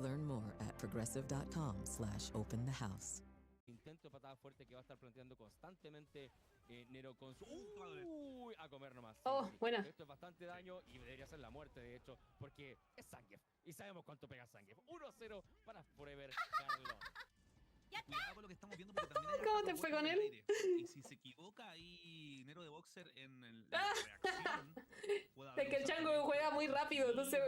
Learn more at progressive.com/openthehouse. Intento de patada fuerte que va a estar planteando constantemente Nero con su... ¡Uy! A comer nomás. Sí, Oh, sí. buena. Esto es bastante daño y debería ser la muerte, de hecho, porque es Zangief. Y sabemos cuánto pega Zangief. 1-0 para Forever Carlos. Cuidado con lo que estamos viendo porque también hay ¿Cómo te fue con él? Y si se equivoca ahí Nero de Boxer en la reacción, puede haber Es que el un chango sufrimiento juega muy rápido, entonces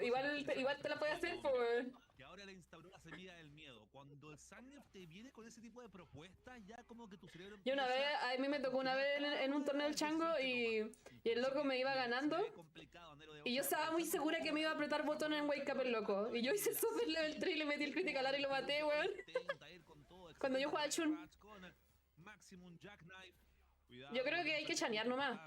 igual te la puede hacer, pues. que ahora le instauró la semilla del miedo. Cuando el Zangief te viene con ese tipo de propuestas, ya como que tu cerebro Yo una empieza vez, a mí me tocó una vez en un torneo del chango y el loco me iba ganando. Y yo estaba muy segura que me iba a apretar botón en Wake Up el loco. Y yo hice super level 3 y le metí el critical AR y lo maté, weón. Cuando yo jugaba Chun. Yo creo que hay que chanear nomás.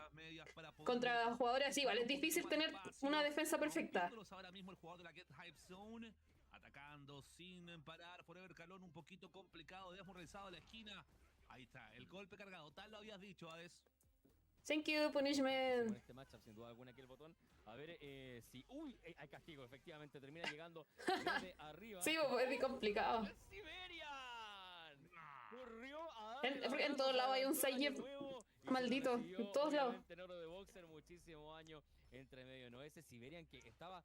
Contra jugadores así, igual es difícil tener una defensa perfecta. Ahora mismo el jugador de la Get Hype Zone atacando sin parar. Forever Calón un poquito complicado. Desmoralizado a la esquina. Ahí está, el golpe cargado. Tal lo habías dicho, Hades. Thank you, Punnyshment. Con este matchup, sin duda alguna, aquí el botón. A ver si... ¡Uy! Hay castigo, efectivamente. Termina llegando desde arriba. Sí, pues es complicado. ¡Siberian! Corrió a En todos lados hay un Zangief maldito. En todos lados. Oro de boxer, muchísimo año entre medio. No, ese Siberian que estaba...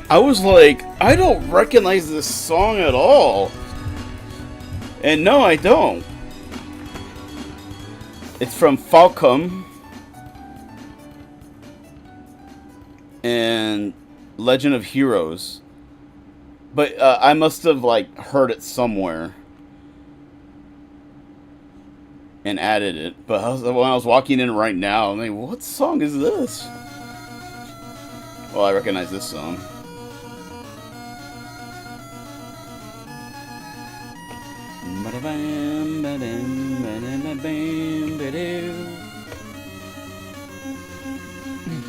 I was like, I don't recognize this song at all. And no, I don't. It's from Falcom and Legend of Heroes. But I must have like heard it somewhere and added it. But when I was walking in right now, I'm like, what song is this? Well, I recognize this song.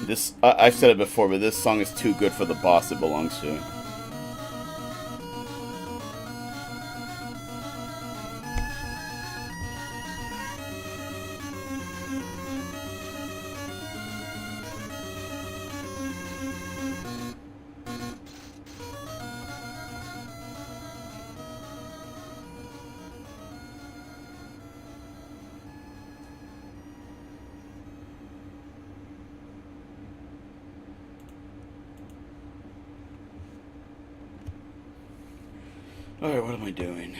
This I've said it before, but this song is too good for the boss it belongs to. Alright, what am I doing?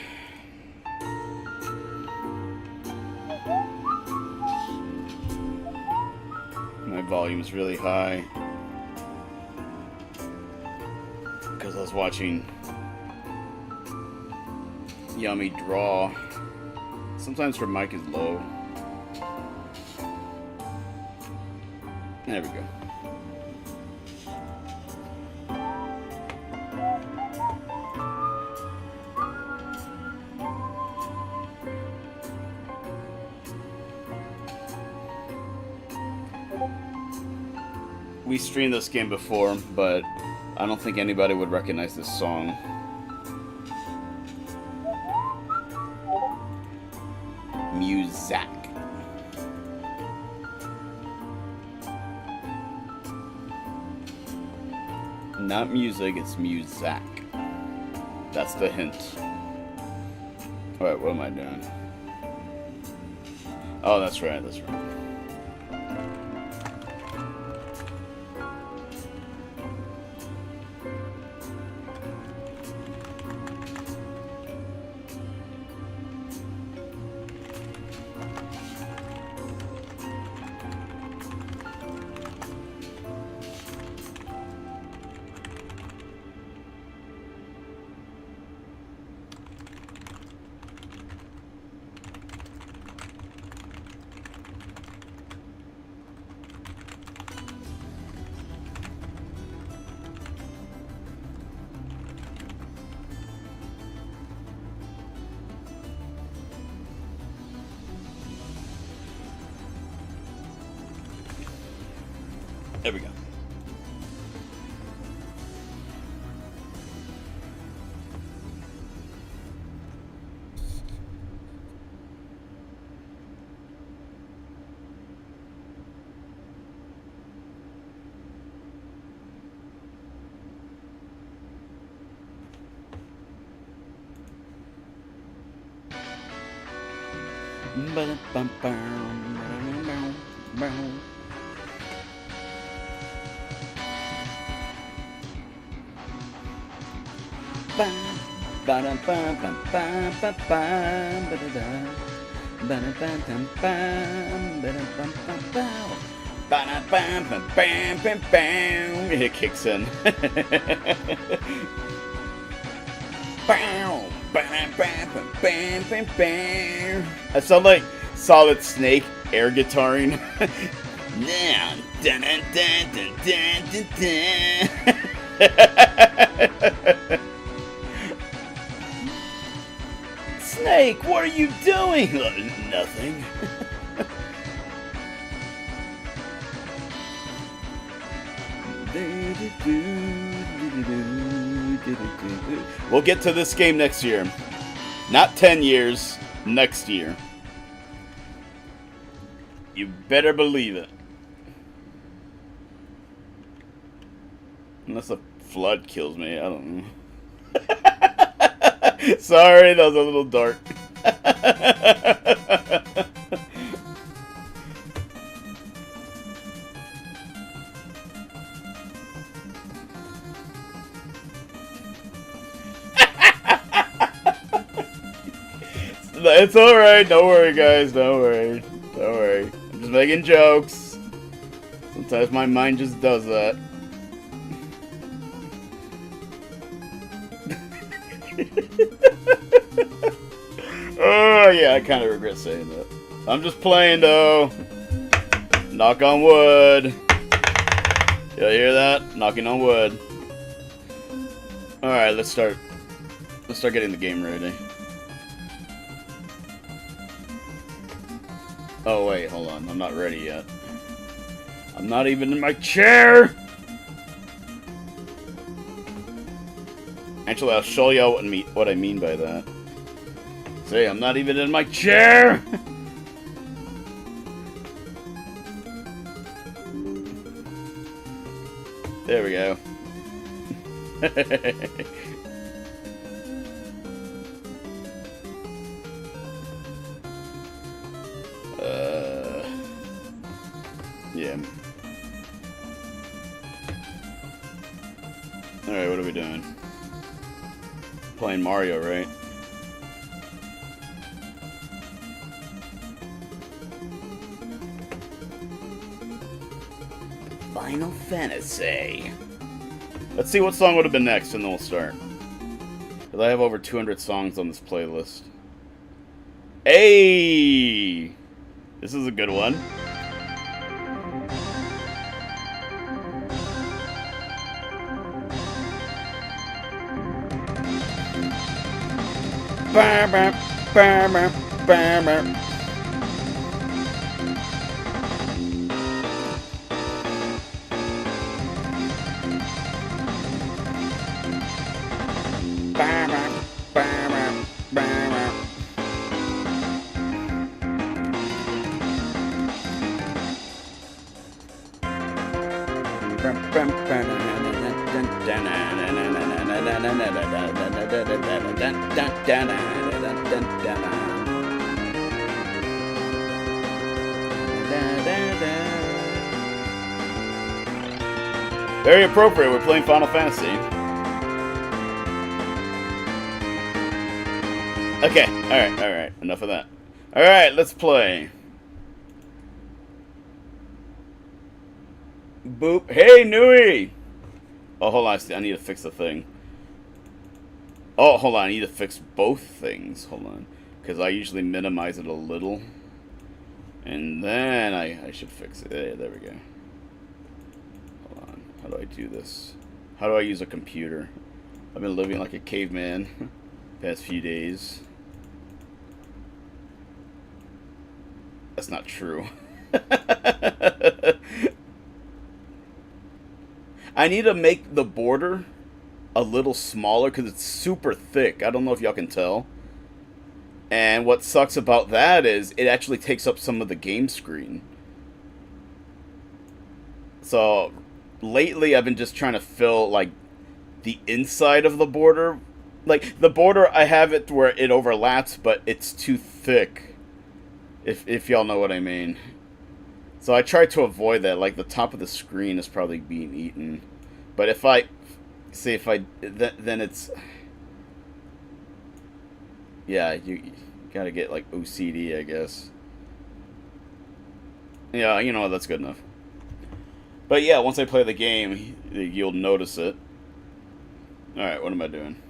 My volume's really high because I was watching Yummy draw. Sometimes her mic is low. There we go. We streamed this game before, but I don't think anybody would recognize this song. Muzak. Not music, it's Muzak. That's the hint. Alright, what am I doing? Oh, that's right, that's right. There we go. It kicks in. I sound like Solid Snake air guitaring. Now, dun dun dun dun dun dun. Snake, what are you doing? Nothing. We'll get to this game next year. Not 10 years, next year. You better believe it. Unless a flood kills me, I don't know. Sorry, that was a little dark. It's alright, don't worry guys, don't worry. Don't worry. I'm just making jokes. Sometimes my mind just does that. Oh yeah, I kind of regret saying that. I'm just playing though. Knock on wood. Y'all hear that? Knocking on wood. Alright, let's start getting the game ready. Oh wait, hold on. I'm not ready yet. I'm not even in my chair! Actually, I'll show y'all what I mean by that. See, I'm not even in my chair! There we go. Yeah. Alright, what are we doing? Playing Mario, right? Final Fantasy. Let's see what song would have been next, and then we'll start. Because I have over 200 songs on this playlist. Hey! This is a good one. Bam, bam, bam, bam, bam, bam. Bam, bam, bam, bam, bam. Very appropriate, we're playing Final Fantasy. Okay, alright, enough of that. Alright, let's play. Boop. Hey, Nui! Oh, hold on, I need to fix the thing. Oh, hold on, I need to fix both things. Hold on. Because I usually minimize it a little. And then I should fix it. There we go. Hold on. How do I do this? How do I use a computer? I've been living like a caveman past few days. That's not true. I need to make the border a little smaller because it's super thick. I don't know if y'all can tell. And what sucks about that is it actually takes up some of the game screen. So lately I've been just trying to fill like the inside of the border. Like the border, I have it where it overlaps, but it's too thick. If y'all know what I mean. So I try to avoid that. Like the top of the screen is probably being eaten. But if I see then it's, yeah, you gotta get like OCD, I guess. Yeah, you know what, that's good enough. But yeah, once I play the game, you'll notice it. Alright, what am I doing?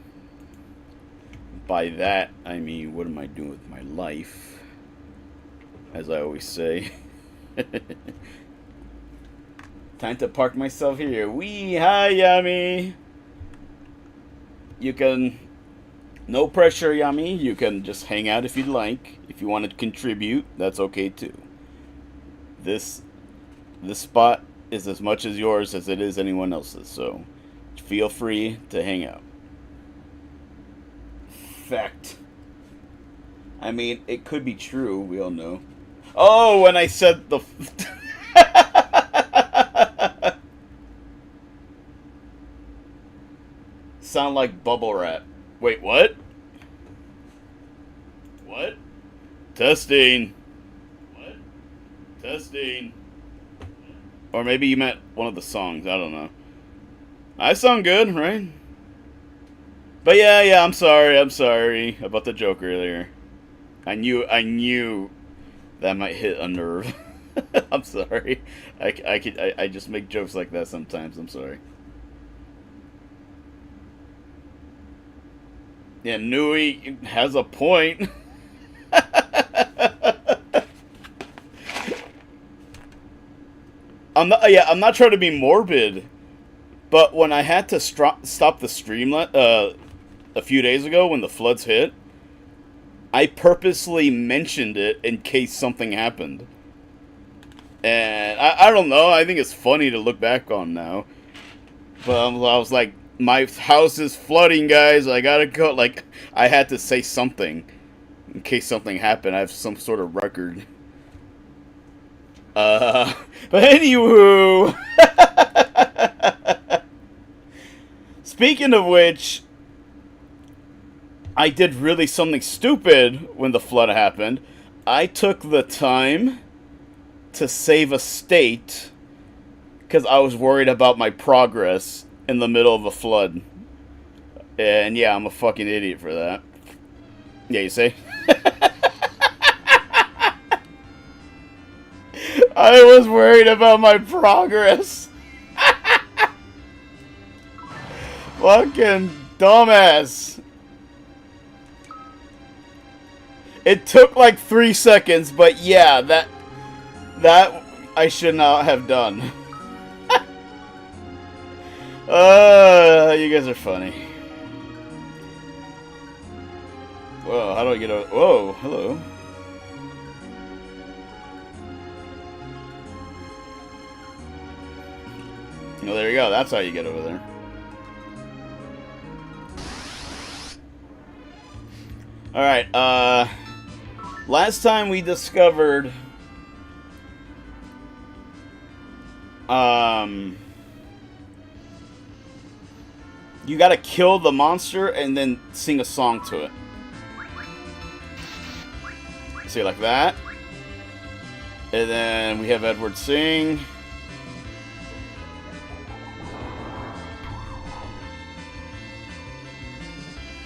By that, I mean, what am I doing with my life? As I always say. Time to park myself here. Wee, hi, Yami. You can, no pressure, Yami. You can just hang out if you'd like. If you want to contribute, that's okay too. This spot is as much as yours as it is anyone else's, so feel free to hang out. Fact. I mean, it could be true, we all know. Oh, when I said the... Sound like bubble wrap. Wait, what? What? Testing. What? Testing. Or maybe you meant one of the songs, I don't know. I sound good, right? But yeah, I'm sorry about the joke earlier. I knew that might hit a nerve. I'm sorry. I just make jokes like that sometimes. I'm sorry. Yeah, Nui has a point. I'm not trying to be morbid, but when I had to stop the stream a few days ago when the floods hit, I purposely mentioned it in case something happened. And I don't know, I think it's funny to look back on now. But I was like, my house is flooding, guys, I gotta go. Like, I had to say something in case something happened. I have some sort of record. But anywho, speaking of which, I did really something stupid when the flood happened. I took the time to save a state because I was worried about my progress in the middle of a flood. And yeah, I'm a fucking idiot for that. Yeah, you say? I was worried about my progress. Fucking dumbass. It took like 3 seconds, but yeah, that I should not have done. You guys are funny. Whoa, how do I get over? Whoa, hello. Oh, there you go. That's how you get over there. Alright, last time we discovered, You gotta kill the monster and then sing a song to it. See, like that. And then we have Edward sing.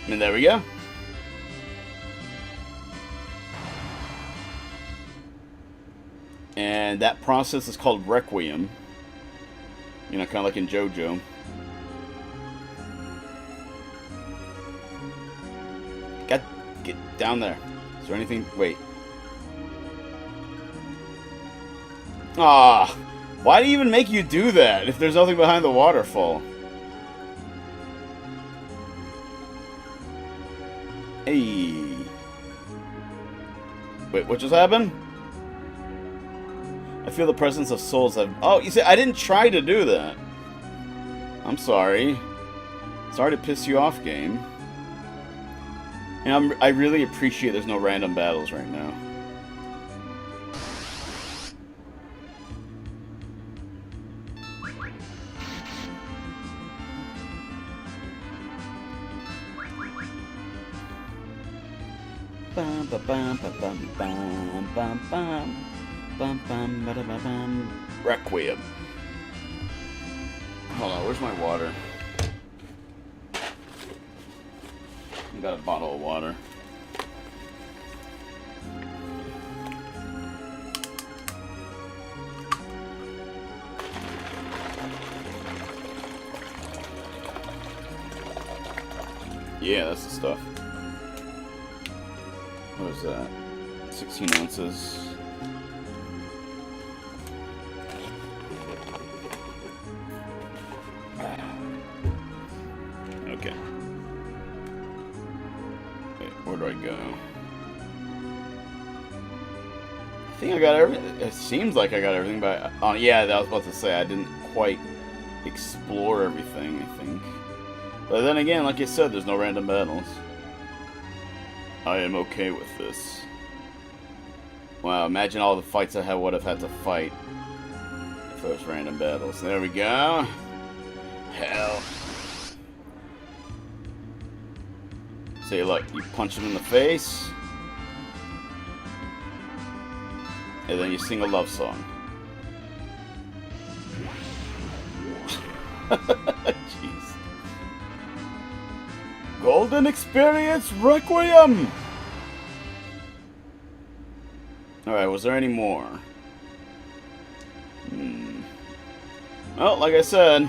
And there we go. And that process is called Requiem. You know, kind of like in JoJo. Get down there. Is there anything? Wait. Ah, why do you even make you do that if there's nothing behind the waterfall? Hey. Wait, what just happened? I feel the presence of souls have... Oh, you see, I didn't try to do that. I'm sorry. Sorry to piss you off, game. And I really appreciate there's no random battles right now. Bum ba bum ba bum bum bum bum bum bum ba da ba bum. Requiem. Hold on, where's my water? I got a bottle of water. Yeah, that's the stuff. What is that? 16 ounces. Okay. Wait, where do I go? I think I got everything. It seems like I got everything, but yeah, I was about to say I didn't quite explore everything, I think. But then again, like I said, there's no random battles. I am okay with this. Wow, imagine all the fights I would have had to fight if there was random battles. There we go. Hell. See, look, you punch him in the face, and then you sing a love song. Jeez. Golden Experience Requiem! Alright, was there any more? Well, like I said,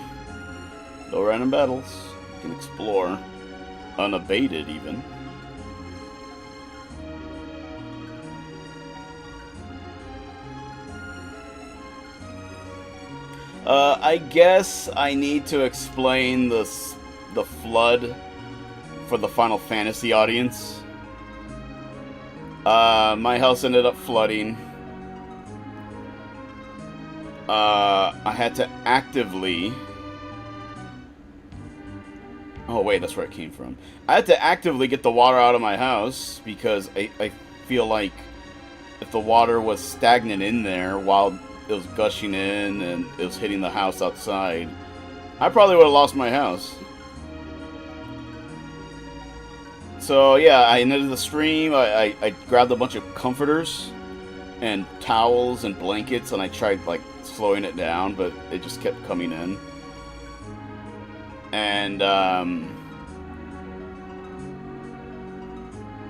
no random battles. You can explore. Unabated, even. I guess I need to explain the flood for the Final Fantasy audience. My house ended up flooding. I had to actively... Oh wait, that's where it came from. I had to actively get the water out of my house because I feel like if the water was stagnant in there while it was gushing in and it was hitting the house outside, I probably would have lost my house. So yeah, I ended the stream. I grabbed a bunch of comforters and towels and blankets, and I tried like slowing it down, but it just kept coming in. And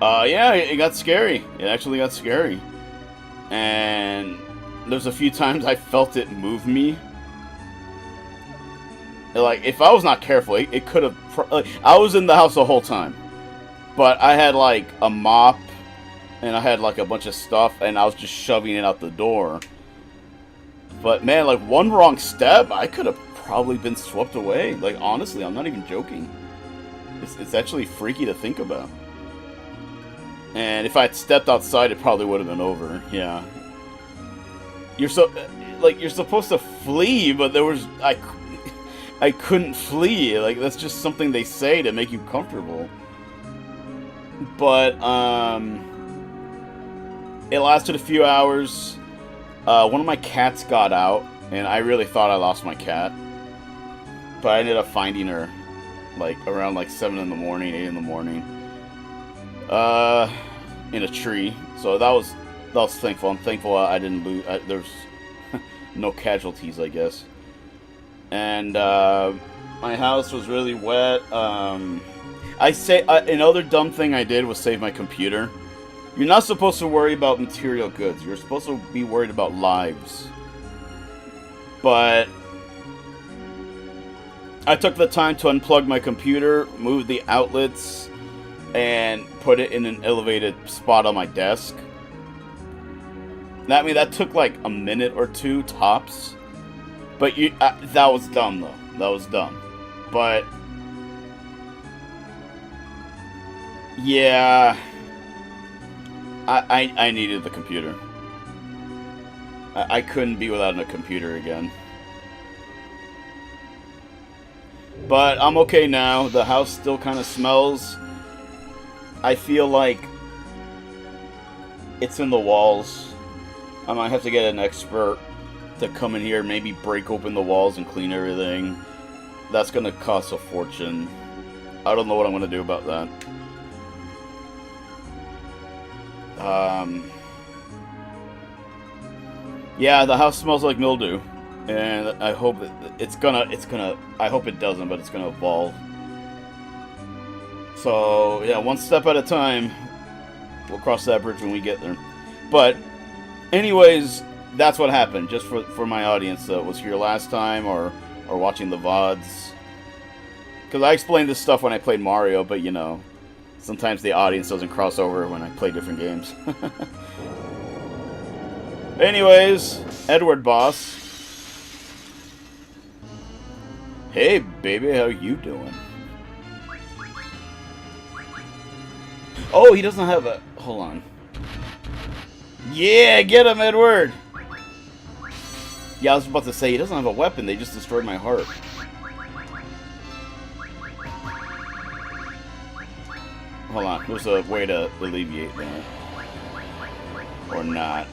yeah, it got scary. It actually got scary. And there's a few times I felt it move me. Like, if I was not careful, it could have... I was in the house the whole time. But I had, like, a mop, and I had, like, a bunch of stuff, and I was just shoving it out the door. But, man, like, one wrong step, I could have probably been swept away. Like, honestly, I'm not even joking. It's actually freaky to think about. And if I had stepped outside, it probably would have been over. Yeah. You're supposed to flee, but there was... I couldn't flee. Like, that's just something they say to make you comfortable. But, it lasted a few hours. One of my cats got out, and I really thought I lost my cat. But I ended up finding her. like around like 7 in the morning, 8 in the morning. In a tree. So that was thankful. I'm thankful I didn't lose. There's no casualties, I guess. And my house was really wet. Another dumb thing I did was save my computer. You're not supposed to worry about material goods. You're supposed to be worried about lives. But I took the time to unplug my computer, move the outlets, and put it in an elevated spot on my desk. That took like a minute or two tops. But that was dumb, though. That was dumb. But yeah, I needed the computer. I couldn't be without a computer again. But I'm okay now. The house still kind of smells. I feel like it's in the walls. I might have to get an expert to come in here, maybe break open the walls and clean everything. That's going to cost a fortune. I don't know what I'm going to do about that. Yeah, the house smells like mildew, and I hope I hope it doesn't, but it's gonna evolve. So yeah, one step at a time. We'll cross that bridge when we get there. But anyways, that's what happened. Just for my audience that was here last time or watching the VODs. Because I explained this stuff when I played Mario, but you know, sometimes the audience doesn't cross over when I play different games. Anyways, Edward Boss. Hey, baby, how you doing? Oh, he doesn't have a... Hold on. Yeah, get him, Edward! Yeah, I was about to say, he doesn't have a weapon. They just destroyed my heart. Hold on. There's a way to alleviate that. Or not.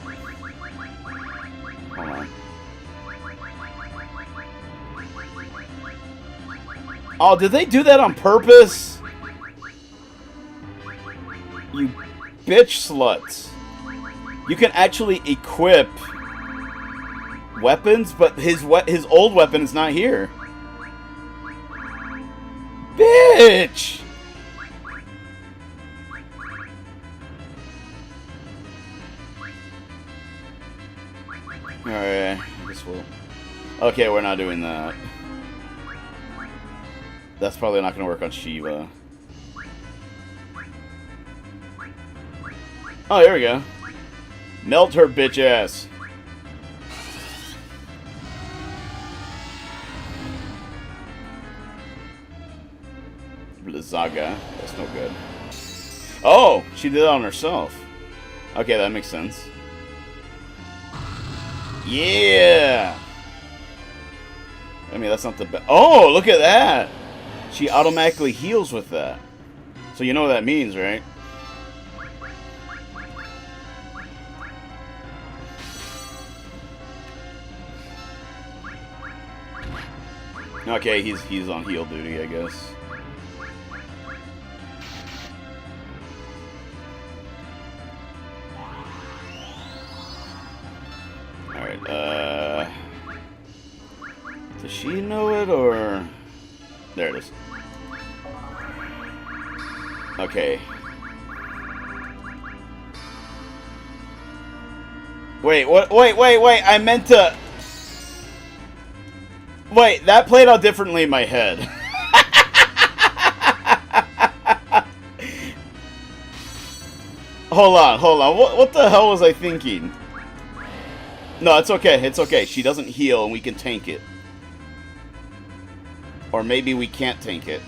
Hold on. Oh, did they do that on purpose? You bitch sluts. You can actually equip weapons, but his old weapon is not here. Bitch! Alright, I guess we'll... Okay, we're not doing that. That's probably not going to work on Shiva. Oh, there we go. Melt her bitch ass. Blizzaga. That's no good. Oh! She did it on herself. Okay, that makes sense. Yeah! I mean, that's not the best. Oh, look at that! She automatically heals with that. So you know what that means, right? Okay, he's on heal duty, I guess. Alright, does she know it, or... There it is. Okay. Wait, what? Wait, I meant to... Wait, that played out differently in my head. Hold on. What the hell was I thinking? No, it's okay. It's okay. She doesn't heal and we can tank it. Or maybe we can't tank it.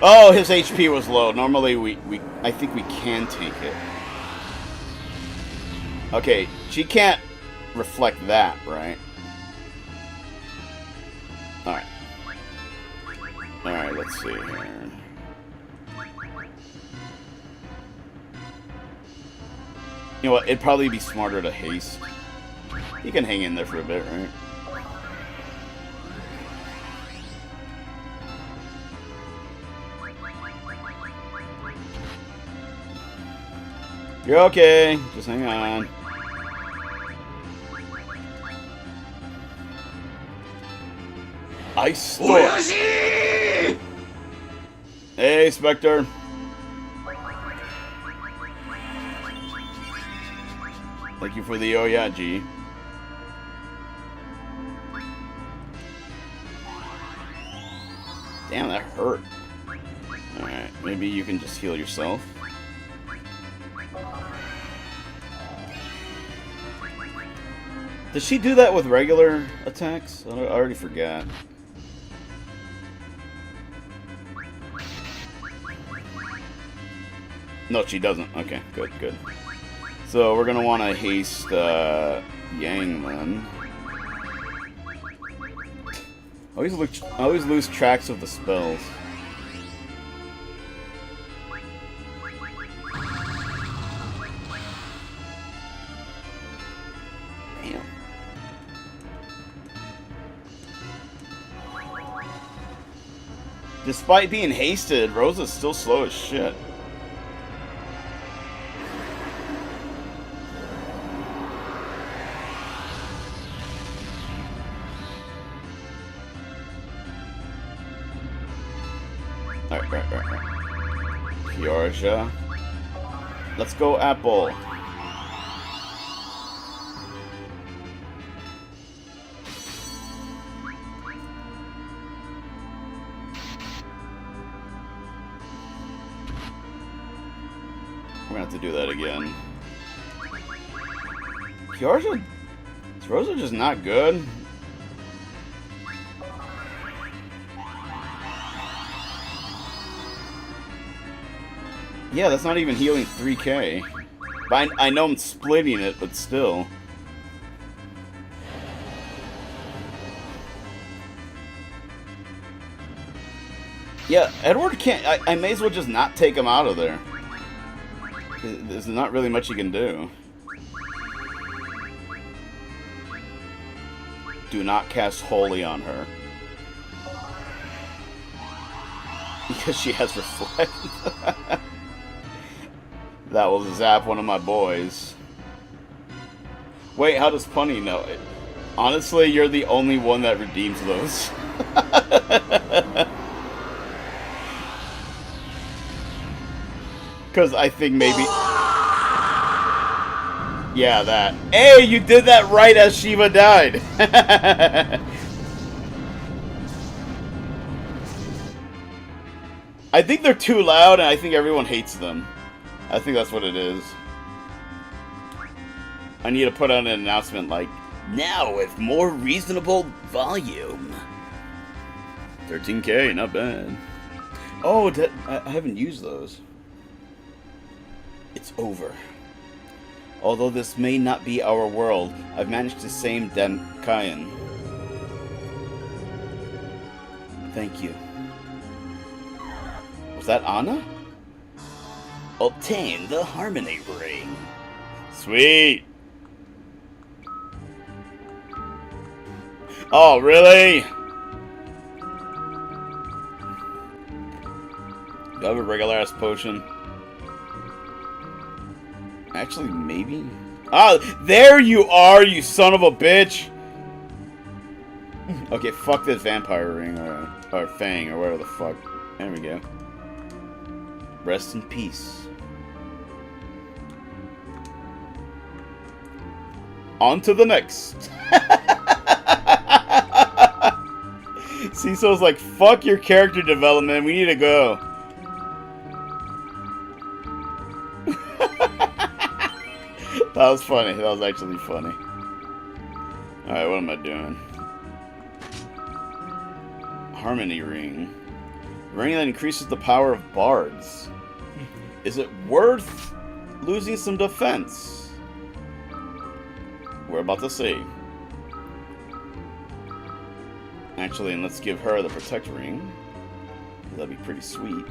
Oh, his HP was low. Normally I think we can tank it. Okay, she can't reflect that, right? Alright. Alright, let's see here. You know what, it'd probably be smarter to haste. He can hang in there for a bit, right? You're okay. Just hang on. Ice Storm. Hey, Spectre. Thank you for the oh yeah, G. Damn, that hurt. Alright, maybe you can just heal yourself. Does she do that with regular attacks? I already forgot. No, she doesn't. Okay, good, good. So we're gonna want to haste Yang then. I always lose tracks of the spells. Damn. Despite being hasted, Rosa's still slow as shit. Alright. Georgia. Let's go, Apple. We're gonna have to do that again. Georgia? Is Rosa just not good? Yeah, that's not even healing 3k. But I know I'm splitting it, but still. Yeah, Edward can't... I may as well just not take him out of there. There's not really much you can do. Do not cast Holy on her. Because she has Reflect. That will zap one of my boys. Wait, how does Punny know it? Honestly, you're the only one that redeems those. Because I think maybe... Yeah, that. Hey, you did that right as Shiva died. I think they're too loud, and I think everyone hates them. I think that's what it is. I need to put out an announcement like, now with more reasonable volume. 13k, not bad. Oh, I haven't used those. It's over. Although this may not be our world, I've managed to save Kayan. Thank you. Was that Anna? Obtain the Harmony Ring. Sweet. Oh, really? Do I have a regular-ass potion? Actually, maybe? Oh, there you are, you son of a bitch! Okay, fuck this vampire ring, or fang, or whatever the fuck. There we go. Rest in peace. On to the next. Cecil's like, fuck your character development, we need to go. That was funny. That was actually funny. Alright, what am I doing? Harmony Ring. Ring that increases the power of bards. Is it worth losing some defense? We're about to see. Actually, and let's give her the Protect Ring. That'd be pretty sweet.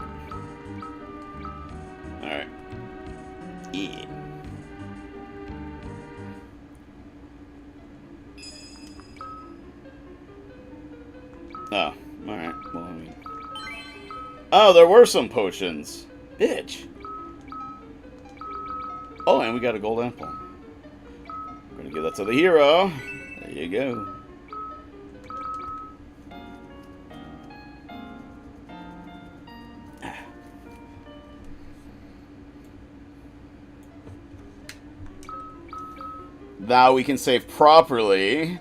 Alright. Yeah. Oh, there were some potions. Bitch. Oh, and we got a gold apple. We're gonna give that to the hero. There you go. Now we can save properly.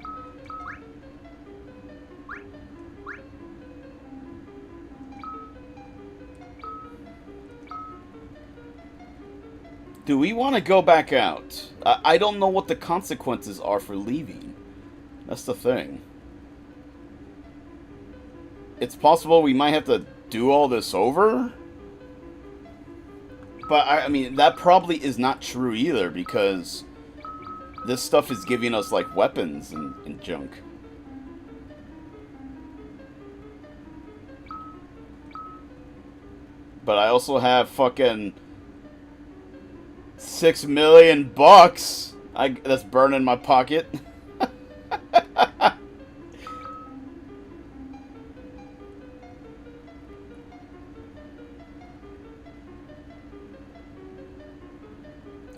Do we want to go back out? I don't know what the consequences are for leaving. That's the thing. It's possible we might have to do all this over. But, I mean, that probably is not true either, because this stuff is giving us, like, weapons and junk. But I also have fucking $6 million that's burning my pocket.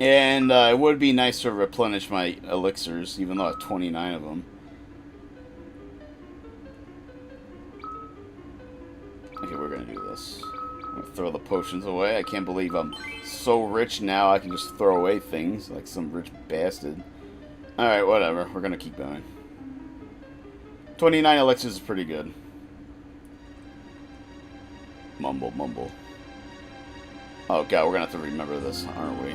And it would be nice to replenish my elixirs, even though I have 29 of them. Okay, we're gonna do this. I'm gonna throw the potions away. I can't believe I'm so rich now I can just throw away things like some rich bastard. Alright, whatever. We're gonna keep going. 29 elixirs is pretty good. Mumble, mumble. Oh god, we're gonna have to remember this, aren't we?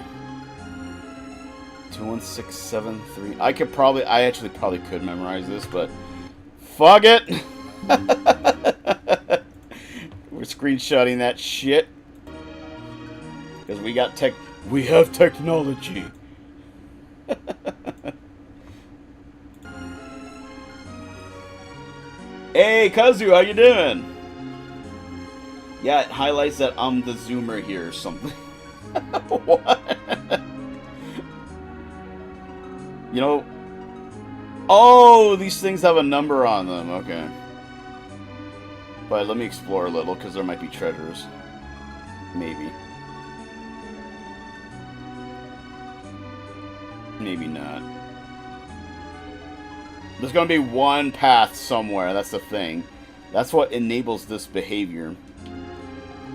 21673. I actually probably could memorize this, but fuck it. We're screenshotting that shit because we have technology. Hey, Kazu, how you doing? Yeah, it highlights that I'm the zoomer here or something. What? You know... Oh, these things have a number on them. Okay. But let me explore a little, because there might be treasures. Maybe. Maybe not. There's going to be one path somewhere. That's the thing. That's what enables this behavior.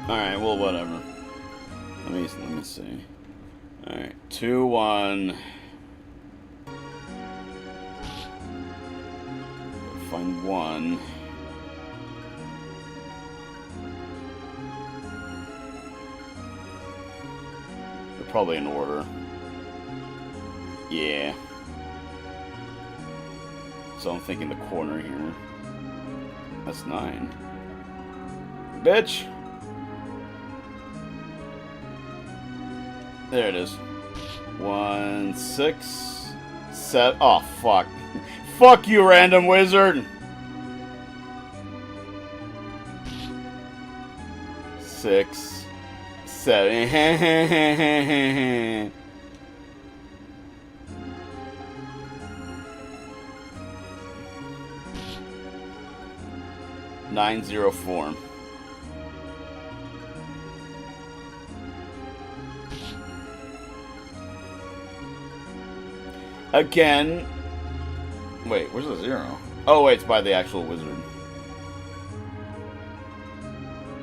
Alright, well, whatever. Let me see. Alright, 2, 1... Find one. They're probably in order. Yeah. So I'm thinking the corner here. That's 9. Bitch! There it is. 1, 6, 7. Oh, fuck. Fuck you, random wizard! 6, 7. 904. Again. Wait, where's the 0? Oh, wait, it's by the actual wizard.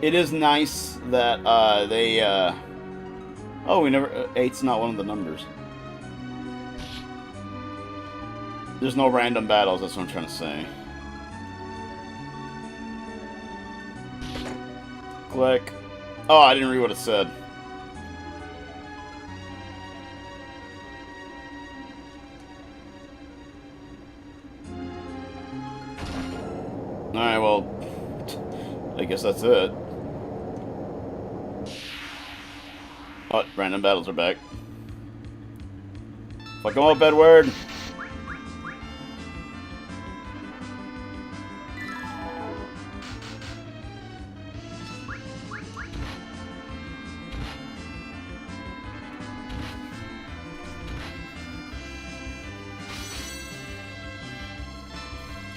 It is nice that they. Oh, we never. 8's not one of the numbers. There's no random battles. That's what I'm trying to say. Click. Oh, I didn't read what it said. Alright, well, I guess that's it. Oh, random battles are back. Fuck 'em up, Edward!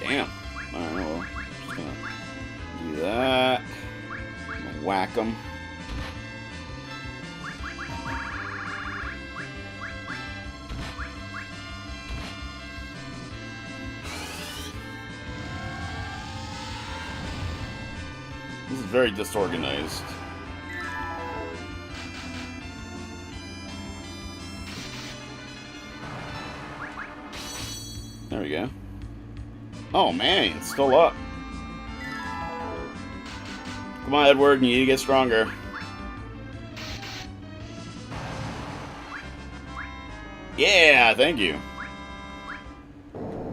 Damn. Alright, well, just gonna do that. whack him. This is very disorganized. There we go. Oh man, it's still up. Come on, Edward, you need to get stronger. Yeah, thank you.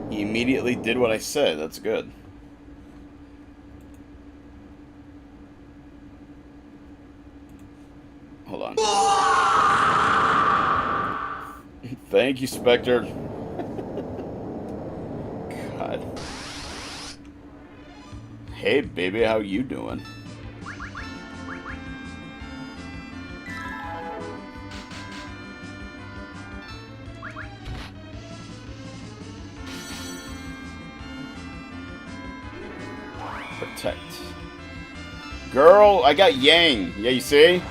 He immediately did what I said. That's good. Hold on. Thank you, Spectre. God. Hey, baby, how you doing? Protect. Girl, I got Yang. Yeah, you see?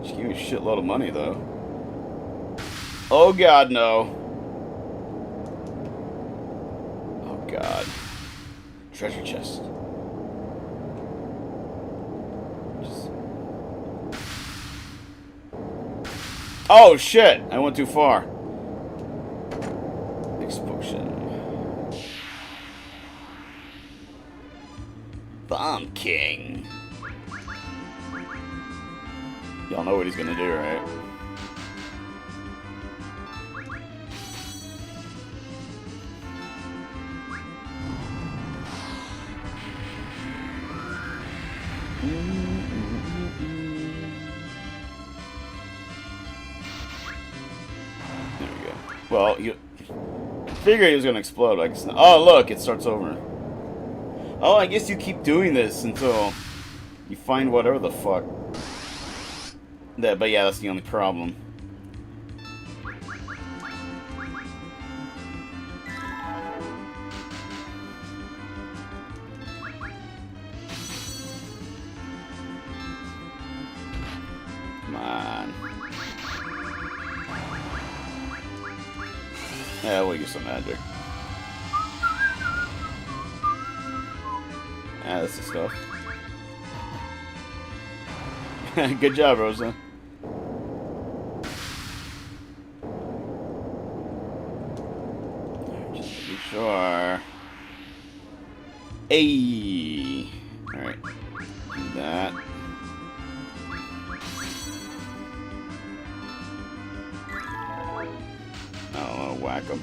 She gave me a shitload of money, though. Oh, God, no. Oh, God. Treasure chest. Just... Oh, shit! I went too far. Explosion. Bomb King. Y'all know what he's gonna do, right? There we go. Well, you figured he was gonna explode. I guess not. Oh, look, it starts over. Oh, I guess you keep doing this until you find whatever the fuck. But yeah, that's the only problem. Come on. Yeah, we'll use some magic. Ah, that's the stuff. Good job, Rosa. Just to be sure. Hey. Alright. Do that. I don't know, whack him.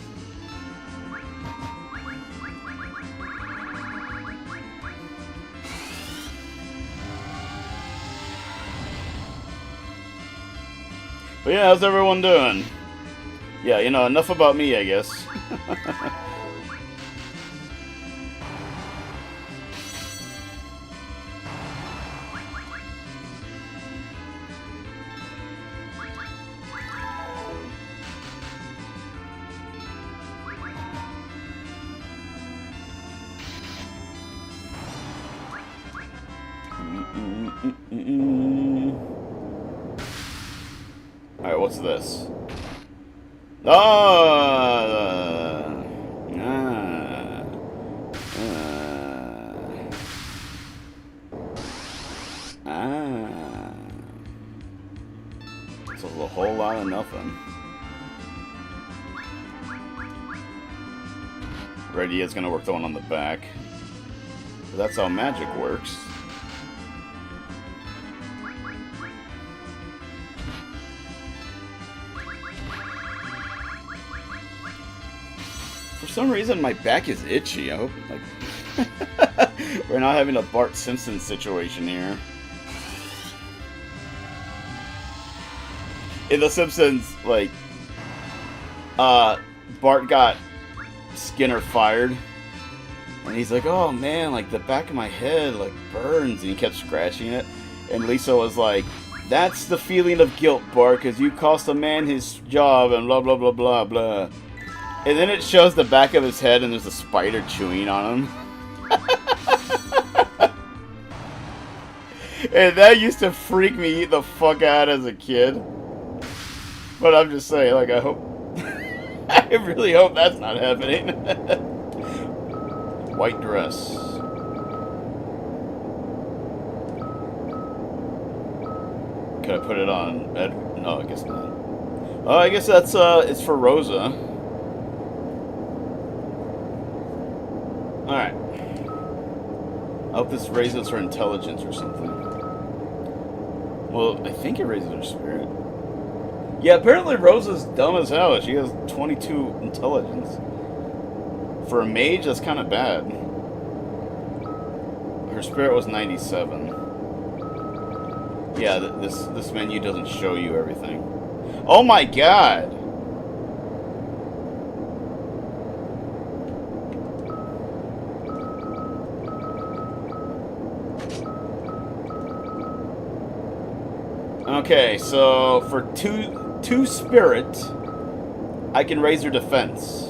But yeah, how's everyone doing? Yeah, you know, enough about me, I guess. Alright, what's this? So a whole lot of nothing. Rydia's gonna work the one on the back. But that's how magic works. For some reason, my back is itchy. I hope, like, we're not having a Bart Simpson situation here. In The Simpsons, like, Bart got Skinner fired, and he's like, "Oh man, like the back of my head like burns," and he kept scratching it. And Lisa was like, "That's the feeling of guilt, Bart, because you cost a man his job," and blah blah blah blah blah. And then it shows the back of his head, and there's a spider chewing on him. And that used to freak me the fuck out as a kid. But I'm just saying, like, I hope... I really hope that's not happening. White dress. Could I put it on Ed? No, I guess not. Oh, I guess that's, it's for Rosa. Alright. I hope this raises her intelligence or something. Well, I think it raises her spirit. Yeah, apparently Rosa's dumb as hell. She has 22 intelligence. For a mage, that's kind of bad. Her spirit was 97. Yeah, this menu doesn't show you everything. Oh my god! Okay, so for two spirit, I can raise her defense.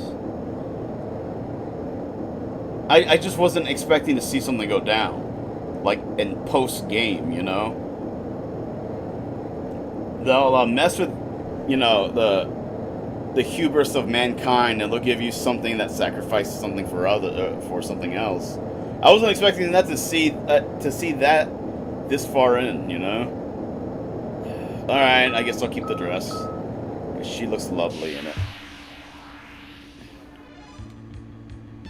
I just wasn't expecting to see something go down, like in post game, you know. They'll mess with, you know, the hubris of mankind, and they'll give you something that sacrifices something for something else. I wasn't expecting that to see that this far in, you know. Alright, I guess I'll keep the dress. She looks lovely in it.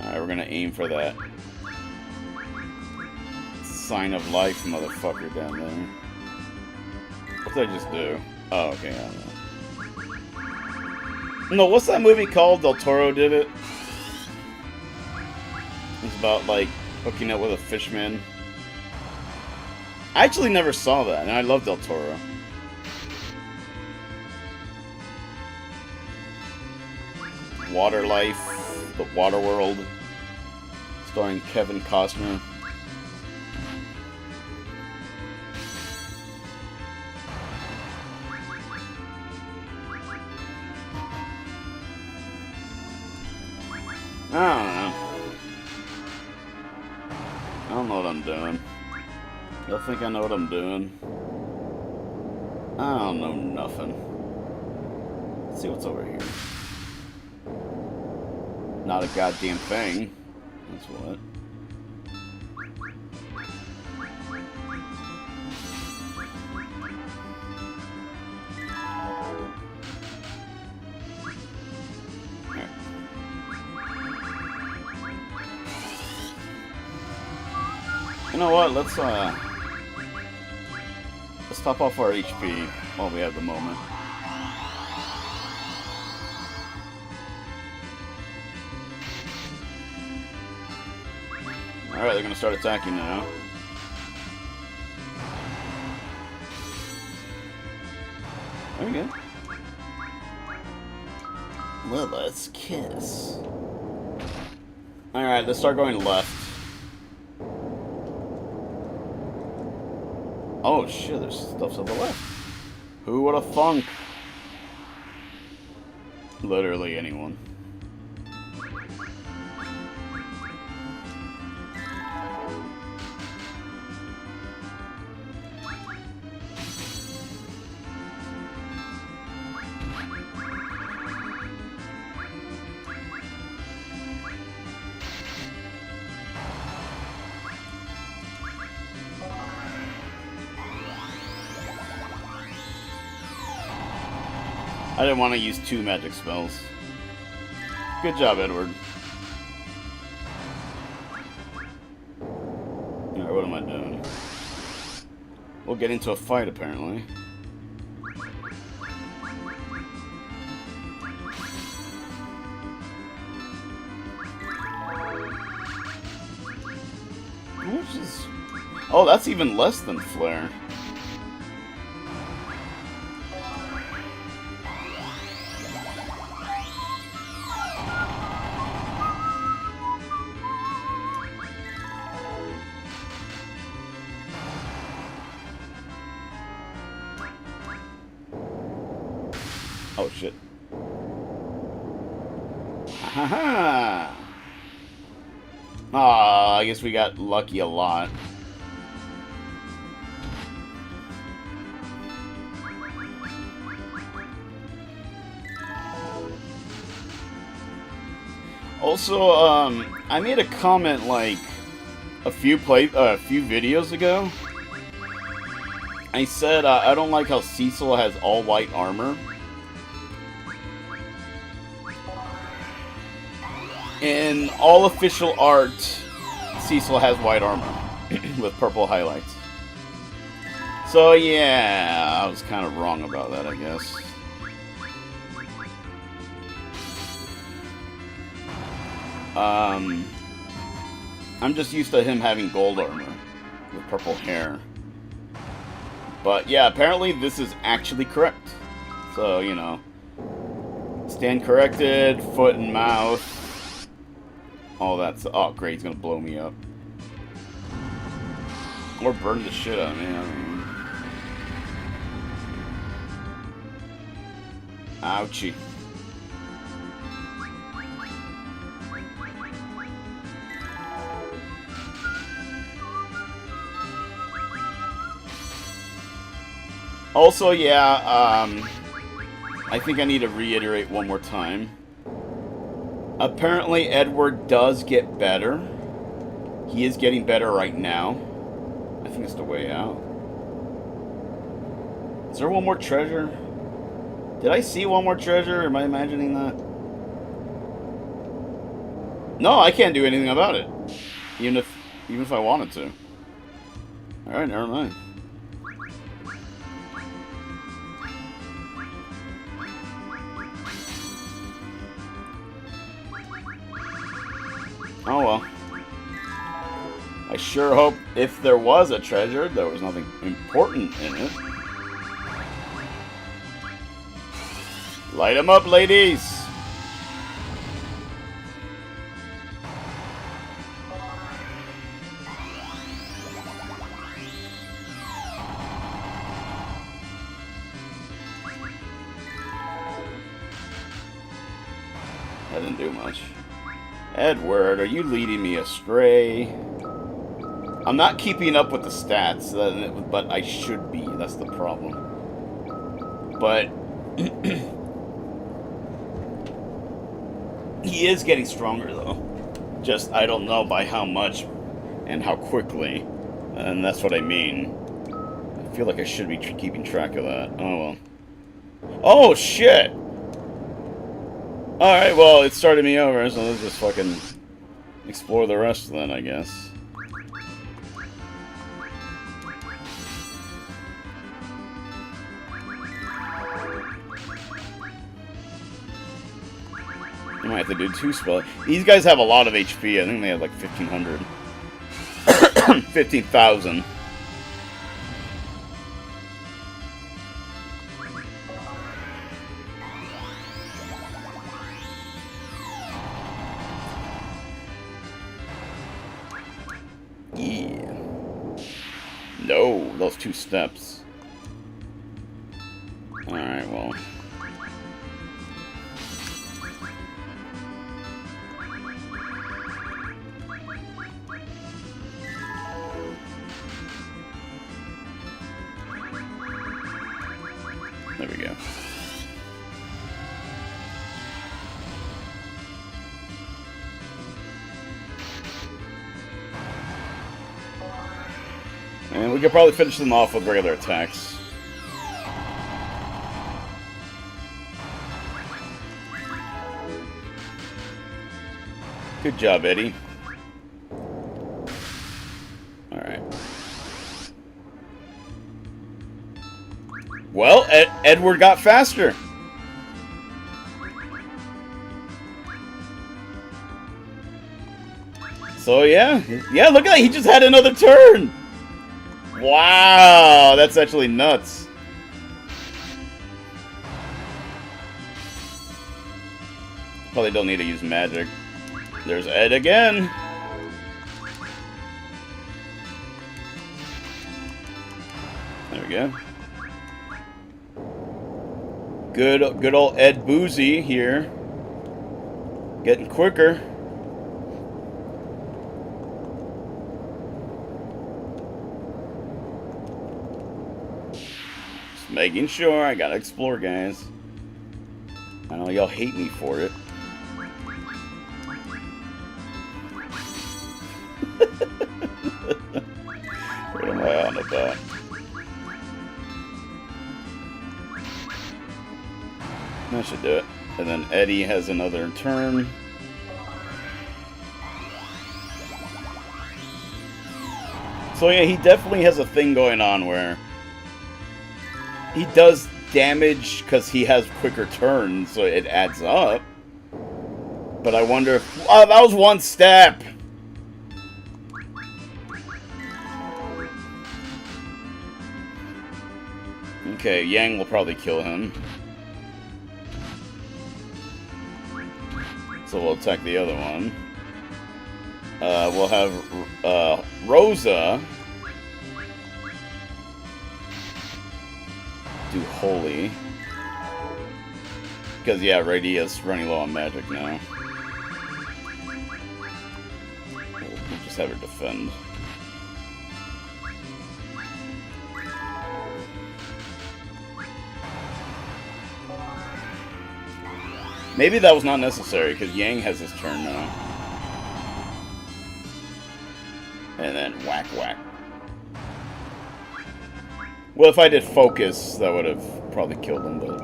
Alright, we're gonna aim for that sign of life motherfucker down there. What did I just do? Oh, okay, I don't know. No, what's that movie called? Del Toro did it? It's about, like, hooking up with a fishman. I actually never saw that, and I love Del Toro. Water Life, The Water World, starring Kevin Costner. I don't know what I'm doing. Y'all think I know what I'm doing? I don't know nothing. Let's see what's over here. Not a goddamn thing. That's what. You know what? Let's top off our HP while we have the moment. Alright, they're gonna start attacking now. There we go. Well, let's kiss. Alright, let's start going left. Oh shit, there's stuff to the left. Who would have thunk? Literally anyone. I didn't want to use 2 magic spells. Good job, Edward. Alright, what am I doing? We'll get into a fight, apparently. Which is... Oh, that's even less than Flare. Oh shit. Haha! Aw, I guess we got lucky a lot. Also, I made a comment like a few videos ago. I said I don't like how Cecil has all white armor. In all official art, Cecil has white armor with purple highlights. So yeah, I was kind of wrong about that, I guess. I'm just used to him having gold armor with purple hair. But yeah, apparently this is actually correct. So, you know, stand corrected, foot and mouth, all that. Oh, great, he's gonna blow me up. Or burn the shit out of me, I mean. Ouchie. Also, yeah, I think I need to reiterate one more time. Apparently, Edward does get better. He is getting better right now. I think it's the way out. Is there one more treasure? Did I see one more treasure? Am I imagining that? No, I can't do anything about it. Even if I wanted to. Alright, never mind. Oh well. I sure hope if there was a treasure, there was nothing important in it. Light 'em up, ladies! That didn't do much. Edward, are you leading me astray? I'm not keeping up with the stats, but I should be. That's the problem. But he is getting stronger, though. Just, I don't know by how much and how quickly. And that's what I mean. I feel like I should be keeping track of that. Oh, well. Oh, shit! Alright, well, it started me over, so let's just fucking explore the rest then, I guess. I might have to do 2 spells. These guys have a lot of HP. I think they have like 1,500. 15,000. Yeah. No, those 2 steps. Alright, well. There we go. And we could probably finish them off with regular attacks. Good job, Eddie. Alright. Well, Edward got faster. So yeah, look at that. He just had another turn. Wow, that's actually nuts. Probably don't need to use magic. There's Ed again. There we go. Good old Ed Boozy here. Getting quicker. Just making sure. I gotta explore, guys. I know y'all hate me for it. like that. That should do it. And then Eddie has another turn. So yeah, he definitely has a thing going on where he does damage because he has quicker turns, so it adds up. But I wonder if... Oh, that was one step! Okay, Yang will probably kill him. So we'll attack the other one. We'll have Rosa do Holy. Because, yeah, Rydia's running low on magic now. We'll just have her defend. Maybe that was not necessary, because Yang has his turn now. And then whack whack. Well, if I did focus, that would have probably killed him, but...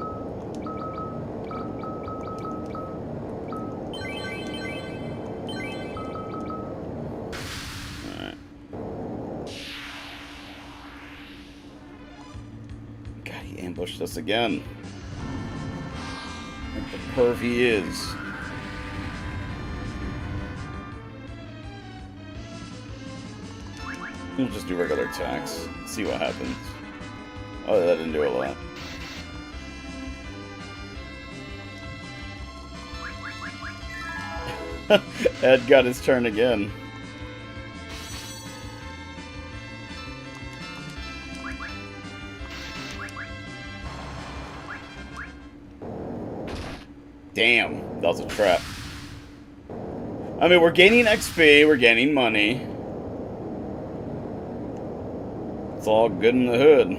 Alright. God, he ambushed us again. What the perv he is. We'll just do regular attacks. See what happens. Oh, that didn't do a lot. Ed got his turn again. Damn, that was a trap. I mean, we're gaining XP, we're gaining money. It's all good in the hood,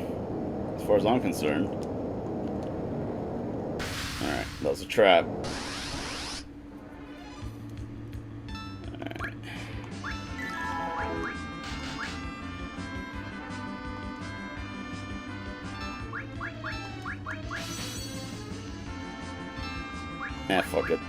as far as I'm concerned. Alright, that was a trap. Alright. Ah, fuck it.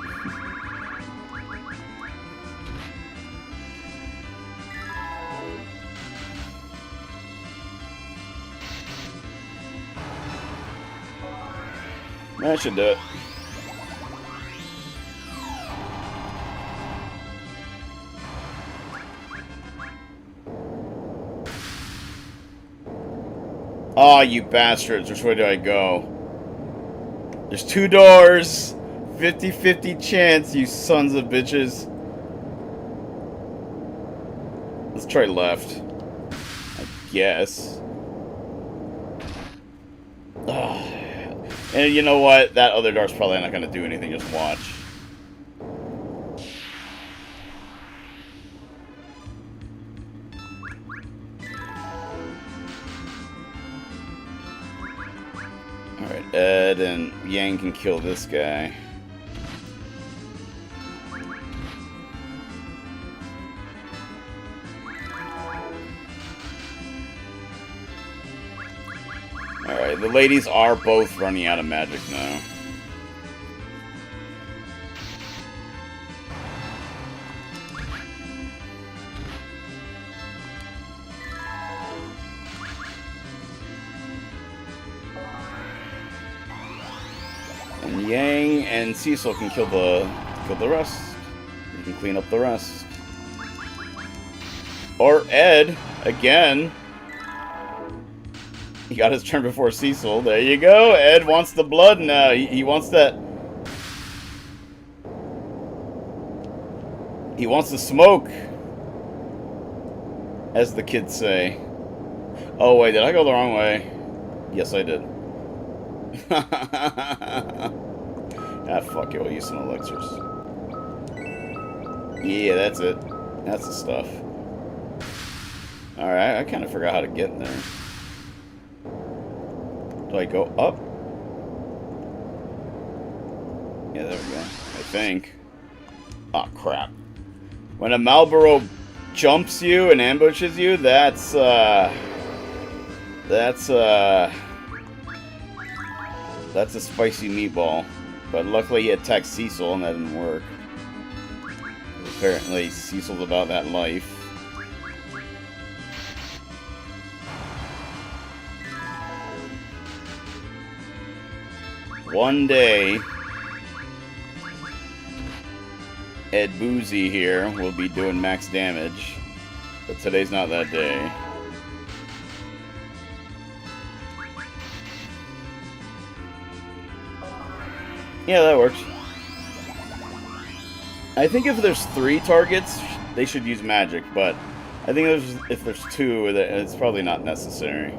That should do it. Oh, you bastards. Which way do I go? There's 2 doors. 50-50 chance, you sons of bitches. Let's try left. I guess. Ugh. And you know what? That other door's probably not going to do anything. Just watch. Alright, Ed and Yang can kill this guy. Alright, the ladies are both running out of magic now. And Yang and Cecil can kill the rest. You can clean up the rest. Or Ed, again. He got his turn before Cecil. There you go. Ed wants the blood now. He wants that. He wants the smoke. As the kids say. Oh, wait. Did I go the wrong way? Yes, I did. Ah, fuck it. We'll use some elixirs. Yeah, that's it. That's the stuff. Alright, I kind of forgot how to get in there. Do I go up? Yeah, there we go. I think. Oh, crap. When a Marlboro jumps you and ambushes you, that's That's a spicy meatball. But luckily he attacked Cecil and that didn't work. Apparently Cecil's about that life. One day, Ed Boozy here will be doing max damage, but today's not that day. Yeah, that works. I think if there's 3 targets, they should use magic, but I think if there's 2, it's probably not necessary.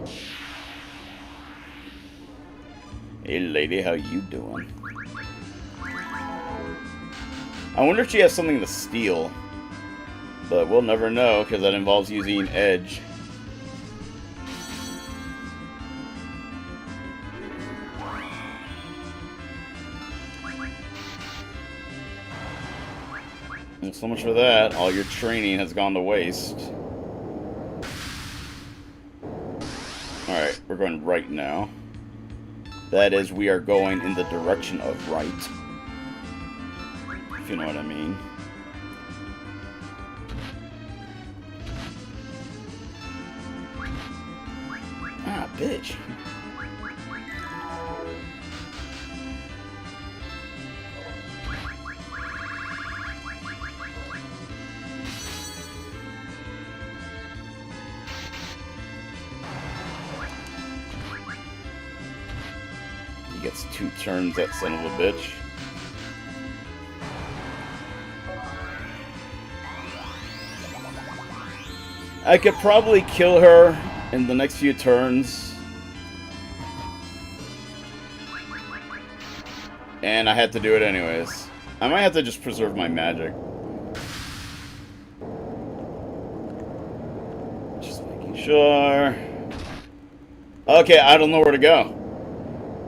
Hey lady, how you doing? I wonder if she has something to steal. But we'll never know, because that involves using Edge. And so much for that. All your training has gone to waste. Alright, we're going right now. That is, we are going in the direction of right. If you know what I mean. Ah, bitch. He gets 2 turns, that son of a bitch. I could probably kill her in the next few turns. And I had to do it anyways. I might have to just preserve my magic. Just making sure. Okay, I don't know where to go.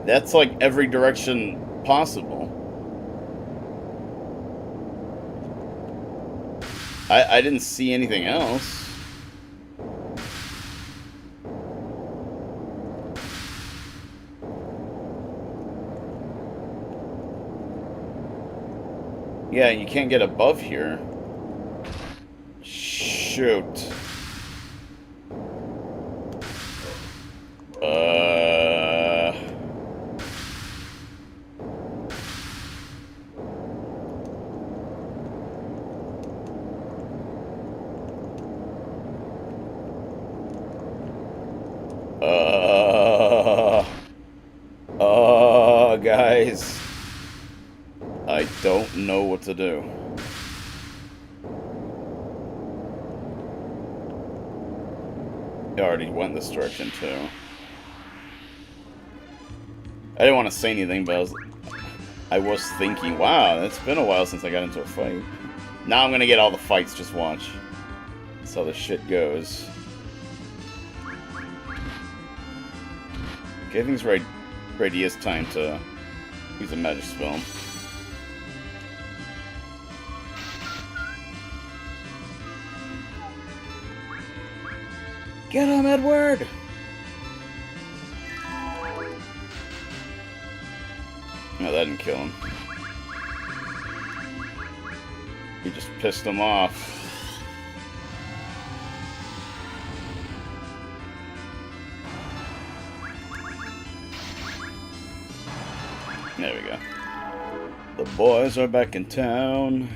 That's like every direction possible. I didn't see anything else. Yeah, you can't get above here. Shoot. Guys. I don't know what to do. I already went this direction too. I didn't want to say anything, but I was thinking, wow, it's been a while since I got into a fight. Now I'm gonna get all the fights, just watch. That's how this shit goes. Okay, I think it's Rydia's time to use a magic spell. Get him, Edward! No, that didn't kill him. He just pissed him off. There we go. The boys are back in town.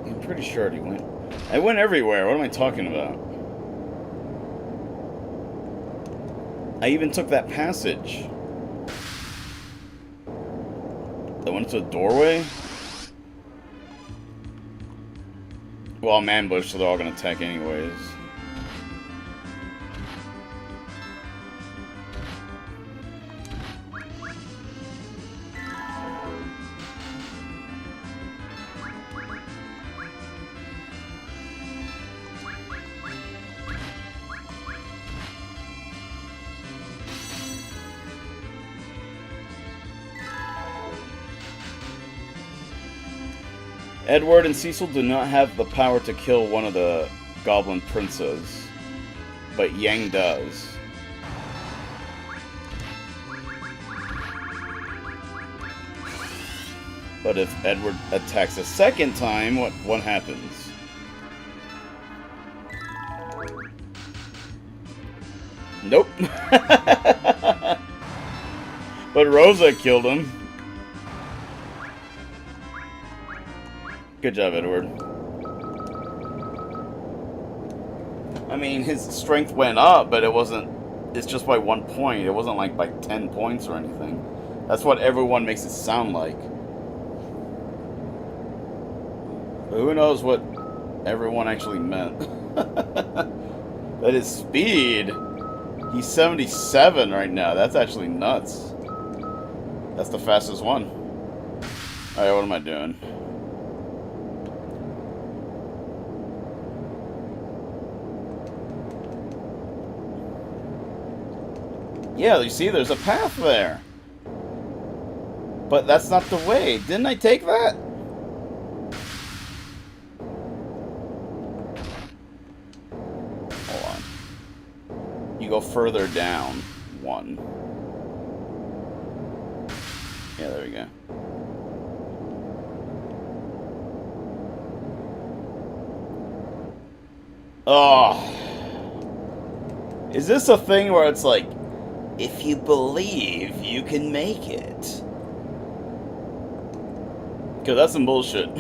I'm pretty sure he went. I went everywhere. What am I talking about? I even took that passage. I went to a doorway? Well, I'm ambushed, so they're all gonna attack anyways. Edward and Cecil do not have the power to kill one of the goblin princes, but Yang does. But if Edward attacks a second time, what happens? Nope. But Rosa killed him. Good job, Edward. I mean, his strength went up, but it wasn't... It's just by 1 point. It wasn't like by 10 points or anything. That's what everyone makes it sound like. But who knows what everyone actually meant. That is speed. He's 77 right now. That's actually nuts. That's the fastest one. Alright, what am I doing? Yeah, you see, there's a path there. But that's not the way. Didn't I take that? Hold on. You go further down. 1. Yeah, there we go. Oh. Is this a thing where it's like, if you believe, you can make it? Because that's some bullshit.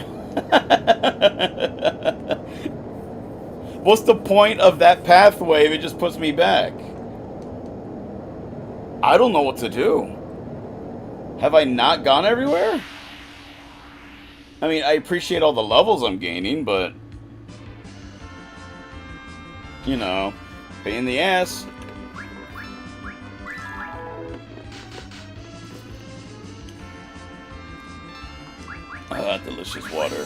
What's the point of that pathway if it just puts me back? I don't know what to do. Have I not gone everywhere? I mean, I appreciate all the levels I'm gaining, but... You know, pain in the ass. Ah, delicious water.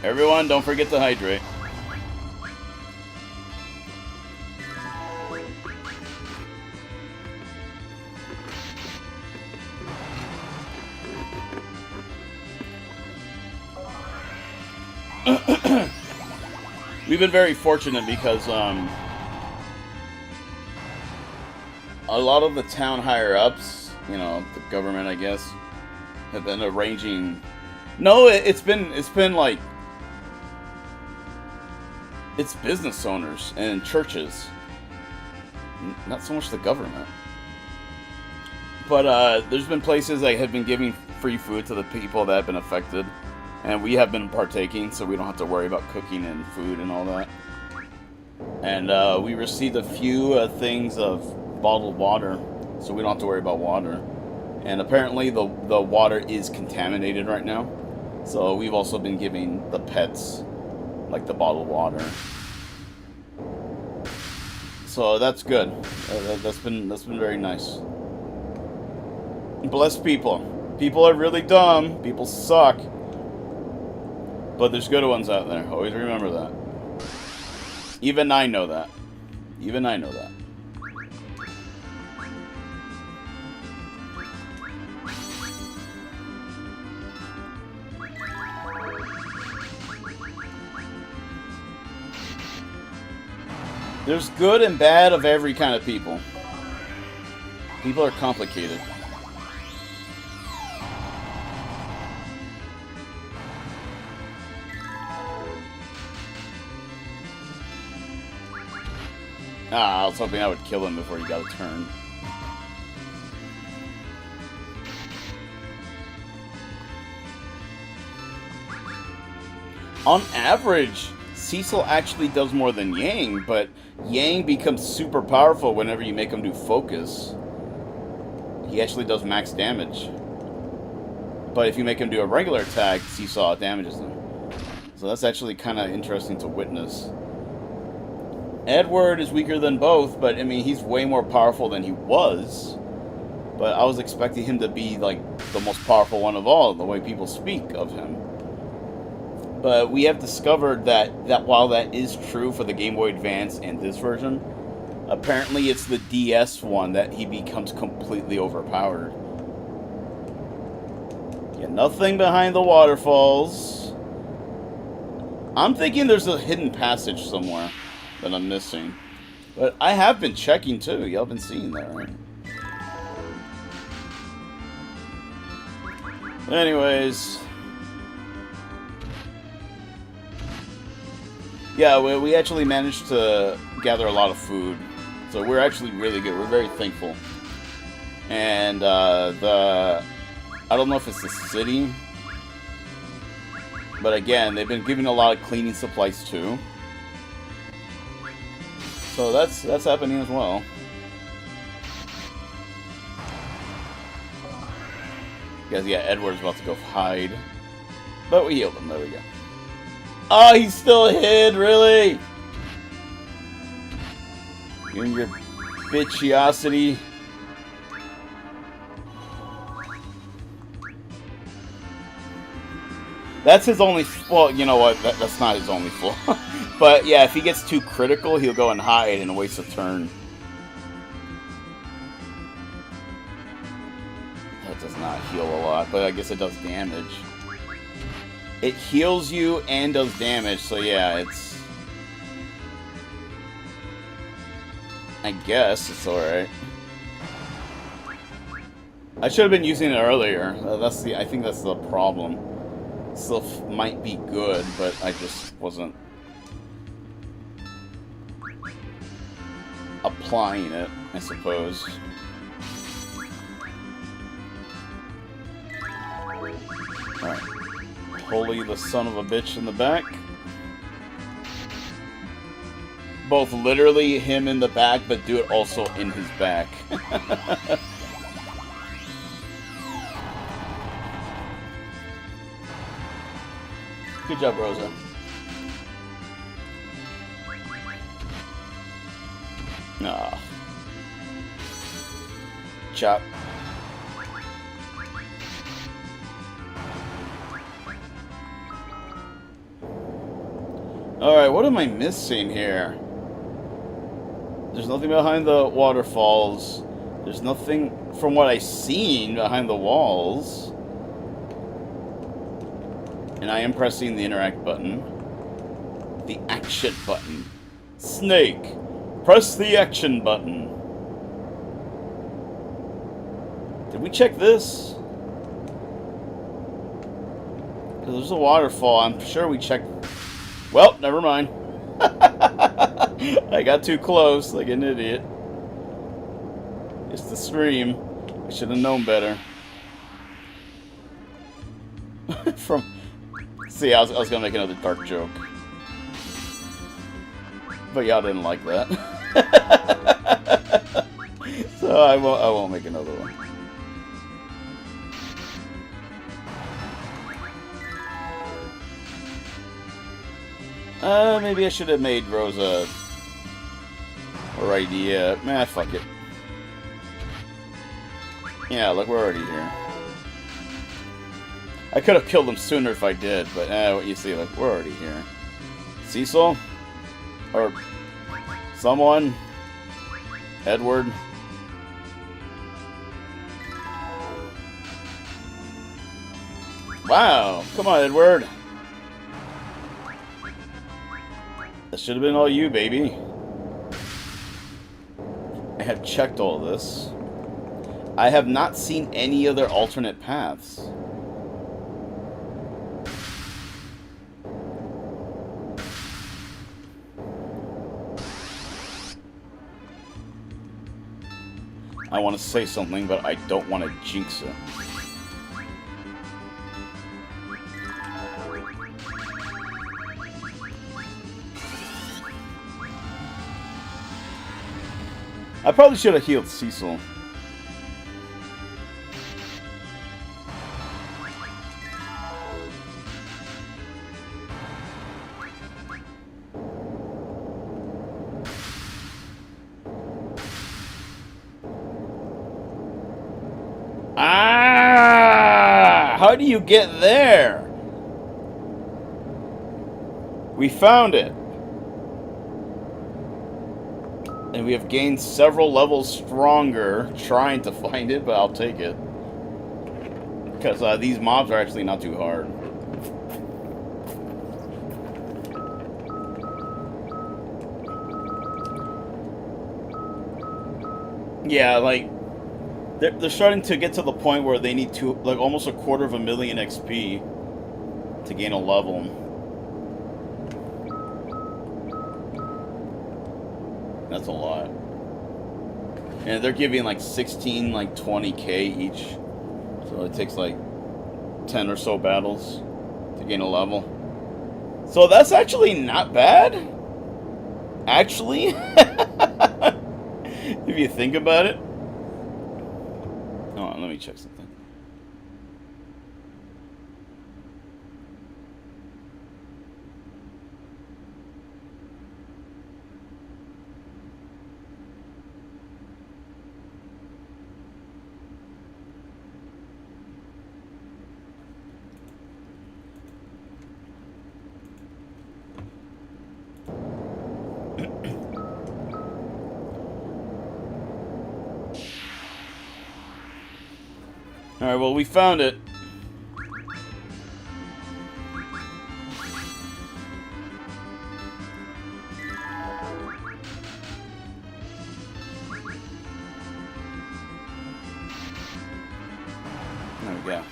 Everyone, don't forget to hydrate. We've been very fortunate because a lot of the town higher-ups, you know, the government, I guess, have been arranging. No, it's been like, it's business owners and churches, not so much the government. But there's been places that have been giving free food to the people that have been affected, and we have been partaking, so we don't have to worry about cooking and food and all that. And we received a few things of bottled water, so we don't have to worry about water. And apparently the water is contaminated right now. So we've also been giving the pets, like, the bottled water. So that's good. That's been very nice. Bless people. People are really dumb. People suck. But there's good ones out there. Always remember that. Even I know that. Even I know that. There's good and bad of every kind of people. People are complicated. Ah, I was hoping I would kill him before he got a turn. On average, Cecil actually does more than Yang, but Yang becomes super powerful whenever you make him do focus. He actually does max damage. But if you make him do a regular attack, Seesaw damages him. So that's actually kind of interesting to witness. Edward is weaker than both, but I mean, he's way more powerful than he was. But I was expecting him to be like the most powerful one of all, the way people speak of him. But we have discovered that while that is true for the Game Boy Advance and this version, apparently it's the DS one that he becomes completely overpowered. Yeah, nothing behind the waterfalls. I'm thinking there's a hidden passage somewhere that I'm missing. But I have been checking too. Y'all been seeing that, right? Anyways. Yeah, we actually managed to gather a lot of food. So we're actually really good. We're very thankful. And I don't know if it's the city. But again, they've been giving a lot of cleaning supplies too. So that's happening as well. Because yeah, Edward's about to go hide. But we healed him, there we go. Oh, he's still hid, really? You and your bitchiosity. That's his only... Well, you know what? That's not his only flaw. But yeah, if he gets too critical, he'll go and hide and waste a turn. That does not heal a lot, but I guess it does damage. It heals you and does damage, so yeah, it's... I guess it's alright. I should have been using it earlier. I think that's the problem. Still might be good, but I just wasn't applying it, I suppose. Alright. Holy the son of a bitch in the back. Both literally him in the back, but do it also in his back. Good job, Rosa. Ah. Chop. Alright, what am I missing here? There's nothing behind the waterfalls. There's nothing, from what I've seen, behind the walls. And I am pressing the interact button. The action button. Snake, press the action button. Did we check this? Because there's a waterfall. I'm sure we checked. Well, never mind. I got too close like an idiot. It's the stream. I should have known better. See, I was gonna make another dark joke. But y'all didn't like that. So I won't make another one. Maybe I should have made Rosa or rydia. Nah, fuck it. Yeah, look, we're already here. I could have killed him sooner if I did, but what you see, like, we're already here. Cecil? Or someone? Edward? Wow! Come on, Edward! That should have been all you, baby. I have checked all this. I have not seen any other alternate paths. I want to say something, but I don't want to jinx it. I probably should have healed Cecil. Ah! How do you get there? We found it. And we have gained several levels stronger trying to find it, but I'll take it. Because these mobs are actually not too hard. Yeah, like, they're starting to get to the point where they need to, like, almost 250,000 XP to gain a level. That's a lot. And they're giving, like, 16, like, 20k each. So it takes, like, 10 or so battles to gain a level. So that's actually not bad. Actually. If you think about it. Hold on, let me check something. Alright, well, we found it. There we go.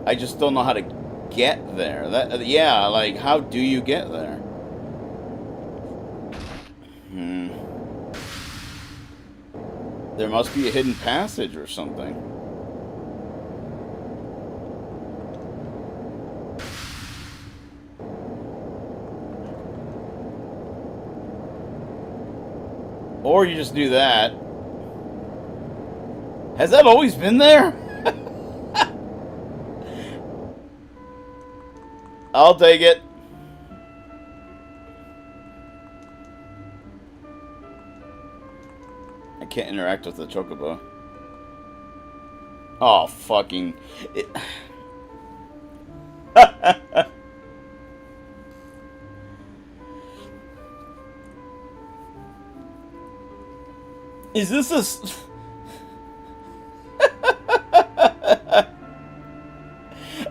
I just don't know how to get there. Yeah, like, how do you get there? There must be a hidden passage or something. Or you just do that. Has that always been there? I'll take it. I can't interact with the chocobo. Oh, fucking... Is this a...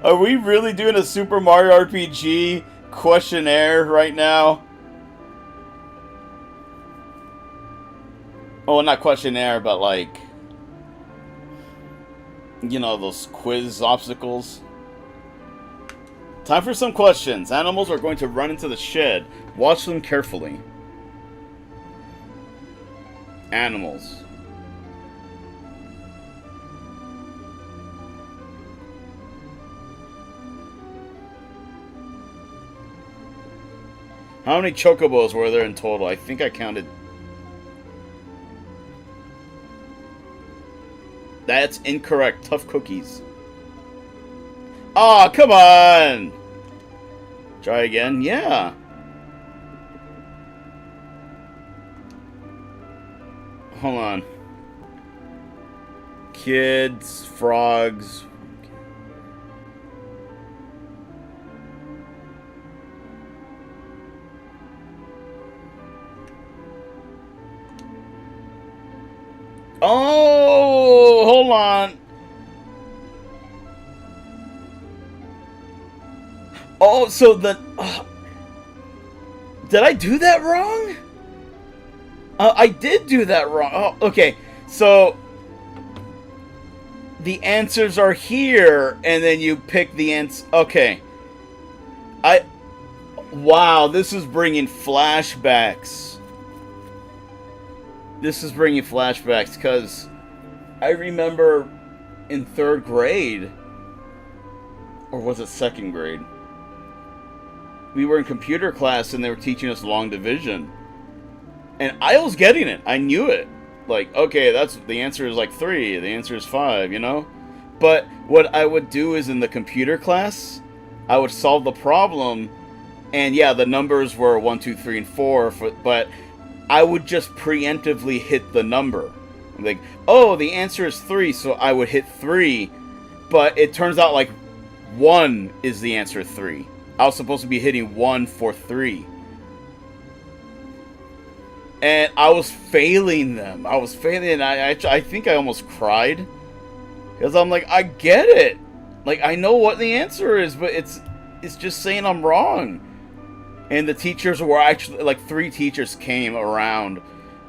Are we really doing a Super Mario RPG questionnaire right now? Oh, not questionnaire, but like... You know, those quiz obstacles. Time for some questions. Animals are going to run into the shed. Watch them carefully. Animals. How many chocobos were there in total? I think I counted. That's incorrect. Tough cookies. Aw, oh, come on! Try again? Yeah. Hold on. Kids, frogs. Oh, hold on. Oh, so the... did I do that wrong? I did do that wrong. Oh, okay. So, the answers are here, and then you pick the answer. Okay. Wow, this is bringing flashbacks. This is bringing flashbacks, because I remember in 3rd grade, or was it 2nd grade? We were in computer class, and they were teaching us long division. And I was getting it. I knew it. Like, okay, that's the answer is like 3. The answer is 5, you know? But what I would do is in the computer class, I would solve the problem. And yeah, the numbers were 1, 2, 3, and 4. But I would just preemptively hit the number. Like, oh, the answer is 3. So I would hit 3. But it turns out like 1 is the answer 3. I was supposed to be hitting 1 for 3. And I was failing them. I was failing, and I think I almost cried. Because I'm like, I get it. Like, I know what the answer is, but it's just saying I'm wrong. And the teachers were actually, like, 3 teachers came around,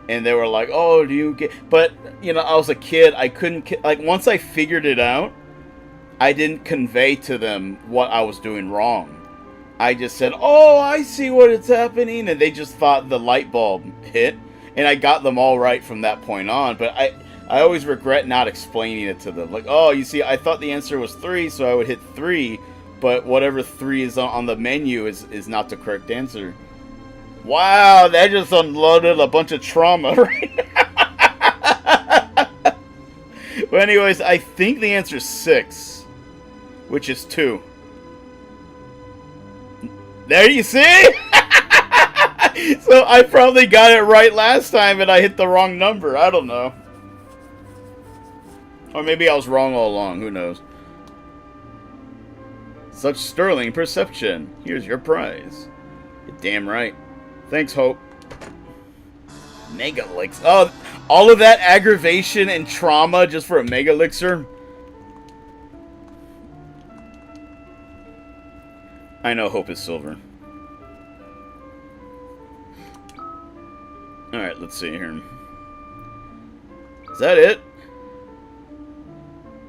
and they were like, oh, do you get... But, you know, I was a kid, I couldn't... Like, once I figured it out, I didn't convey to them what I was doing wrong. I just said, oh, I see what it's happening, and they just thought the light bulb hit, and I got them all right from that point on, but I always regret not explaining it to them. Like, oh, you see, I thought the answer was 3, so I would hit 3, but whatever 3 is on the menu is not the correct answer. Wow, that just unloaded a bunch of trauma right now. But anyways, I think the answer is 6, which is 2. There you see? So I probably got it right last time and I hit the wrong number. I don't know. Or maybe I was wrong all along. Who knows? Such sterling perception. Here's your prize. You're damn right. Thanks, Hope. Mega Elixir. Oh, all of that aggravation and trauma just for a Mega Elixir? I know Hope is silver. Alright, let's see here. Is that it?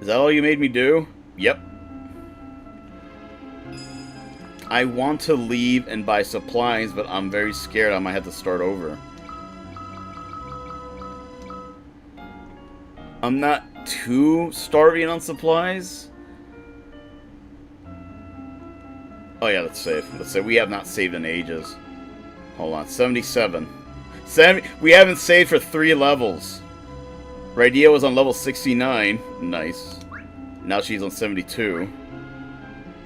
Is that all you made me do? Yep. I want to leave and buy supplies, but I'm very scared I might have to start over. I'm not too starving on supplies. Oh yeah, let's save. Let's say we have not saved in ages. Hold on, 77. We haven't saved for 3 levels. Rydia was on level 69. Nice. Now she's on 72.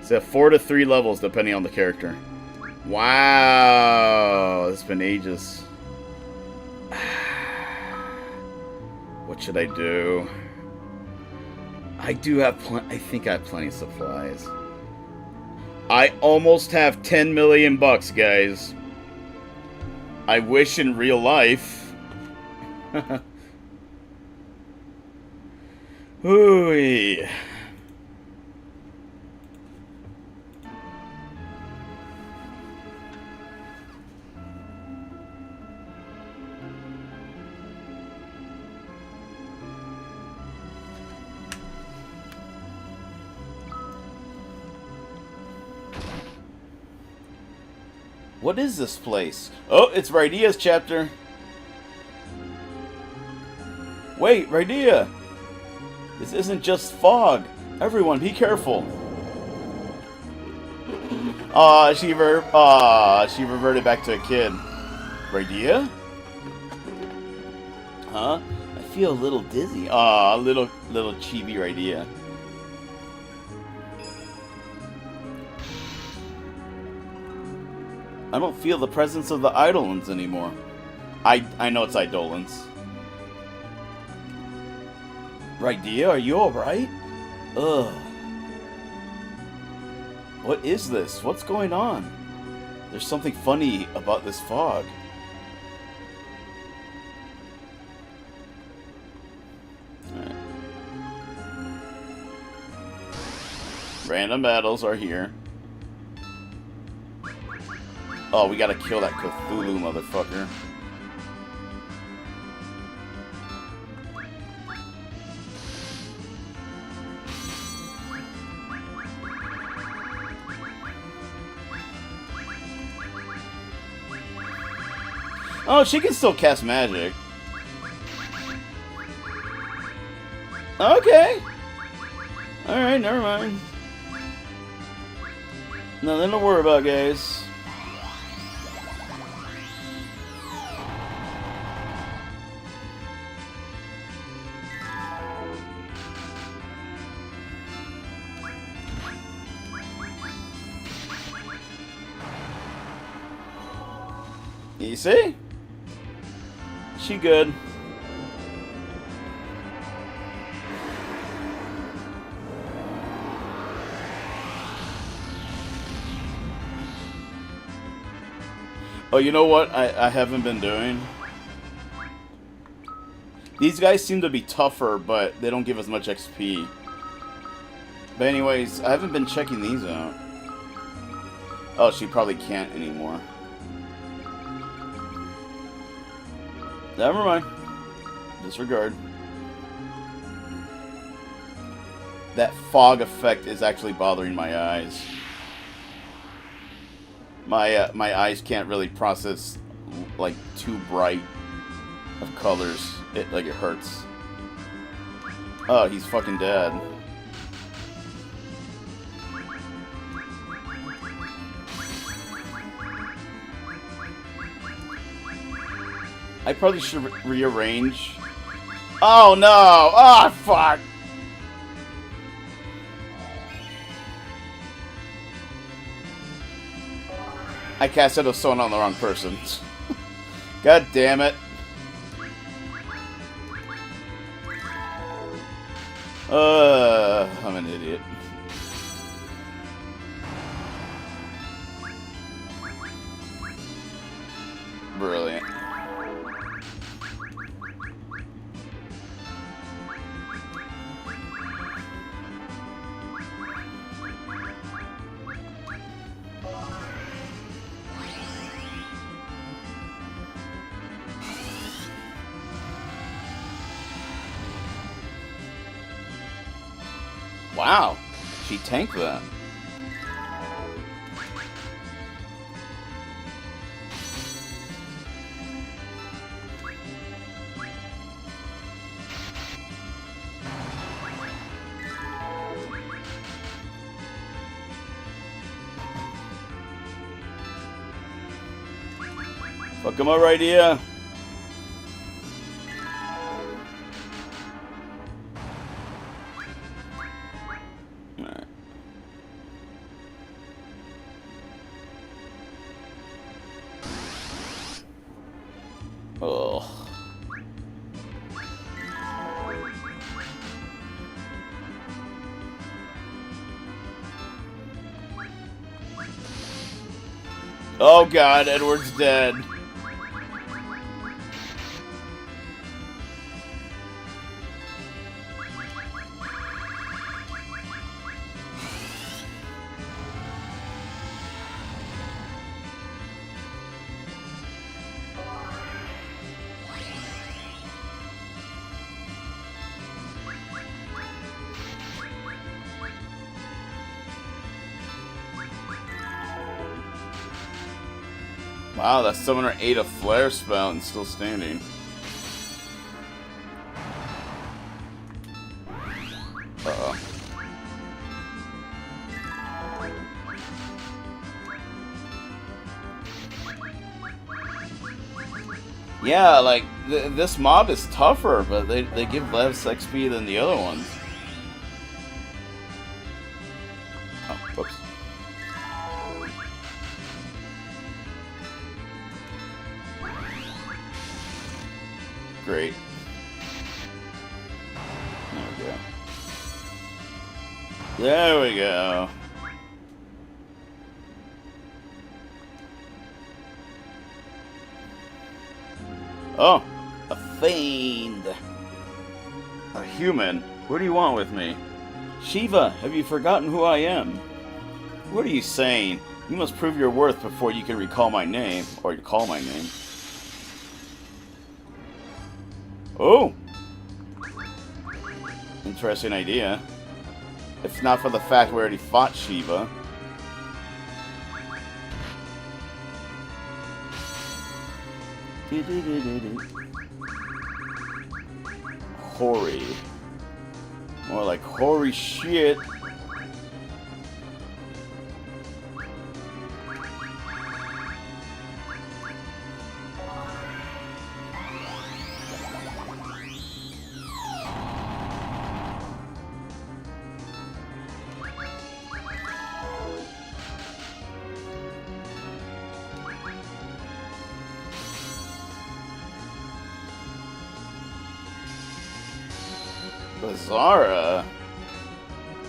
So 4 to 3 levels depending on the character. Wow, it's been ages. What should I do? I do have I think I have plenty of supplies. I almost have 10 million bucks, guys. I wish in real life. Ooh. What is this place? Oh, it's Rydia's chapter. Wait, Rydia! This isn't just fog. Everyone, be careful. She reverted back to a kid. Rydia? Huh? I feel a little dizzy. Little chibi Rydia. I don't feel the presence of the Eidolons anymore. I know it's Eidolons. Rydia, are you alright? Ugh. What is this? What's going on? There's something funny about this fog. Alright. Random battles are here. Oh, we gotta kill that Cthulhu motherfucker. Oh, she can still cast magic. Okay. Alright, never mind. Nothing to worry about, guys. You see? She good. Oh, you know what I haven't been doing? These guys seem to be tougher, but they don't give as much XP. But anyways, I haven't been checking these out. Oh, she probably can't anymore. Never mind. Disregard. That fog effect is actually bothering my eyes. My eyes can't really process like too bright of colors. It hurts. Oh, he's fucking dead. I probably should rearrange. Oh no! Oh fuck! I casted a stone on the wrong person. God damn it. I'm an idiot. Brilliant. Wow, she tanked that. Fuck him up, rydia. Ugh. Oh god, Edward's dead. Wow, that summoner ate a flare spout and still standing. Uh-oh. Yeah, like, this mob is tougher, but they give less XP than the other ones. Oh, whoops. Great. There we go. Oh, a fiend. A human. What do you want with me? Shiva, have you forgotten who I am? What are you saying? You must prove your worth before you can recall my name, or call my name. Oh! Interesting idea. If not for the fact we already fought Shiva. Hoary. More like hoary shit. Bizarra?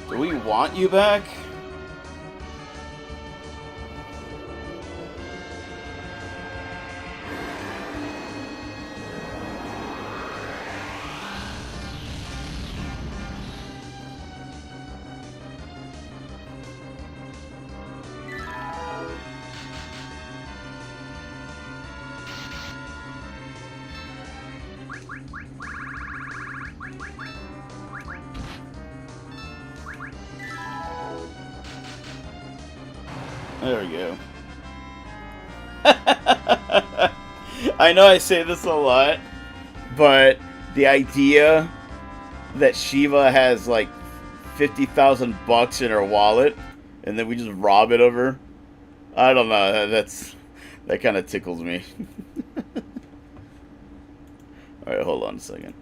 Do we want you back? There we go. I know I say this a lot, but the idea that Shiva has like $50,000 in her wallet, and then we just rob it of her, I don't know. That kind of tickles me. All right, hold on a second.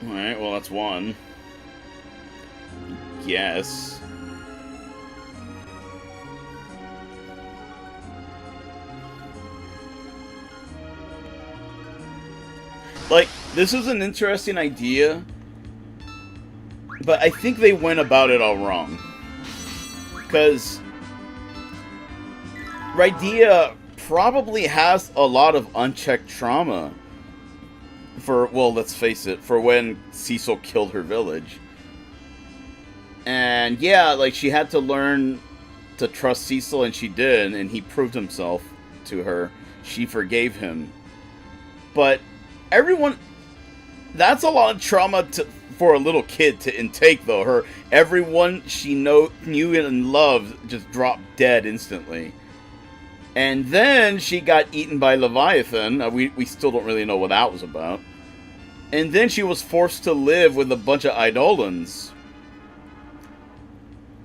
Alright, well, that's one. Yes. Like, this is an interesting idea, but I think they went about it all wrong. Because Rydia probably has a lot of unchecked trauma. For, well, let's face it, for when Cecil killed her village. And yeah, like, she had to learn to trust Cecil, and she did, and he proved himself to her. She forgave him. But everyone, that's a lot of trauma for a little kid to intake, though. Everyone she knew and loved just dropped dead instantly. And then she got eaten by Leviathan. We still don't really know what that was about. And then she was forced to live with a bunch of Eidolons.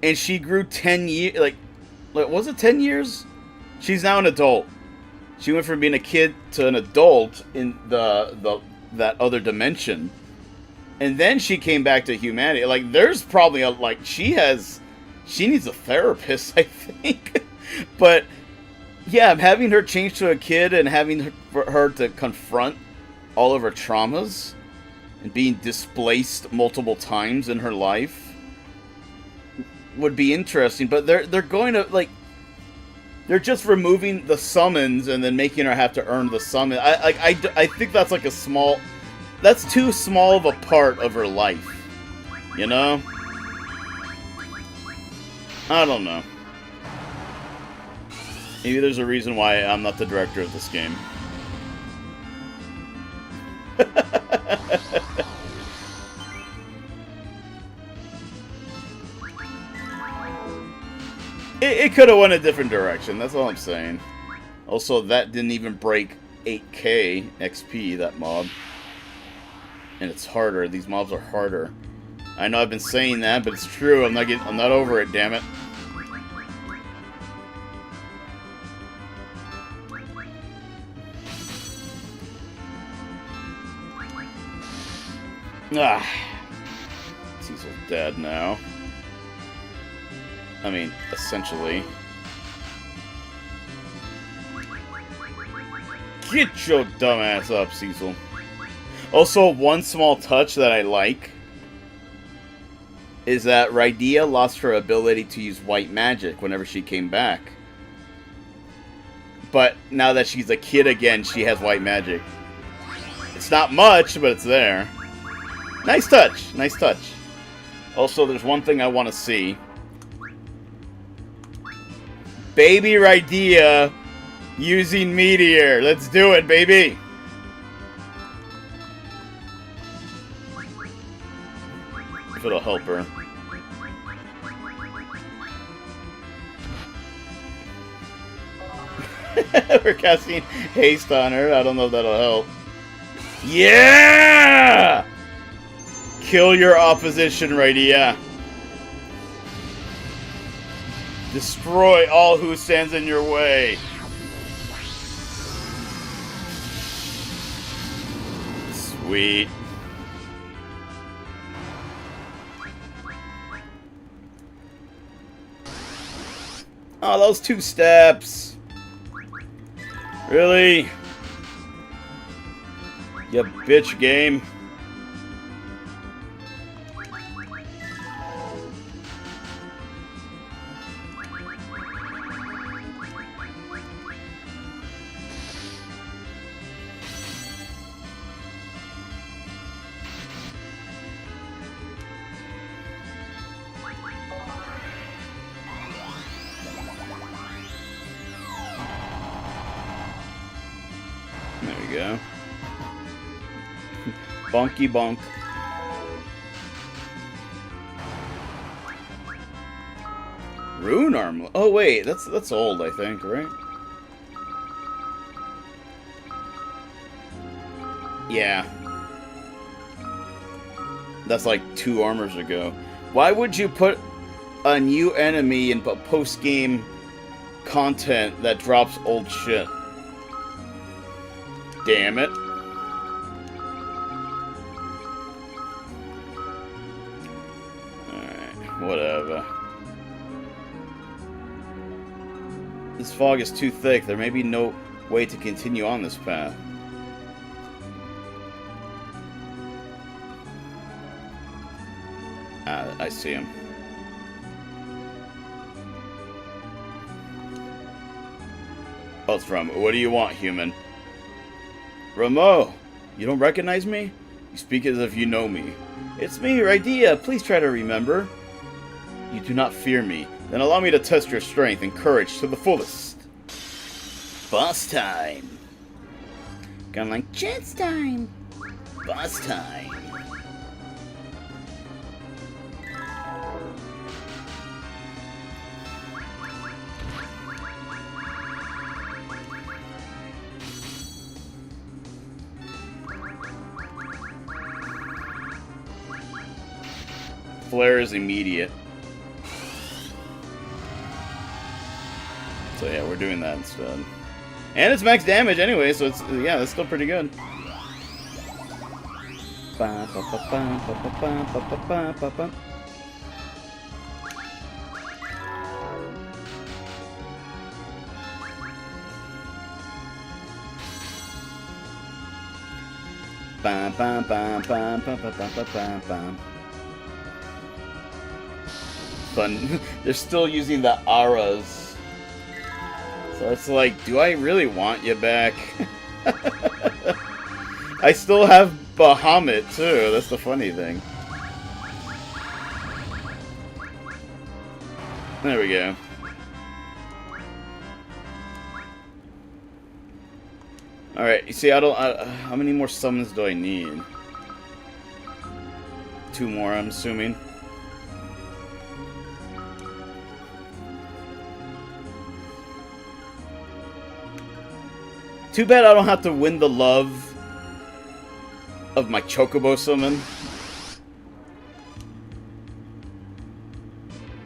And she grew 10 years... Like, was it 10 years? She's now an adult. She went from being a kid to an adult in that other dimension. And then she came back to humanity. Like, there's probably a... Like, she needs a therapist, I think. But... yeah, having her change to a kid and having her to confront all of her traumas and being displaced multiple times in her life would be interesting. But they're going to, like, they're just removing the summons and then making her have to earn the summon. I think that's like that's too small of a part of her life, you know? I don't know. Maybe there's a reason why I'm not the director of this game. It could have went a different direction, that's all I'm saying. Also, that didn't even break 8k XP, that mob. And it's harder, these mobs are harder. I know I've been saying that, but it's true, I'm not over it, damn it. Ah, Cecil's dead now. I mean, essentially. Get your dumb ass up, Cecil. Also, one small touch that I like is that Rydia lost her ability to use white magic whenever she came back. But now that she's a kid again, she has white magic. It's not much, but it's there. Nice touch, nice touch. Also, there's one thing I want to see. Baby Rydia using Meteor. Let's do it, baby. If it'll help her. We're casting haste on her. I don't know if that'll help. Yeah! Kill your opposition, Rydia. Destroy all who stands in your way. Sweet. Oh, those 2 steps. Really? You bitch game. There we go. Bonky bonk. Rune armor. Oh wait, that's old, I think, right? Yeah. That's like 2 armors ago. Why would you put a new enemy in post-game content that drops old shit? Damn it. Alright, whatever. This fog is too thick. There may be no way to continue on this path. I see him. Oh, it's Rum. What do you want, human? Ramo! You don't recognize me? You speak as if you know me. It's me, Rydia. Please try to remember. You do not fear me. Then allow me to test your strength and courage to the fullest. Boss time. Kind of like chance time. Boss time. Flare is immediate. So yeah, we're doing that instead. And it's max damage anyway, so it's, yeah, that's still pretty good. Fun. They're still using the auras. So it's like, do I really want you back? I still have Bahamut too. That's the funny thing. There we go. Alright, you see, how many more summons do I need? 2 more, I'm assuming. Too bad I don't have to win the love of my Chocobo summon.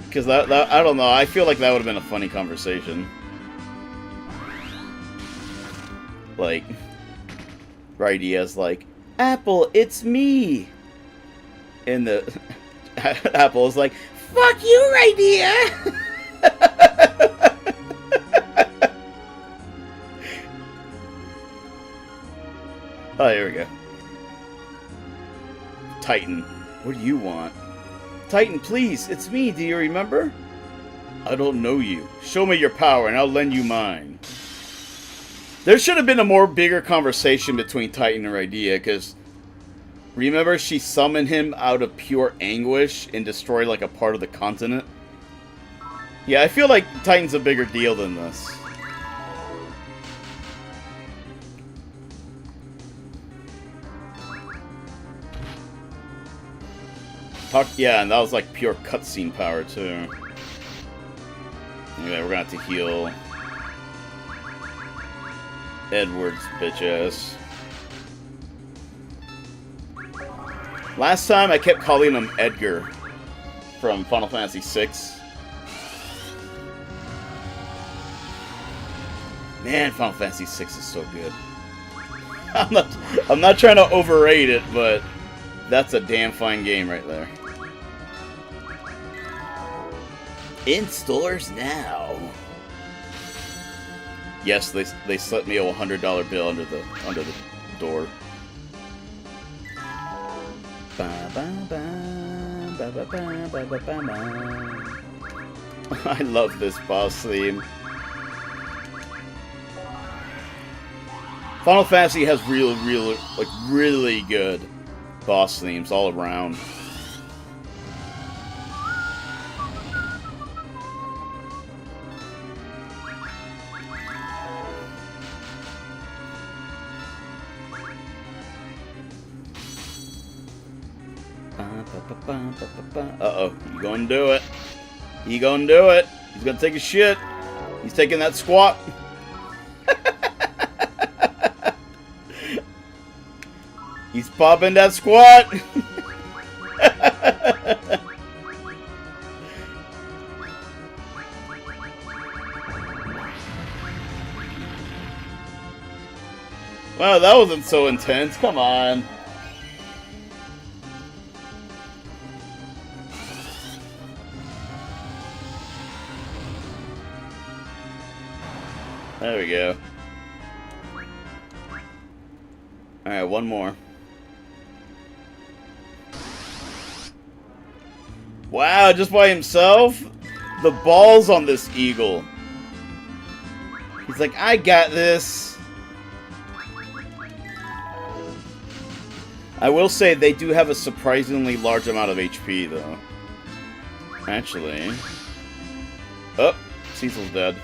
Because that, I don't know, I feel like that would have been a funny conversation. Like, Rydia's like, Apple, it's me! And the Apple is like, fuck you, Rydia! Oh, here we go. Titan, what do you want? Titan, please, it's me, do you remember? I don't know you. Show me your power and I'll lend you mine. There should have been a more bigger conversation between Titan and Rydia, because remember she summoned him out of pure anguish and destroyed like a part of the continent? Yeah, I feel like Titan's a bigger deal than this. Yeah, and that was like pure cutscene power too. Anyway, we're gonna have to heal Edward's bitch ass. Last time I kept calling him Edgar from Final Fantasy VI. Man, Final Fantasy VI is so good. I'm not trying to overrate it, but that's a damn fine game right there. In stores now. Yes, they slipped me a $100 bill under the door. I love this boss theme. Final Fantasy has really good boss themes all around. Uh-oh. He gonna do it. He gonna do it. He's gonna take a shit. He's taking that squat. He's popping that squat. Wow, that wasn't so intense. Come on. There we go. Alright, one more. Wow, just by himself? The balls on this eagle. He's like, I got this. I will say they do have a surprisingly large amount of HP, though. Actually. Oh, Cecil's dead.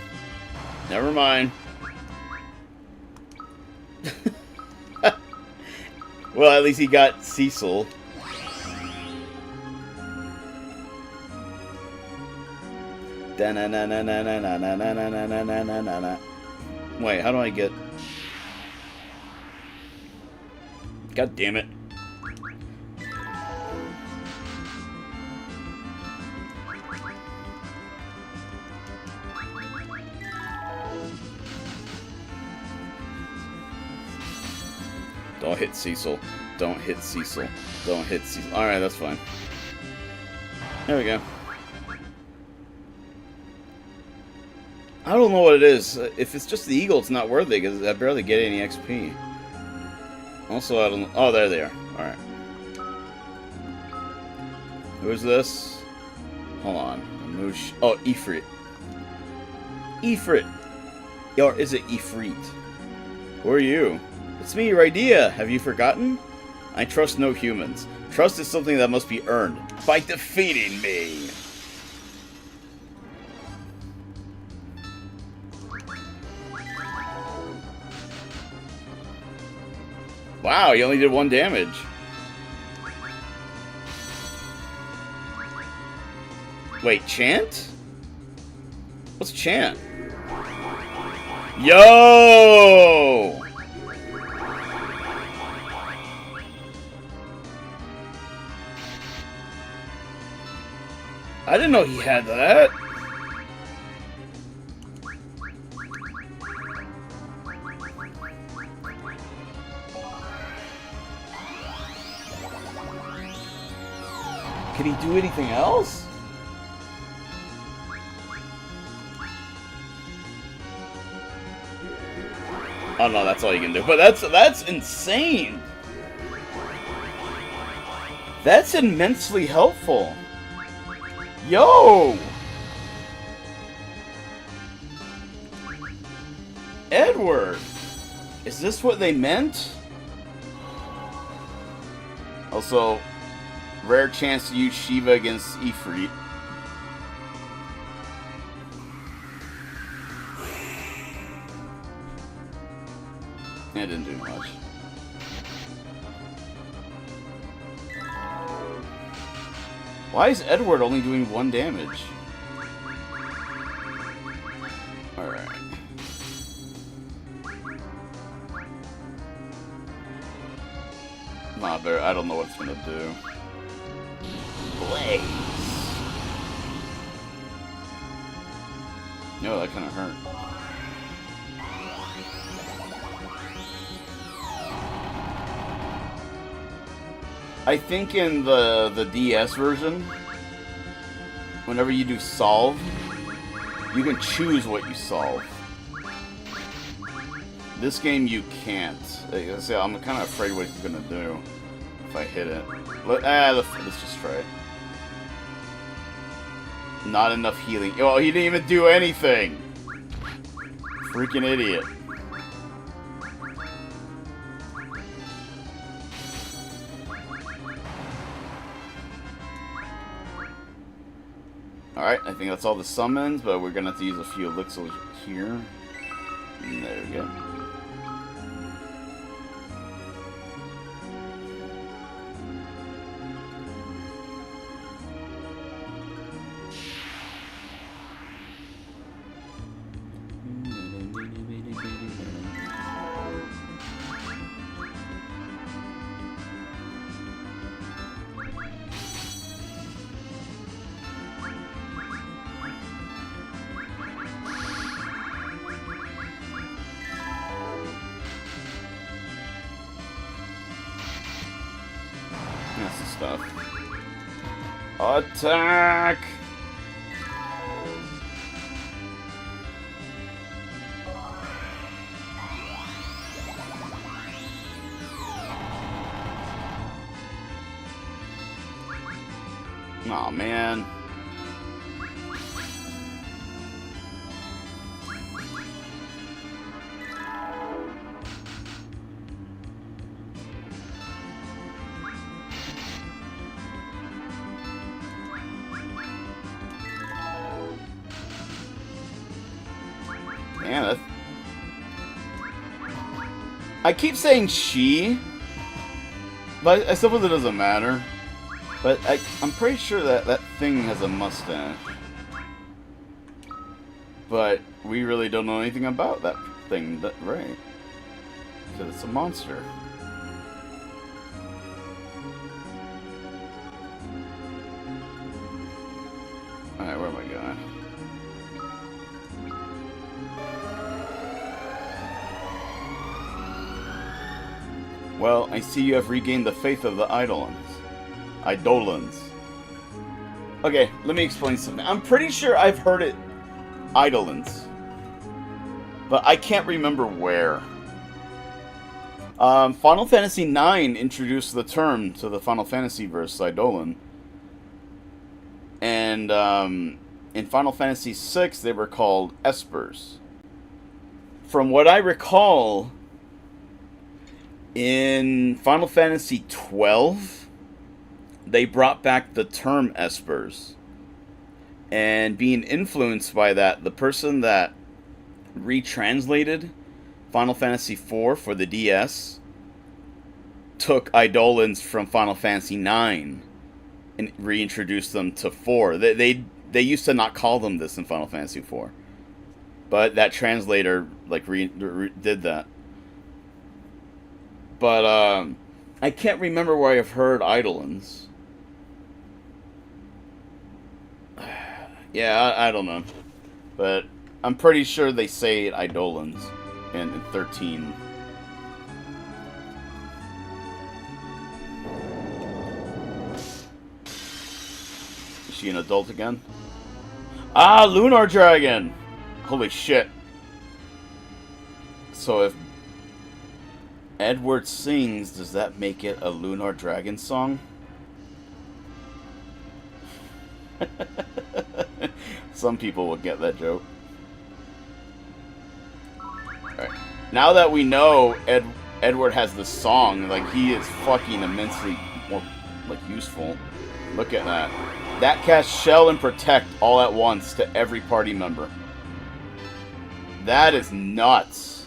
Never mind. Well, at least he got Cecil. Wait, how do I get... God damn it. Don't hit Cecil. Don't hit Cecil. Don't hit Cecil. Alright, that's fine. There we go. I don't know what it is. If it's just the eagle, it's not worth it, because I barely get any XP. Also, I don't... Oh, there they are. Alright. Who's this? Hold on. Moosh. Oh, Ifrit. Ifrit! Or is it Ifrit? Who are you? It's me, Rydia. Have you forgotten? I trust no humans. Trust is something that must be earned by defeating me. Wow, he only did 1 damage. Wait, chant? What's chant? Yo! I didn't know he had that. Can he do anything else? Oh no, that's all you can do. But that's insane. That's immensely helpful. Yo! Edward! Is this what they meant? Also, rare chance to use Shiva against Ifrit. It didn't do much. Why is Edward only doing 1 damage? Alright. Nah, bear, I don't know what it's gonna do. Blaze! No, that kinda hurt. I think in the DS version, whenever you do solve, you can choose what you solve. This game you can't. I'm kind of afraid what he's gonna do if I hit it. Let's just try it. Not enough healing. Oh, he didn't even do anything! Freaking idiot. Alright, I think that's all the summons, but we're gonna have to use a few elixirs here. And there we go. points and stuff. Attack! Aw, man. Man, that's... I keep saying she, but I suppose it doesn't matter. But I'm pretty sure that that thing has a mustache. But we really don't know anything about that thing, right? Because it's a monster. Alright, where am I going? Well, I see you have regained the faith of the Eidolons. Okay, let me explain something. I'm pretty sure I've heard it Eidolons, but I can't remember where. Final Fantasy IX introduced the term to the Final Fantasy verse, Eidolon. And in Final Fantasy VI, they were called Espers. From what I recall, in Final Fantasy XII, they brought back the term Espers. And being influenced by that, the person that retranslated Final Fantasy IV for the DS took Eidolons from Final Fantasy IX and reintroduced them to 4. They used to not call them this in Final Fantasy IV. But that translator like did that. But I can't remember where I've heard Eidolons. Yeah, I don't know. But I'm pretty sure they say it Eidolons in 13. Is she an adult again? Ah, Lunar Dragon! Holy shit. So if Edward sings, does that make it a Lunar Dragon song? Some people will get that joke. Alright. Now that we know Edward has this song, like, he is fucking immensely more, like, useful. Look at that. That casts Shell and Protect all at once to every party member. That is nuts.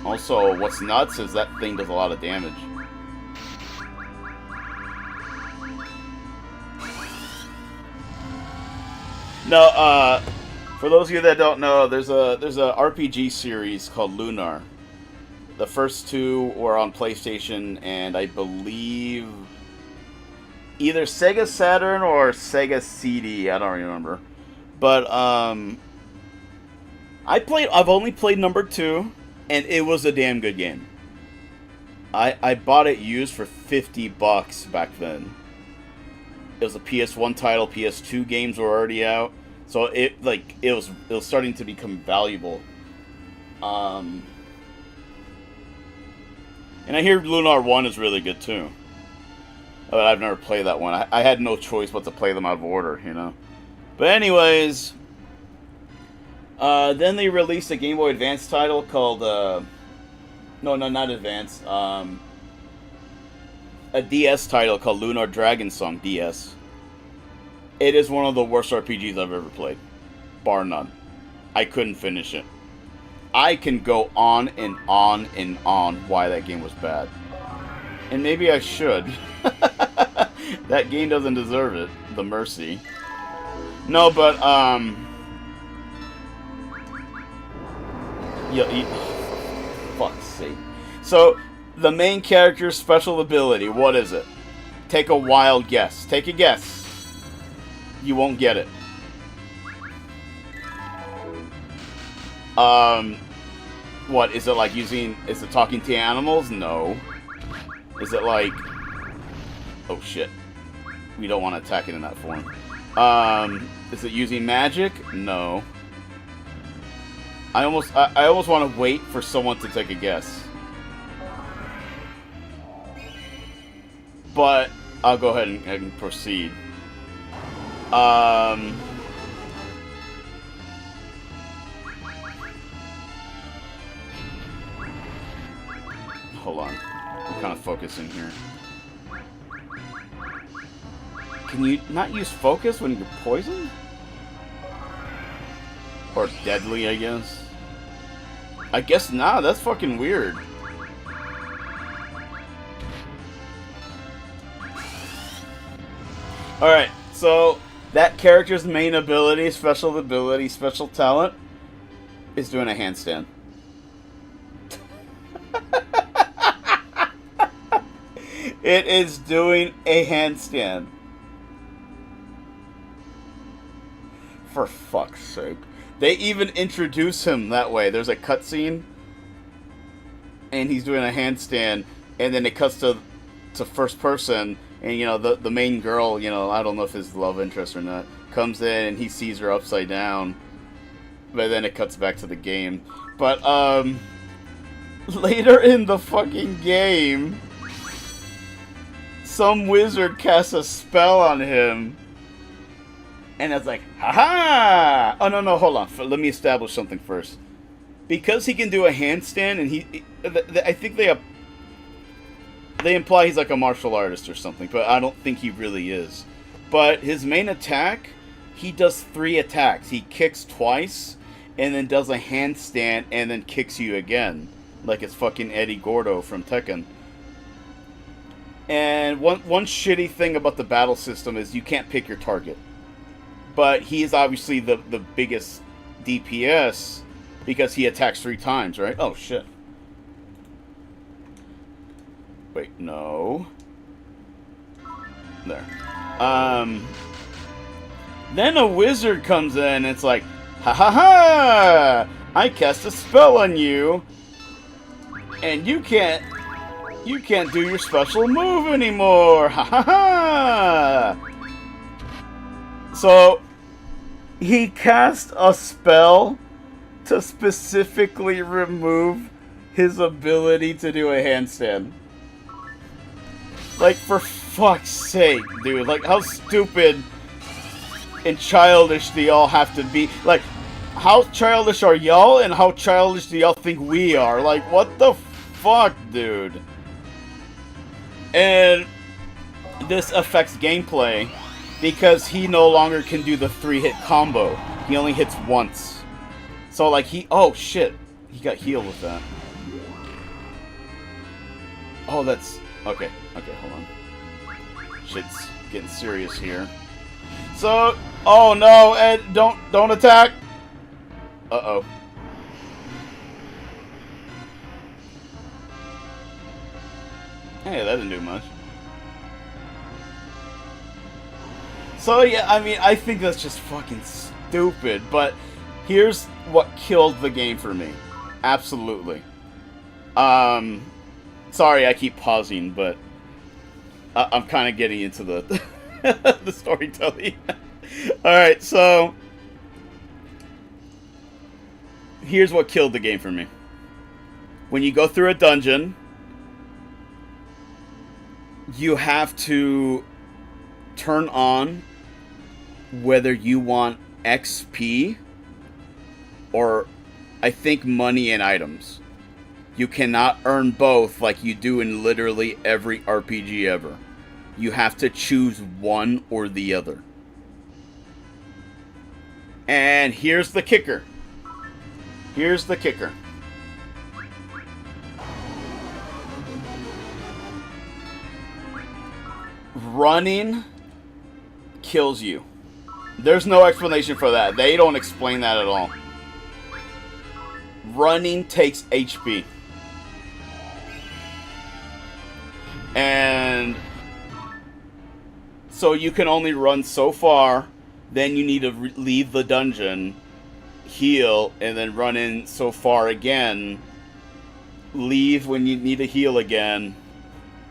Also, what's nuts is that thing does a lot of damage. No, for those of you that don't know, there's a RPG series called Lunar. The first 2 were on PlayStation, and I believe either Sega Saturn or Sega CD. I don't remember, but I've only played number 2, and it was a damn good game. I bought it used for $50 back then. It was a PS1 title. PS2 games were already out, so it was starting to become valuable. And I hear Lunar 1 is really good too. But I've never played that one. I had no choice but to play them out of order, you know. But anyways, then they released a Game Boy Advance title called no, not Advance. A DS title called Lunar Dragon Song DS. It is one of the worst RPGs I've ever played, bar none. I couldn't finish it. I can go on and on and on why that game was bad. And maybe I should. That game doesn't deserve it, the mercy. No, but, fuck's sake. So, the main character's special ability, what is it? Take a wild guess. Take a guess. You won't get it. What, is it like is it talking to animals? No. Is it like... Oh, shit. We don't want to attack it in that form. Is it using magic? No. I almost want to wait for someone to take a guess. But I'll go ahead and proceed. Hold on. I'm kind of focusing here. Can you not use focus when you're poisoned? Or deadly, I guess. I guess not. That's fucking weird. Alright, so that character's main ability, special talent, is doing a handstand. It is doing a handstand. For fuck's sake. They even introduce him that way. There's a cutscene, and he's doing a handstand, and then it cuts to first person, and, you know, the main girl, you know, I don't know if it's love interest or not, comes in, and he sees her upside down, but then it cuts back to the game. But, later in the fucking game, some wizard casts a spell on him, and it's like, haha! Oh, no, hold on. Let me establish something first. Because he can do a handstand, and I think they imply he's like a martial artist or something, but I don't think he really is. But his main attack, he does 3 attacks. He kicks twice, and then does a handstand, and then kicks you again. Like it's fucking Eddie Gordo from Tekken. And one shitty thing about the battle system is you can't pick your target. But he is obviously the biggest DPS because he attacks 3 times, right? Oh, shit. Wait, no. There. Then a wizard comes in and it's like, ha ha ha! I cast a spell on you, and you can't do your special move anymore! Ha ha ha! So, he cast a spell to specifically remove his ability to do a handstand. Like, for fuck's sake, dude. Like, how stupid and childish do y'all have to be? Like, how childish are y'all, and how childish do y'all think we are? Like, what the fuck, dude? And this affects gameplay because he no longer can do the 3-hit combo. He only hits once. So, like, oh, shit. He got healed with that. Oh, that's... Okay, hold on. Shit's getting serious here. So, oh no, Ed, don't attack! Uh-oh. Hey, that didn't do much. So, yeah, I mean, I think that's just fucking stupid, but here's what killed the game for me. Absolutely. Sorry I keep pausing, but I'm kind of getting into the the storytelling. Alright, so here's what killed the game for me. When you go through a dungeon, you have to turn on whether you want XP or, I think, money and items. You cannot earn both like you do in literally every RPG ever. You have to choose one or the other. And here's the kicker. Here's the kicker. Running kills you. There's no explanation for that. They don't explain that at all. Running takes HP. And so you can only run so far, then you need to leave the dungeon, heal, and then run in so far again, leave when you need to heal again,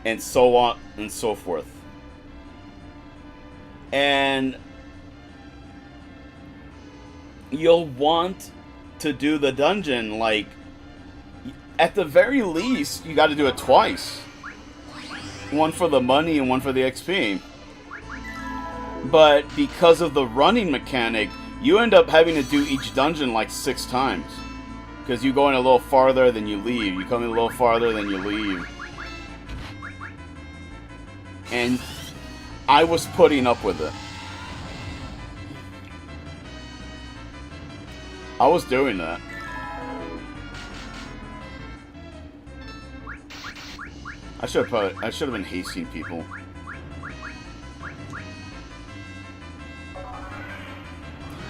and so on and so forth. And you'll want to do the dungeon, like, at the very least, you got to do it twice. One for the money and one for the XP. But because of the running mechanic, you end up having to do each dungeon like 6 times. Because you go in a little farther, then you leave. You come in a little farther, then you leave. And I was putting up with it. I was doing that. I should have been hasting people.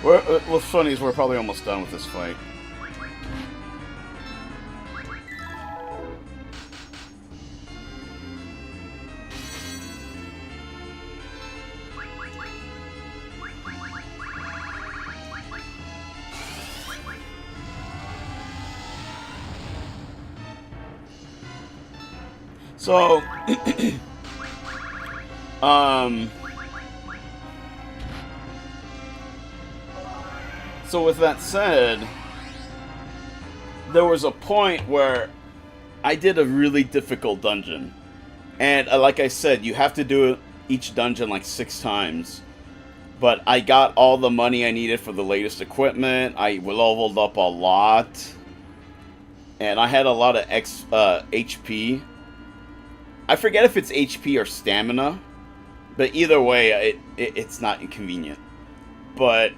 What's funny is we're probably almost done with this fight. So, so with that said, there was a point where I did a really difficult dungeon. And like I said, you have to do each dungeon like 6 times. But I got all the money I needed for the latest equipment. I leveled up a lot. And I had a lot of HP. I forget if it's HP or stamina, but either way, it's not inconvenient. But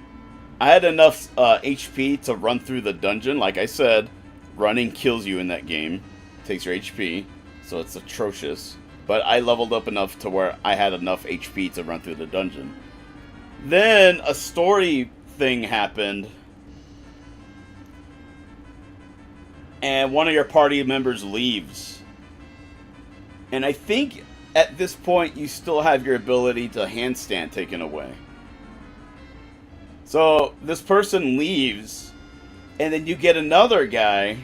I had enough HP to run through the dungeon. Like I said, running kills you in that game. Takes your HP, so it's atrocious. But I leveled up enough to where I had enough HP to run through the dungeon. Then a story thing happened, and one of your party members leaves. And I think at this point you still have your ability to handstand taken away. So this person leaves, and then you get another guy,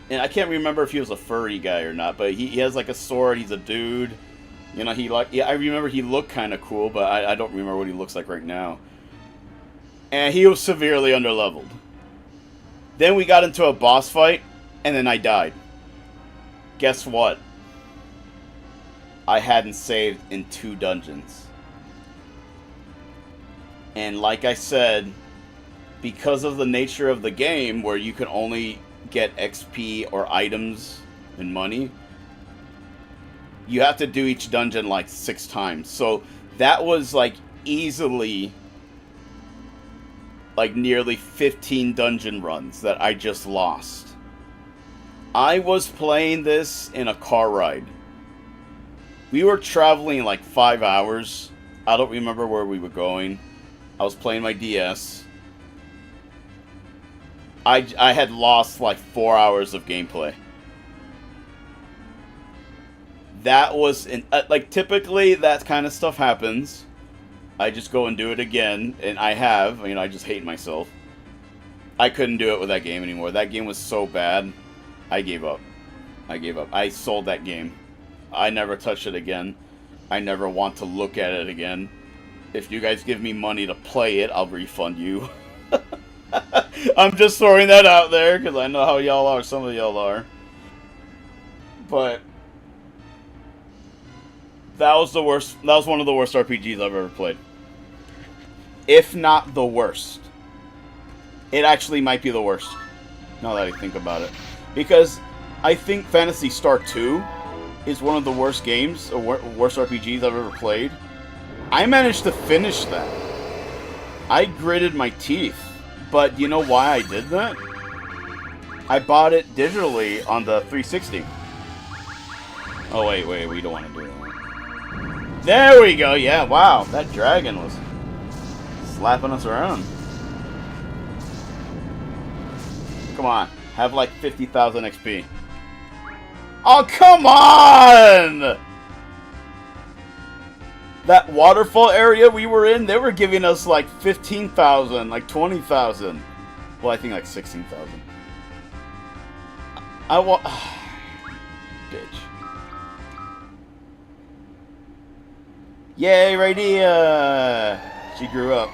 and I can't remember if he was a furry guy or not, but he has like a sword, he's a dude. You know, I remember he looked kind of cool, but I don't remember what he looks like right now. And he was severely underleveled. Then we got into a boss fight, and then I died. Guess what? I hadn't saved in 2 dungeons. And like I said, because of the nature of the game, where you can only get XP or items and money, you have to do each dungeon like 6 times. So that was like easily like nearly 15 dungeon runs that I just lost. I was playing this in a car ride. We were traveling like 5 hours. I don't remember where we were going. I was playing my DS. I had lost like 4 hours of gameplay. That was like typically that kind of stuff happens. I just go and do it again, and I have. You know, I just hate myself. I couldn't do it with that game anymore. That game was so bad. I gave up. I sold that game. I never touch it again. I never want to look at it again. If you guys give me money to play it, I'll refund you. I'm just throwing that out there because I know how y'all are. Some of y'all are. But that was the worst. That was one of the worst RPGs I've ever played. If not the worst. It actually might be the worst. Now that I think about it. Because I think Phantasy Star 2 is one of the worst games, or worst RPGs I've ever played. I managed to finish that. I gritted my teeth. But you know why I did that? I bought it digitally on the 360. Oh, wait, we don't want to do that. There we go, yeah, wow. That dragon was slapping us around. Come on, have like 50,000 XP. Oh, come on! That waterfall area we were in, they were giving us like 15,000, like 20,000. Well, I think like 16,000. I want... Bitch. Yay, Rydia! She grew up.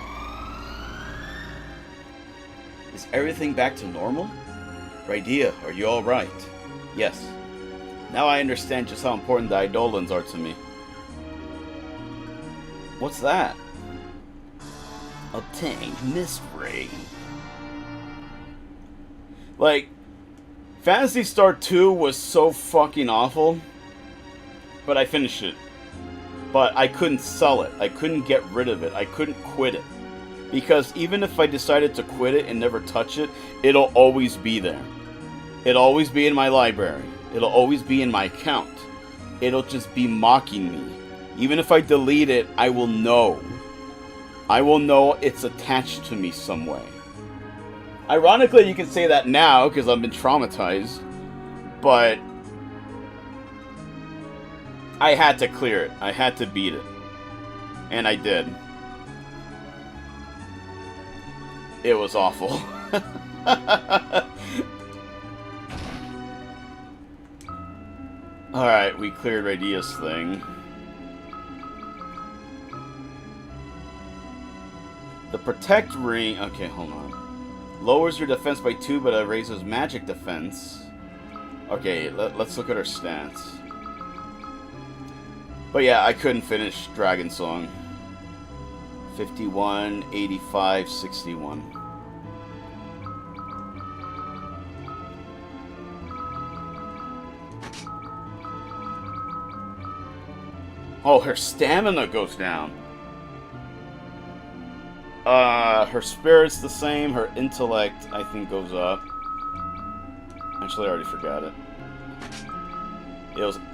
Is everything back to normal? Rydia, are you alright? Yes. Now I understand just how important the Eidolons are to me. What's that? Obtained Mist Ring. Like, Phantasy Star 2 was so fucking awful, but I finished it. But I couldn't sell it. I couldn't get rid of it. I couldn't quit it. Because even if I decided to quit it and never touch it, it'll always be there. It'll always be in my library. It'll always be in my account. It'll just be mocking me. Even if I delete it, I will know. I will know it's attached to me some way. Ironically, you can say that now because I've been traumatized. But I had to clear it. I had to beat it. And I did. It was awful. Alright, we cleared Rydia's thing. The Protect Ring... Okay, hold on. Lowers your defense by 2, but it raises magic defense. Okay, let's look at her stats. But yeah, I couldn't finish Dragon Song. 51, 85, 61. Oh, her stamina goes down. Her spirit's the same. Her intellect, I think, goes up. Actually, I already forgot it.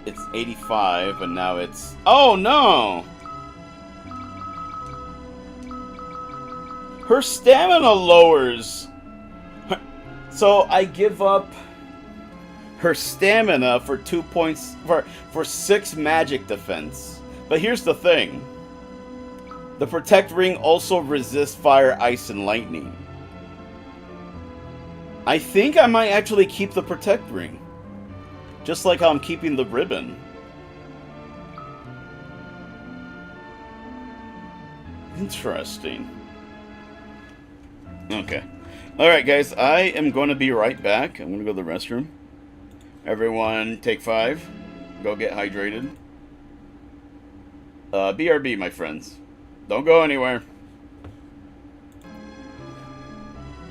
It's 85, and now it's... Oh, no! Her stamina lowers. So I give up her stamina for 2 points... For 6 magic defense. But here's the thing. The Protect Ring also resists fire, ice, and lightning. I think I might actually keep the Protect Ring. Just like how I'm keeping the ribbon. Interesting. Okay. Alright guys, I am going to be right back. I'm going to go to the restroom. Everyone take 5. Go get hydrated. BRB, my friends. Don't go anywhere.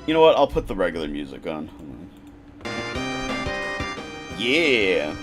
You know what? I'll put the regular music on. Yeah.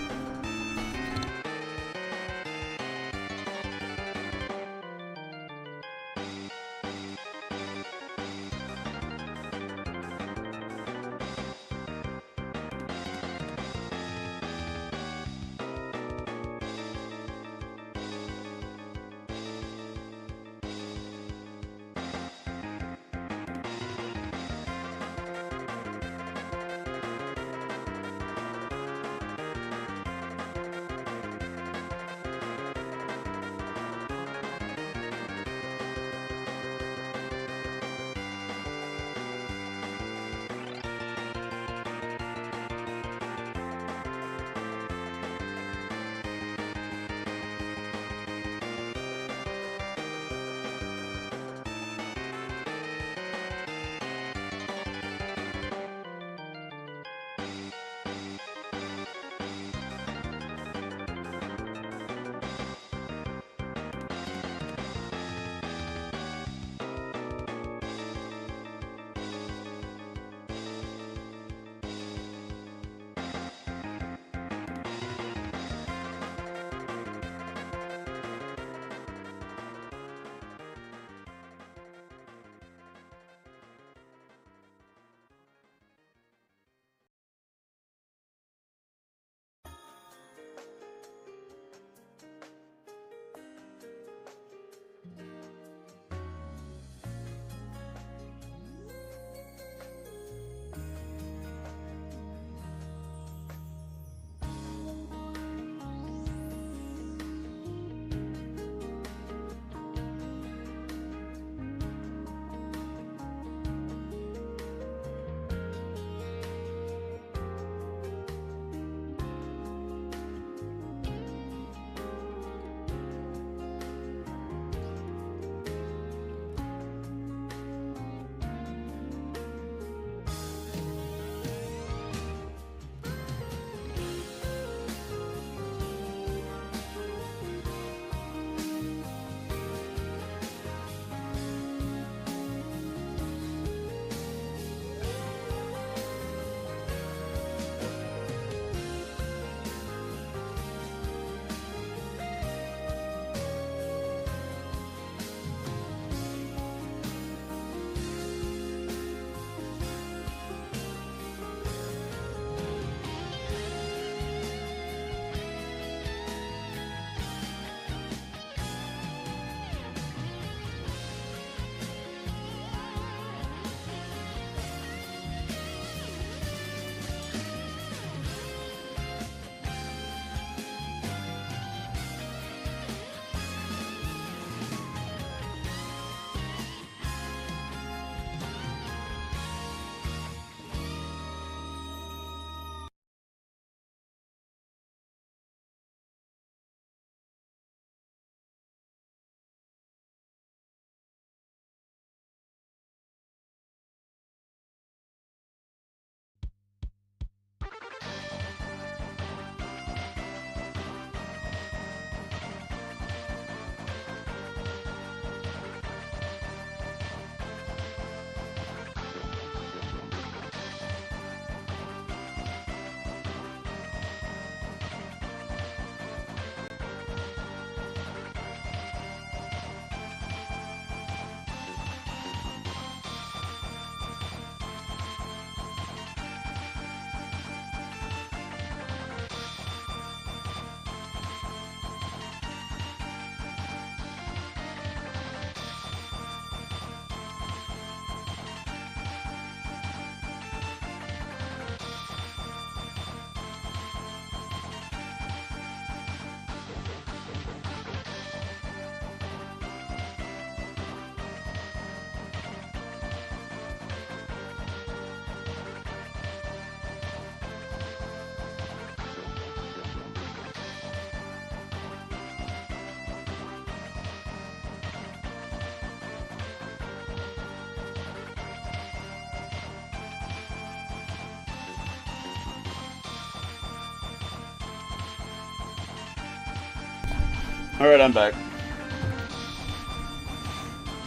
Alright, I'm back.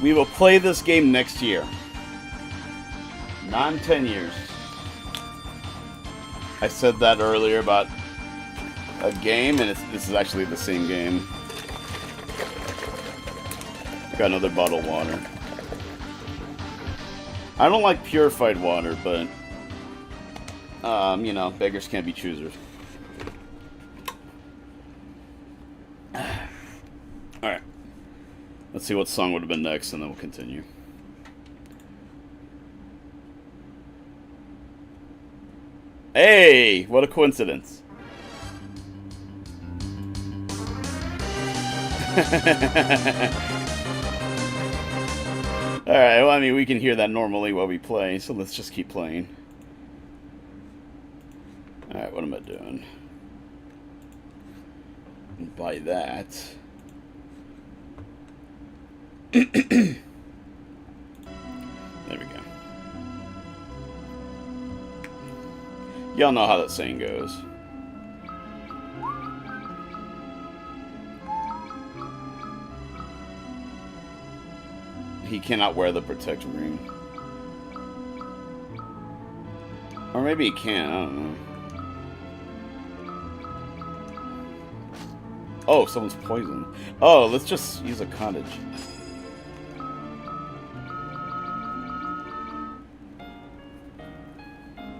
We will play this game next year. Not in 10 years. I said that earlier about a game, and this is actually the same game. Got another bottle of water. I don't like purified water, but you know, beggars can't be choosers. Alright. Let's see what song would have been next, and then we'll continue. Hey! What a coincidence. Alright, well, I mean, we can hear that normally while we play, so let's just keep playing. Alright, what am I doing? By that... There we go. Y'all know how that saying goes. He cannot wear the protect ring. Or maybe he can, I don't know. Oh, someone's poisoned. Oh, let's just use a cottage.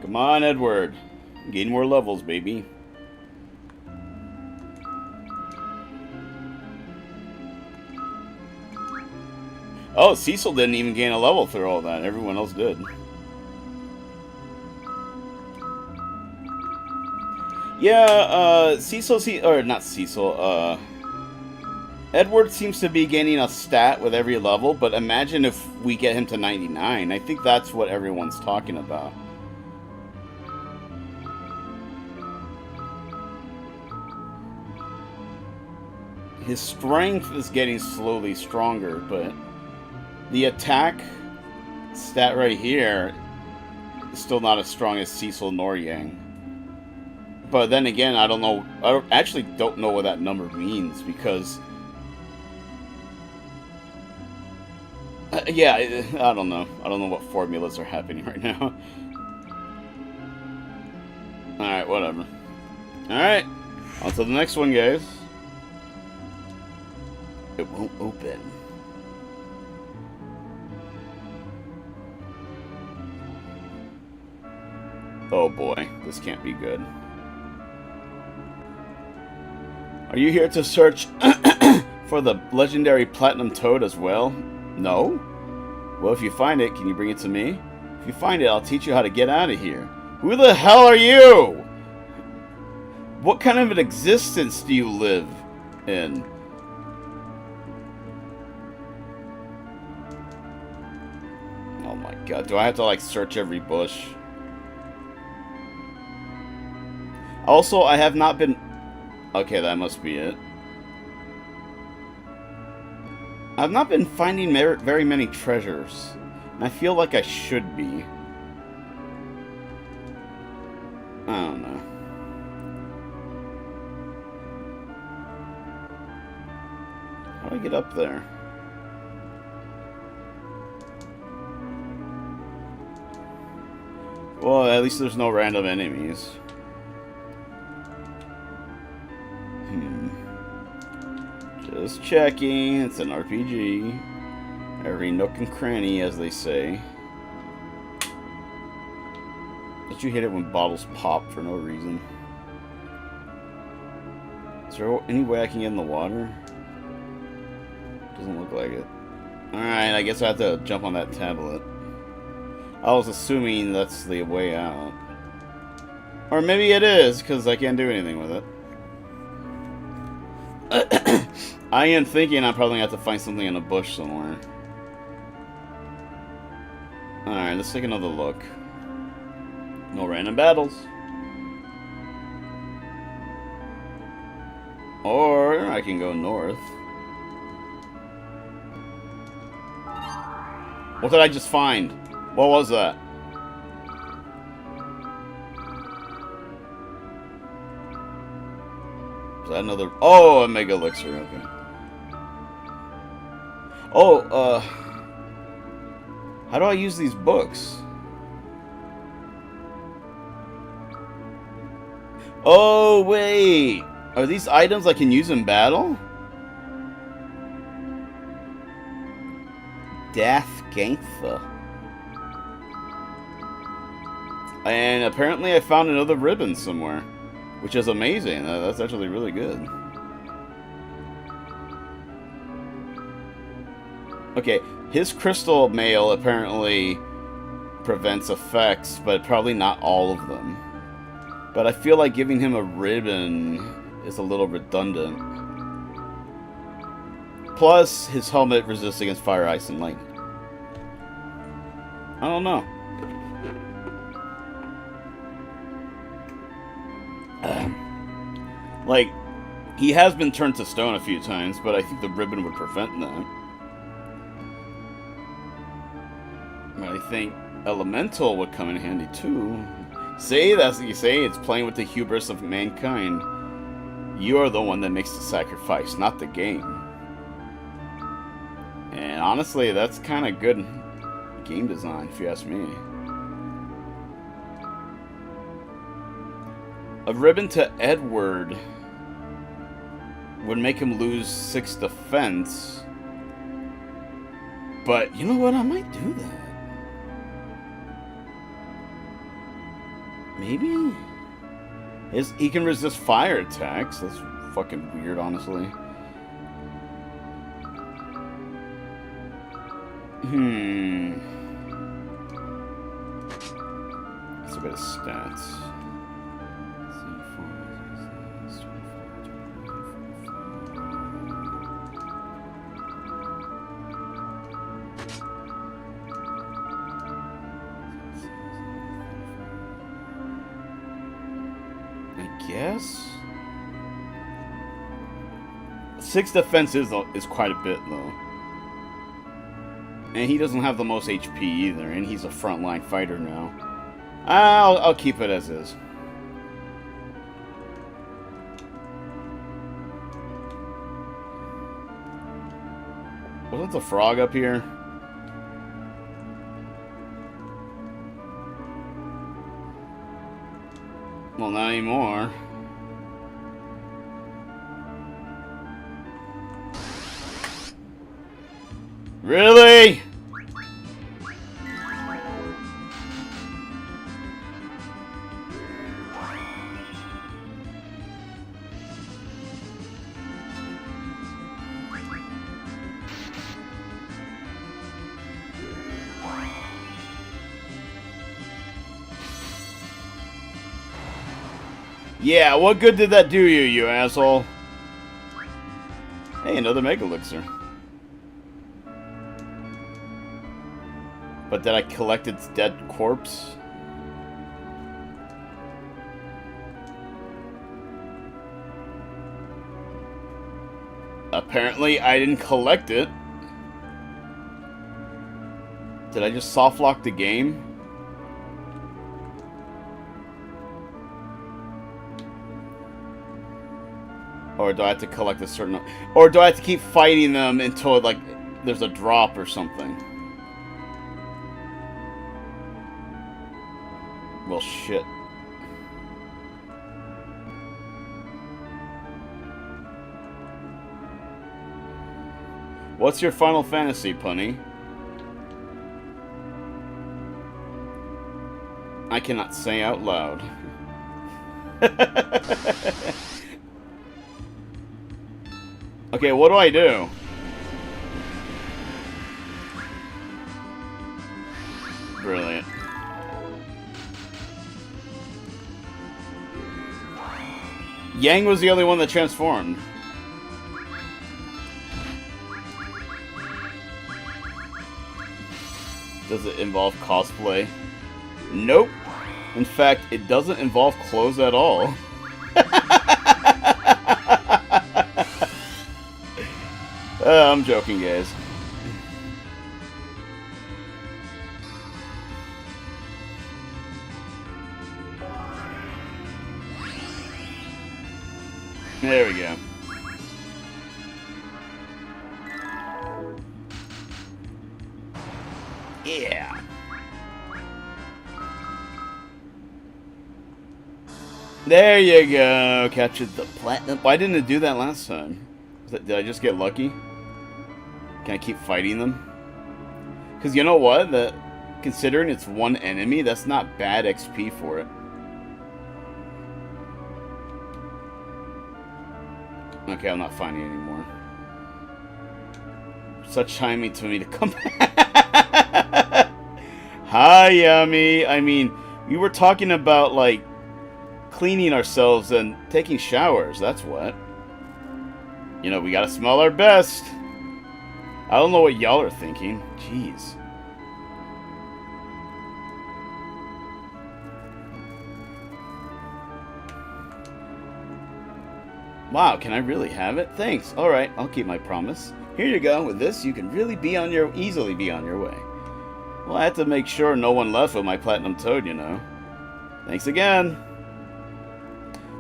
Come on, Edward. Gain more levels, baby. Oh, Cecil didn't even gain a level through all that. Everyone else did. Yeah, or not Cecil, Edward seems to be gaining a stat with every level, but imagine if we get him to 99. I think that's what everyone's talking about. His strength is getting slowly stronger, but the attack stat right here is still not as strong as Cecil nor Yang. But then again, I don't know. Actually don't know what that number means because... yeah, I don't know. I don't know what formulas are happening right now. Alright, whatever. Alright, on to the next one, guys. It won't open. Oh boy, this can't be good. Are you here to search for the legendary Platinum Toad as well? No? Well, if you find it, can you bring it to me? If you find it, I'll teach you how to get out of here. Who the hell are you? What kind of an existence do you live in? Oh my god, do I have to like search every bush? Also, I have not been... Okay, that must be it. I've not been finding very many treasures. And I feel like I should be. I don't know. How do I get up there? Well, at least there's no random enemies. Just checking. It's an RPG. Every nook and cranny, as they say. Did you hit it when bottles pop for no reason? Is there any way I can get in the water? Doesn't look like it. Alright, I guess I have to jump on that tablet. I was assuming that's the way out. Or maybe it is, because I can't do anything with it. I am thinking I'm probably going to have to find something in a bush somewhere. Alright, let's take another look. No random battles. Or I can go north. What did I just find? What was that? Is that another... Oh, a Mega Elixir, okay. Oh, how do I use these books? Oh, wait. Are these items I can use in battle? Dath Gantha. And apparently I found another ribbon somewhere, which is amazing. That's actually really good. Okay, his crystal mail apparently prevents effects, but probably not all of them. But I feel like giving him a ribbon is a little redundant. Plus, his helmet resists against fire, ice, and lightning. I don't know. Like, he has been turned to stone a few times, but I think the ribbon would prevent that. But I think elemental would come in handy too. See, that's what you say. It's playing with the hubris of mankind. You are the one that makes the sacrifice, not the game. And honestly, that's kind of good game design, if you ask me. A ribbon to Edward would make him lose 6 defense. But you know what? I might do that. Maybe? He can resist fire attacks. That's fucking weird, honestly. Let's look at his stats. Yes. 6 defense is quite a bit, though. And he doesn't have the most HP either, and he's a frontline fighter now. I'll keep it as is. Wasn't the frog up here? Well, not anymore. Really? Yeah, what good did that do you, you asshole? Hey, another Mega Elixir. But did I collect its dead corpse? Apparently, I didn't collect it. Did I just soft lock the game? Or do I have to collect a certain... Or do I have to keep fighting them until, like, there's a drop or something? Well, shit. What's your Final Fantasy, Punny? I cannot say out loud. Okay, what do I do? Brilliant. Yang was the only one that transformed. Does it involve cosplay? Nope. In fact, it doesn't involve clothes at all. I'm joking, guys. There we go. Yeah! There you go! Captured the platinum. Why didn't it do that last time? Did I just get lucky? Can I keep fighting them? Because you know what? Considering it's one enemy, that's not bad XP for it. Okay, I'm not finding it anymore. Such timing to me to come back. Hi, Yummy. I mean, we were talking about, like, cleaning ourselves and taking showers. That's what. You know, we gotta smell our best. I don't know what y'all are thinking. Jeez. Wow, can I really have it? Thanks. Alright, I'll keep my promise. Here you go. With this, you can really easily be on your way. Well, I had to make sure no one left with my platinum toad, you know. Thanks again.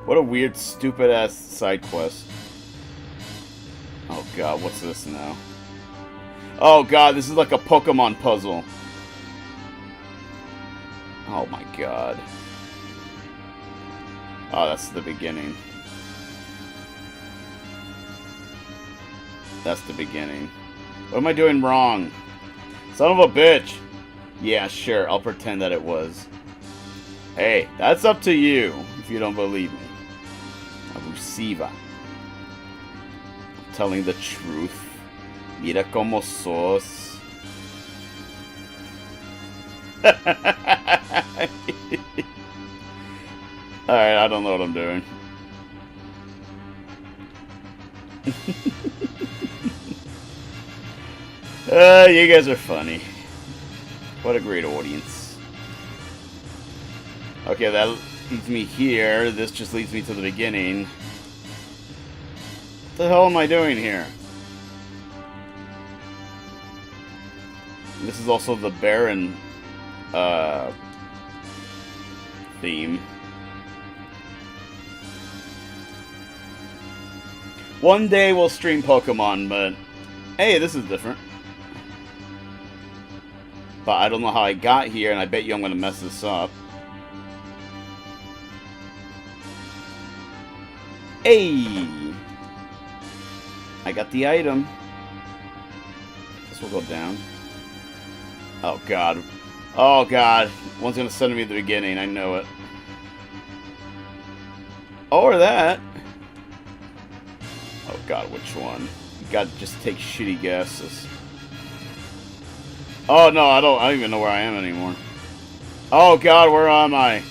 What a weird, stupid-ass side quest. Oh god, what's this now? Oh god, this is like a Pokemon puzzle. Oh my god. Oh, that's the beginning. That's the beginning. What am I doing wrong? Son of a bitch! Yeah, sure, I'll pretend that it was. Hey, that's up to you, if you don't believe me. Abusiva. I'm telling the truth. Mira como sos. Alright, I don't know what I'm doing. You guys are funny. What a great audience. Okay, that leads me here. This just leads me to the beginning. What the hell am I doing here? This is also the Baron theme. One day we'll stream Pokemon, but hey, this is different. But I don't know how I got here, and I bet you I'm going to mess this up. Hey! I got the item. This will go down. Oh, God. Oh, God. One's going to send me to the beginning. I know it. Or that. Oh, God. Which one? You got to just take shitty guesses. Oh, no. I don't even know where I am anymore. Oh, God. Where am I?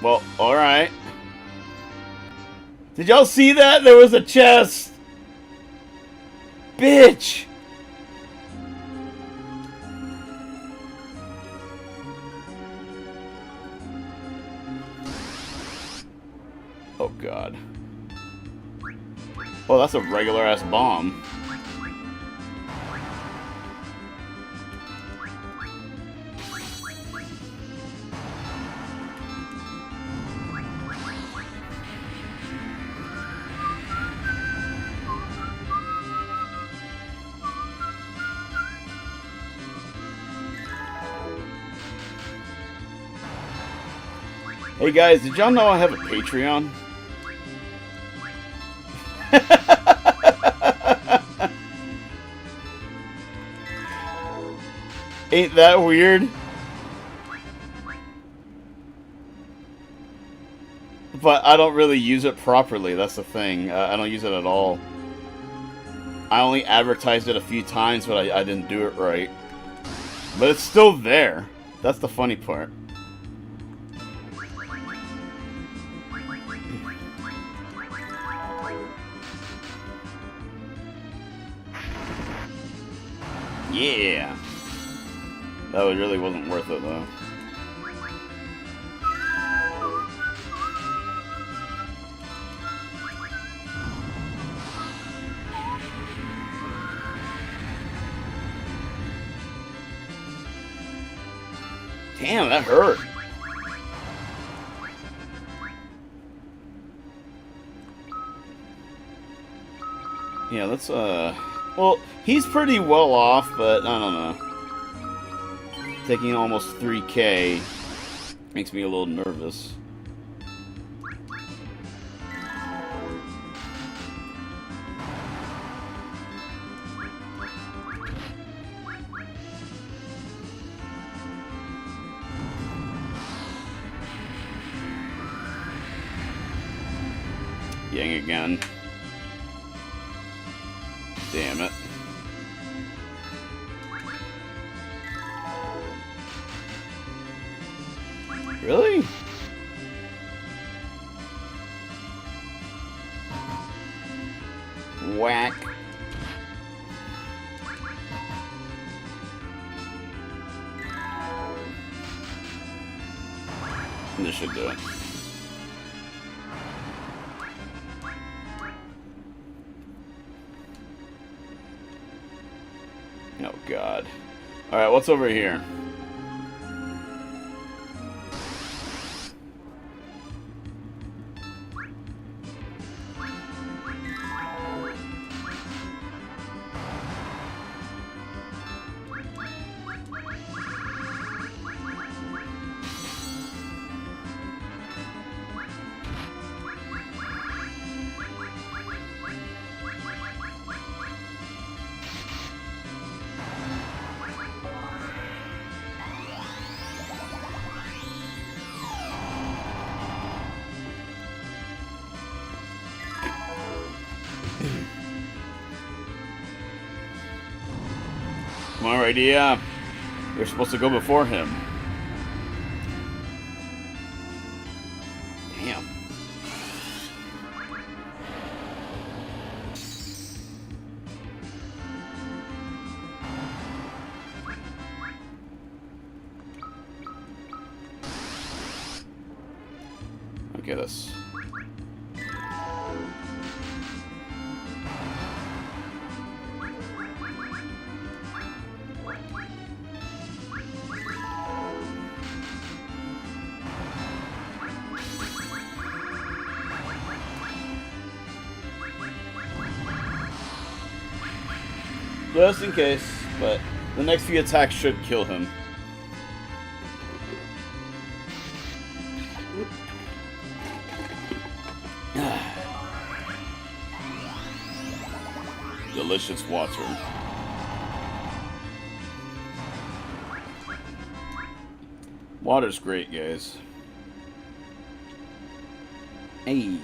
Well, alright. Did y'all see that? There was a chest! Bitch! Oh god. Oh, that's a regular ass bomb. Hey guys, did y'all know I have a Patreon? Ain't that weird? But I don't really use it properly, that's the thing. I don't use it at all. I only advertised it a few times, but I didn't do it right. But it's still there. That's the funny part. Yeah! That really wasn't worth it, though. Damn, that hurt. Yeah, let's, well, he's pretty well off, but I don't know. Taking almost 3K makes me a little nervous. Yang again. Damn it. Really? Whack. This should do it. Oh, God. Alright, what's over here? Come on, rydia. You're supposed to go before him. Damn. Okay, this. Just in case, but the next few attacks should kill him. Delicious water. Water's great, guys. Hey.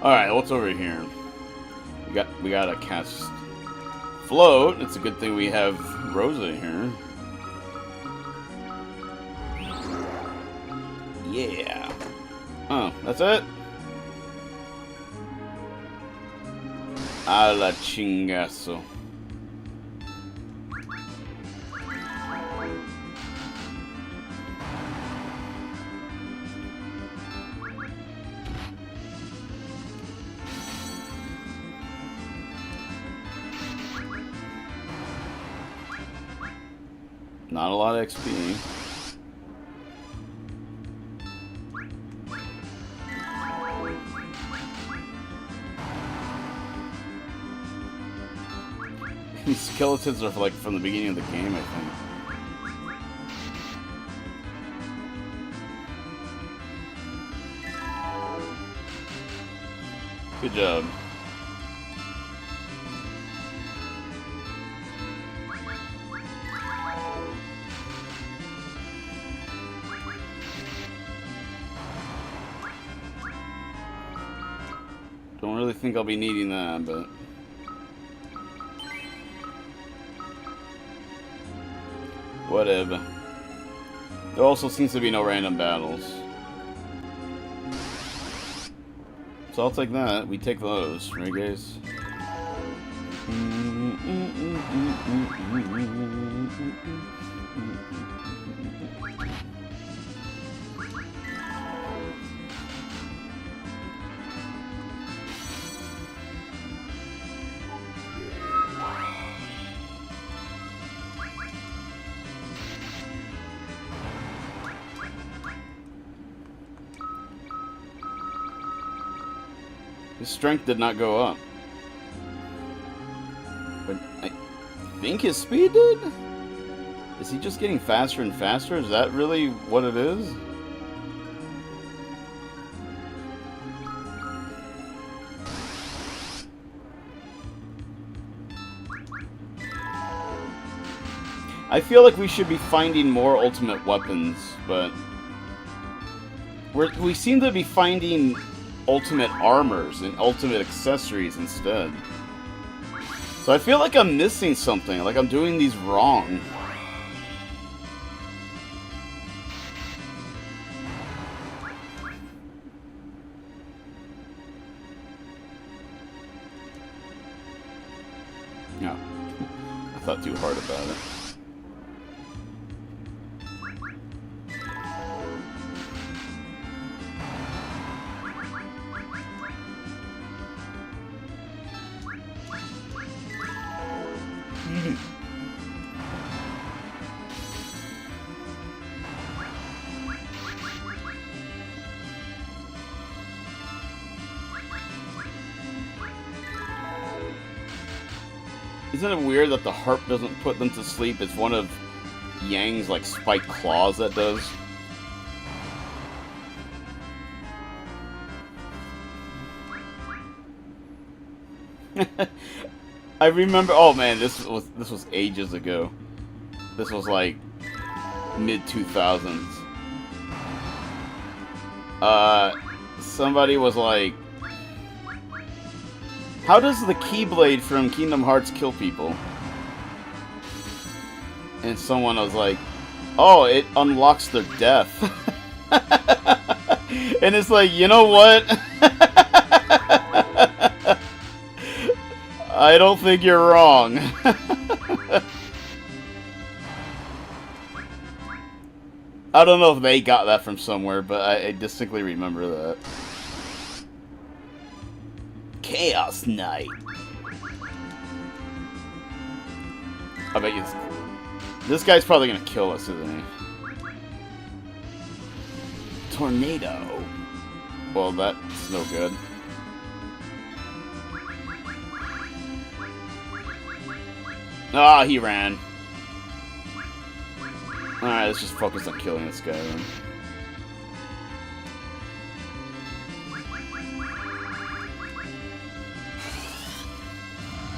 Alright, what's over here? We gotta cast float. It's a good thing we have Rosa here. Yeah. Oh, that's it? A la chingazo. Not a lot of XP. These skeletons are like from the beginning of the game, I think. Good job. Don't really think I'll be needing that, but... whatever. There also seems to be no random battles. So I'll take that. We take those, right guys? His strength did not go up. But I think his speed did? Is he just getting faster and faster? Is that really what it is? I feel like we should be finding more ultimate weapons, but we seem to be finding ultimate armors and ultimate accessories instead. So I feel like I'm missing something, like I'm doing these wrong. No, I thought too hard about it. Isn't it weird that the harp doesn't put them to sleep? It's one of Yang's, like, spiked claws that does. I remember. Oh man, this was ages ago. This was like mid 2000s. Somebody was like, "How does the Keyblade from Kingdom Hearts kill people?" And someone was like, "Oh, it unlocks their death." And it's like, you know what? I don't think you're wrong. I don't know if they got that from somewhere, but I distinctly remember that. Chaos Knight. I bet you this guy's probably gonna kill us, isn't he? Tornado. Well, that's no good. Ah, he ran. Alright, let's just focus on killing this guy then.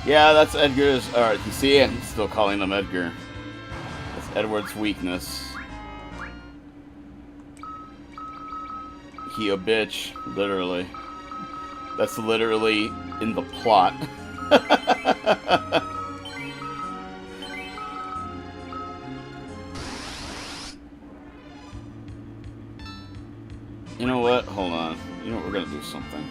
Yeah, that's Edgar's. Alright, you see, I'm still calling him Edgar. That's Edward's weakness. He a bitch, literally. That's literally in the plot. You know what? Hold on. You know what? We're gonna do something.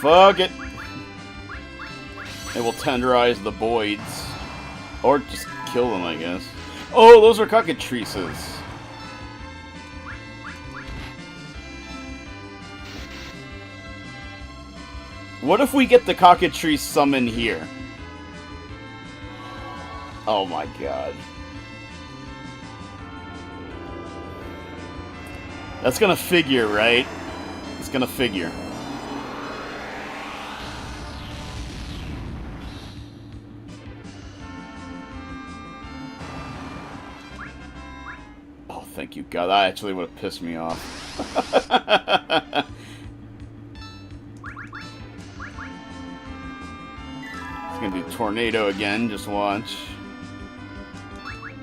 Fuck it. It will tenderize the Boyds. Or just kill them, I guess. Oh, those are cockatrices. What if we get the cockatrice summon here? Oh my god. That's gonna figure, right? It's gonna figure. Oh, thank you, God. That actually would have pissed me off. Gonna do tornado again, just watch.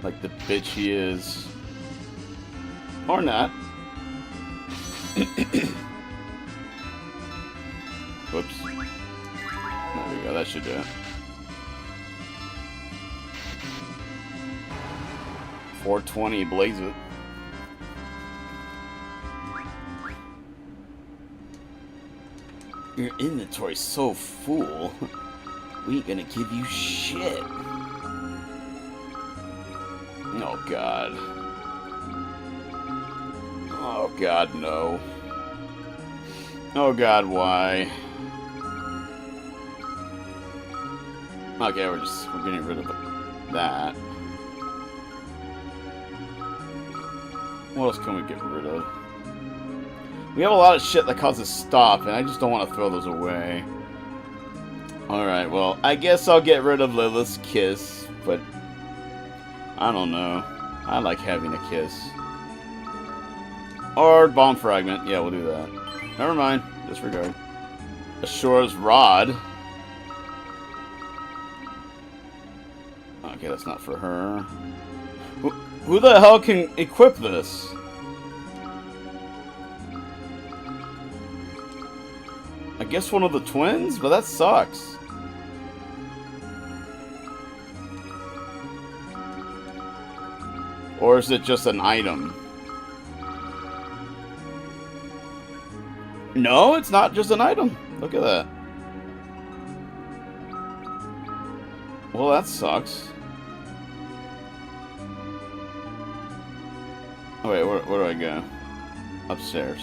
Like the bitch he is. Or not. Whoops. There we go, that should do it. 420, blaze it. Your inventory's so full. We ain't gonna give you shit. Oh god. Oh god, no. Oh god, why? Okay, we're getting rid of that. What else can we get rid of? We have a lot of shit that causes stop, and I just don't want to throw those away. Alright, well, I guess I'll get rid of Lilith's kiss, but I don't know. I like having a kiss. Or bomb fragment. Yeah, we'll do that. Never mind. Disregard. Ashora's rod. Okay, that's not for her. Who the hell can equip this? I guess one of the twins? But that sucks. Or is it just an item? No, it's not just an item. Look at that. Well, that sucks. Oh, wait, where do I go? Upstairs.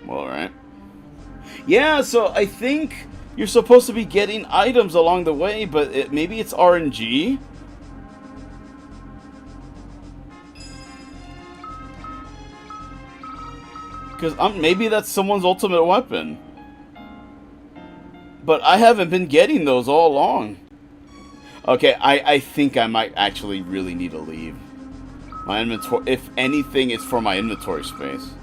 Well, alright. Yeah, so I think you're supposed to be getting items along the way, but maybe it's RNG? Because maybe that's someone's ultimate weapon. But I haven't been getting those all along. Okay, I think I might actually really need to leave. My inventory, if anything, it's for my inventory space.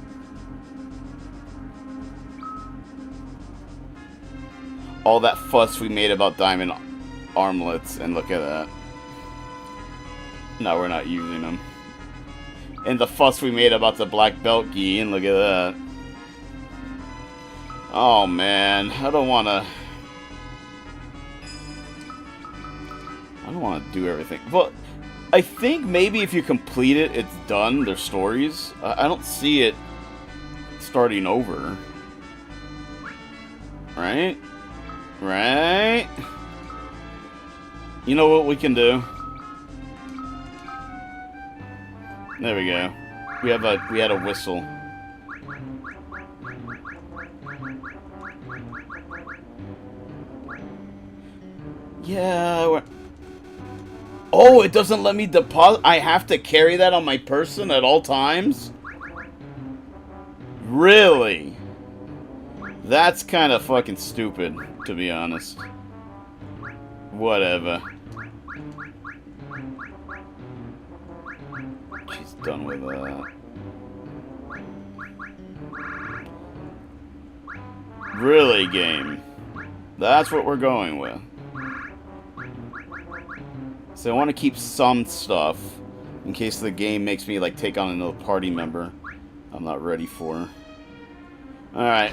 All that fuss we made about diamond armlets, and look at that. No, we're not using them. And the fuss we made about the black belt gi, and look at that. Oh man, I don't want to do everything. But I think maybe if you complete it, it's done. Their stories. I don't see it starting over. Right? Right? You know what we can do? There we go. We had a whistle. Yeah. Oh, it doesn't let me deposit. I have to carry that on my person at all times? Really? That's kind of fucking stupid, to be honest. Whatever. She's done with that. Really, game? That's what we're going with. So I want to keep some stuff in case the game makes me like take on another party member I'm not ready for. Alright.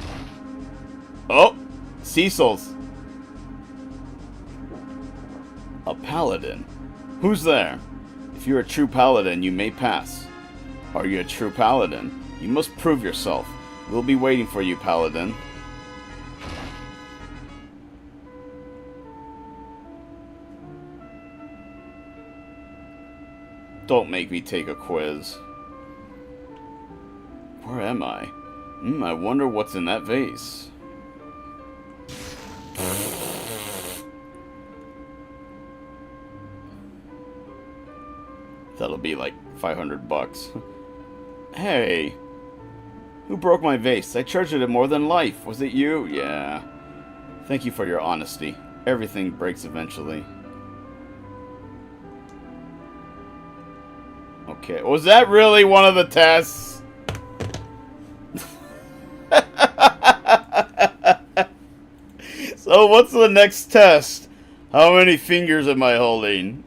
Oh! Cecil's. A paladin. Who's there? If you're a true paladin, you may pass. Are you a true paladin? You must prove yourself. We'll be waiting for you, paladin. Don't make me take a quiz. Where am I? I wonder what's in that vase. That'll be like $500. Hey! Who broke my vase? I treasured it more than life. Was it you? Yeah. Thank you for your honesty. Everything breaks eventually. Okay, was that really one of the tests? So what's the next test? How many fingers am I holding?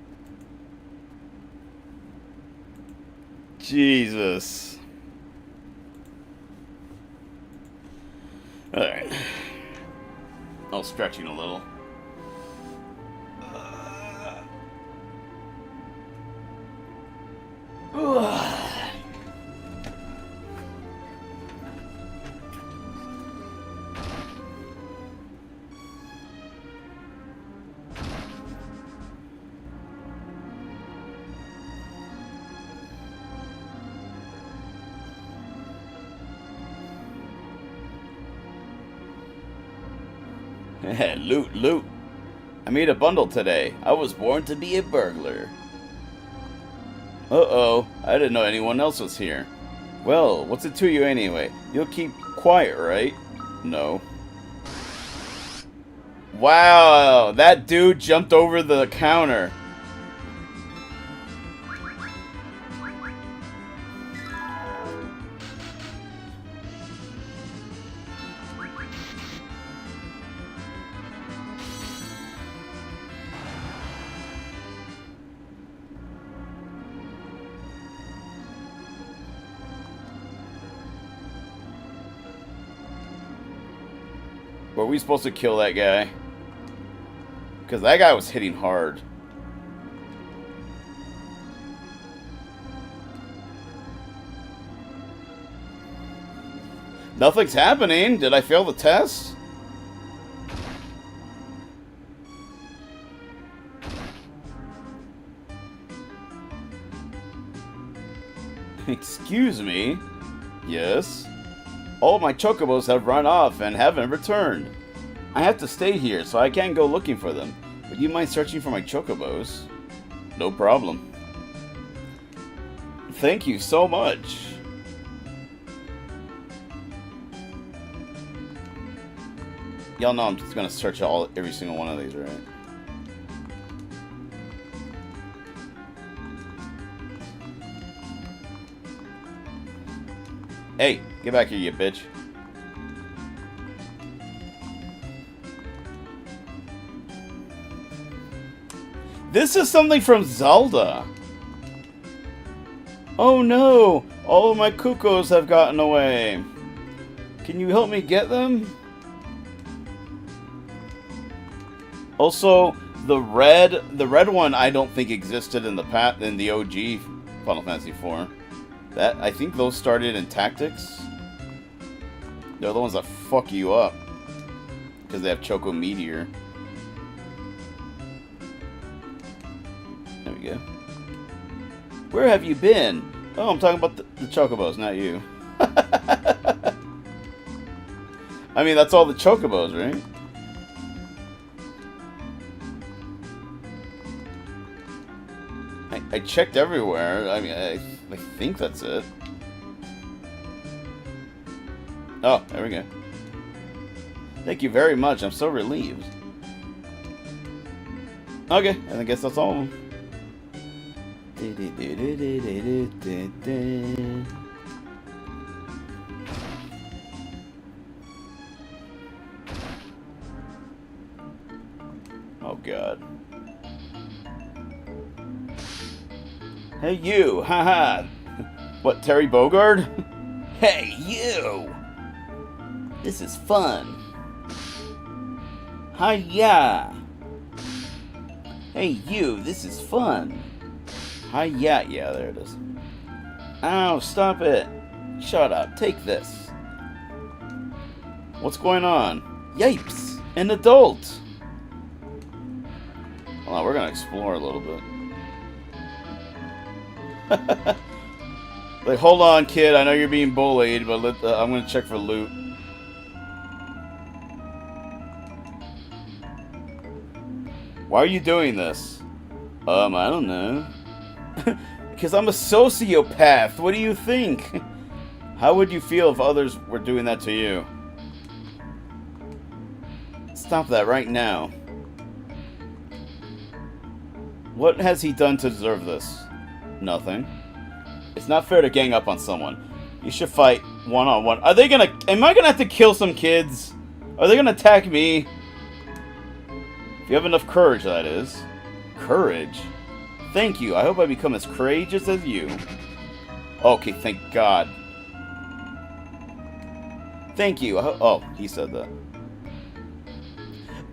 Jesus. Alright. Oh, stretching a little. Loot, loot. I made a bundle today. I was born to be a burglar. Uh-oh, I didn't know anyone else was here. Well, what's it to you anyway? You'll keep quiet, right? No. Wow, that dude jumped over the counter. Were we supposed to kill that guy? Because that guy was hitting hard. Nothing's happening. Did I fail the test? Excuse me? Yes? All my chocobos have run off and haven't returned. I have to stay here, so I can't go looking for them. Would you mind searching for my chocobos? No problem. Thank you so much. Y'all know I'm just gonna search every single one of these, right? Hey, get back here, you bitch. This is something from Zelda. Oh no! All of my cuckoos have gotten away. Can you help me get them? Also, the red one I don't think existed in the OG Final Fantasy IV. I think those started in Tactics. They're the ones that fuck you up. Because they have Choco Meteor. There we go. Where have you been? Oh, I'm talking about the Chocobos, not you. I mean, that's all the Chocobos, right? I checked everywhere. I mean, I think that's it. Oh, there we go. Thank you very much. I'm so relieved. Okay, I guess that's all of them. Oh, God. Hey, you! Haha! What, Terry Bogard? Hey, you! This is fun. Hi-ya! Hey, you! This is fun. Hi-ya! Yeah, there it is. Ow, stop it! Shut up, take this. What's going on? Yipes! An adult! Hold on, we're gonna explore a little bit. Like, hold on, kid. I know you're being bullied, but I'm gonna check for loot. Why are you doing this? I don't know. Because I'm a sociopath. What do you think? How would you feel if others were doing that to you? Stop that right now. What has he done to deserve this? Nothing. It's not fair to gang up on someone. You should fight one-on-one. Are they gonna... Am I gonna have to kill some kids? Are they gonna attack me? If you have enough courage, that is. Courage? Thank you. I hope I become as courageous as you. Okay, thank God. Thank you. Oh, he said that.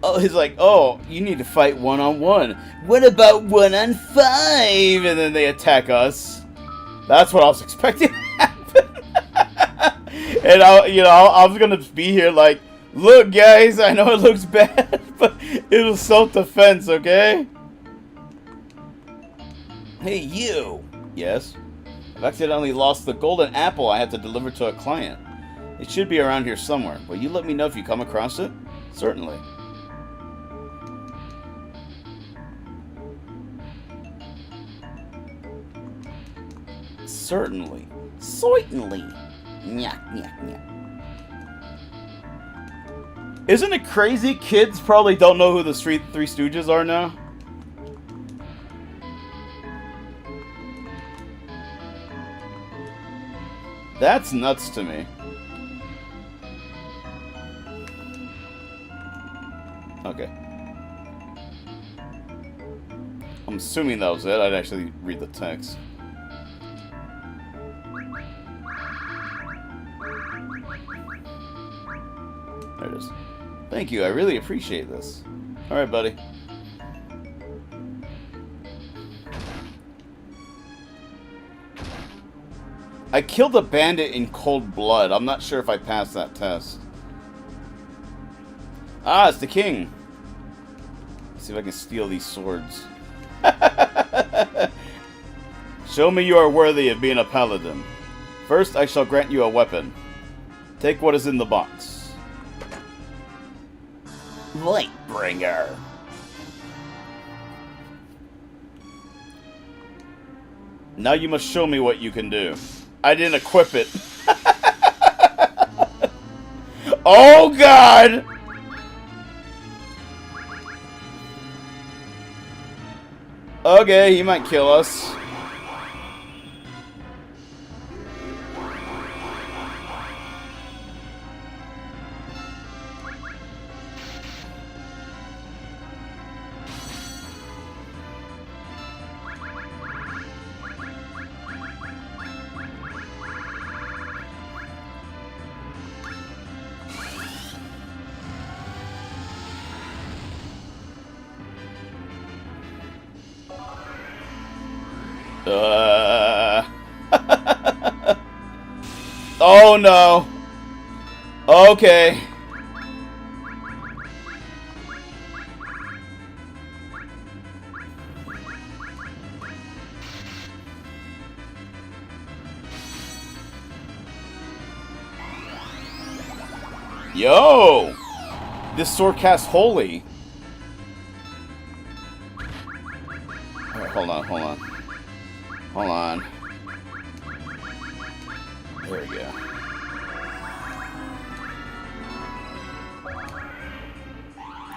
Oh, he's like, oh, you need to fight one-on-one. What about one-on-5? And then they attack us. That's what I was expecting to happen. And I was gonna be here like, look, guys, I know it looks bad, but it was self-defense, okay? Hey, you. Yes. I've accidentally lost the golden apple I had to deliver to a client. It should be around here somewhere. Will you let me know if you come across it? Certainly. Certainly. Certainly. Nyah, nyah, nyah. Isn't it crazy? Kids probably don't know who the Three Stooges are now. That's nuts to me. Okay. I'm assuming that was it. I'd actually read the text. There it is. Thank you, I really appreciate this. Alright, buddy. I killed a bandit in cold blood. I'm not sure if I passed that test. Ah, it's the king. Let's see if I can steal these swords. Show me you are worthy of being a paladin. First, I shall grant you a weapon. Take what is in the box. Lightbringer. Now you must show me what you can do. I didn't equip it. Oh, God! Okay, he might kill us. Oh no. Okay. Yo! This sword casts holy. Alright, hold on. Hold on. There we go.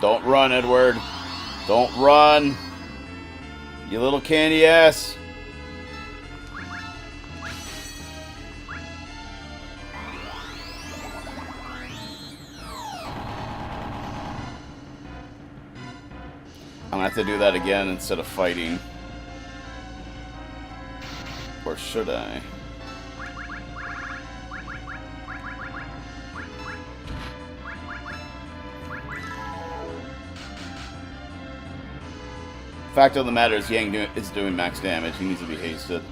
Don't run, Edward. Don't run. You little candy ass. I'm gonna have to do that again instead of fighting. Or should I? Fact of the matter is, Yang is doing max damage. He needs to be hasted.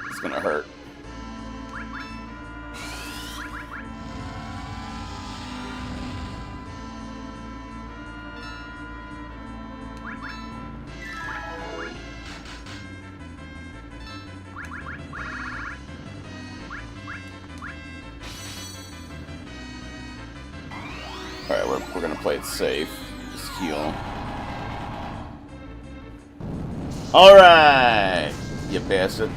It's gonna hurt. Alright, we're gonna play it safe. Just heal. Alright! You bastard.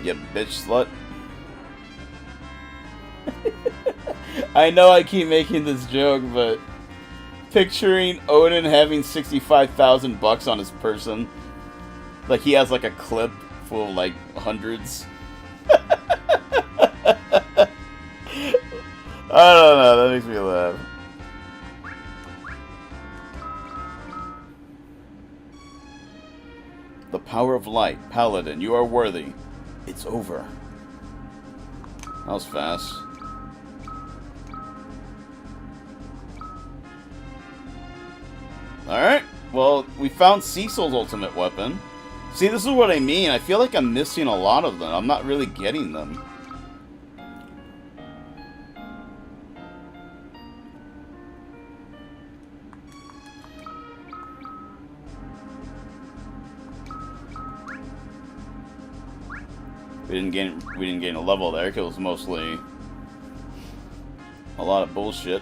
You bitch slut. I know I keep making this joke, but picturing Odin having 65,000 bucks on his person, like he has like a clip full of like hundreds. I don't know, that makes me laugh. The power of light, Paladin, you are worthy. It's over. That was fast. Alright, well, we found Cecil's ultimate weapon. See, this is what I mean. I feel like I'm missing a lot of them. I'm not really getting them. We didn't gain a level there, because it was mostly A lot of bullshit.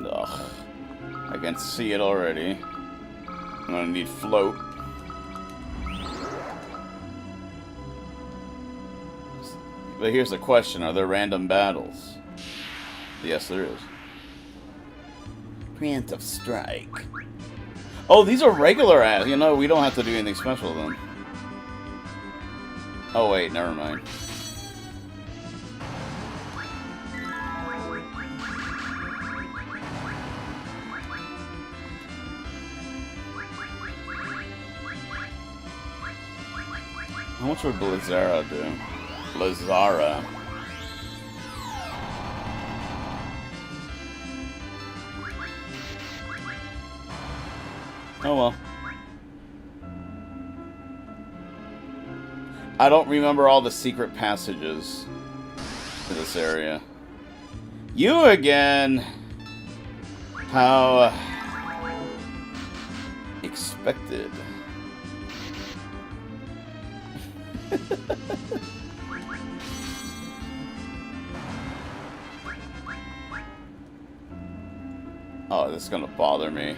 Ugh. I can see it already. I'm gonna need float. But here's the question, are there random battles? Yes, there is. Preemptive strike. Oh, these are regular ass. You know, we don't have to do anything special then. Oh wait, never mind. How much would Blizzara do? Blizzara. Oh well. I don't remember all the secret passages to this area. You again! How expected. Oh, this is gonna bother me.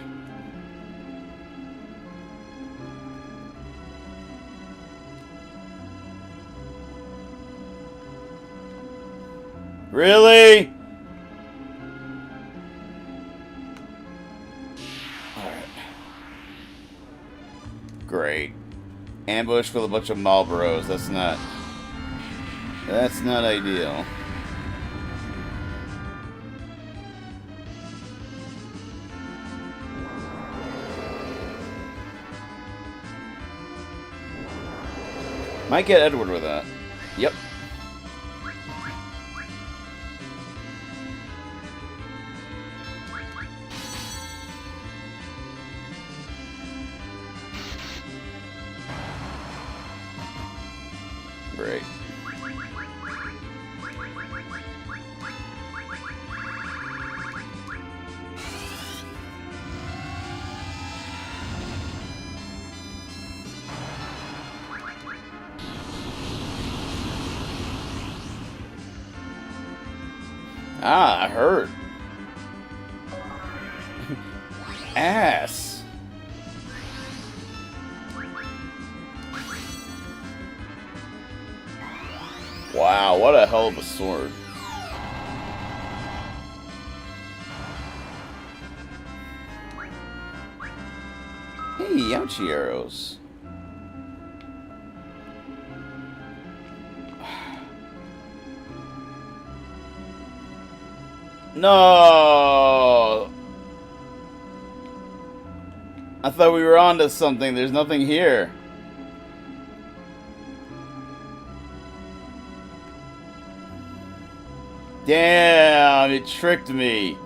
Really? Alright. Great. Ambush with a bunch of Marlboros. That's not ideal. Might get Edward with that. Yep. Great. Ah, I heard. Ass. Wow, what a hell of a sword. Hey, ouchie arrows. No! I thought we were onto something. There's nothing here. Damn, it tricked me.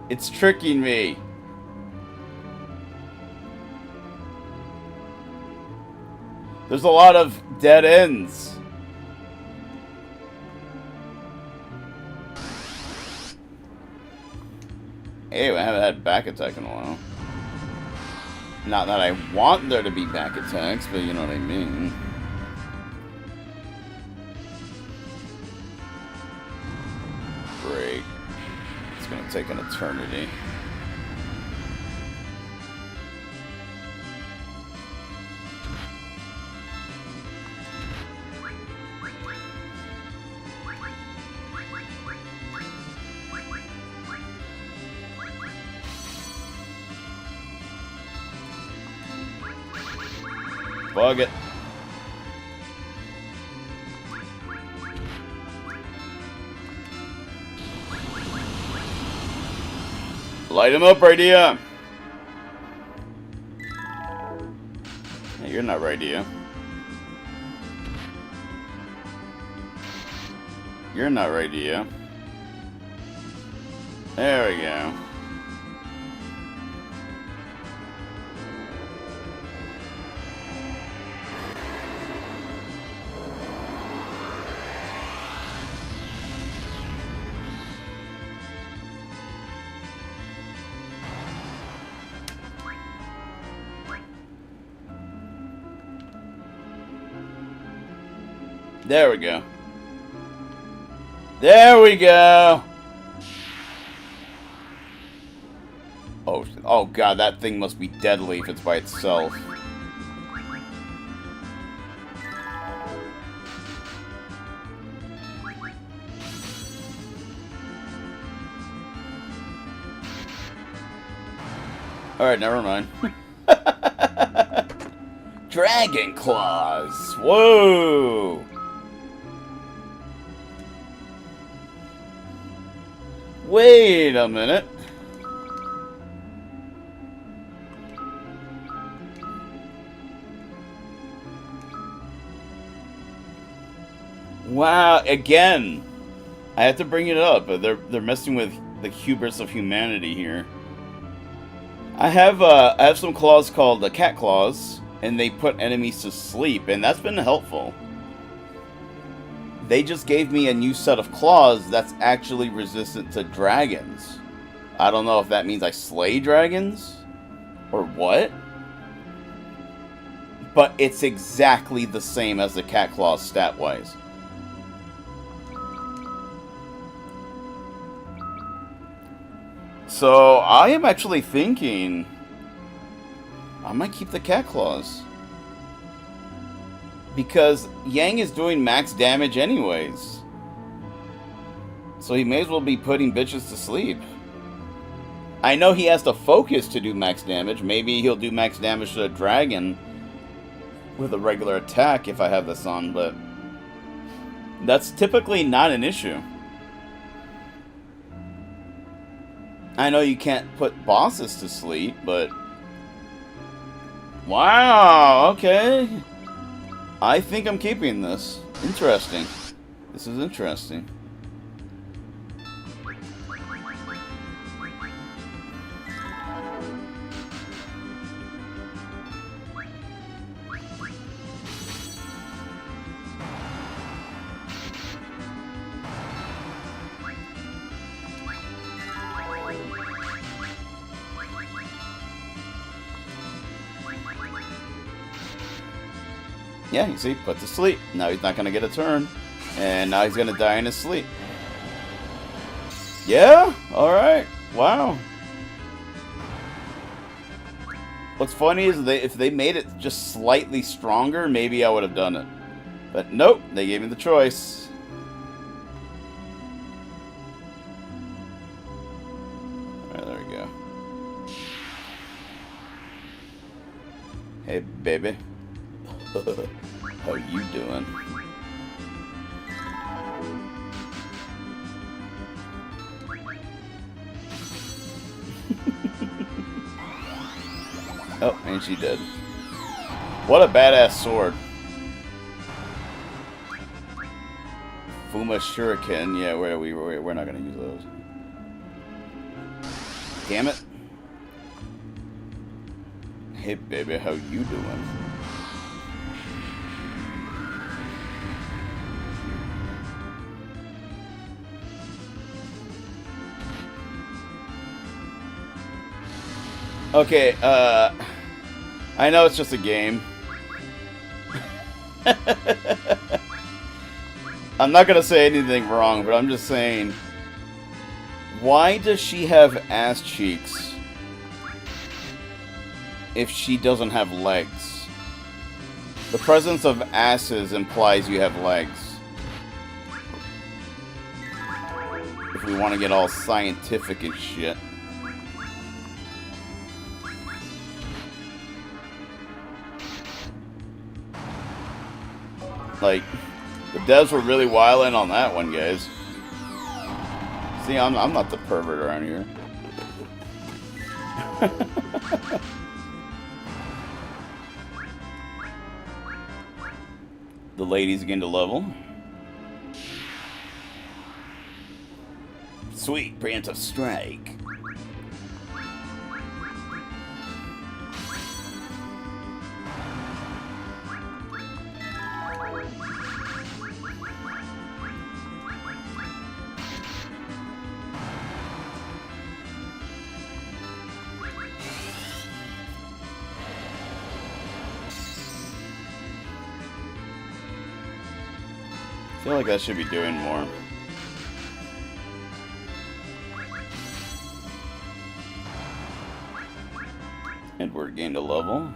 It's tricking me. There's a lot of dead ends. Hey, I haven't had back attack in a while. Not that I want there to be back attacks, but you know what I mean. Great. It's gonna take an eternity. Bug it. Light him up, rydia. Hey, you're not rydia. You're not rydia. There we go. There we go. There we go. Oh god, that thing must be deadly if it's by itself. Alright, never mind. Dragon claws! Whoa! Wait a minute. Wow, again. I have to bring it up. They're messing with the hubris of humanity here. I have some claws called the cat claws, and they put enemies to sleep, and that's been helpful. They just gave me a new set of claws that's actually resistant to dragons. I don't know if that means I slay dragons or what, but it's exactly the same as the cat claws stat-wise. So, I am actually thinking I might keep the cat claws. Because Yang is doing max damage anyways. So he may as well be putting bitches to sleep. I know he has to focus to do max damage. Maybe he'll do max damage to a dragon with a regular attack if I have this on, but that's typically not an issue. I know you can't put bosses to sleep, but... Wow, okay. I think I'm keeping this. Interesting. This is interesting. Yeah, you see, put to sleep. Now he's not going to get a turn. And now he's going to die in his sleep. Yeah? Alright. Wow. What's funny is if they made it just slightly stronger, maybe I would have done it. But nope, they gave me the choice. Alright, there we go. Hey, baby. How you doing? Oh, and she dead. What a badass sword. Fuma Shuriken. Yeah, we're not gonna use those. Damn it. Hey baby, how you doing? Okay, I know it's just a game. I'm not gonna say anything wrong, but I'm just saying, why does she have ass cheeks if she doesn't have legs? The presence of asses implies you have legs. If we want to get all scientific and shit. Like, the devs were really wilding on that one, guys. See, I'm not the pervert around here. The ladies again to level. Sweet, preemptive strike. feel like I should be doing more. Edward gained a level.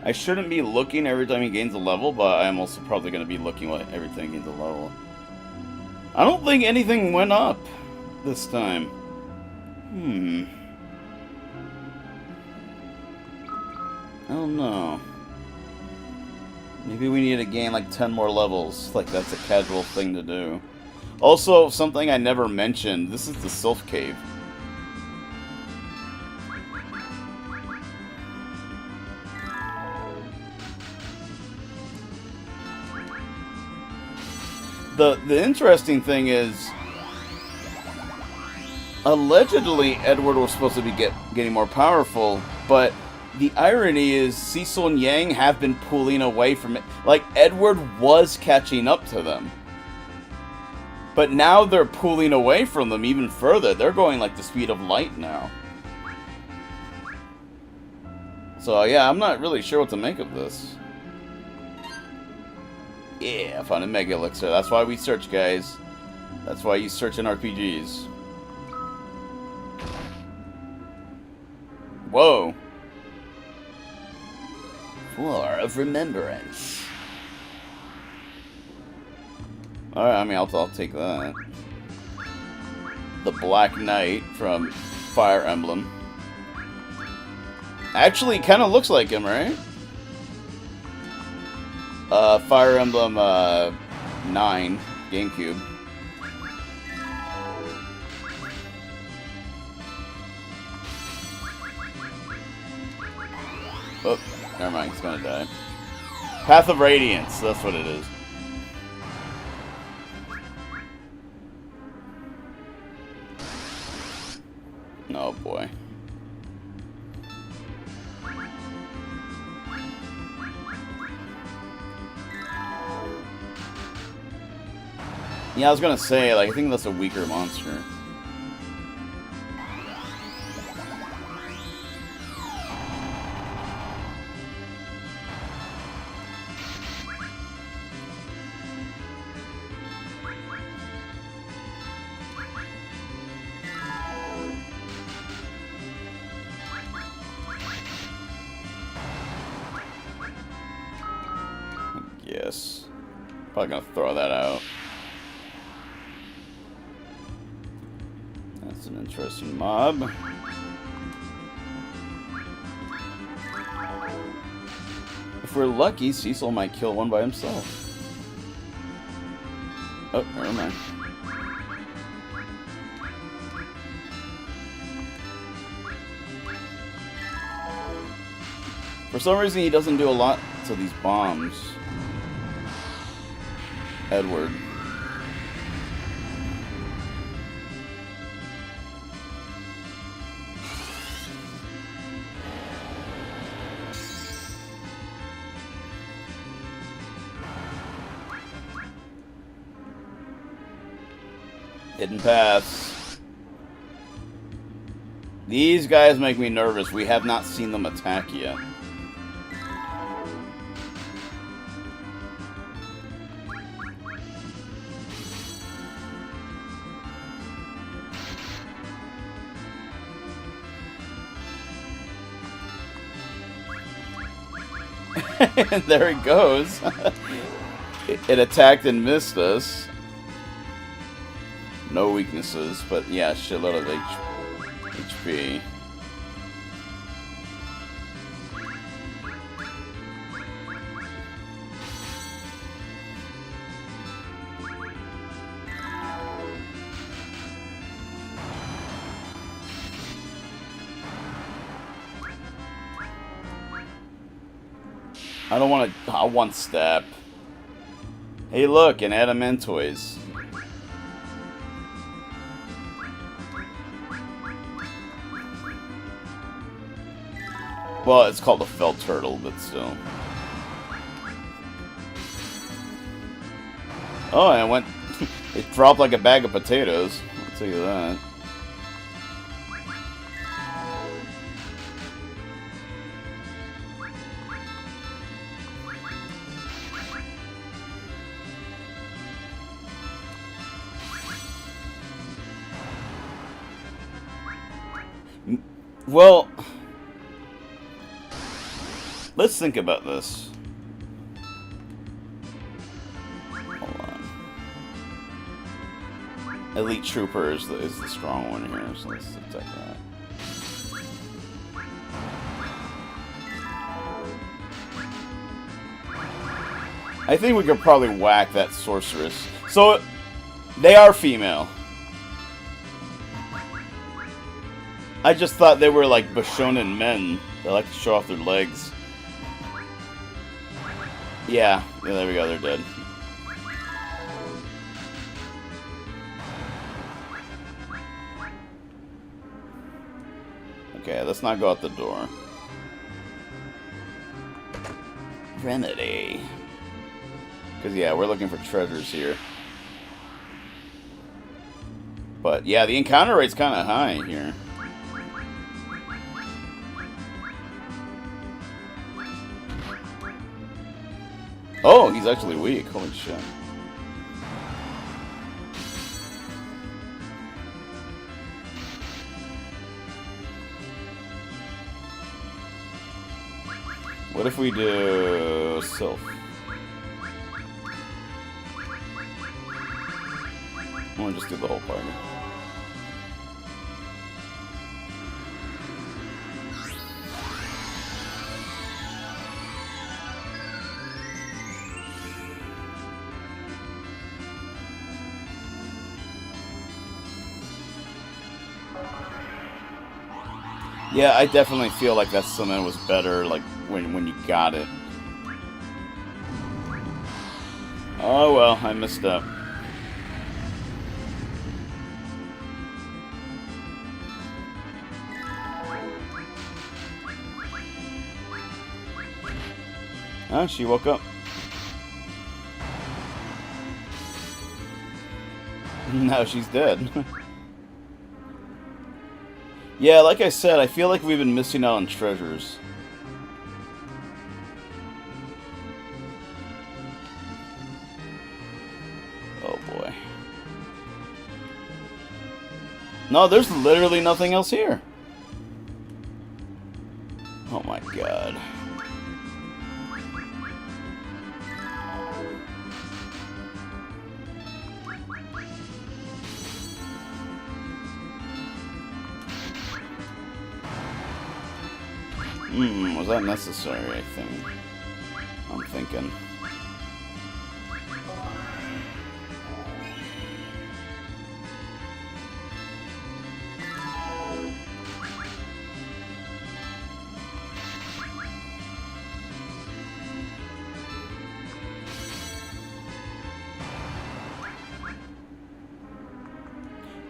I shouldn't be looking every time he gains a level, but I'm also probably going to be looking every time he gains a level. I don't think anything went up this time. I don't know. Maybe we need to gain like 10 more levels. Like that's a casual thing to do. Also, something I never mentioned. This is the Sylph Cave. The interesting thing is, allegedly Edward was supposed to be getting more powerful, but the irony is Cecil and Yang have been pulling away from it. Like, Edward was catching up to them. But now they're pulling away from them even further. They're going like the speed of light now. So yeah, I'm not really sure what to make of this. Yeah, I found a Mega Elixir. That's why we search, guys. That's why you search in RPGs. Whoa. Floor of Remembrance. Alright, I mean, I'll take that. The Black Knight from Fire Emblem. Actually, kind of looks like him, right? Fire Emblem 9, GameCube. Oh, never mind, he's gonna die. Path of Radiance, that's what it is. Oh boy. Yeah, I was gonna say, like, I think that's a weaker monster. Yes. Probably gonna throw that out. That's an interesting mob. If we're lucky, Cecil might kill one by himself. Oh, never mind. For some reason, he doesn't do a lot to these bombs. Edward. Hidden paths. These guys make me nervous. We have not seen them attack yet. And there it goes. It attacked and missed us. No weaknesses, but yeah, shitload of HP. I don't want to. I want step. Hey, look, an Adamantoise. Well, it's called a felt turtle, but still. Oh, and it went. It dropped like a bag of potatoes. I'll tell you that. Well, let's think about this. Hold on. Elite Trooper is the strong one here, so let's attack that. I think we could probably whack that sorceress. So, they are female. I just thought they were like Bashonen men. They like to show off their legs. Yeah, there we go, they're dead. Okay, let's not go out the door. Remedy. Because, yeah, we're looking for treasures here. But, yeah, the encounter rate's kind of high here. Oh, he's actually weak. Holy shit. What if we do Sylph? I want to just do the whole party. Yeah, I definitely feel like that summon was better, like, when you got it. Oh well, I messed up. Oh, she woke up. Now she's dead. Yeah, like I said, I feel like we've been missing out on treasures. Oh boy. No, there's literally nothing else here. Oh my god. Was that necessary, I think? I'm thinking.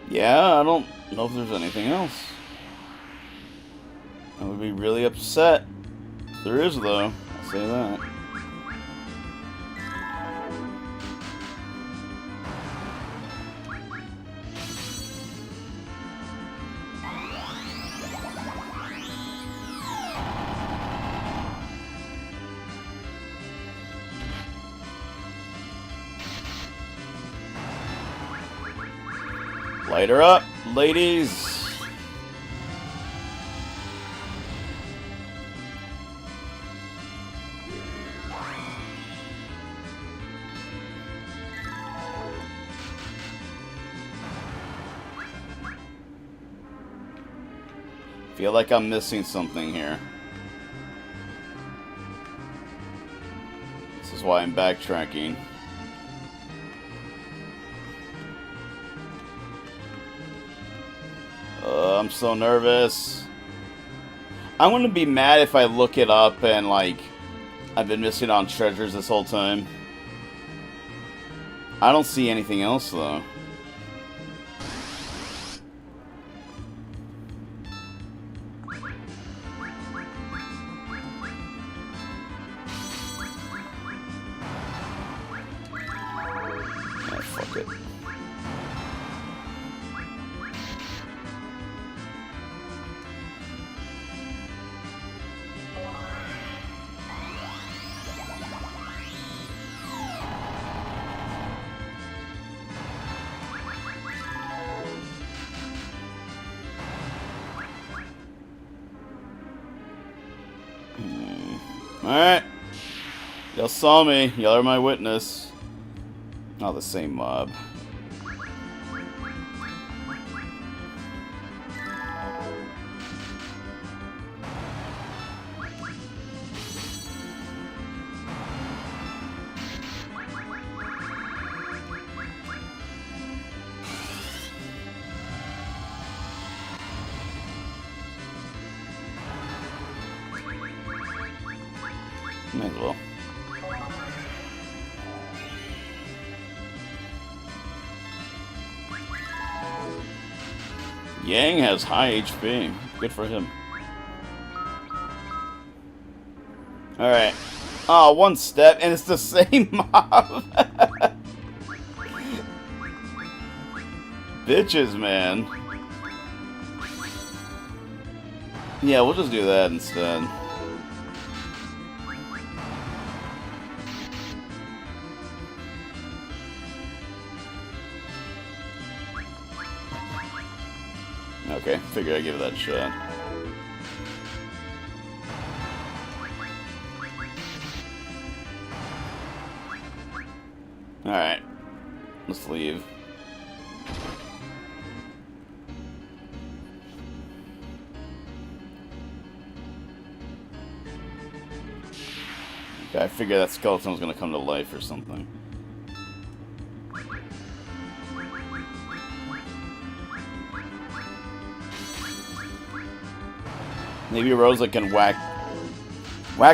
Yeah, I don't know if there's anything else. I would be really upset. There is, though. I'll say that. Light her up, ladies! Feel like I'm missing something here. This is why I'm backtracking. I'm so nervous. I'm gonna be mad if I look it up and, like, I've been missing on treasures this whole time. I don't see anything else, though. Fuck it. Alright. Y'all saw me. Y'all are my witness. Not the same mob. Might as well. Yang has high HP. Good for him. Alright. Oh, one step, and it's the same mob. Bitches, man. Yeah, we'll just do that instead. Okay, figured I'd give it that shot. Alright. Let's leave. Okay, I figured that skeleton was gonna come to life or something. Maybe Rosa can whack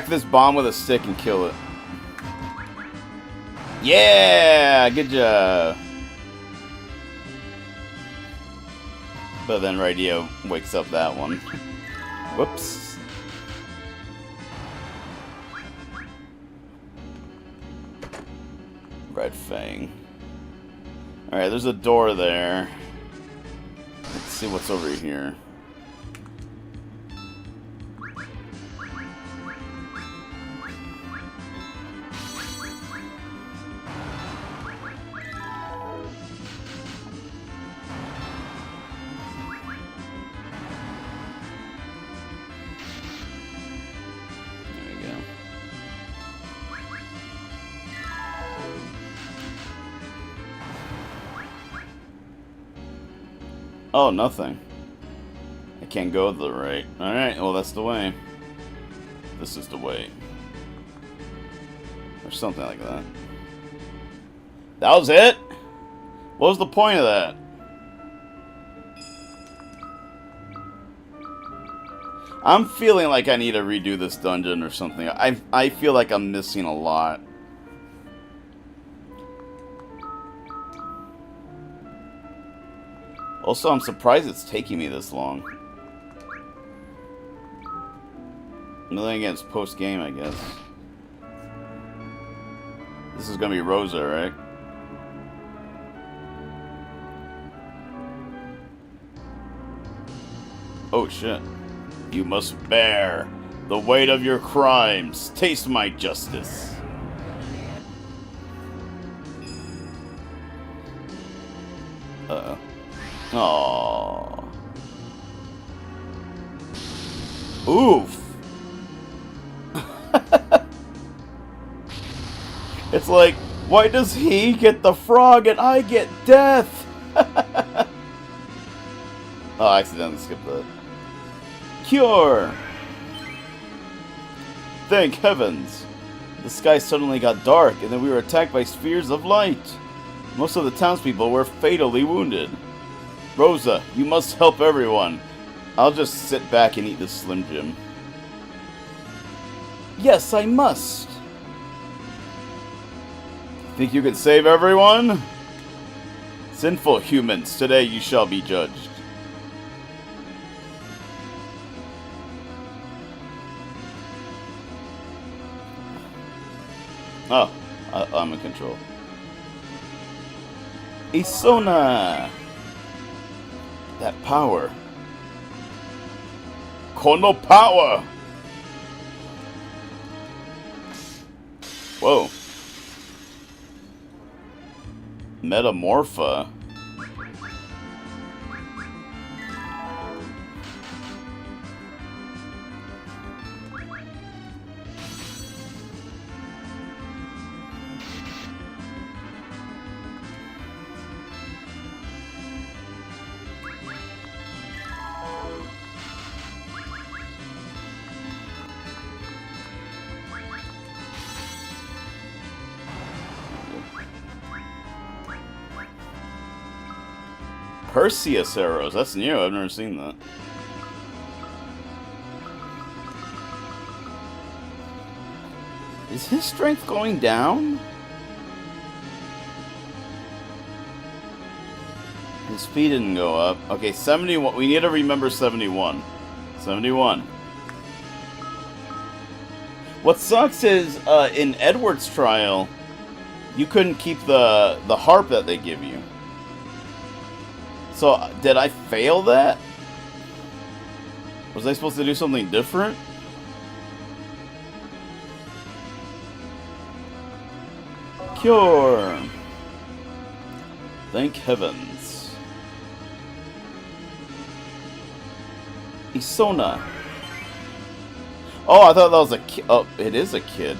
this bomb with a stick and kill it. Yeah! Good job! But then Rydia wakes up that one. Whoops. Red Fang. Alright, there's a door there. Let's see what's over here. Oh, nothing. I can't go to the right. Alright, well that's the way. This is the way. Or something like that. That was it? What was the point of that? I'm feeling like I need to redo this dungeon or something. I feel like I'm missing a lot. Also, I'm surprised it's taking me this long. Nothing against post-game, I guess. This is gonna be Rosa, right? Oh, shit. You must bear the weight of your crimes. Taste my justice. Uh-oh. Aww. Oof. It's like, why does he get the frog and I get death? Oh, I accidentally skipped that. Cure! Thank heavens! The sky suddenly got dark, and then we were attacked by spheres of light. Most of the townspeople were fatally wounded. Rosa, you must help everyone. I'll just sit back and eat this Slim Jim. Yes, I must. Think you can save everyone? Sinful humans, today you shall be judged. Oh, I'm in control. Isona! That power. Kono power! Whoa. Metamorpha. Perseus arrows. That's new. I've never seen that. Is his strength going down? His speed didn't go up. Okay, 71. We need to remember 71. 71. What sucks is, in Edward's trial, you couldn't keep the harp that they give you. So, did I fail that? Was I supposed to do something different? Cure! Thank heavens. Isona. Oh, I thought that was a kid. Oh, it is a kid.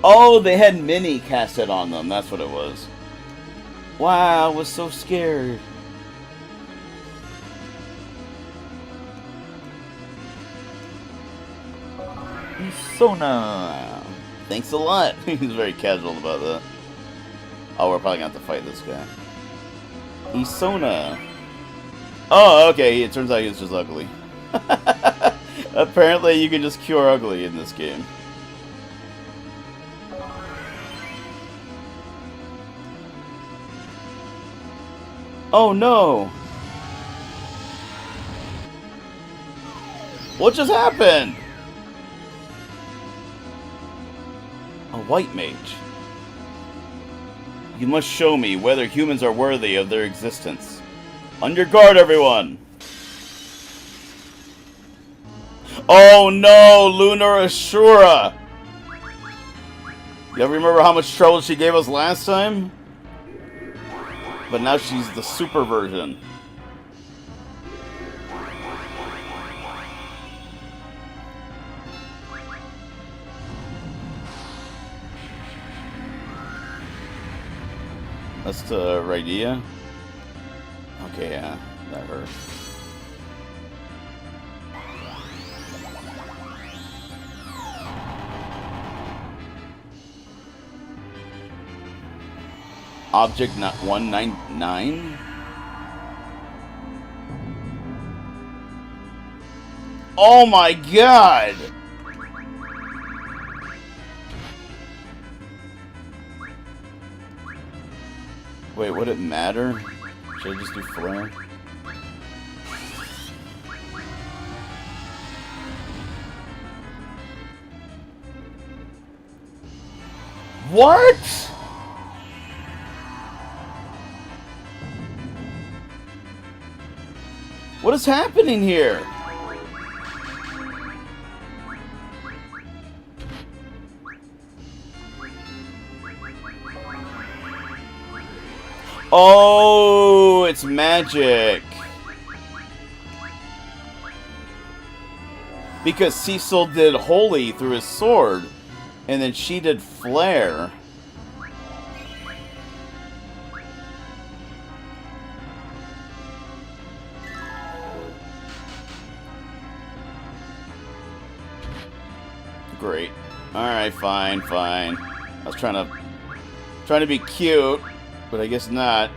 Oh, they had Minnie cast it on them. That's what it was. Wow, I was so scared. Isona. Thanks a lot. He's very casual about that. Oh, we're probably gonna have to fight this guy. Isona. Oh, okay. It turns out he's just ugly. Apparently, you can just cure ugly in this game. Oh no! What just happened? A white mage. You must show me whether humans are worthy of their existence. On your guard, everyone! Oh no, Lunar Ashura! You ever remember how much trouble she gave us last time? But now she's the super version. That's the rydia. Okay, yeah, that hurts. Object not 199. Oh my god! Wait, would it matter? Should I just do flare? What? What is happening here? Oh, it's magic. Because Cecil did holy through his sword, and then she did flare. Great. Alright, fine, fine. I was trying to be cute, but I guess not.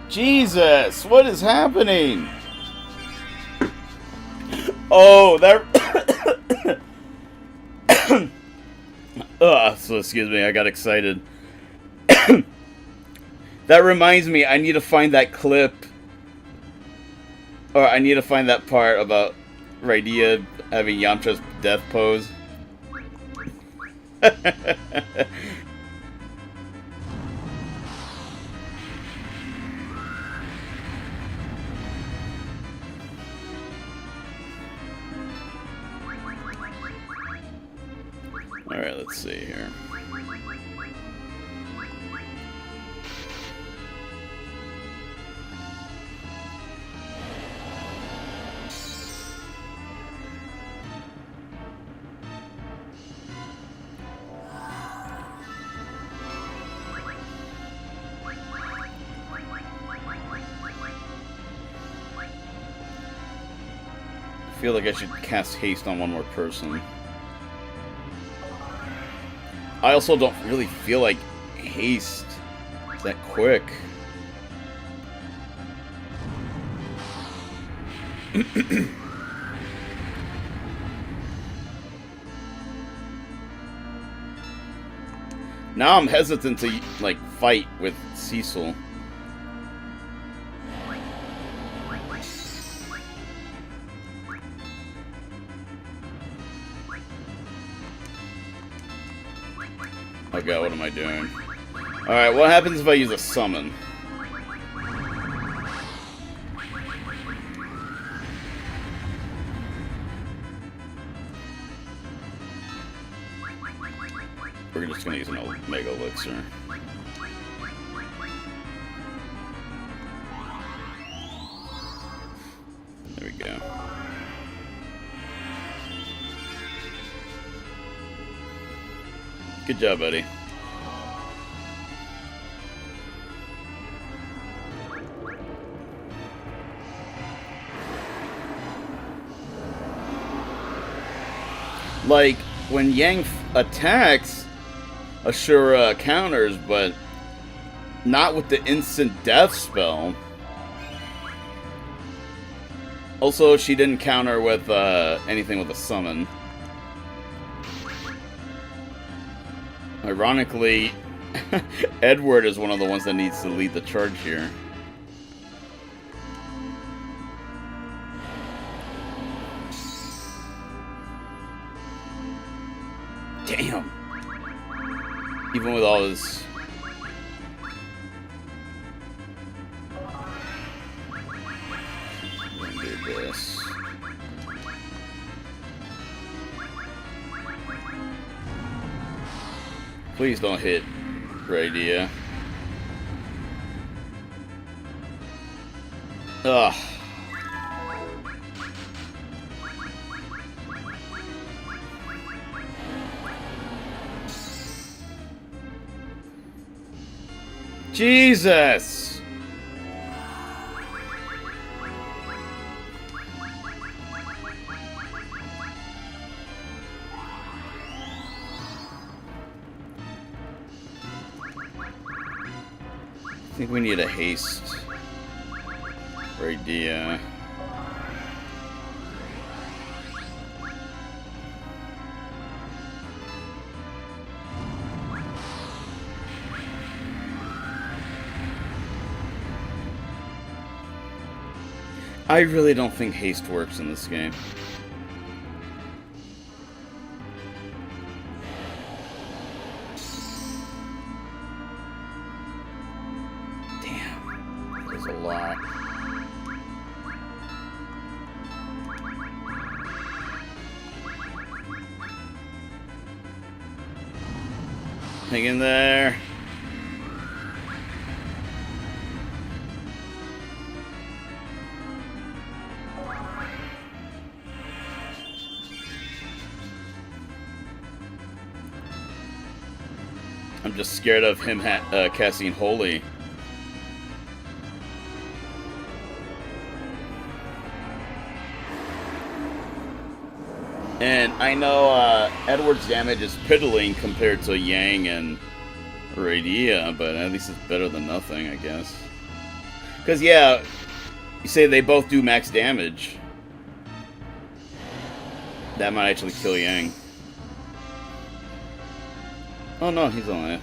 Jesus, what is happening? Oh, that... so excuse me, I got excited. That reminds me, I need to find that clip. Or I need to find that part about Rydia having Yamcha's death pose. Alright, let's see here. feel like I should cast haste on one more person. I also don't really feel like haste is that quick. Now I'm hesitant to, like, fight with Cecil. Oh god, what am I doing? Alright, what happens if I use a summon? We're just gonna use an Mega Elixir. There we go. Good job, buddy. Like, when Yang attacks, Ashura counters, but not with the instant death spell. Also, she didn't counter with anything with a summon. Ironically, Edward is one of the ones that needs to lead the charge here. Damn. Even with all his... I'm gonna do this. Please don't hit Rydia. Ugh. Jesus! I think we need a haste. Rydia. I really don't think haste works in this game. Damn, there's a lot. Hang in there. I'm just scared of him casting Holy. And I know Edward's damage is piddling compared to Yang and Rydia, but at least it's better than nothing, I guess. Because, yeah, you say they both do max damage. That might actually kill Yang. Oh no, he's alive.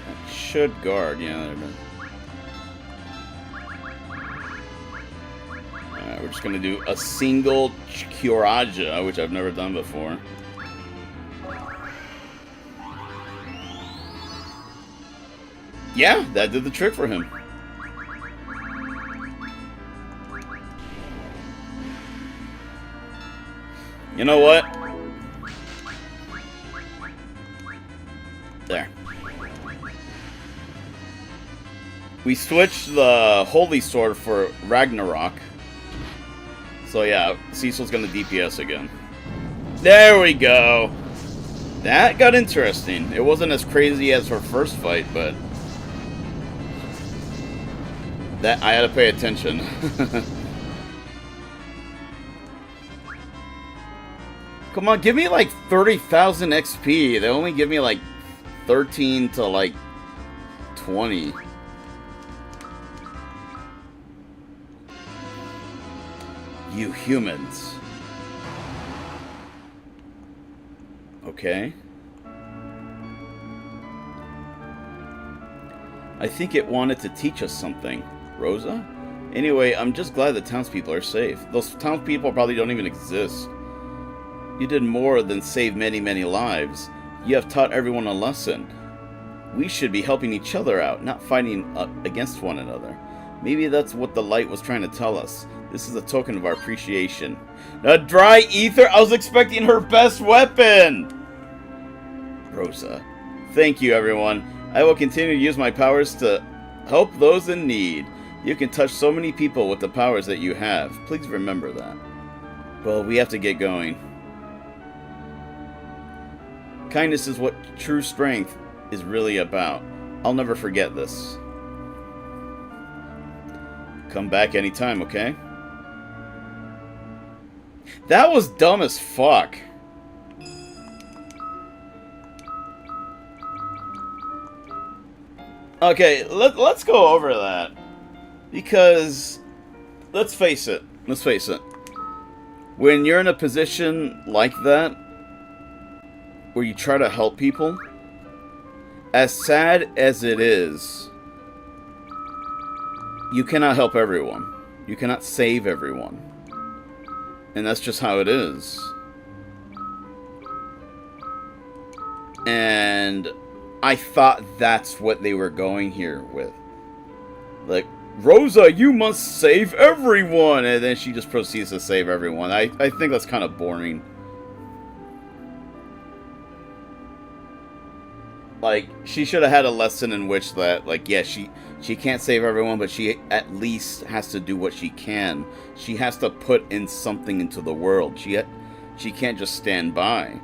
That should guard, yeah, there it is. Alright, we're just gonna do a single Kyoraja, which I've never done before. Yeah, that did the trick for him. You know what? There. We switched the Holy Sword for Ragnarok. So yeah, Cecil's gonna DPS again. There we go! That got interesting. It wasn't as crazy as her first fight, but That I had to pay attention. Come on, give me like 30,000 XP. They only give me like 13 to like 20. You humans. Okay. I think it wanted to teach us something. Rosa? Anyway, I'm just glad the townspeople are safe. Those townspeople probably don't even exist. You did more than save many, many lives. You have taught everyone a lesson. We should be helping each other out, not fighting against one another. Maybe that's what the light was trying to tell us. This is a token of our appreciation. A dry ether? I was expecting her best weapon! Rosa. Thank you, everyone. I will continue to use my powers to help those in need. You can touch so many people with the powers that you have. Please remember that. Well, we have to get going. Kindness is what true strength is really about. I'll never forget this. Come back anytime, okay? That was dumb as fuck. Okay, let's go over that. Because, let's face it. When you're in a position like that, where you try to help people, as sad as it is, you cannot help everyone. You cannot save everyone. And that's just how it is. And I thought that's what they were going here with. Like, Rosa, you must save everyone! And then she just proceeds to save everyone. I think that's kind of boring. Like, she should have had a lesson in which that, like, yeah, she can't save everyone, but she at least has to do what she can. She has to put in something into the world. She can't just stand by.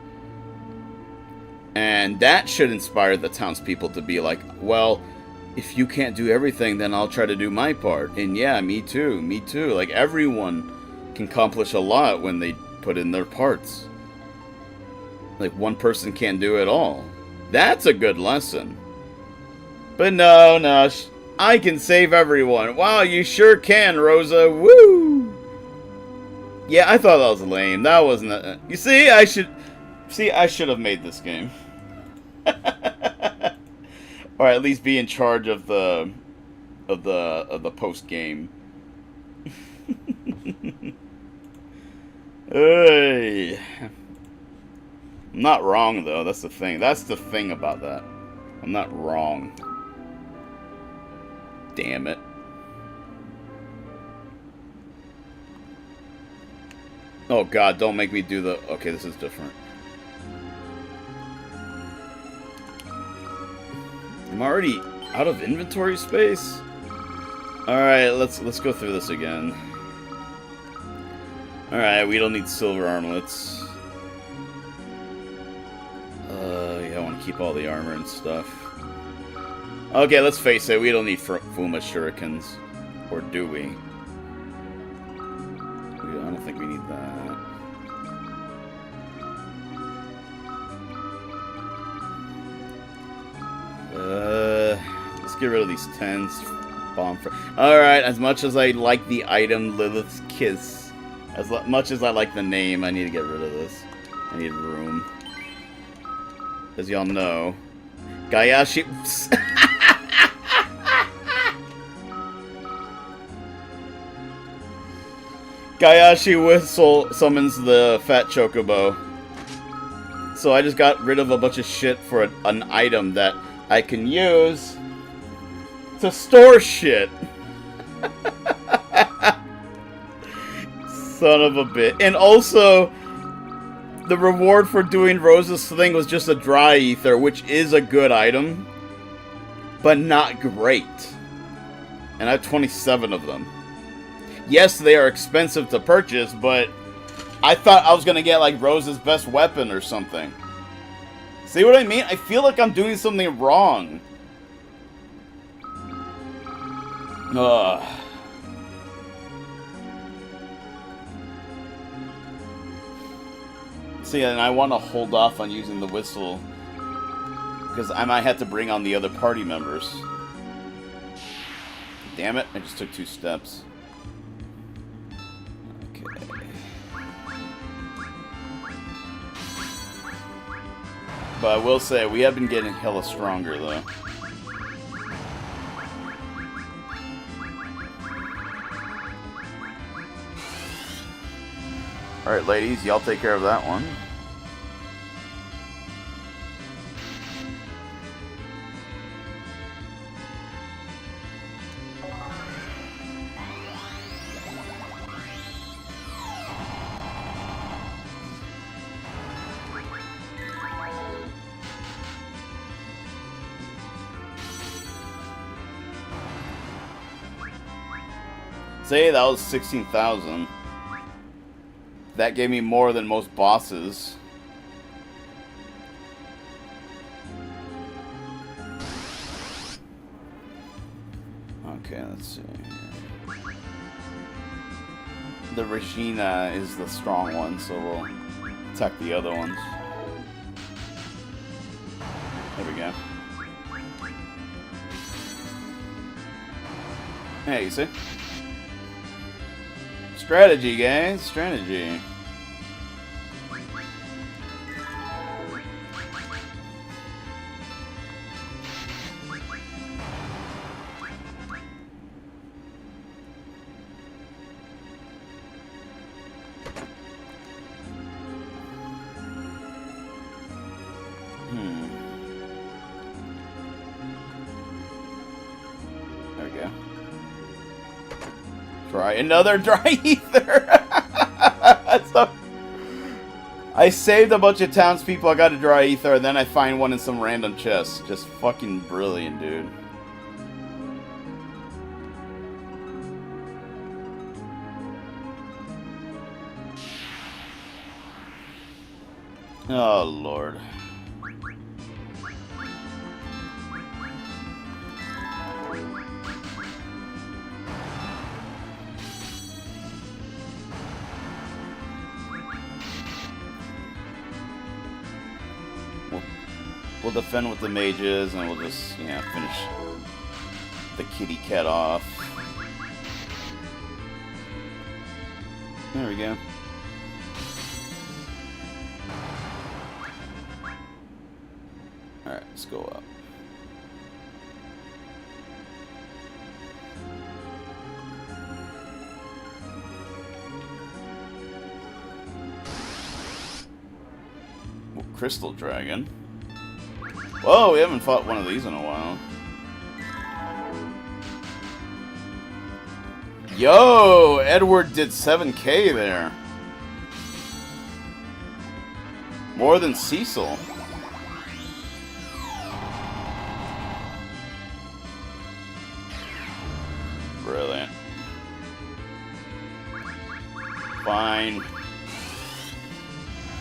And that should inspire the townspeople to be like, well, if you can't do everything, then I'll try to do my part. And yeah, me too. Like, everyone can accomplish a lot when they put in their parts. Like, one person can't do it all. That's a good lesson. But no, I can save everyone. Wow, you sure can, Rosa. Woo! Yeah, I thought that was lame. That wasn't. You see, I should have made this game, or at least be in charge of the post game. Hey. I'm not wrong, though. That's the thing. That's the thing about that. I'm not wrong. Damn it. Oh, God. Don't make me do the... Okay, this is different. I'm already out of inventory space? Alright, let's go through this again. Alright, we don't need silver armlets. Yeah, I want to keep all the armor and stuff. Okay, let's face it, we don't need Fuma shurikens. Or do we? I don't think we need that. Let's get rid of these 10s. Alright, as much as I like the item Lilith's Kiss, as much as I like the name, I need to get rid of this. I need room. As y'all know, Gayashi... Gayashi Whistle summons the Fat Chocobo. So I just got rid of a bunch of shit for an item that I can use to store shit. Son of a bitch. And also, the reward for doing Rosa's thing was just a dry ether, which is a good item, but not great. And I have 27 of them. Yes, they are expensive to purchase, but I thought I was going to get, like, Rosa's best weapon or something. See what I mean? I feel like I'm doing something wrong. Ugh. See, and I want to hold off on using the whistle because I might have to bring on the other party members. Damn it, I just took 2 steps. Okay. But I will say, we have been getting hella stronger, though. Alright, ladies, y'all take care of that one. Say that was 16,000. That gave me more than most bosses. Okay, let's see. The Regina is the strong one, so we'll attack the other ones. There we go. Hey, you see? Strategy, guys. Strategy. There we go. Try another dry ether. I saved a bunch of townspeople. I got a dry ether, and then I find one in some random chest. Just fucking brilliant, dude. Oh, Lord. We'll defend with the mages, and we'll just, finish the kitty cat off. There we go. Alright, let's go up. Well, Crystal Dragon. Whoa, we haven't fought one of these in a while. Yo, Edward did 7K there. More than Cecil. Brilliant. Fine.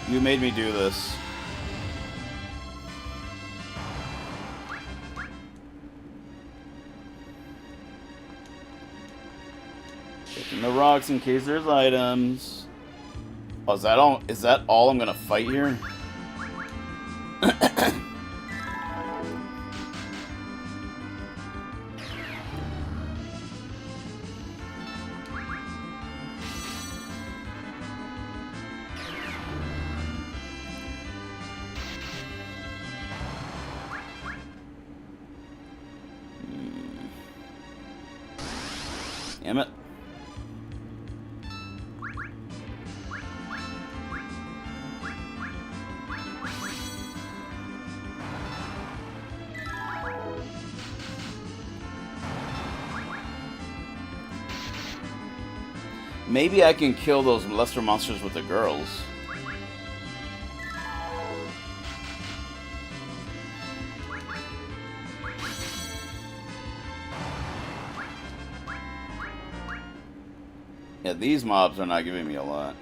You made me do this. Taking the rocks in case there's items. Oh, is that all? Is that all I'm gonna fight here? Damn it. Maybe I can kill those lesser monsters with the girls. Yeah, these mobs are not giving me a lot.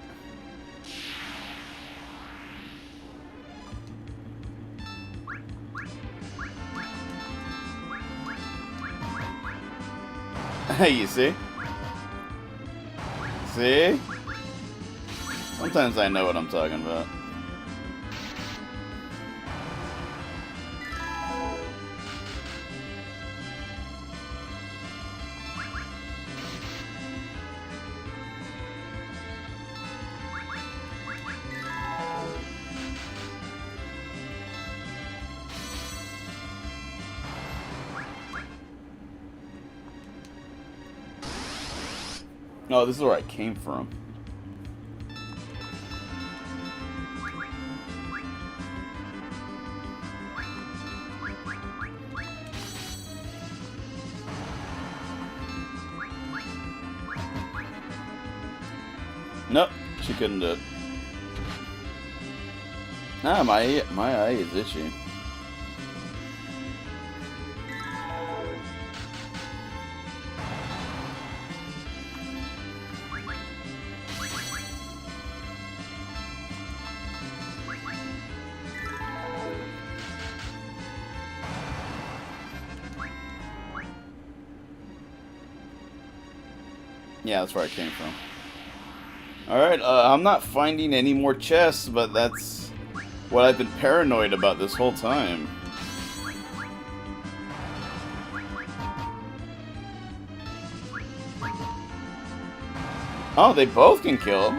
You see? See? Sometimes I know what I'm talking about. No, this is where I came from. Nope, she couldn't do it. Ah, my eye is itchy. Yeah, that's where I came from. Alright, I'm not finding any more chests, but that's what I've been paranoid about this whole time. Oh, they both can kill.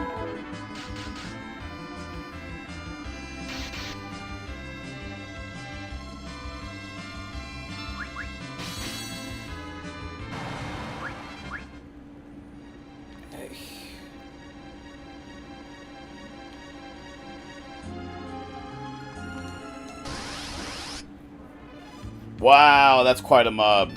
Wow, that's quite a mob.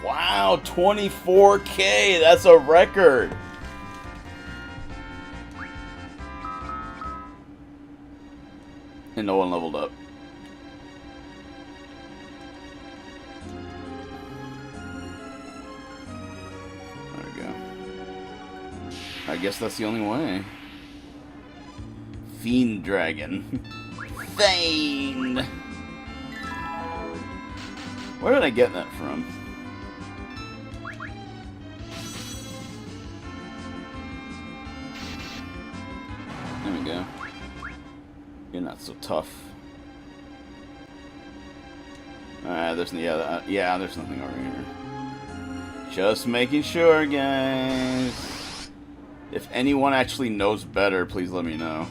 Wow, 24K, that's a record. And no one leveled up. There we go. I guess that's the only way. Fiend Dragon. Fiend! Where did I get that from? There we go. You're not so tough. There's there's nothing over here. Just making sure, guys. If anyone actually knows better, please let me know.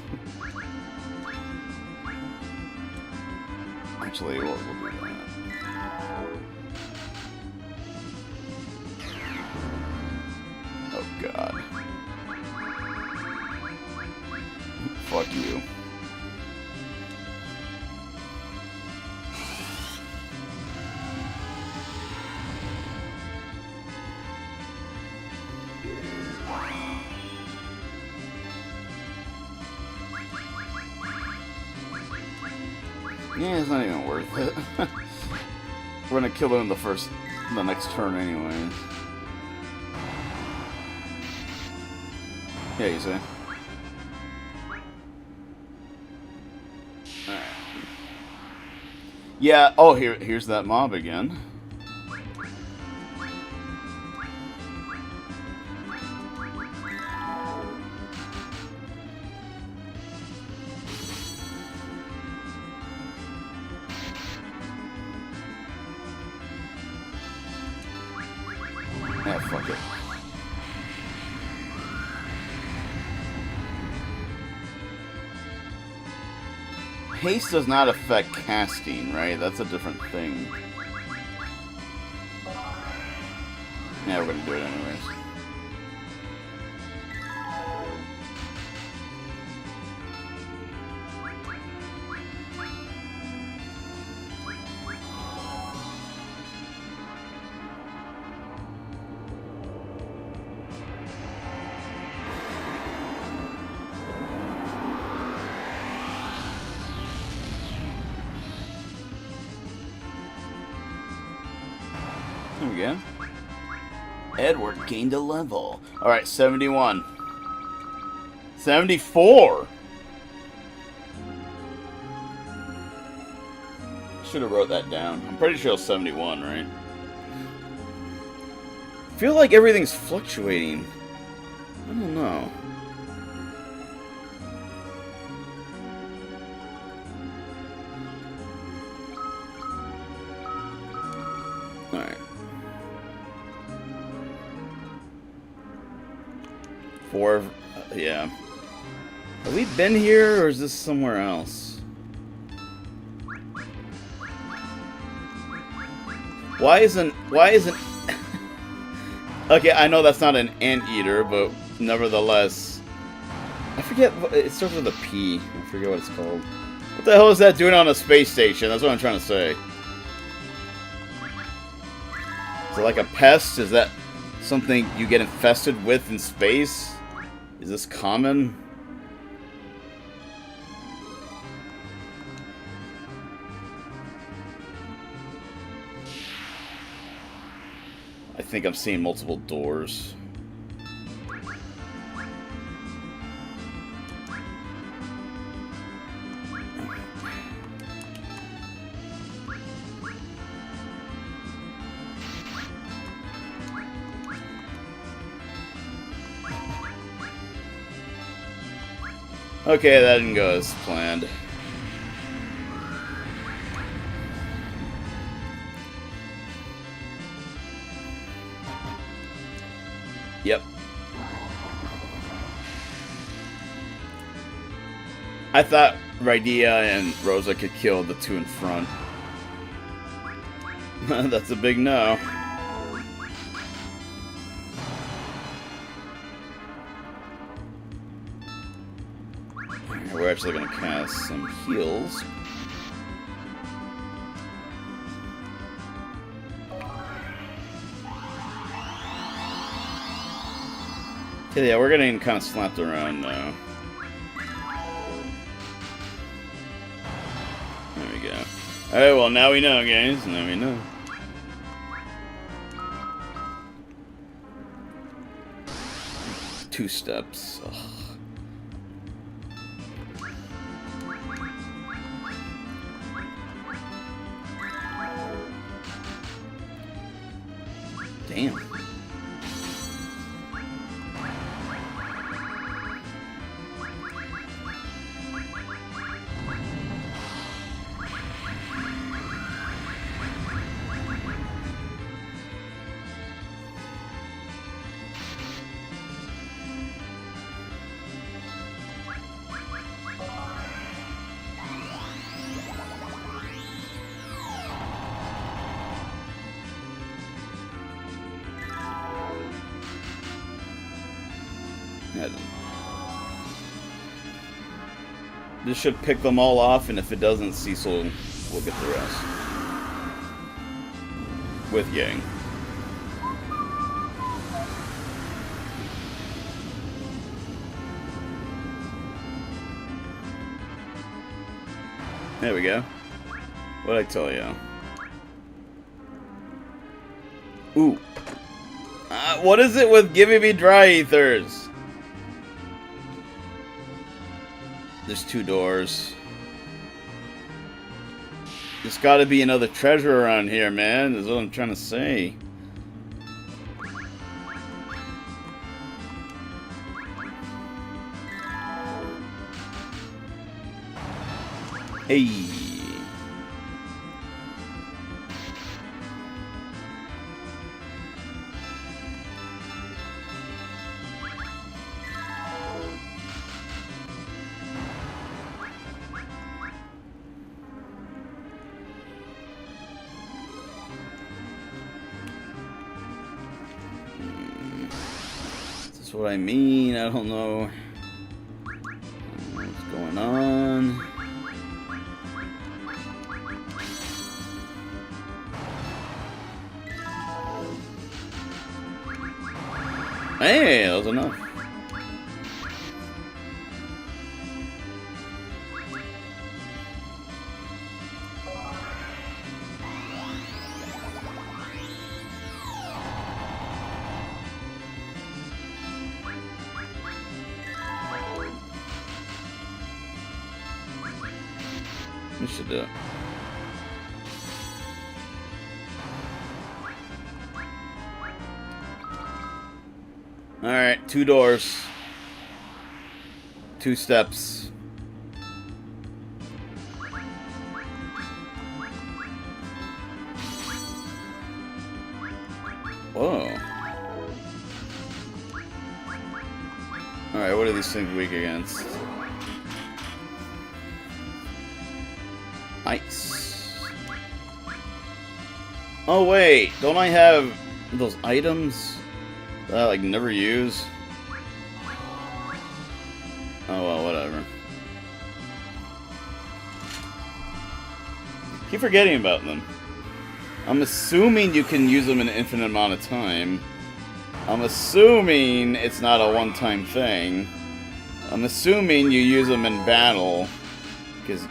Actually, we'll do that. Oh God. Fuck you. Yeah, it's not even worth it. We're gonna kill him the next turn anyway. Yeah, you say. Alright. Yeah, oh, here's that mob again. fuck it. Haste does not affect casting, right? That's a different thing. Yeah, we're gonna do it anyways. There we go. Edward gained a level. Alright, 71. 74! Should have wrote that down. I'm pretty sure it was 71, right? I feel like everything's fluctuating. I don't know. Alright. 4, yeah. Have we been here, or is this somewhere else? Why isn't... Okay, I know that's not an anteater, but nevertheless... I forget, it starts with a P. I forget what it's called. What the hell is that doing on a space station? That's what I'm trying to say. Is it like a pest? Is that something you get infested with in space? Is this common? I think I'm seeing multiple doors. Okay, that didn't go as planned. Yep. I thought Rydia and Rosa could kill the two in front. That's a big no. We're actually going to cast some heals. Okay, yeah, we're getting kind of slapped around now. There we go. Alright, well, now we know, guys. Now we know. Two steps. Ugh. Damn. This should pick them all off, and if it doesn't, Cecil will get the rest. With Yang. There we go. What'd I tell you? Ooh. What is it with giving me dry ethers? There's two doors. There's gotta be another treasure around here, man. That's what I'm trying to say. Hey. what I mean. I don't know what's going on. Hey, that was enough. We should do it. Alright, 2 doors. 2 steps. Whoa. Alright, what are these things weak against? Ice. Oh wait, don't I have those items that I like never use? Oh well, whatever. Keep forgetting about them. I'm assuming you can use them an infinite amount of time. I'm assuming it's not a one-time thing. I'm assuming you use them in battle, because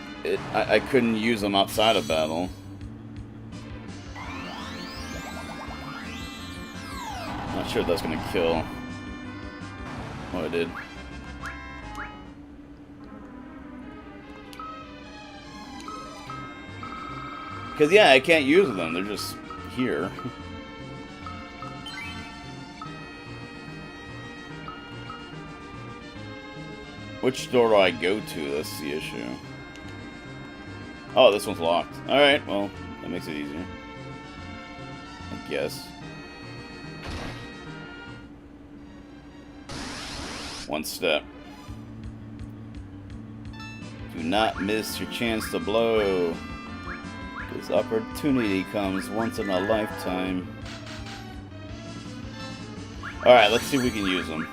I couldn't use them outside of battle. Not sure if that's gonna kill. Oh, it did. Because, yeah, I can't use them. They're just here. Which door do I go to? That's the issue. Oh, this one's locked. Alright, well, that makes it easier. I guess. One step. Do not miss your chance to blow. This opportunity comes once in a lifetime. Alright, let's see if we can use them.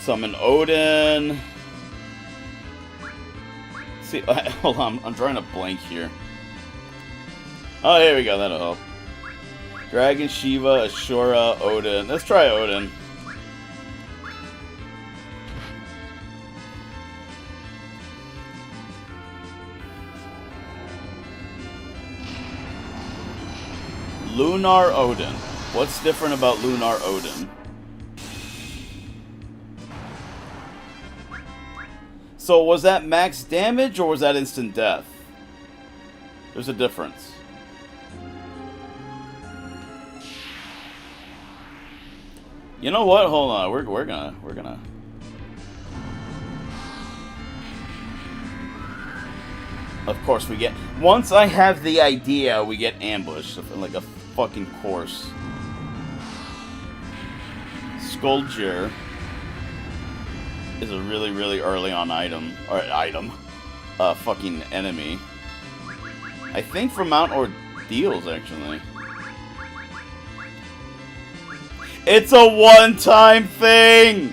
Summon Odin. See, hold on, I'm drawing a blank here. Oh, here we go, that'll help. Dragon, Shiva, Ashura, Odin. Let's try Odin. Lunar Odin. What's different about Lunar Odin? So was that max damage or was that instant death? There's a difference. You know what? Hold on. We're gonna. Of course we get. Once I have the idea, we get ambushed like a fucking course. Sculpture is a really, really early on fucking enemy. I think for Mount Ordeals, actually. It's a one-time thing!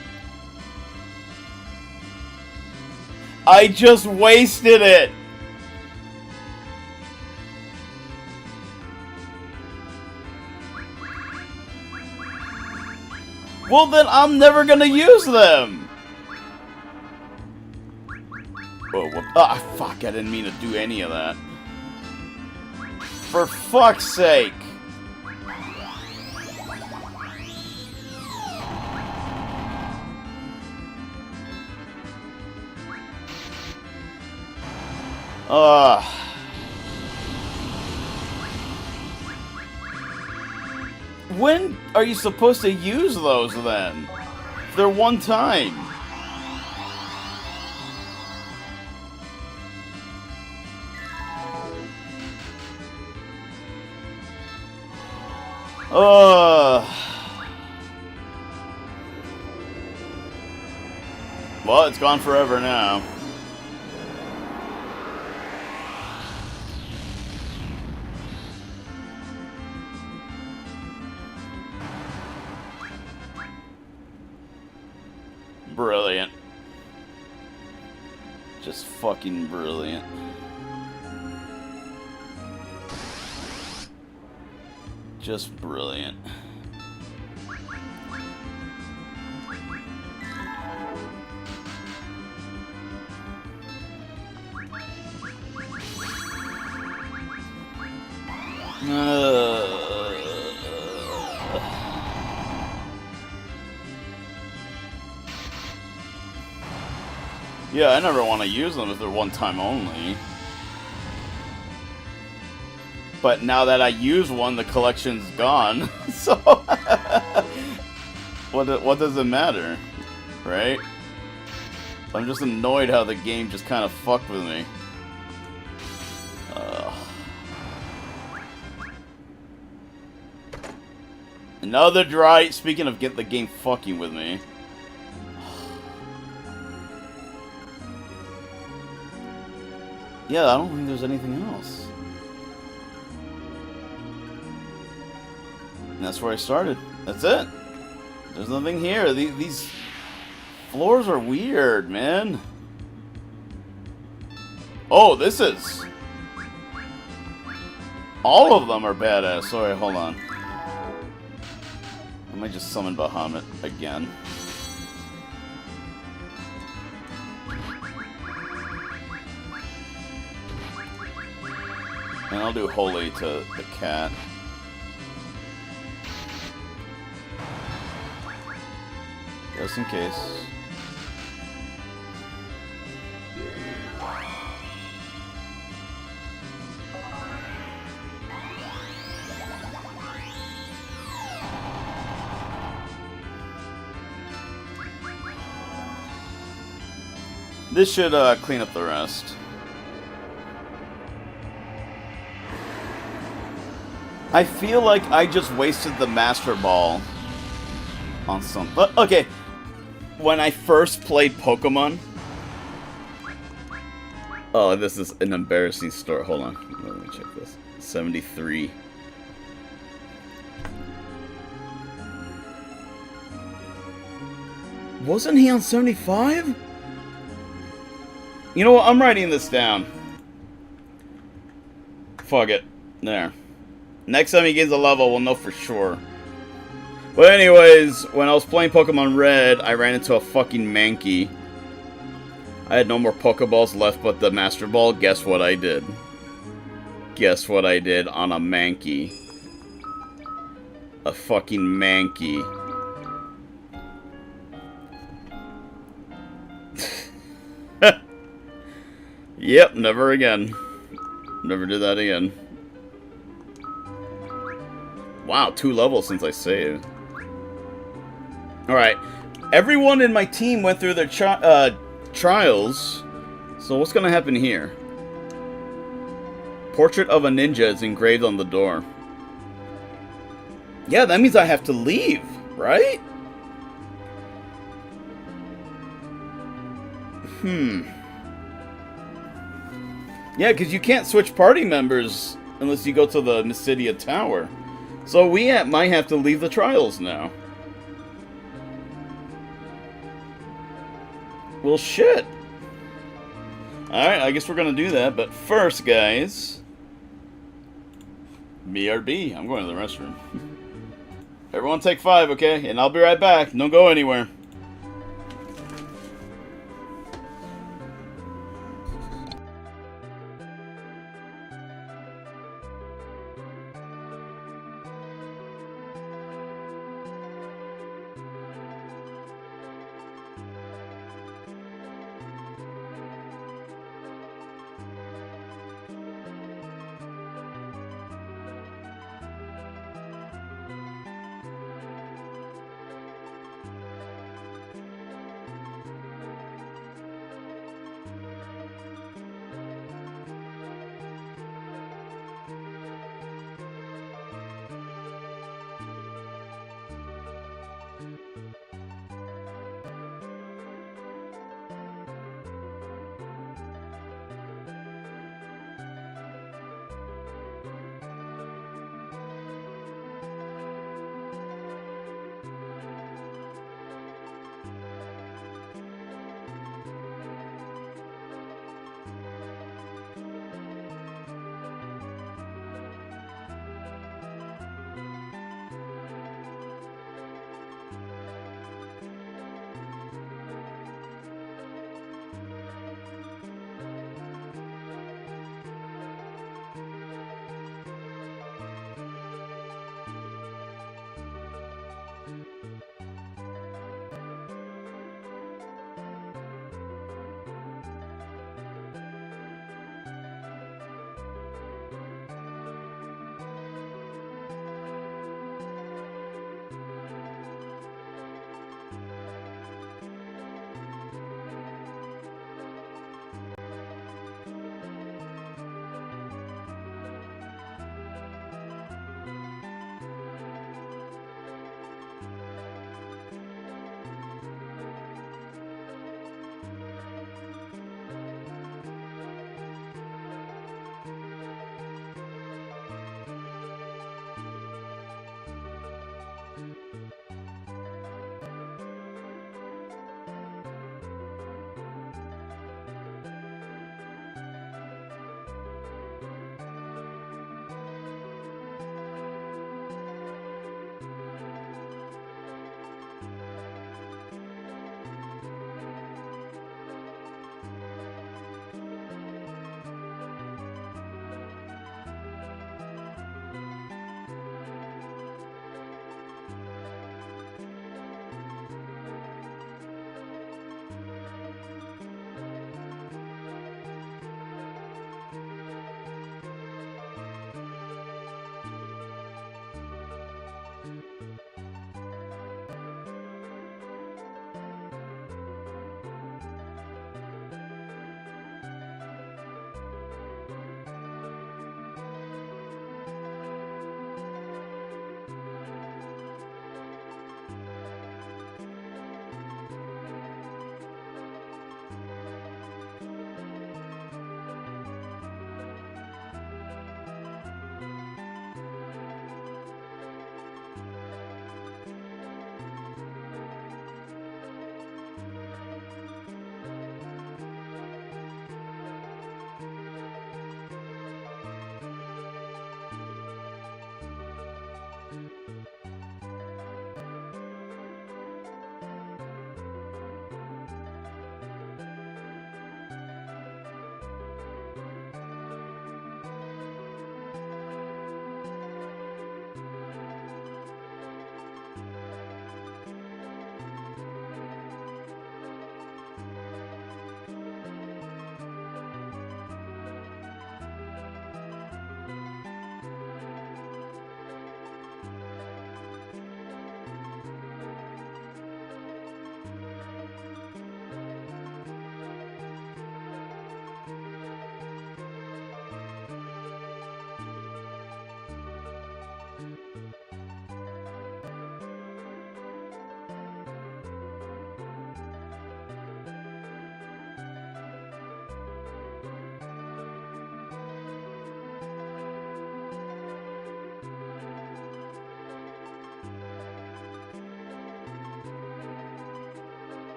I just wasted it! Well, then I'm never gonna use them! Oh, what? Ah, fuck, I didn't mean to do any of that. For fuck's sake! When are you supposed to use those then? They're one time. Well, it's gone forever now. Brilliant. Just fucking brilliant. Just brilliant. Yeah, I never want to use them if they're one time only. But now that I use one, the collection's gone. So, what does it matter? Right? I'm just annoyed how the game just kind of fucked with me. Another dry... Speaking of get the game fucking with me. Yeah, I don't think there's anything else. And that's where I started. That's it. There's nothing here. These floors are weird, man. Oh, this is... All of them are badass. Sorry, hold on. I might just summon Bahamut again. And I'll do Holy to the cat. Just in case. This should clean up the rest. I feel like I just wasted the Master Ball on some... Okay, when I first played Pokemon... Oh, this is an embarrassing story. Hold on, let me check this. 73. Wasn't he on 75? You know what, I'm writing this down. Fuck it. There. Next time he gains a level, we'll know for sure. But anyways, when I was playing Pokemon Red, I ran into a fucking Mankey. I had no more Pokeballs left but the Master Ball. Guess what I did? Guess what I did on a Mankey? A fucking Mankey. Yep, never again. Never did that again. Wow, 2 levels since I saved. Alright. Everyone in my team went through their trials. So what's gonna happen here? Portrait of a ninja is engraved on the door. Yeah, that means I have to leave, right? Yeah, because you can't switch party members unless you go to the Mysidia Tower. So we might have to leave the trials now. Well, shit. Alright, I guess we're gonna do that. But first, guys... BRB. I'm going to the restroom. Everyone take 5, okay? And I'll be right back. Don't go anywhere.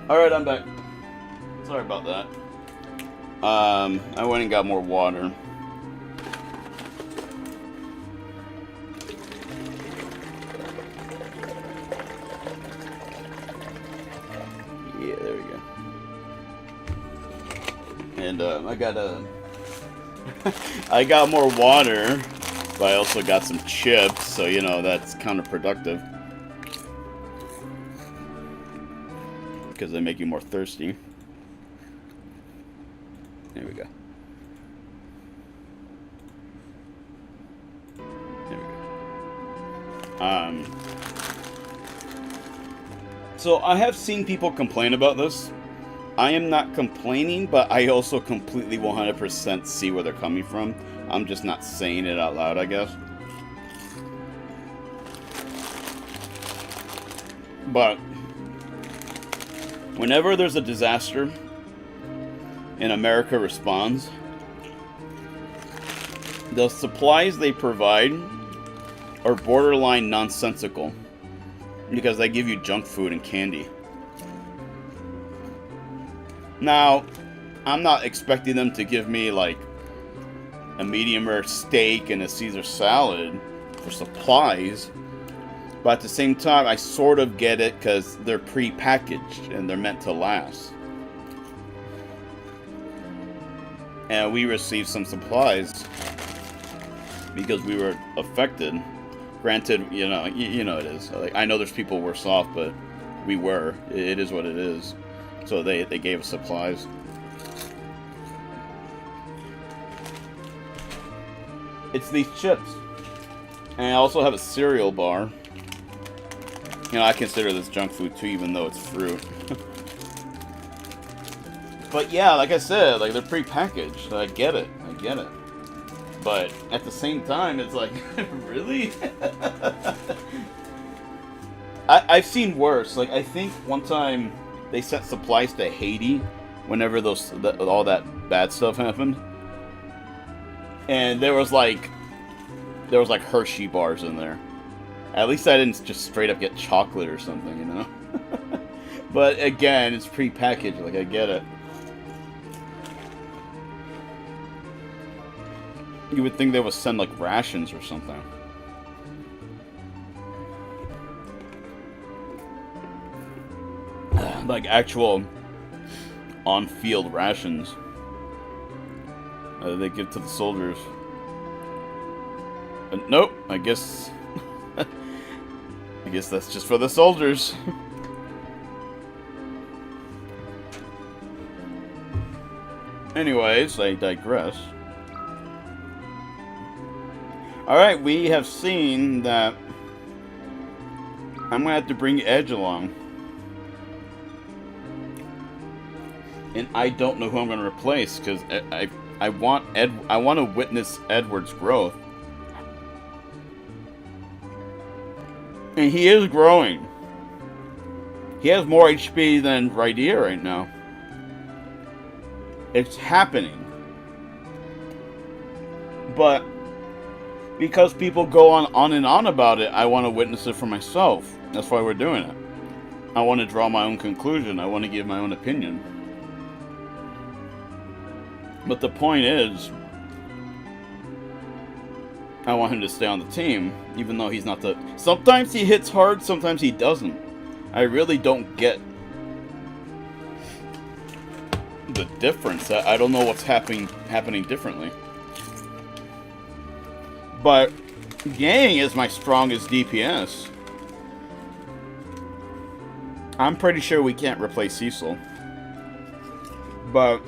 Alright, I'm back. Sorry about that. I went and got more water. Yeah, there we go. And I got more water, but I also got some chips, so you know that's counterproductive because they make you more thirsty. There we go. There we go. So I have seen people complain about this. I am not complaining, but I also completely 100% see where they're coming from. I'm just not saying it out loud, I guess. But whenever there's a disaster and America responds, the supplies they provide are borderline nonsensical because they give you junk food and candy. Now, I'm not expecting them to give me like a medium rare steak and a Caesar salad for supplies, but at the same time I sort of get it because they're pre-packaged and they're meant to last. And we received some supplies because we were affected. Granted, you know it is. Like, I know there's people worse off, but we were. It is what it is. So they gave us supplies. It's these chips. And I also have a cereal bar. You know, I consider this junk food too, even though it's fruit. But yeah, like I said, like they're pre-packaged. I get it. But at the same time, it's like, really? I've seen worse. Like, I think one time they sent supplies to Haiti whenever all that bad stuff happened. And there was like Hershey bars in there. At least I didn't just straight up get chocolate or something, you know? But again, it's pre-packaged. Like, I get it. You would think they would send like rations or something. Like actual on-field rations they give to the soldiers. Nope, I guess that's just for the soldiers. Anyways, I digress. Alright, we have seen that I'm gonna have to bring Edge along. And I don't know who I'm gonna replace, because I want to witness Edward's growth. And he is growing. He has more HP than Rydia right now. It's happening. But because people go on and on about it, I want to witness it for myself. That's why we're doing it. I want to draw my own conclusion. I want to give my own opinion. But the point is, I want him to stay on the team, even though he's not the... Sometimes he hits hard, sometimes he doesn't. I really don't get the difference. I don't know what's happening differently. But Yang is my strongest DPS. I'm pretty sure we can't replace Cecil. But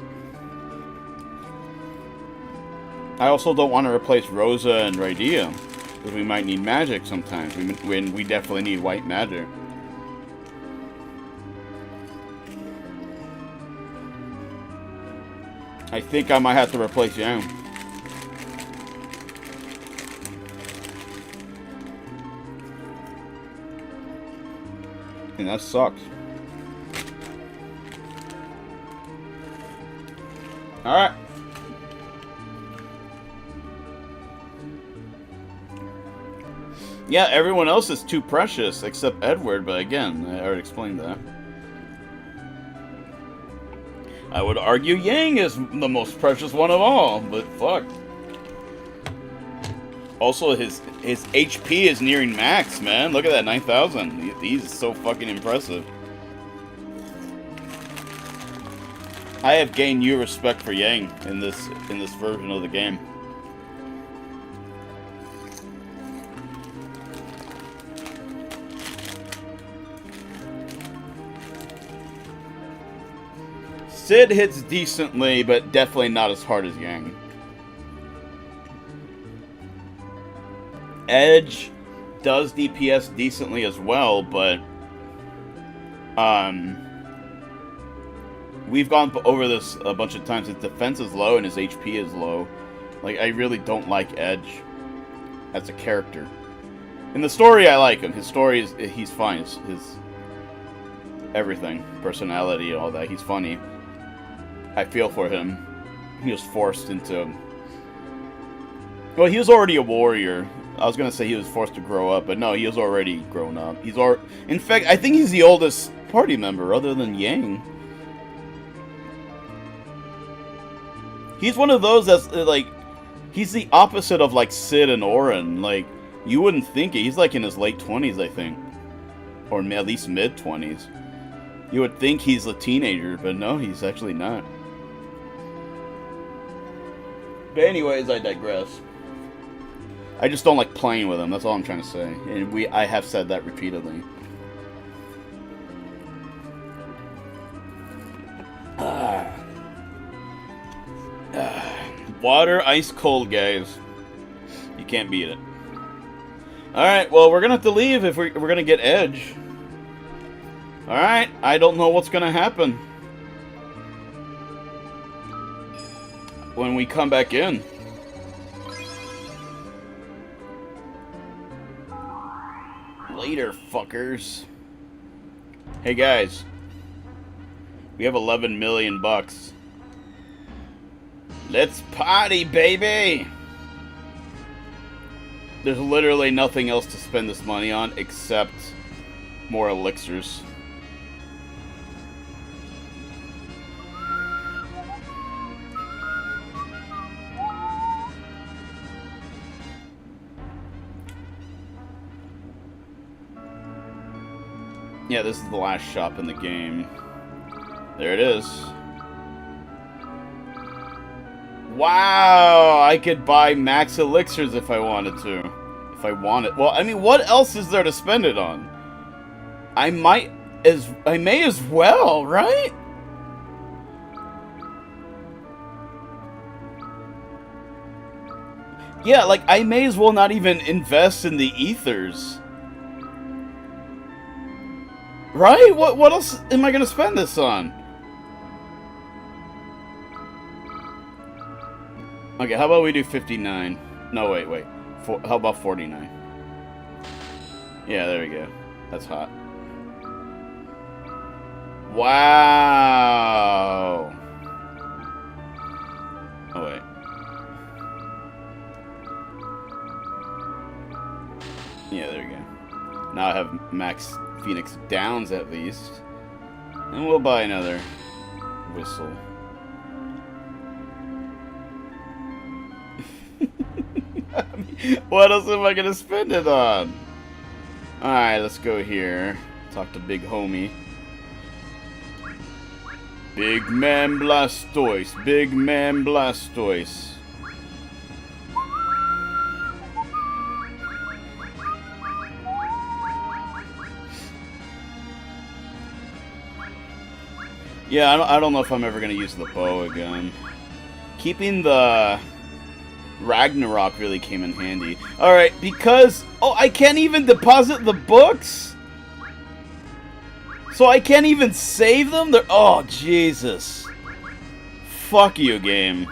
I also don't want to replace Rosa and Rydia, because we might need magic sometimes. We definitely need white magic. I think I might have to replace Yang. And that sucks. Alright. Yeah, everyone else is too precious except Edward, but again, I already explained that. I would argue Yang is the most precious one of all, but fuck. Also, his HP is nearing max, man. Look at that, 9,000. He's so fucking impressive. I have gained new respect for Yang in this version of the game. Sid hits decently, but definitely not as hard as Yang. Edge does DPS decently as well, but we've gone over this a bunch of times. His defense is low and his HP is low. Like, I really don't like Edge as a character. In the story, I like him. His story is, he's fine. His everything, personality, all that. He's funny. I feel for him. He was forced into... Well, he was already a warrior. I was gonna say he was forced to grow up, but no, he was already grown up. In fact, I think he's the oldest party member, other than Yang. He's one of those that's, like... He's the opposite of, like, Sid and Orin. Like, you wouldn't think it. He's, like, in his late 20s, I think. Or at least mid-20s. You would think he's a teenager, but no, he's actually not. But anyways, I digress. I just don't like playing with him, that's all I'm trying to say. And I have said that repeatedly. Water, ice cold, guys. You can't beat it. Alright, well, we're gonna have to leave if we're gonna get Edge. Alright, I don't know what's gonna happen when we come back in. Later, fuckers. Hey, guys. We have 11 million bucks. Let's party, baby! There's literally nothing else to spend this money on except more elixirs. Yeah, this is the last shop in the game. There it is. Wow! I could buy max elixirs if I wanted to. If I wanted. Well, I mean, what else is there to spend it on? I may as well, right? Yeah, like, I may as well not even invest in the ethers. Right? What else am I gonna spend this on? Okay, how about we do 59? No, wait. How about 49? Yeah, there we go. That's hot. Wow! Oh, wait. Yeah, there we go. Now I have max Phoenix Downs at least. And we'll buy another whistle. What else am I gonna spend it on? Alright, let's go here. Talk to Big Homie. Big Man Blastoise. Big Man Blastoise. Yeah, I don't know if I'm ever gonna use the bow again. Keeping the Ragnarok really came in handy. Alright, because... Oh, I can't even deposit the books? So I can't even save them? Oh, Jesus. Fuck you, game.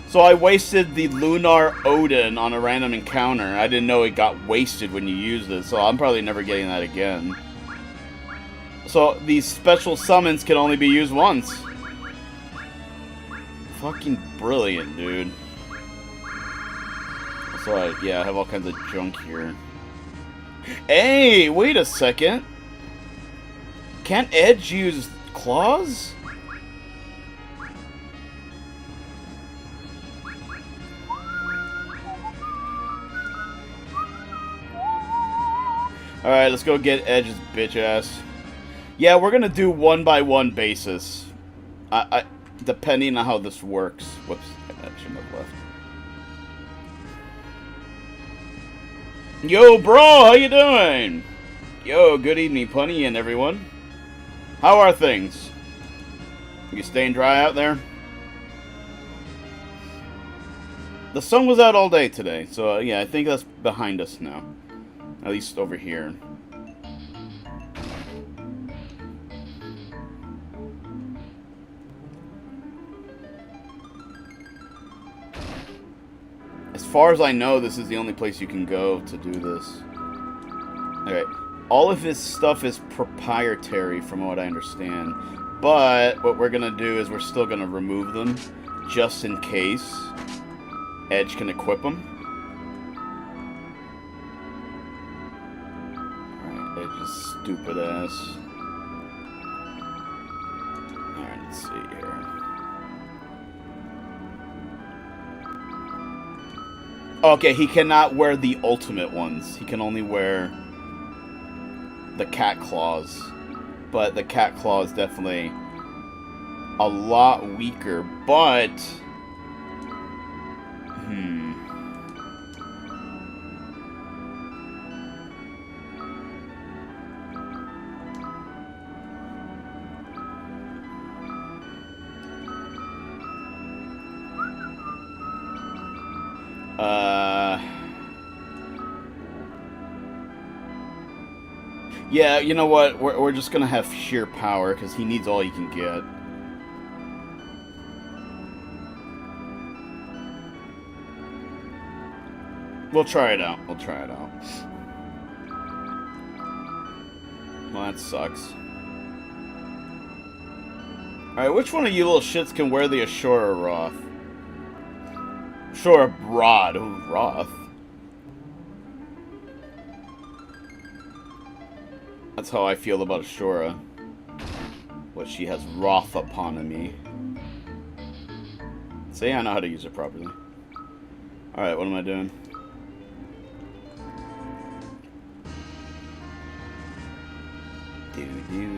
So I wasted the Lunar Odin on a random encounter. I didn't know it got wasted when you used it, so I'm probably never getting that again. So these special summons can only be used once. Fucking brilliant, dude. So yeah, I have all kinds of junk here. Hey, wait a second. Can't Edge use claws? Alright, let's go get Edge's bitch ass. Yeah, we're gonna do 1-by-1 basis. Depending on how this works. Whoops, I shouldn't have left. Yo, bro, how you doing? Yo, good evening, Punny and everyone. How are things? You staying dry out there? The sun was out all day today, so yeah, I think that's behind us now. At least over here. As far as I know, this is the only place you can go to do this. Okay. All of his stuff is proprietary from what I understand. But what we're going to do is we're still going to remove them just in case Edge can equip them. Alright, Edge's stupid ass. Alright, let's see here. Okay, he cannot wear the ultimate ones. He can only wear the cat claws. But the cat claw is definitely a lot weaker. But... yeah, you know what? We're just gonna have sheer power because he needs all he can get. We'll try it out. We'll try it out. Well, that sucks. Alright, which one of you little shits can wear the Ashura Roth? Ashura Rod. Ooh, Roth. That's how I feel about Ashura. What she has wrath upon me. See, I know how to use it properly. Alright, what am I doing? Dude,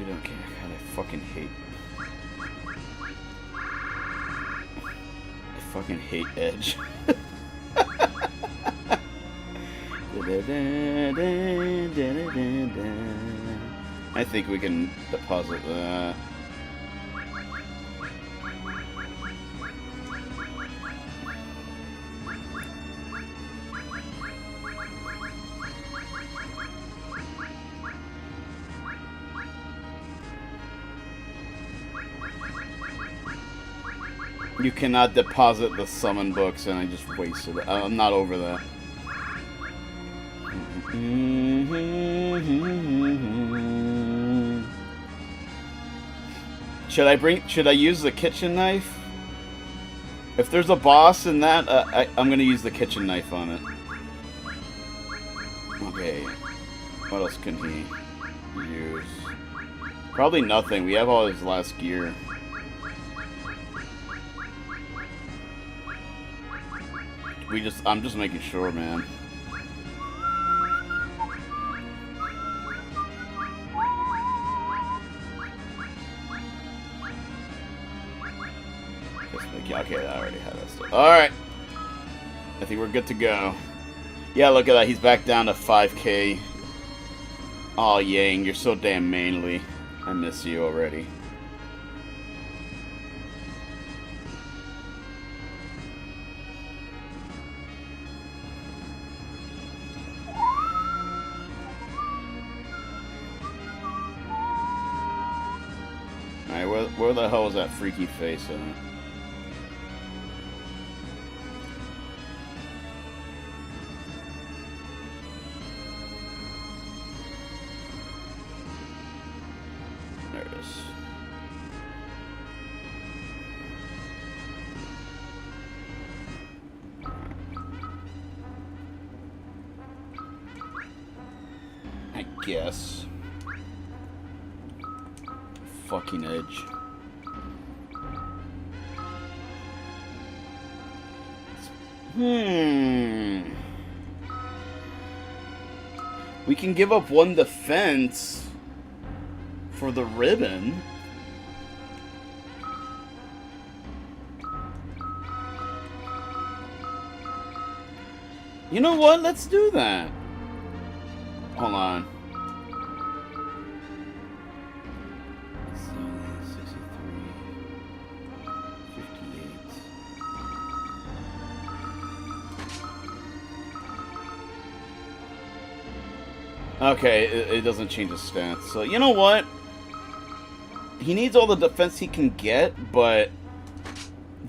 okay, God, I fucking hate... I fucking hate Edge. I think we can deposit that. You cannot deposit the summon books, and I just wasted it. I'm not over that. Should I use the kitchen knife? If there's a boss in that, I'm gonna use the kitchen knife on it. Okay. What else can he use? Probably nothing. We have all his last gear. I'm just making sure, man. Okay, I already had that stuff. Alright. I think we're good to go. Yeah, look at that. He's back down to 5k. Aw, Yang, you're so damn manly. I miss you already. Alright, where the hell is that freaky face at? There it is. I guess. fucking edge. We can give up 1 defense for the ribbon. You know what? Let's do that. Hold on. 63, 58. Okay, it doesn't change his stance. So, you know what? He needs all the defense he can get, but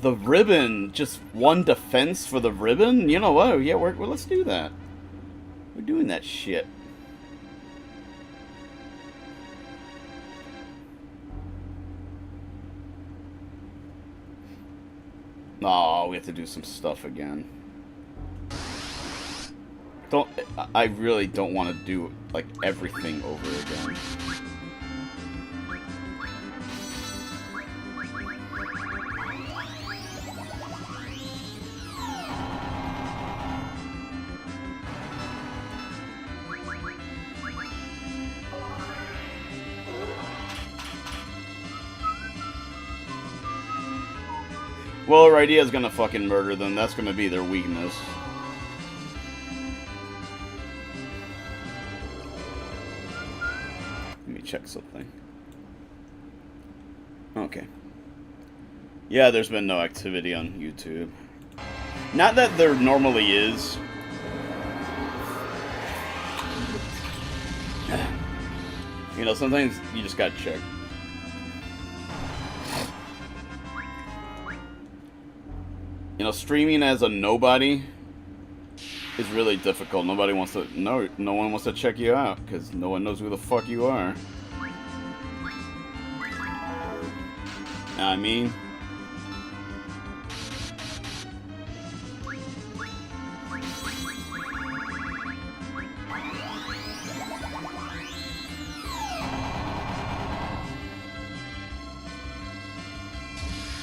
the ribbon, just 1 defense for the ribbon? You know what? Yeah, let's do that. We're doing that shit. Oh, we have to do some stuff again. I really don't want to do, like, everything over again. Well, Rydia's gonna fucking murder them. That's gonna be their weakness. Let me check something. Okay. Yeah, there's been no activity on YouTube. Not that there normally is. You know, sometimes you just gotta check. You know, streaming as a nobody is really difficult. Nobody wants to, no one wants to check you out because no one knows who the fuck you are. I mean,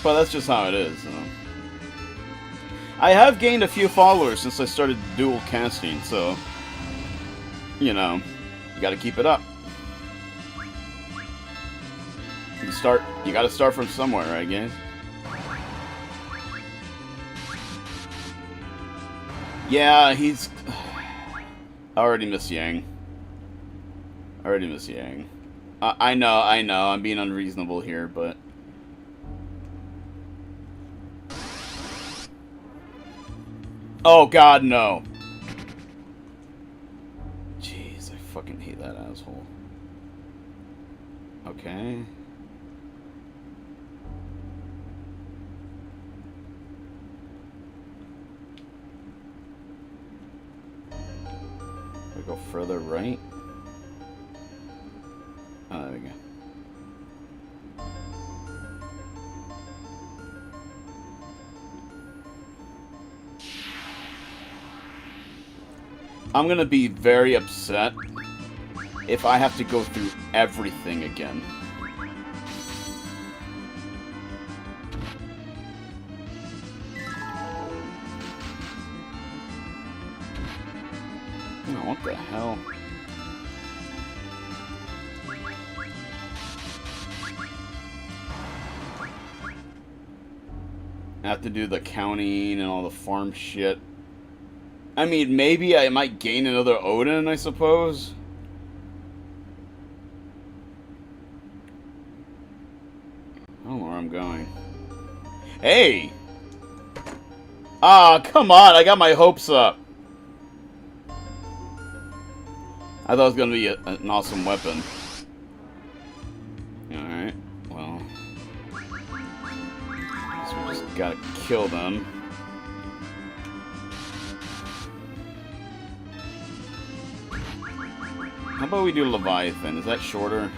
but that's just how it is. You know? I have gained a few followers since I started dual casting, so, you know, you gotta keep it up. You gotta start from somewhere, right, guys? Yeah, he's... I already miss Yang. I know, I'm being unreasonable here, but... Oh god, no. Jeez, I fucking hate that asshole. Okay. We go further right. Oh, there we go. I'm gonna be very upset if I have to go through everything again. Oh, what the hell? I have to do the counting and all the farm shit. I mean, maybe I might gain another Odin, I suppose. I don't know where I'm going. Hey! Ah, come on! I got my hopes up. I thought it was going to be an awesome weapon. Alright, well. So we just gotta kill them. How about we do Leviathan? Is that shorter?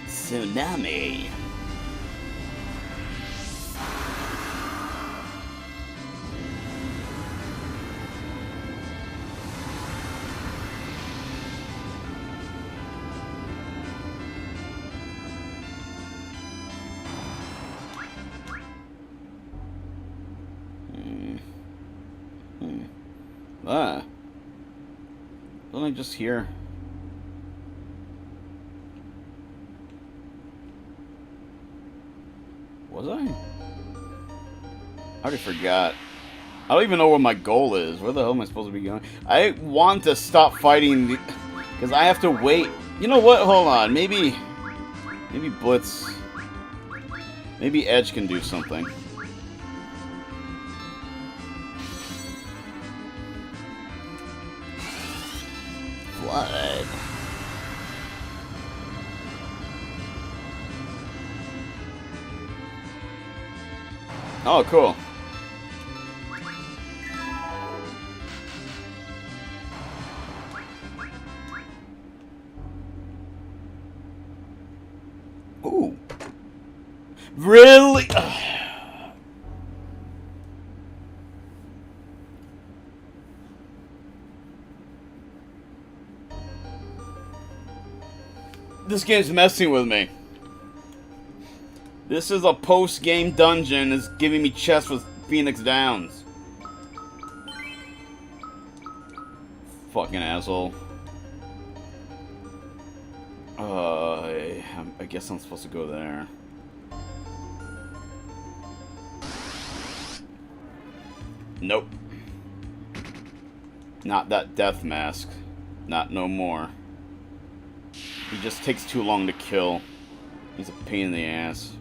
Tsunami. Ah. Wasn't I just here? Was I? I already forgot. I don't even know what my goal is. Where the hell am I supposed to be going? I want to stop fighting the... Because I have to wait. You know what? Hold on. Maybe Blitz... Maybe Edge can do something. Flood. Oh, cool. Ooh. Really? This game's messing with me. This is a post-game dungeon. It's giving me chest with Phoenix Downs. Fucking asshole. I guess I'm supposed to go there. Nope. Not that death mask. Not no more. He just takes too long to kill. He's a pain in the ass.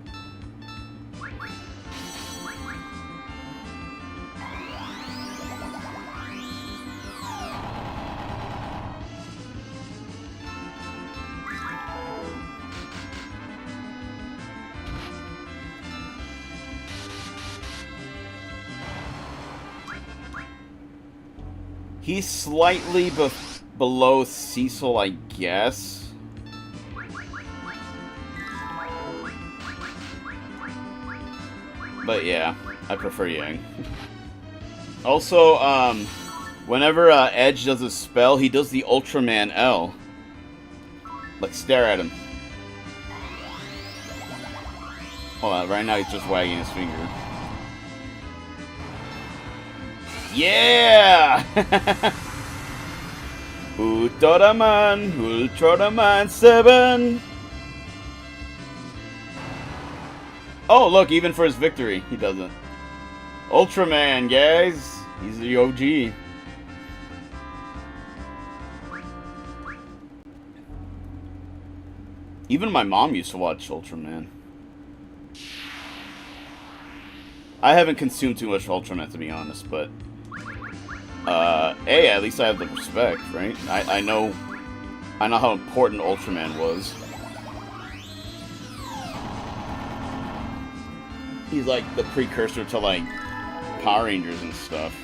He's slightly below Cecil, I guess. But yeah, I prefer Yang. Also, whenever Edge does a spell, he does the Ultraman L. Like, stare at him. Hold on, right now he's just wagging his finger. Yeah! Ultraman 7! Oh, look, even for his victory, he doesn't. Ultraman, guys! He's the OG. Even my mom used to watch Ultraman. I haven't consumed too much Ultraman, to be honest, but... hey, at least I have the respect, right? I know how important Ultraman was. He's like the precursor to, like, Power Rangers and stuff.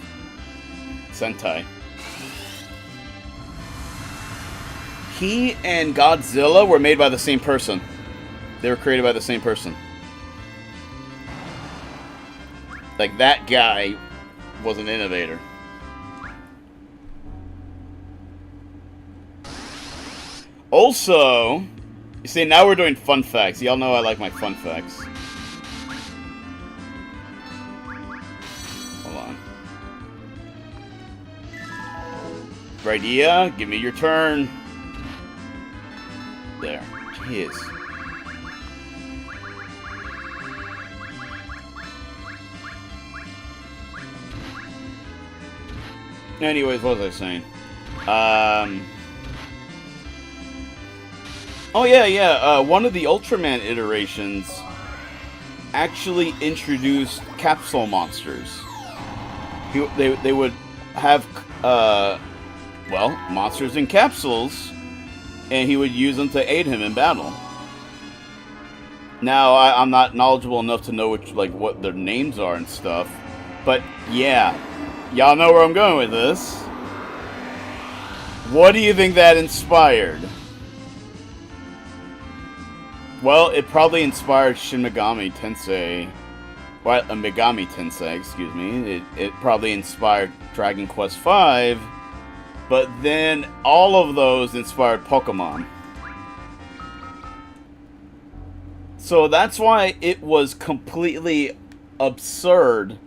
Sentai. He and Godzilla were made by the same person. They were created by the same person. Like, that guy was an innovator. Also, you see, now we're doing fun facts. Y'all know I like my fun facts. Hold on. Rydia, give me your turn. There. Jeez. Anyways, what was I saying? Oh yeah. One of the Ultraman iterations actually introduced capsule monsters. They would have, well, monsters in capsules, and he would use them to aid him in battle. Now, I'm not knowledgeable enough to know what their names are and stuff, but yeah, y'all know where I'm going with this. What do you think that inspired? Well, it probably inspired Shin Megami Tensei. Well, Megami Tensei, excuse me. It probably inspired Dragon Quest V. But then all of those inspired Pokemon. So that's why it was completely absurd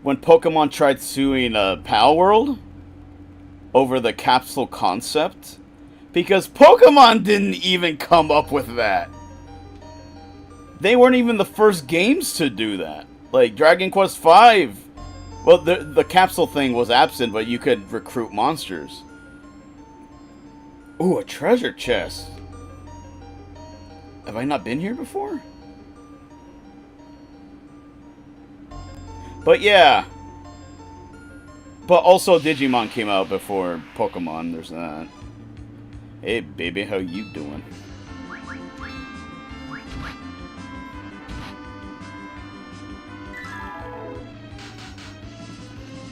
when Pokemon tried suing Pal World over the capsule concept. Because Pokemon didn't even come up with that. They weren't even the first games to do that. Like, Dragon Quest V. Well, the capsule thing was absent, but you could recruit monsters. Ooh, a treasure chest. Have I not been here before? But yeah. But also Digimon came out before Pokemon, there's that. Hey baby, how you doing?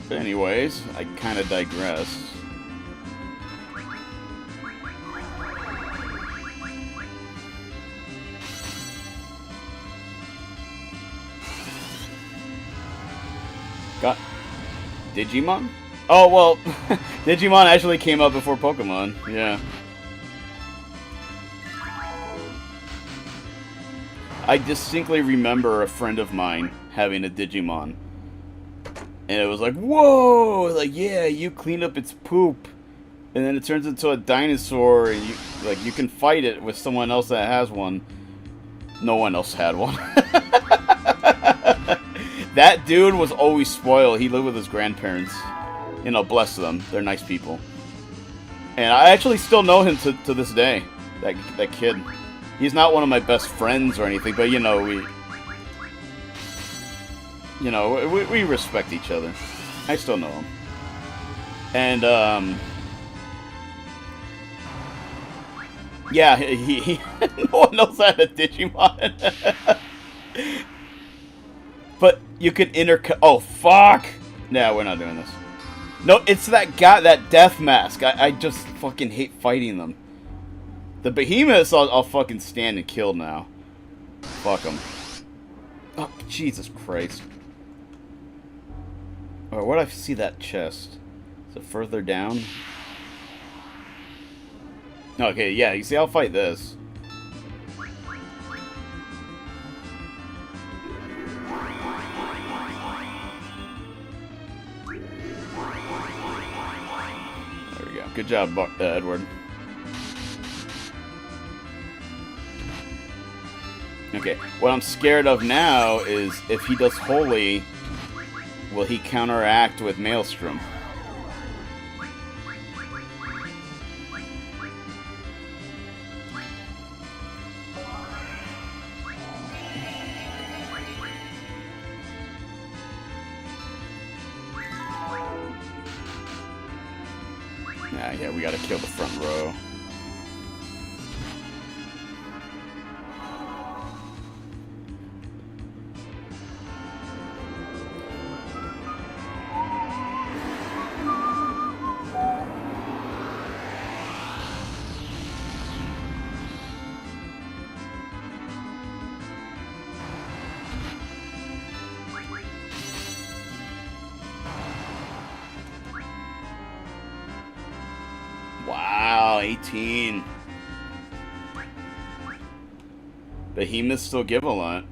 But anyways, I kinda digress. Got Digimon? Oh, well, Digimon actually came out before Pokemon, yeah. I distinctly remember a friend of mine having a Digimon. And it was like, whoa! Like, yeah, you clean up its poop. And then it turns into a dinosaur, and you can fight it with someone else that has one. No one else had one. That dude was always spoiled. He lived with his grandparents. You know, bless them. They're nice people. And I actually still know him to this day. That kid. He's not one of my best friends or anything, but you know, we respect each other. I still know him. And yeah, he no one else had a Digimon. But you could oh fuck! Nah, we're not doing this. No, it's that guy, that death mask. I just fucking hate fighting them. The behemoths I'll fucking stand and kill now. Fuck them. Oh, Jesus Christ. Alright, where'd I see that chest? Is it further down? Okay, yeah, you see, I'll fight this. There we go. Good job, Edward. Okay, what I'm scared of now is if he does Holy, will he counteract with Maelstrom? Yeah, we gotta kill the front row. Wow, 18. Behemoths still give a lot.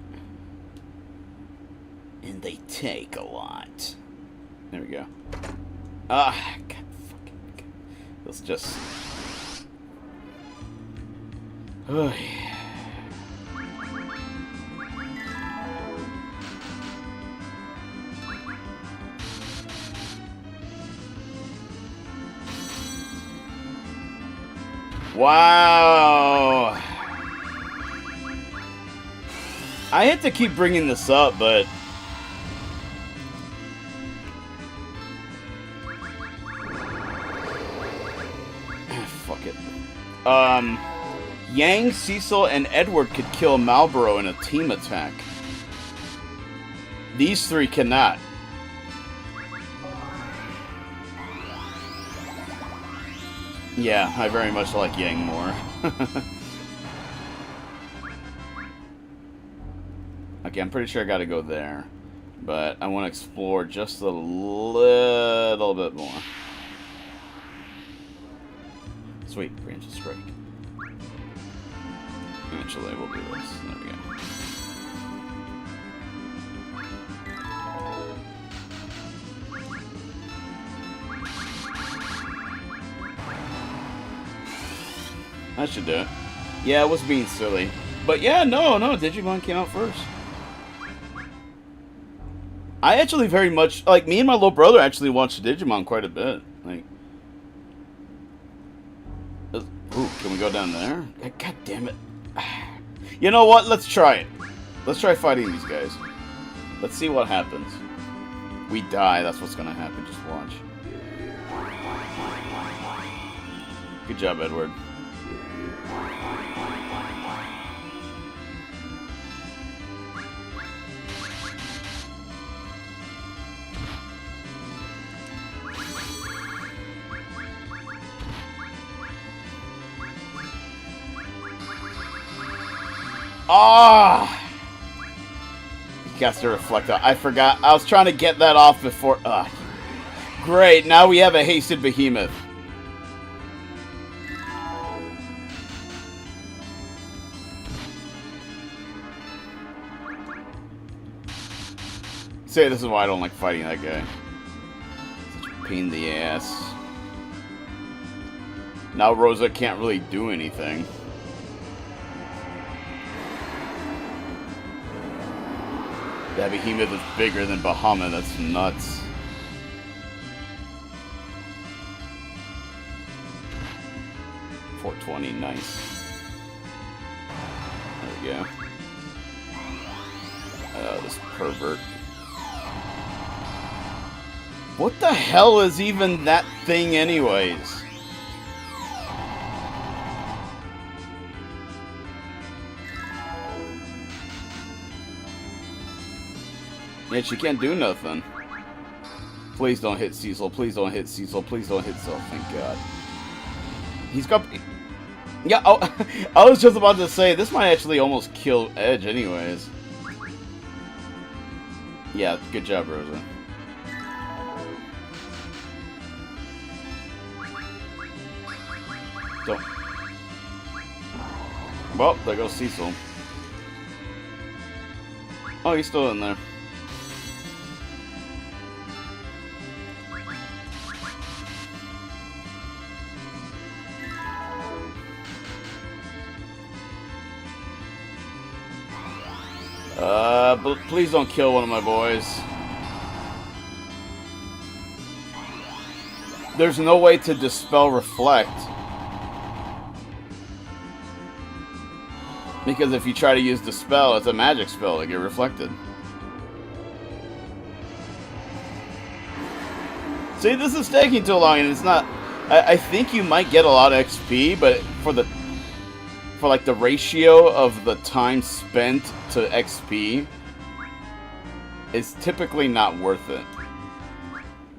And they take a lot. There we go. Ah, God fucking. Let's just. Oh, yeah. Wow. I hate to keep bringing this up, but fuck it. Yang, Cecil, and Edward could kill Malboro in a team attack. These three cannot. Yeah, I very much like Yang more. Okay, I'm pretty sure I gotta go there. But I want to explore just a little bit more. Sweet, Branch of Strike. Eventually we'll do this. There we go. That should do it. Yeah, it was being silly. But yeah, no, Digimon came out first. I actually very much, like, me and my little brother actually watched Digimon quite a bit. Like, ooh, can we go down there? God damn it. You know what? Let's try it. Let's try fighting these guys. Let's see what happens. We die, that's what's gonna happen. Just watch. Good job, Edward. Ah! He cast a reflector. I forgot. I was trying to get that off before. Great. Now we have a hasted behemoth. Say this is why I don't like fighting that guy. Such a pain in the ass. Now Rosa can't really do anything. That behemoth is bigger than Bahamut. That's nuts. .420, nice. There we go. This pervert. What the hell is even that thing anyways? Yeah, she can't do nothing. Please don't hit Cecil. Please don't hit Cecil. Please don't hit Cecil. Thank God. He's got... Yeah, oh, I was just about to say, this might actually almost kill Edge anyways. Yeah, good job, Rosa. Don't. Well, there goes Cecil. Oh, he's still in there. But please don't kill one of my boys. There's no way to dispel reflect. Because if you try to use dispel, it's a magic spell to get reflected. See, this is taking too long, and it's not... I think you might get a lot of XP, but for like the ratio of the time spent to XP, it's typically not worth it.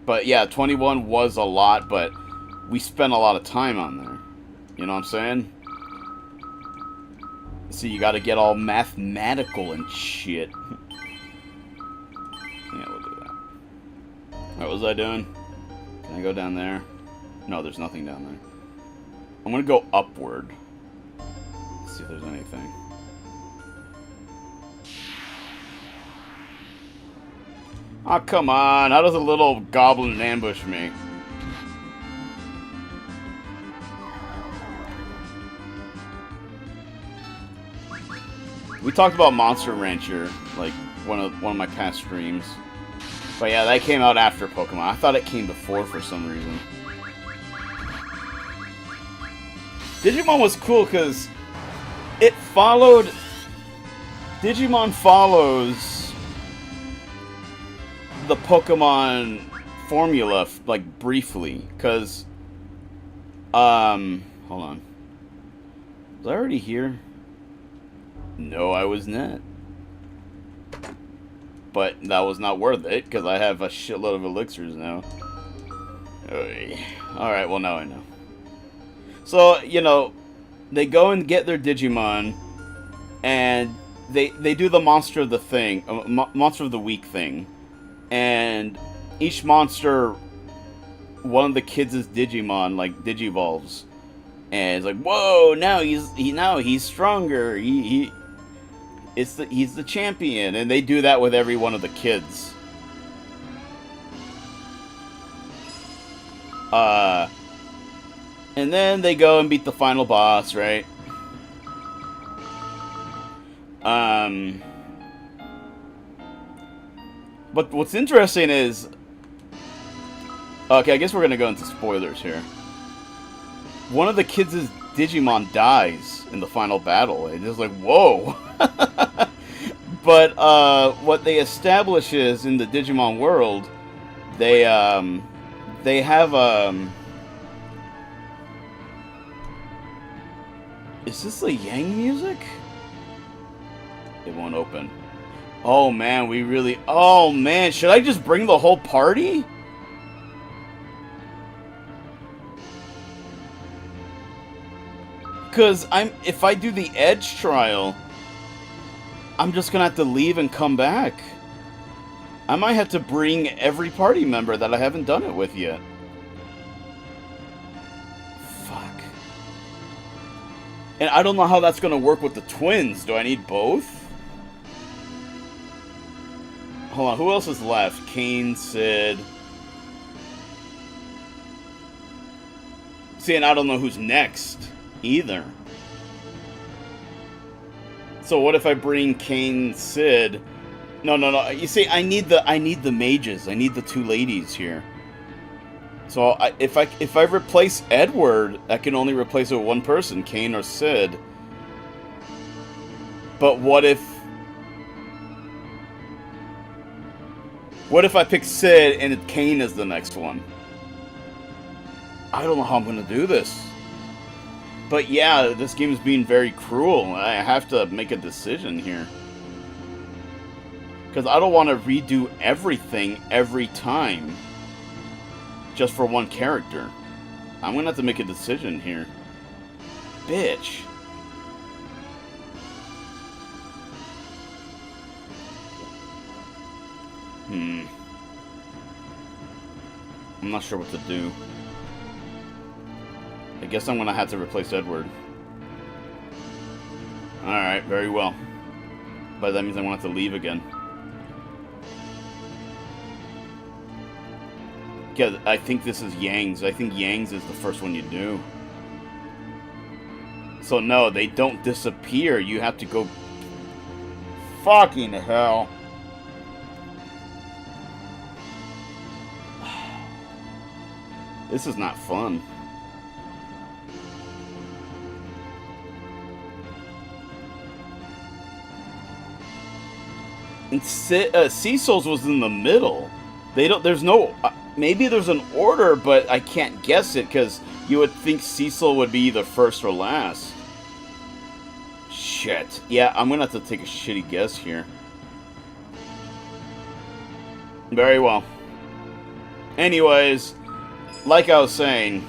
But yeah, 21 was a lot, but we spent a lot of time on there. You know what I'm saying? So you gotta get all mathematical and shit. Yeah, we'll do that. What was I doing? Can I go down there? No, there's nothing down there. I'm gonna go upward. See if there's anything. Oh, come on. How does a little goblin ambush me? We talked about Monster Rancher, like, one of my past streams. But yeah, that came out after Pokemon. I thought it came before for some reason. Digimon was cool because it followed... Digimon follows the Pokemon formula, like, briefly. Because, hold on. Was I already here? No, I was not. But that was not worth it, because I have a shitload of elixirs now. Alright, well now I know. So, you know, they go and get their Digimon, and they do the monster of the thing, monster of the week thing. And each monster, one of the kids' Digimon, like, digivolves. And it's like, whoa, now he's stronger. He's the champion, and they do that with every one of the kids. And then they go and beat the final boss, right? But what's interesting is... Okay, I guess we're gonna go into spoilers here. One of the kids' Digimon dies in the final battle. It's just like, whoa! But, what they establish is, in the Digimon world, they have, Is this the Yang music? It won't open. Oh man, we really... Oh man, should I just bring the whole party? Because if I do the Edge trial, I'm just gonna have to leave and come back. I might have to bring every party member that I haven't done it with yet. Fuck. And I don't know how that's gonna work with the twins. Do I need both? Hold on, who else is left? Kane, Sid. See, and I don't know who's next either. So what if I bring Kane, Sid? No. You see, I need the mages. I need the two ladies here. So if I replace Edward, I can only replace it with one person, Kane or Sid. But what if I pick Sid and Kane is the next one? I don't know how I'm gonna do this. But yeah, this game is being very cruel. I have to make a decision here. Because I don't want to redo everything every time. Just for one character. I'm going to have to make a decision here. Bitch. I'm not sure what to do. I guess I'm going to have to replace Edward. Alright, very well. But that means I'm going to have to leave again. Yeah, I think this is Yang's. I think Yang's is the first one you do. So no, they don't disappear. You have to go... Fucking hell. This is not fun. And Cecil's was in the middle. There's no... maybe there's an order, but I can't guess it, because you would think Cecil would be either first or last. Shit. Yeah, I'm gonna have to take a shitty guess here. Very well. Anyways, like I was saying...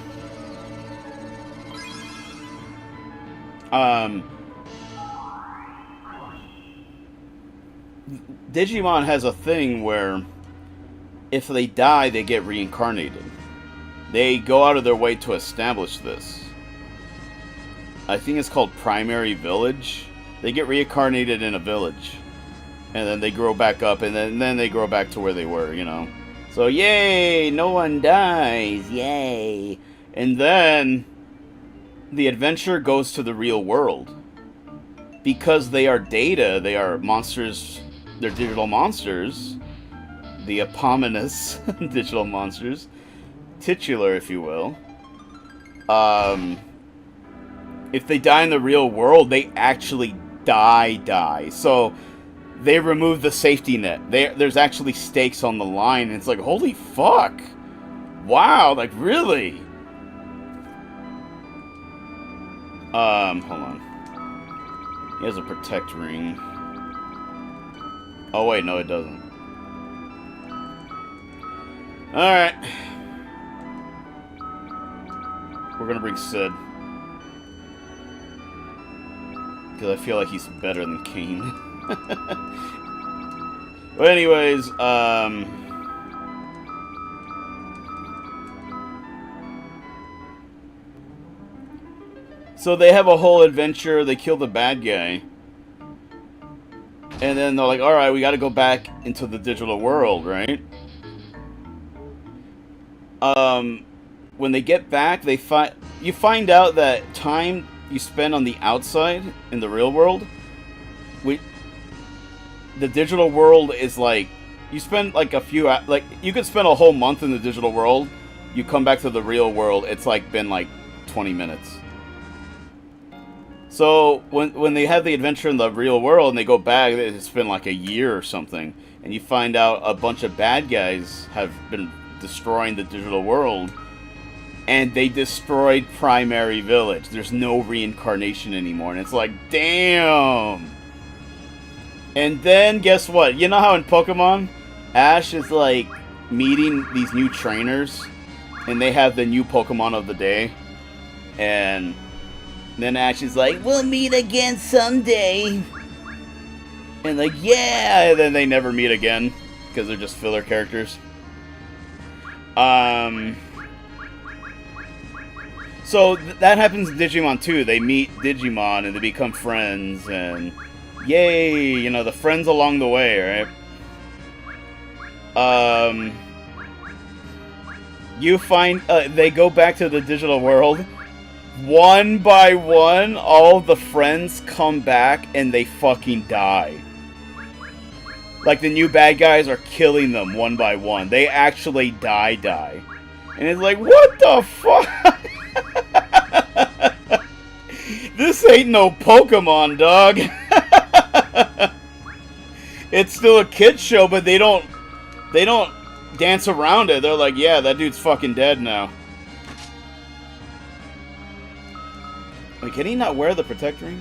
Digimon has a thing where if they die, they get reincarnated. They go out of their way to establish this. I think it's called Primary Village. They get reincarnated in a village. And then they grow back up, and then they grow back to where they were, you know. So, yay! No one dies! Yay! And then the adventure goes to the real world. Because they are data, they are monsters... They're digital monsters. The eponymous digital monsters. Titular, if you will. If they die in the real world, they actually die. So, they remove the safety net. There's actually stakes on the line. And it's like, holy fuck. Wow, like, really? Hold on. He has a protect ring. Oh, wait, no, it doesn't. Alright. We're gonna bring Sid. Because I feel like he's better than Kane. But anyways, so they have a whole adventure, they kill the bad guy. And then they're like, alright, we gotta go back into the digital world, right? when they get back, you find out that time you spend on the outside in the real world, the digital world is like you spend like you could spend a whole month in the digital world. You come back to the real world, it's like been like 20 minutes. So when they have the adventure in the real world and they go back, it's been like a year or something, and you find out a bunch of bad guys have been destroying the digital world, and they destroyed Primary Village. There's no reincarnation anymore, and it's like, damn. And then guess what? You know how in Pokemon, Ash is like meeting these new trainers, and they have the new Pokemon of the day, and then Ash is like, we'll meet again someday. And like, yeah, and then they never meet again because they're just filler characters. So that happens in Digimon too. They meet Digimon and they become friends, and yay, you know, the friends along the way, right? You find they go back to the digital world. One by one, all the friends come back and they fucking die. Like, the new bad guys are killing them one by one. They actually die. And it's like, what the fuck? This ain't no Pokemon, dog. It's still a kid's show, but they don't dance around it. They're like, yeah, that dude's fucking dead now. Wait, can he not wear the Protect Ring?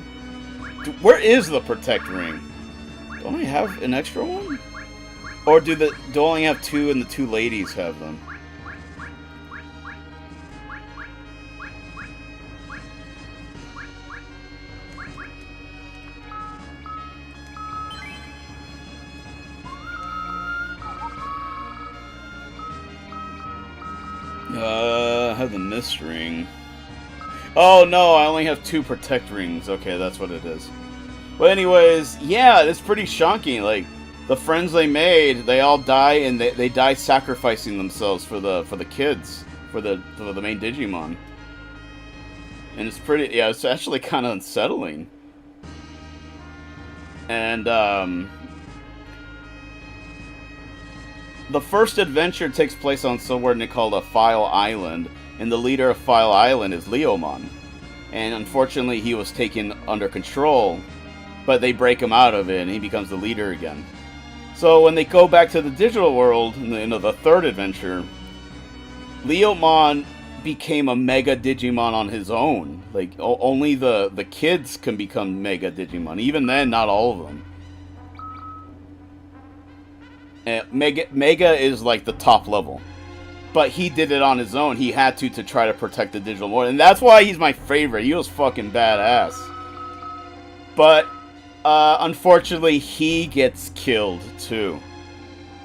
Where is the Protect Ring? Don't I have an extra one? Or do I only have two and the two ladies have them? I have the Mist Ring. Oh no, I only have two Protect Rings. Okay, that's what it is. But anyways, yeah, it's pretty shocking. Like, the friends they made, they all die, and they die sacrificing themselves for the kids, for the main Digimon. And it's pretty, yeah, it's actually kind of unsettling. And the first adventure takes place on somewhere called File Island, and the leader of File Island is Leomon. And unfortunately, he was taken under control, but they break him out of it, and he becomes the leader again. So when they go back to the digital world, in the third adventure, Leomon became a Mega Digimon on his own. Like, only the kids can become Mega Digimon. Even then, not all of them. Mega is like the top level. But he did it on his own. He had to try to protect the digital world. And that's why he's my favorite. He was fucking badass. But, unfortunately, he gets killed, too.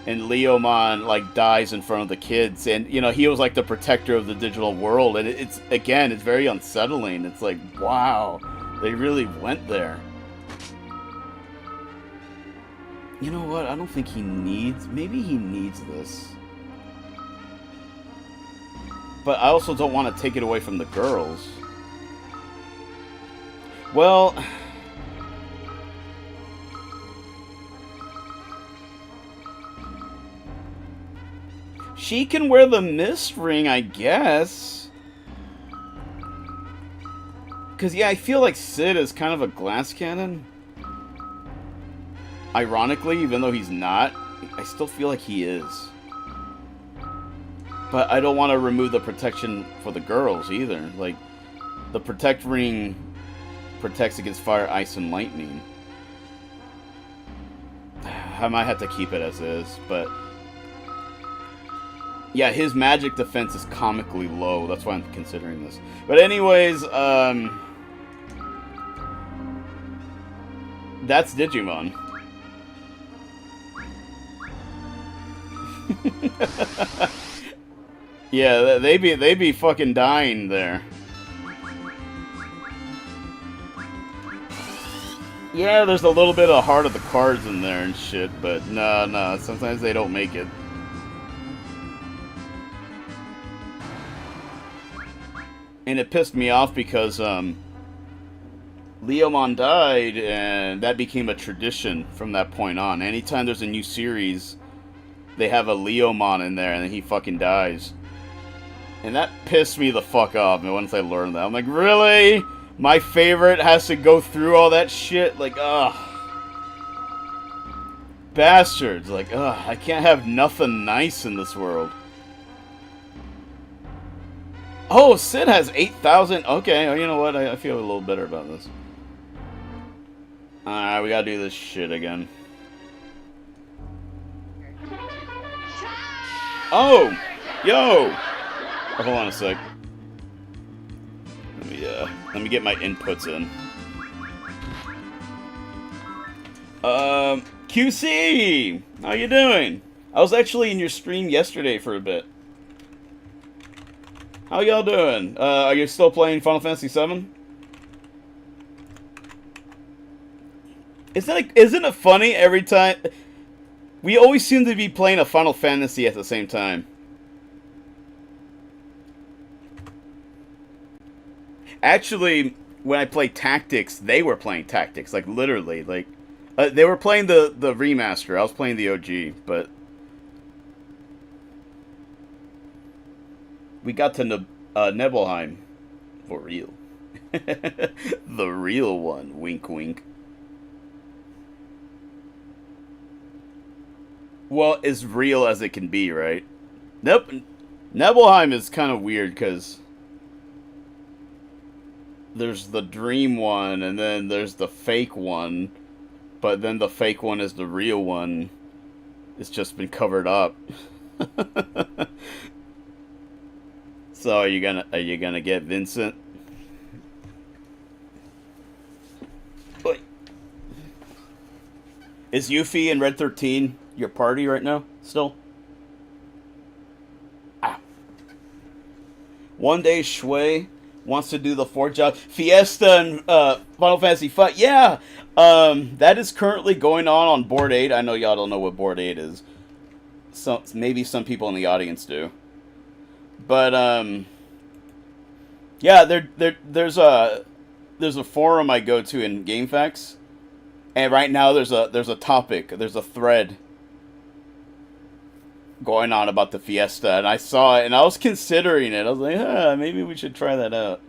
And Leomon, like, dies in front of the kids. And, you know, he was, like, the protector of the digital world. And it's very unsettling. It's like, wow, they really went there. You know what? I don't think he needs... Maybe he needs this. But I also don't want to take it away from the girls. Well... She can wear the Mist Ring, I guess. Because, yeah, I feel like Sid is kind of a glass cannon. Ironically, even though he's not, I still feel like he is. But I don't want to remove the protection for the girls either. Like, the Protect Ring protects against fire, ice, and lightning. I might have to keep it as is, but... Yeah, his magic defense is comically low. That's why I'm considering this. But anyways, that's Digimon. Yeah, they be fucking dying there. Yeah, there's a little bit of Heart of the Cards in there and shit, but no, sometimes they don't make it. And it pissed me off because Leomon died, and that became a tradition from that point on. Anytime there's a new series, they have a Leomon in there, and then he fucking dies. And that pissed me the fuck off, and once I learned that, I'm like, really? My favorite has to go through all that shit? Like, ugh. Bastards. Like, ugh, I can't have nothing nice in this world. Oh, Sid has 8,000. Okay, well, you know what? I feel a little better about this. Alright, we gotta do this shit again. Oh! Yo! Oh, hold on a sec. Let me get my inputs in. QC! How you doing? I was actually in your stream yesterday for a bit. How y'all doing? Are you still playing Final Fantasy VII? Isn't it funny every time? We always seem to be playing a Final Fantasy at the same time. Actually, when I played Tactics, they were playing Tactics, like literally, like they were playing the remaster. I was playing the OG, but we got to Nibelheim for real. The real one, wink wink. Well, as real as it can be, right? Nope. Nibelheim is kind of weird because there's the dream one, and then there's the fake one, but then the fake one is the real one. It's just been covered up. So are you gonna get Vincent? Wait. Is Yuffie in Red 13 your party right now? Still? Ah. One day Shui wants to do the 4-job Fiesta and Final Fantasy Fight. Yeah, that is currently going on Board 8. I know y'all don't know what Board 8 is. So maybe some people in the audience do. But yeah, there's a forum I go to in GameFAQs, and right now there's a topic, there's a thread going on about the Fiesta, and I saw it, and I was considering it. I was like, maybe we should try that out.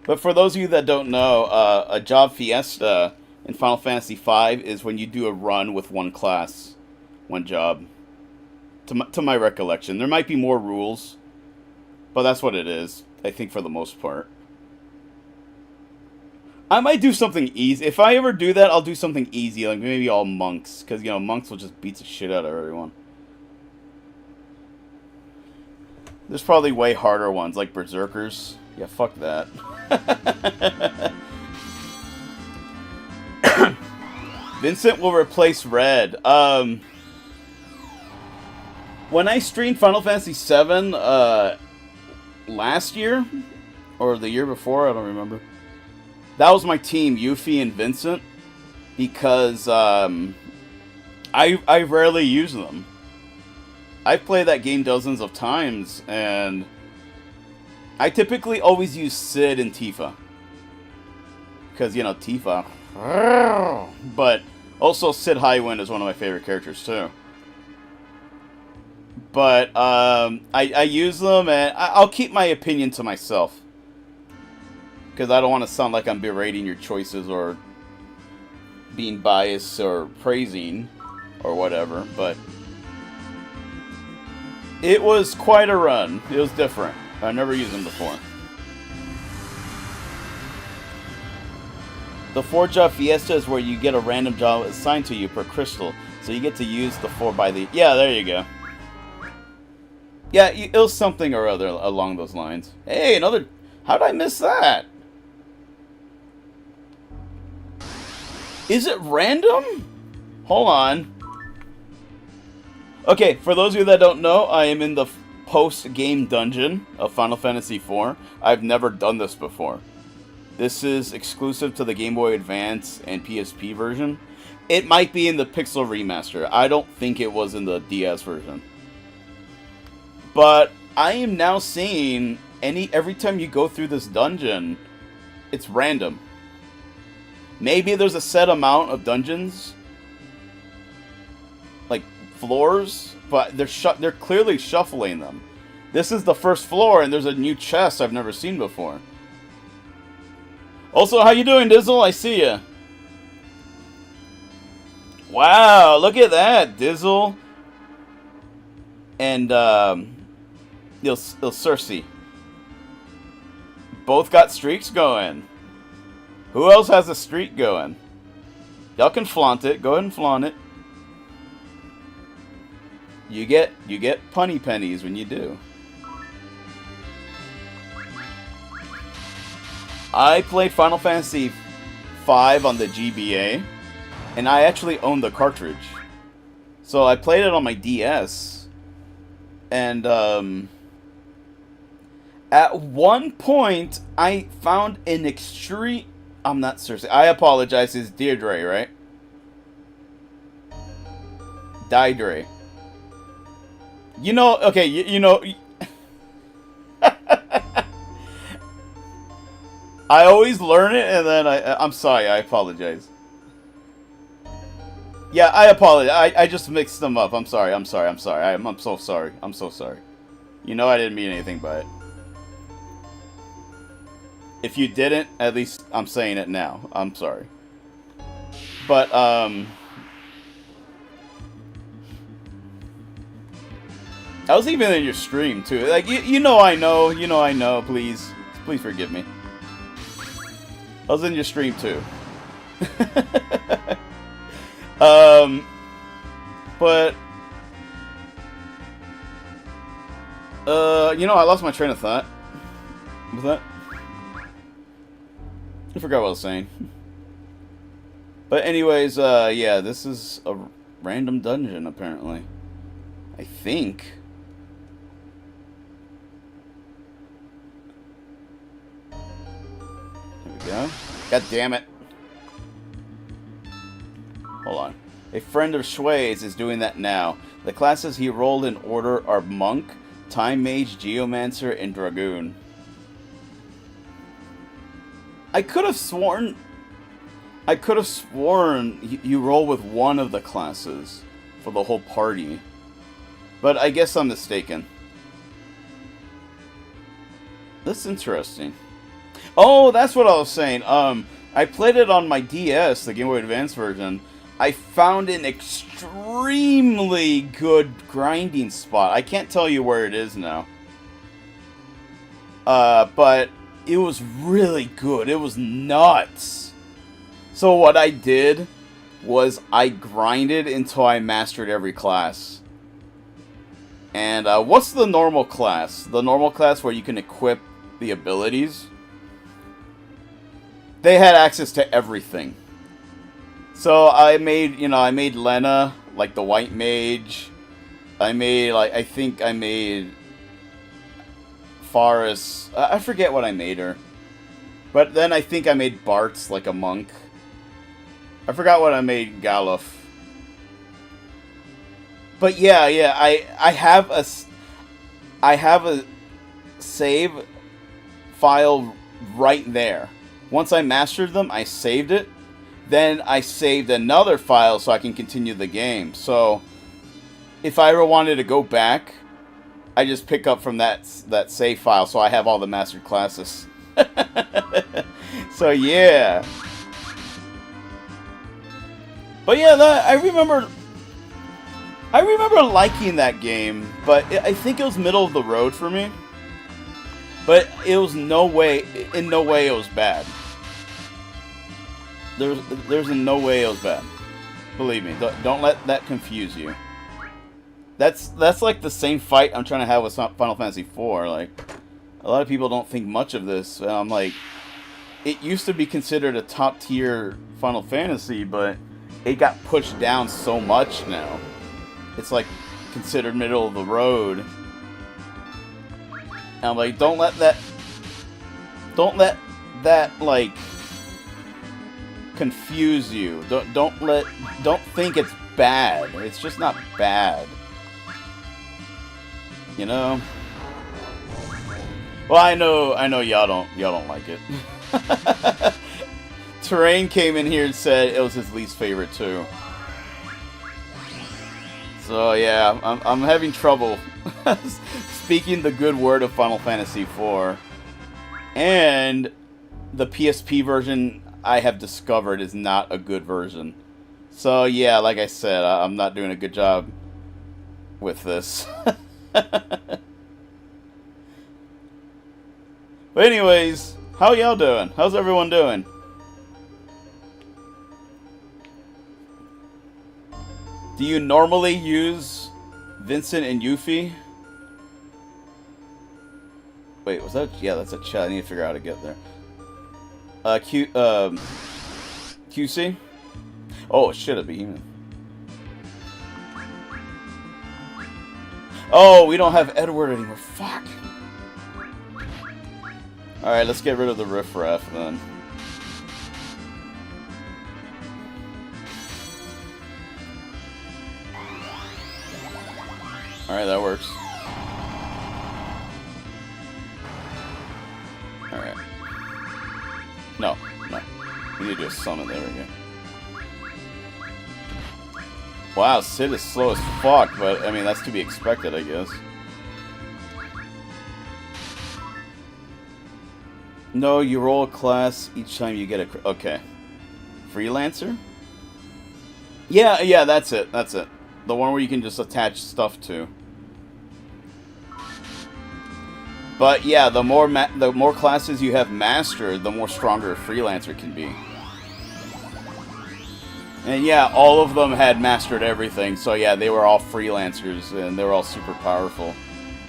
But for those of you that don't know, a job Fiesta in Final Fantasy V is when you do a run with one class, one job. To my recollection, there might be more rules, but that's what it is, I think, for the most part. I might do something easy. If I ever do that, I'll do something easy, like maybe all monks, because, you know, monks will just beat the shit out of everyone. There's probably way harder ones, like Berserkers. Yeah, fuck that. Vincent will replace Red. When I streamed Final Fantasy VII last year, or the year before, I don't remember. That was my team, Yuffie and Vincent, because I rarely use them. I've played that game dozens of times, and I typically always use Sid and Tifa. Because, you know, Tifa. But also Sid Highwind is one of my favorite characters, too. But I use them, and I'll keep my opinion to myself. Because I don't want to sound like I'm berating your choices or being biased or praising or whatever, but it was quite a run. It was different. I've never used them before. The 4-job Fiesta is where you get a random job assigned to you per crystal. So you get to use the 4 by the... Yeah, there you go. Yeah, it was something or other along those lines. Hey, another... How did I miss that? Is it random? Hold on. Okay, for those of you that don't know, I am in the post-game dungeon of Final Fantasy IV. I've never done this before. This is exclusive to the Game Boy Advance and PSP version. It might be in the Pixel Remaster. I don't think it was in the DS version. But I am now seeing every time you go through this dungeon, it's random. Maybe there's a set amount of dungeons, like floors, but they're clearly shuffling them. This is the first floor, and there's a new chest I've never seen before. Also, how you doing, Dizzle? I see ya. Wow, look at that, Dizzle. And, Il Cersei. Both got streaks going. Who else has a streak going? Y'all can flaunt it. Go ahead and flaunt it. You get punny pennies when you do. I played Final Fantasy V on the GBA, and I actually owned the cartridge. So I played it on my DS, and at one point I found an extreme... I'm not seriously. I apologize. It's Deirdre, right? Deirdre. You know, okay, you know... I always learn it, and then I'm sorry, I apologize. Yeah, I apologize. I just mixed them up. I'm sorry. I'm so sorry. I'm so sorry. You know I didn't mean anything by it. If you didn't, at least I'm saying it now. I'm sorry. But, I was even in your stream, too. Like, you know I know. Please forgive me. I was in your stream, too. But... you know, I lost my train of thought. With that? I forgot what I was saying. But anyways, yeah, this is a random dungeon, apparently. I think. There we go. God damn it. Hold on. A friend of Shui's is doing that now. The classes he rolled in order are Monk, Time Mage, Geomancer, and Dragoon. I could have sworn you roll with one of the classes for the whole party. But I guess I'm mistaken. That's interesting. Oh, that's what I was saying. I played it on my DS, the Game Boy Advance version. I found an extremely good grinding spot. I can't tell you where it is now. But it was really good. It was nuts. So what I did was I grinded until I mastered every class. And what's the normal class? The normal class where you can equip the abilities? They had access to everything. So I made Lena, like the white mage. I think I made Faris. I forget what I made her. But then I think I made Bartz, like a monk. I forgot what I made Galuf. But yeah, I have a save file right there. Once I mastered them, I saved it. Then I saved another file so I can continue the game. So if I ever wanted to go back, I just pick up from that save file, so I have all the mastered classes. So yeah. But yeah, I remember liking that game, but I think it was middle of the road for me. But it was in no way it was bad. There's in no way it was bad. Believe me, don't let that confuse you. That's like the same fight I'm trying to have with Final Fantasy IV. Like, a lot of people don't think much of this. And I'm like, it used to be considered a top tier Final Fantasy, but it got pushed down so much now. It's like considered middle of the road. And I'm like, don't let that like confuse you. Don't think it's bad. It's just not bad. You know? Well, I know y'all don't like it. Terrain came in here and said it was his least favorite too. So yeah, I'm having trouble speaking the good word of Final Fantasy IV. And the PSP version I have discovered is not a good version. So yeah, like I said, I'm not doing a good job with this. But anyways, how y'all doing? How's everyone doing? Do you normally use Vincent and Yuffie? Wait, was that? Yeah, that's a chat. I need to figure out how to get there. QC? Oh, shit, a behemoth. Oh, we don't have Edward anymore. Fuck. Alright, let's get rid of the riffraff then. Alright, that works. Alright. No. We need to do a summon. There we go. Wow, Sid is slow as fuck, but I mean, that's to be expected, I guess. No, you roll a class each time you get a... Okay. Freelancer? Yeah, that's it. The one where you can just attach stuff to. But yeah, the more classes you have mastered, the more stronger a freelancer can be. And yeah, all of them had mastered everything, so yeah, they were all freelancers, and they were all super powerful.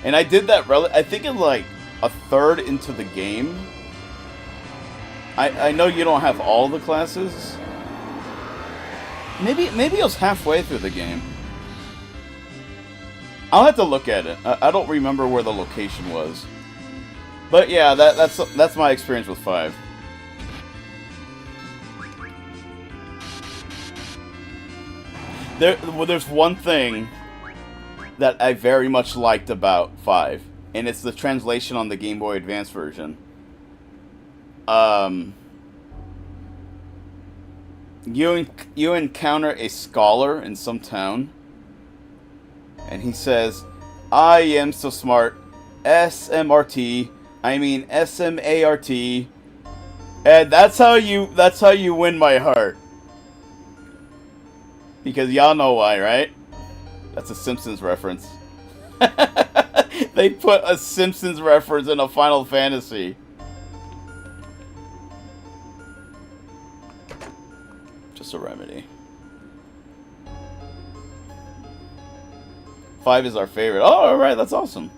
And I did that, I think in like a third into the game. I know you don't have all the classes. Maybe it was halfway through the game. I'll have to look at it. I don't remember where the location was. But yeah, that's my experience with 5. There's one thing that I very much liked about 5, and it's the translation on the Game Boy Advance version. You encounter a scholar in some town, and he says, "I am so smart, SMRT. I mean SMART, and that's how you win my heart." Because y'all know why, right? That's a Simpsons reference. They put a Simpsons reference in a Final Fantasy. Just a remedy. 5 is our favorite. Oh, alright, that's awesome.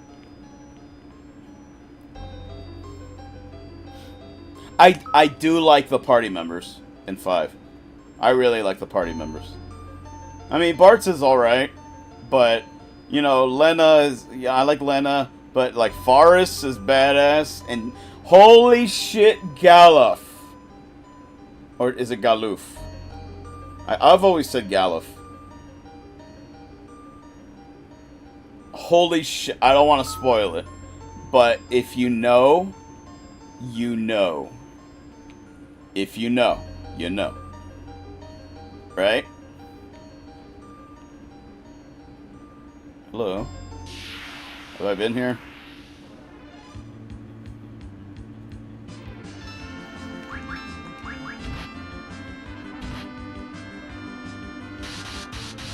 I do like the party members in 5. I really like the party members. I mean, Bart's is alright, but, you know, Lena is... Yeah, I like Lena, but, like, Forrest is badass, and holy shit, Galuf. Or is it Galuf? I've always said Galuf. Holy shit, I don't want to spoil it, but if you know, you know. If you know, you know. Right? Hello? Have I been here?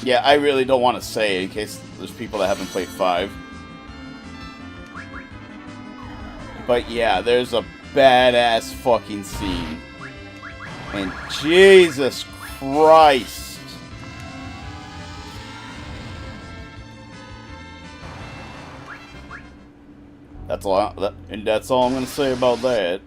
Yeah, I really don't want to say in case there's people that haven't played 5. But yeah, there's a badass fucking scene. And Jesus Christ. That's all I'm gonna say about that.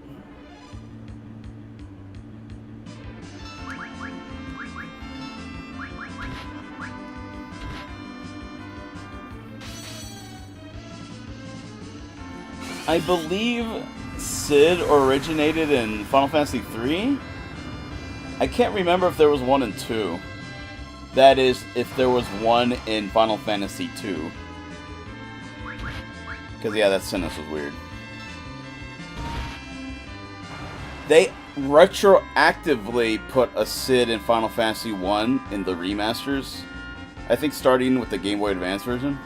I believe Sid originated in Final Fantasy 3. I can't remember if there was 1 and 2. That is, if there was 1 in Final Fantasy 2. Because, yeah, that sentence was weird. They retroactively put a Sid in Final Fantasy 1 in the remasters. I think starting with the Game Boy Advance version.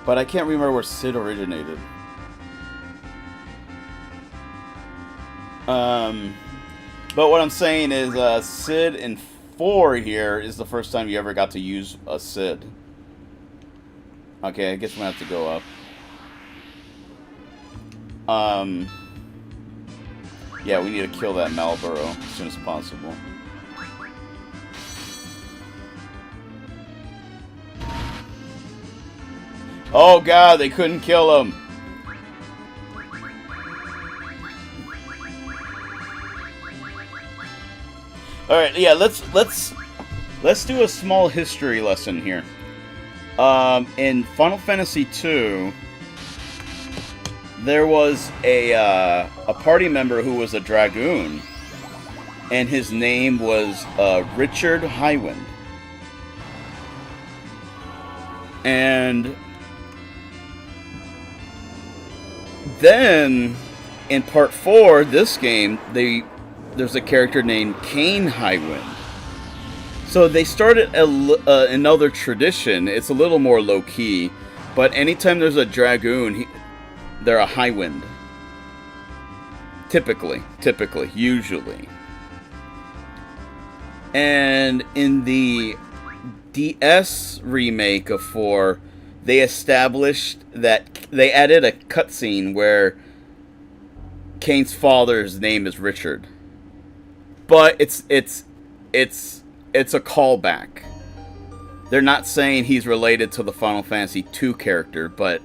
But I can't remember where Sid originated. But what I'm saying is Sid in 4 here is the first time you ever got to use a Sid. Okay, I guess I'm gonna have to go up. Yeah, we need to kill that Malboro as soon as possible. Oh god, they couldn't kill him. All right, yeah, let's do a small history lesson here. In Final Fantasy II, there was a party member who was a dragoon, and his name was Richard Highwind. And then in Part 4, this game, there's a character named Cain Highwind. So they started another tradition. It's a little more low-key, but anytime there's a dragoon, they're a Highwind. Typically, usually. And in the DS remake of 4, they established that they added a cutscene where Cain's father's name is Richard. But it's a callback. They're not saying he's related to the Final Fantasy II character, but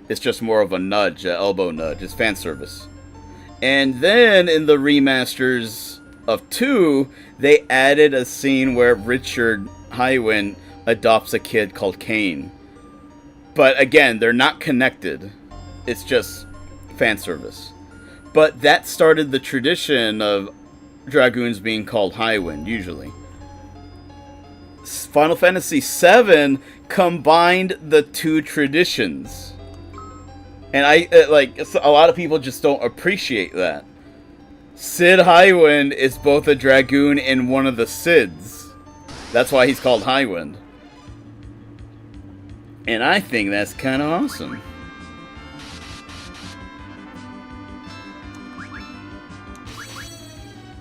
it's just more of a nudge, an elbow nudge. It's fan service. And then in the remasters of 2, they added a scene where Richard Highwind adopts a kid called Cain. But again, they're not connected. It's just fan service. But that started the tradition of dragoons being called Highwind, usually. Final Fantasy VII combined the two traditions. And a lot of people just don't appreciate that. Sid Highwind is both a dragoon and one of the Sids. That's why he's called Highwind. And I think that's kind of awesome.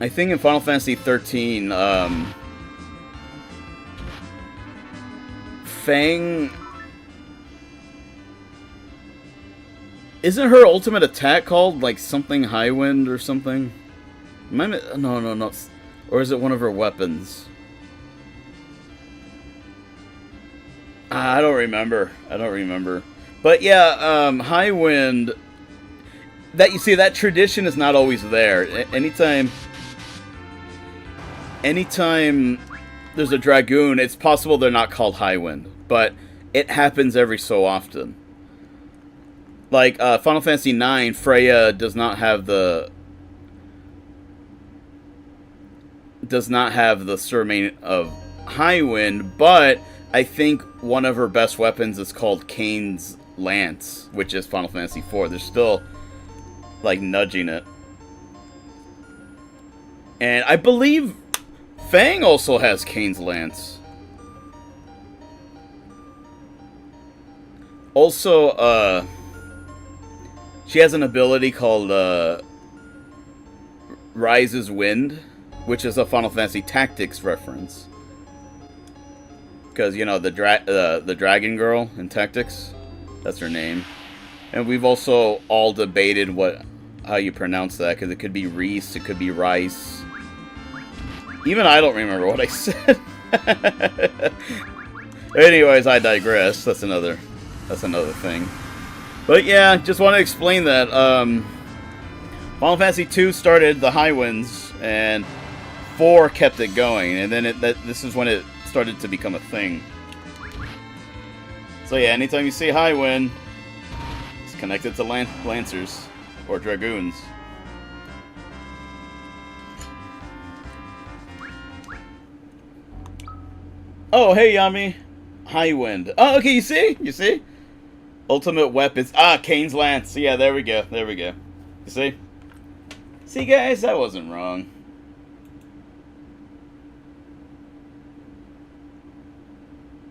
I think in Final Fantasy XIII, Fang... Isn't her ultimate attack called, like, something Highwind or something? No. Or is it one of her weapons? I don't remember. But yeah, Highwind... that tradition is not always there. Anytime there's a dragoon, it's possible they're not called Highwind, but it happens every so often. Like Final Fantasy IX, Freya does not have the surname of Highwind, but I think one of her best weapons is called Cain's Lance, which is Final Fantasy IV. They're still like nudging it. And I believe Fang also has Cain's Lance. Also, she has an ability called Rise's Wind, which is a Final Fantasy Tactics reference. Because, you know, the dragon girl in Tactics, that's her name. And we've also all debated how you pronounce that, because it could be Reese, it could be Rice. Even I don't remember what I said. Anyways, I digress. That's another thing. But yeah, just want to explain that. Final Fantasy II started the Highwinds, and 4 kept it going, and then this is when it started to become a thing. So yeah, anytime you see Highwind, it's connected to Lancers or Dragoons. Oh, hey, Yami. Highwind. Oh, okay, you see? Ultimate weapons. Ah, Cain's Lance. Yeah, there we go. You see? See, guys, I wasn't wrong.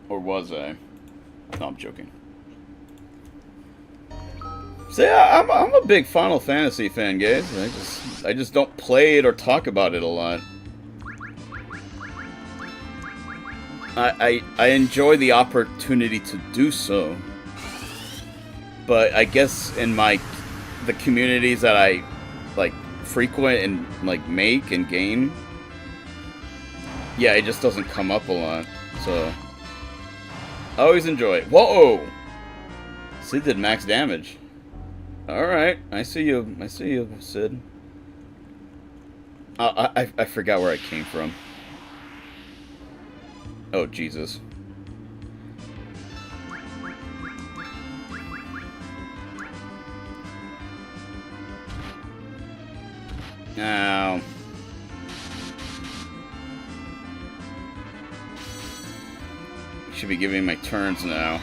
Or was I? No, I'm joking. So yeah, I'm a big Final Fantasy fan, guys. I just don't play it or talk about it a lot. I enjoy the opportunity to do so, but I guess in the communities that I like frequent and like make and game, yeah, it just doesn't come up a lot. So I always enjoy it. Whoa! Sid did max damage. Alright, I see you. I see you, Sid. I forgot where I came from. Oh, Jesus. Now. Should be giving my turns now.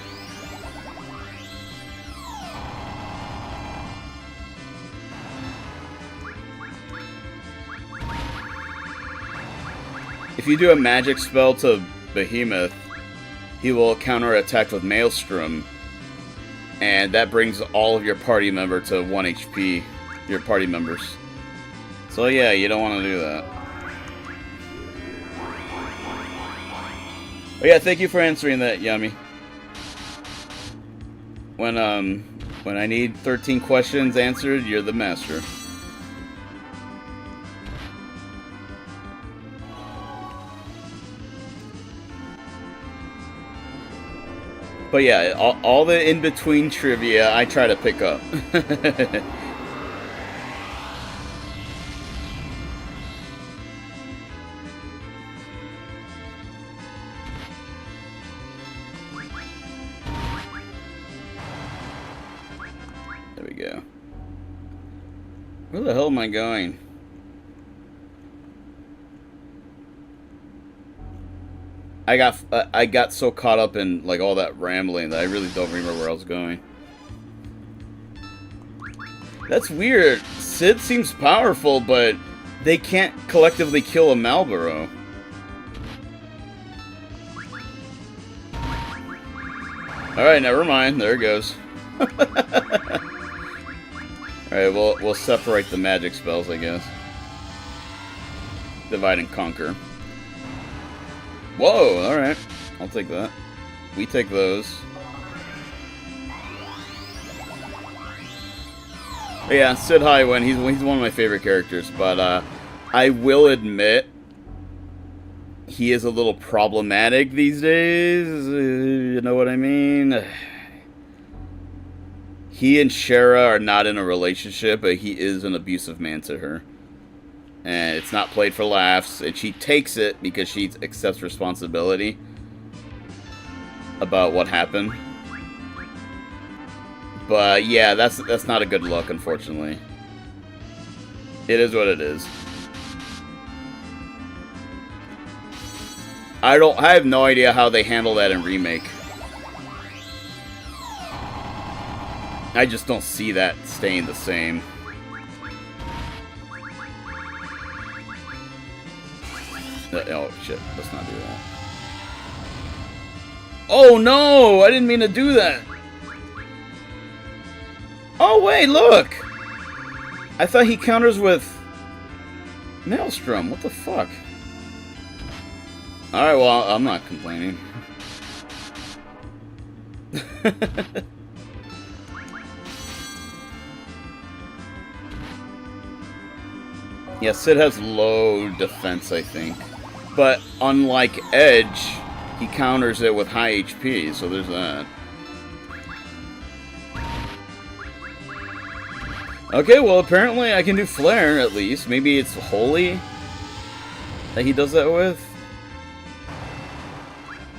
If you do a magic spell to Behemoth, he will counter-attack with Maelstrom, and that brings all of your party member to 1 HP, your party members. So yeah, you don't want to do that. Oh yeah, thank you for answering that, Yummy. When I need 13 questions answered, you're the master. But yeah, all the in-between trivia I try to pick up. There we go. Where the hell am I going? I got so caught up in like all that rambling that I really don't remember where I was going. That's weird. Sid seems powerful, but they can't collectively kill a Marlboro. Alright, never mind. There it goes. Alright, we'll separate the magic spells, I guess. Divide and conquer. Whoa, alright. I'll take that. We take those. But yeah, Sid Highwind, he's one of my favorite characters, but I will admit he is a little problematic these days. You know what I mean? He and Shara are not in a relationship, but he is an abusive man to her. And it's not played for laughs, and she takes it because she accepts responsibility about what happened. But yeah, that's not a good look, unfortunately. It is what it is. I have no idea how they handle that in Remake. I just don't see that staying the same. Oh shit, let's not do that. Oh no! I didn't mean to do that! Oh wait, look! I thought he counters with Maelstrom. What the fuck? Alright, well, I'm not complaining. Yeah, Sid has low defense, I think. But unlike Edge, he counters it with high HP, so there's that. Okay, well apparently I can do Flare at least. Maybe it's Holy that he does that with.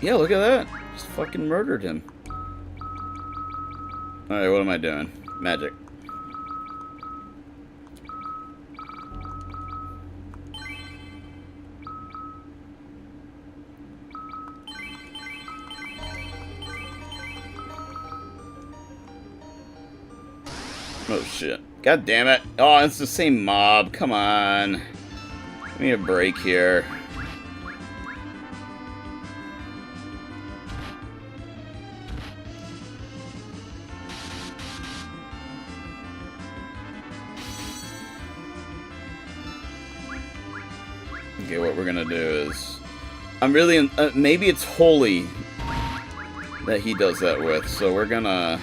Yeah, look at that. Just fucking murdered him. Alright, what am I doing? Magic. Oh shit. God damn it. Oh, it's the same mob. Come on. Give me a break here. Okay, what we're gonna do is... I'm really... maybe it's Holy that he does that with, so we're gonna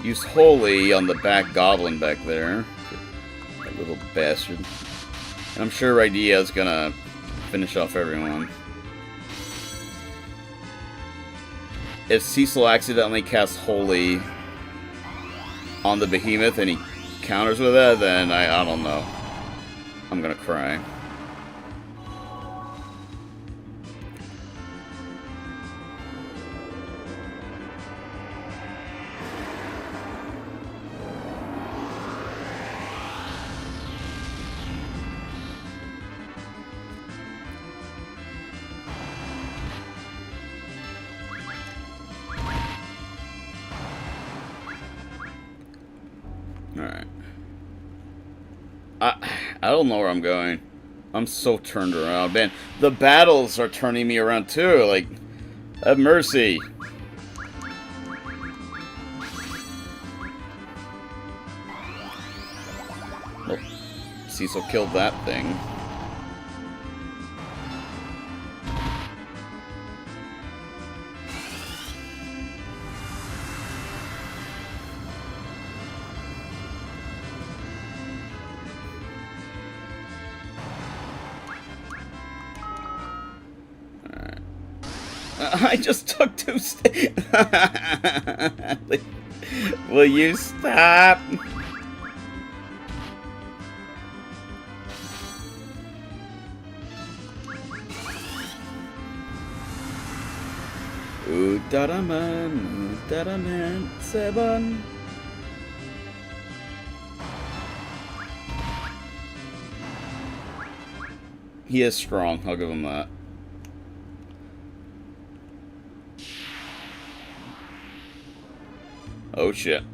use Holy on the back goblin back there. That little bastard. And I'm sure rydia is gonna finish off everyone. If Cecil accidentally casts Holy on the behemoth and he counters with that, then I don't know. I'm gonna cry. Alright. I don't know where I'm going. I'm so turned around. Man, the battles are turning me around too. Like, have mercy. Oh, Cecil killed that thing. I just took 2 steps. Will you stop? Ooh, da man, 7. He is strong, I'll give him that. Oh shit.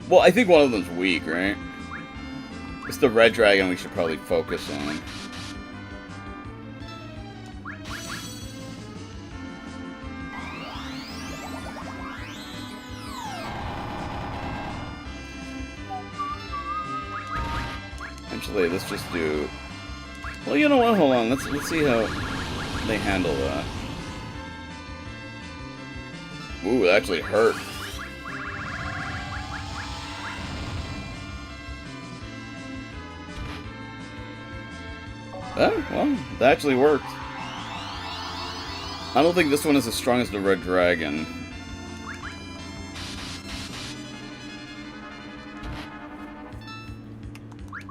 Well, I think one of them's weak, right? It's the red dragon we should probably focus on. Actually, let's just do... Well, you know what? Hold on. Let's see how they handle that. Ooh, it actually hurt. Oh, well, that actually worked. I don't think this one is as strong as the red dragon.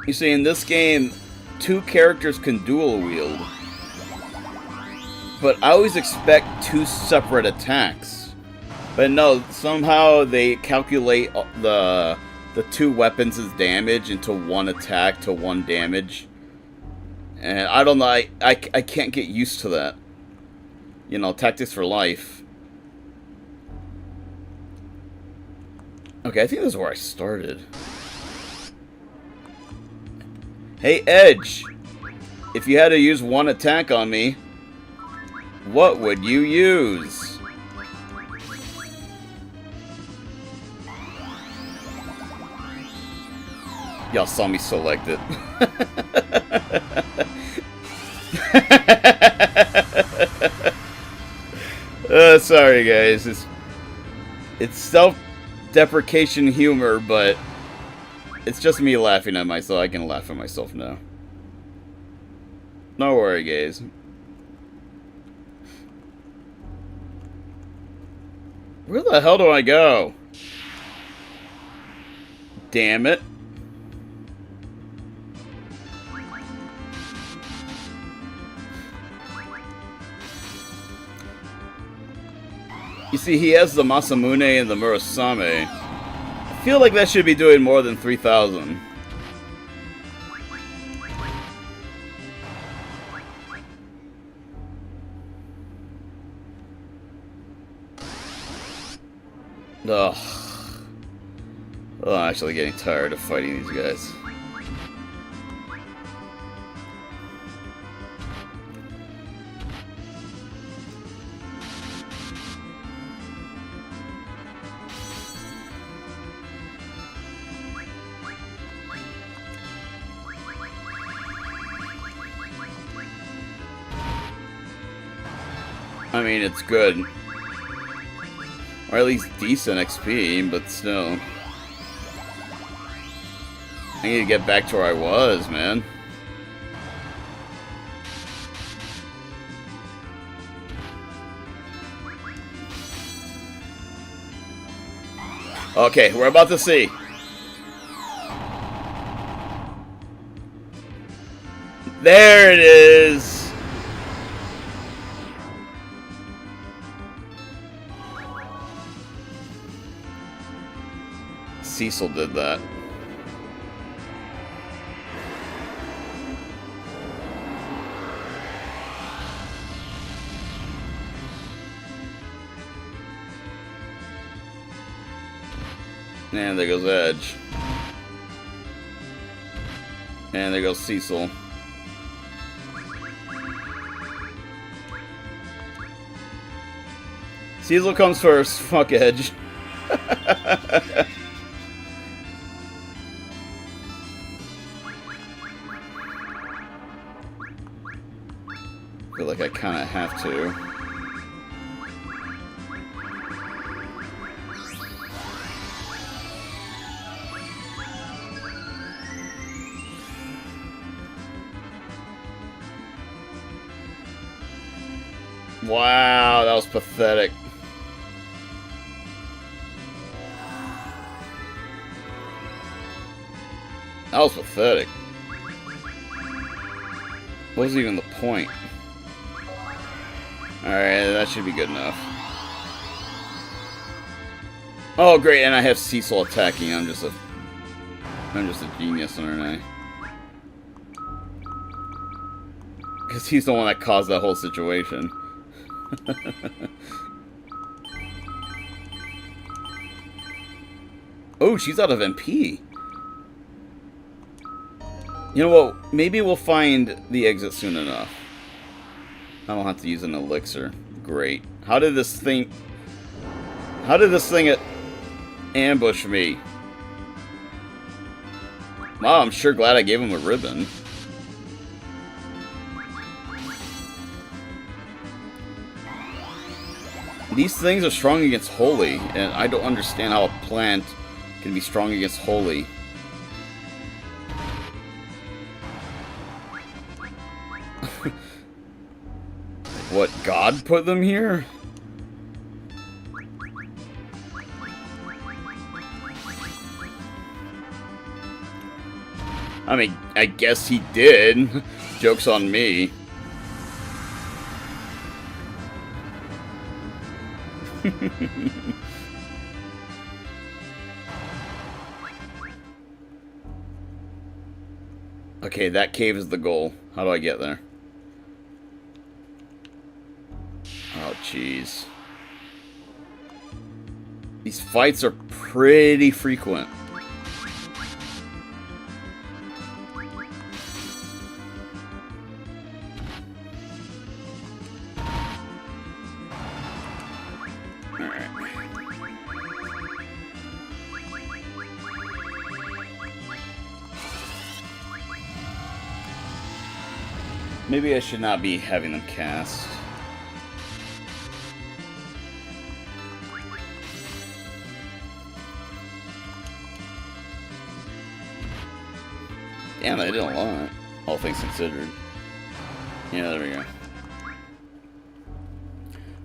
You see, in this game, 2 characters can dual wield. But I always expect 2 separate attacks. But no, somehow they calculate the 2 weapons' damage into 1 attack to 1 damage. And I don't know, I can't get used to that. You know, tactics for life. Okay, I think this is where I started. Hey, Edge! If you had to use 1 attack on me, what would you use? Y'all saw me select it. Sorry guys, it's self-deprecation humor, but it's just me laughing at myself. I can laugh at myself now. No worry, guys. Where the hell do I go? Damn it. You see, he has the Masamune and the Murasame. I feel like that should be doing more than 3,000. Ugh. Oh, I'm actually getting tired of fighting these guys. I mean, it's good. Or at least decent XP, but still. I need to get back to where I was, man. Okay, we're about to see. There it is! Cecil did that. And there goes Edge. And there goes Cecil. Cecil comes first. Fuck Edge. Feel like I kind of have to. Wow, that was pathetic. That was pathetic. What was even the point? Alright, that should be good enough. Oh, great, and I have Cecil attacking. I'm just a genius, aren't I? Because he's the one that caused that whole situation. Oh, she's out of MP. You know what? Maybe we'll find the exit soon enough. I don't have to use an elixir. Great. How did this thing ambush me? Wow, I'm sure glad I gave him a ribbon. These things are strong against holy, and I don't understand how a plant can be strong against holy. What, God put them here? I mean, I guess he did. Joke's on me. Okay, that cave is the goal. How do I get there? Oh, jeez. These fights are pretty frequent. Maybe I should not be having them cast. Damn, I did a lot, all things considered. Yeah, there we go.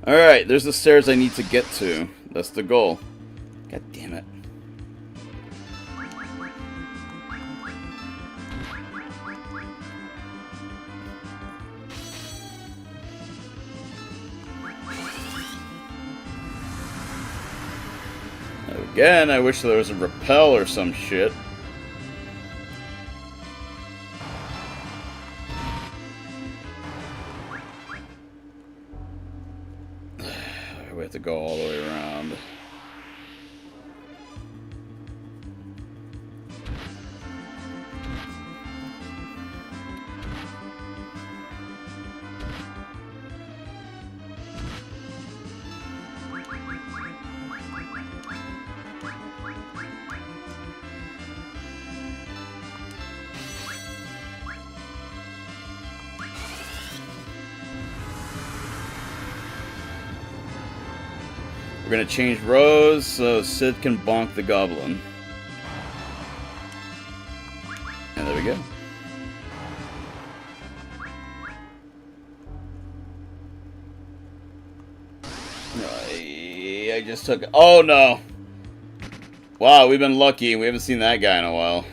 Alright, there's the stairs I need to get to. That's the goal. God damn it. Again, I wish there was a rappel or some shit. We have to go all the way around. gonna change rows so Sid can bonk the goblin. And there we go. I just took... Oh, no. Wow, we've been lucky. We haven't seen that guy in a while.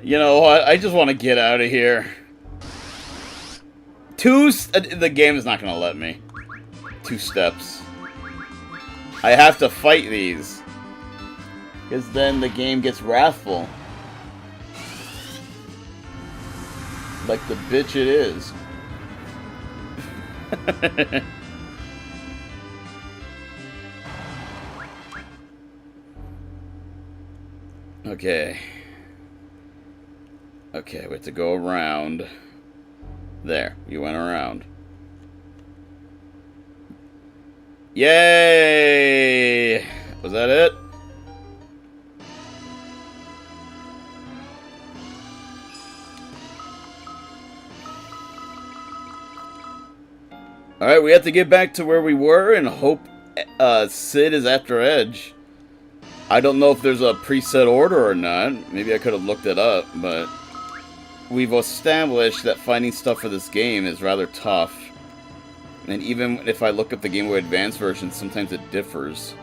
You know what? I just want to get out of here. The game is not going to let me. 2 steps. I have to fight these. Because then the game gets wrathful. Like the bitch it is. Okay. Okay, we have to go around. There, you went around. Yay! Was that it? Alright, we have to get back to where we were and hope Sid is after Edge. I don't know if there's a preset order or not. Maybe I could have looked it up, but we've established that finding stuff for this game is rather tough. And even if I look up the Game Boy Advance version, sometimes it differs.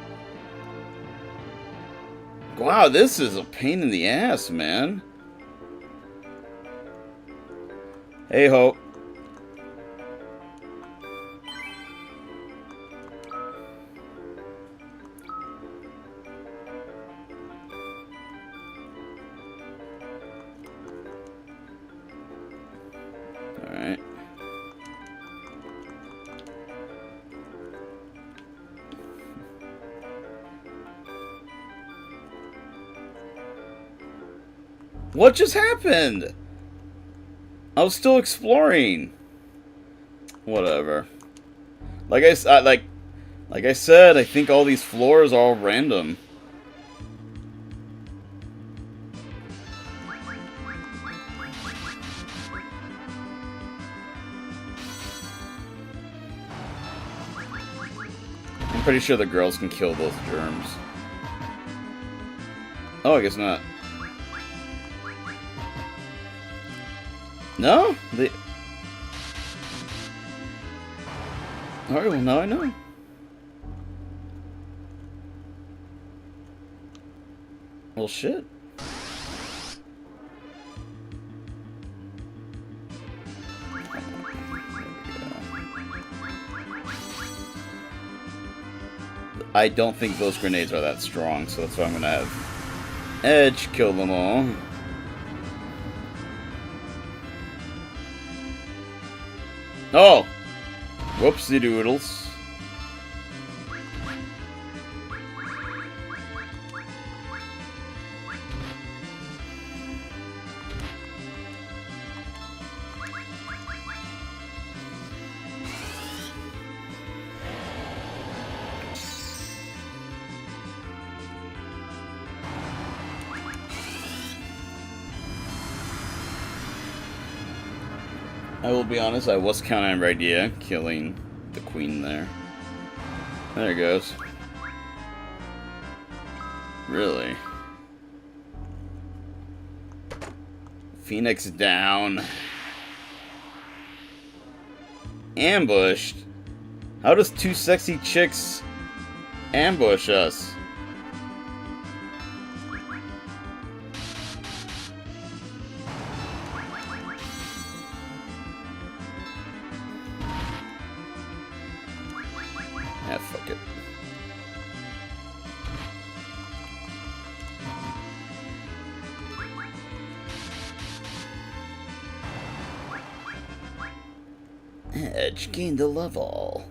Wow, this is a pain in the ass, man. Hey ho. Alright. What just happened? I was still exploring. Whatever. Like I said, I think all these floors are all random. I'm pretty sure the girls can kill those germs. Oh, I guess not. No? Alright, well now I know. Well, shit. I don't think those grenades are that strong, so that's why I'm gonna have Edge kill them all. Oh! Whoopsie doodles. I will be honest, I was counting on rydia killing the queen there. There it goes. Really? Phoenix down. Ambushed? How does 2 sexy chicks ambush us? Ah, fuck it. Edge gained a level.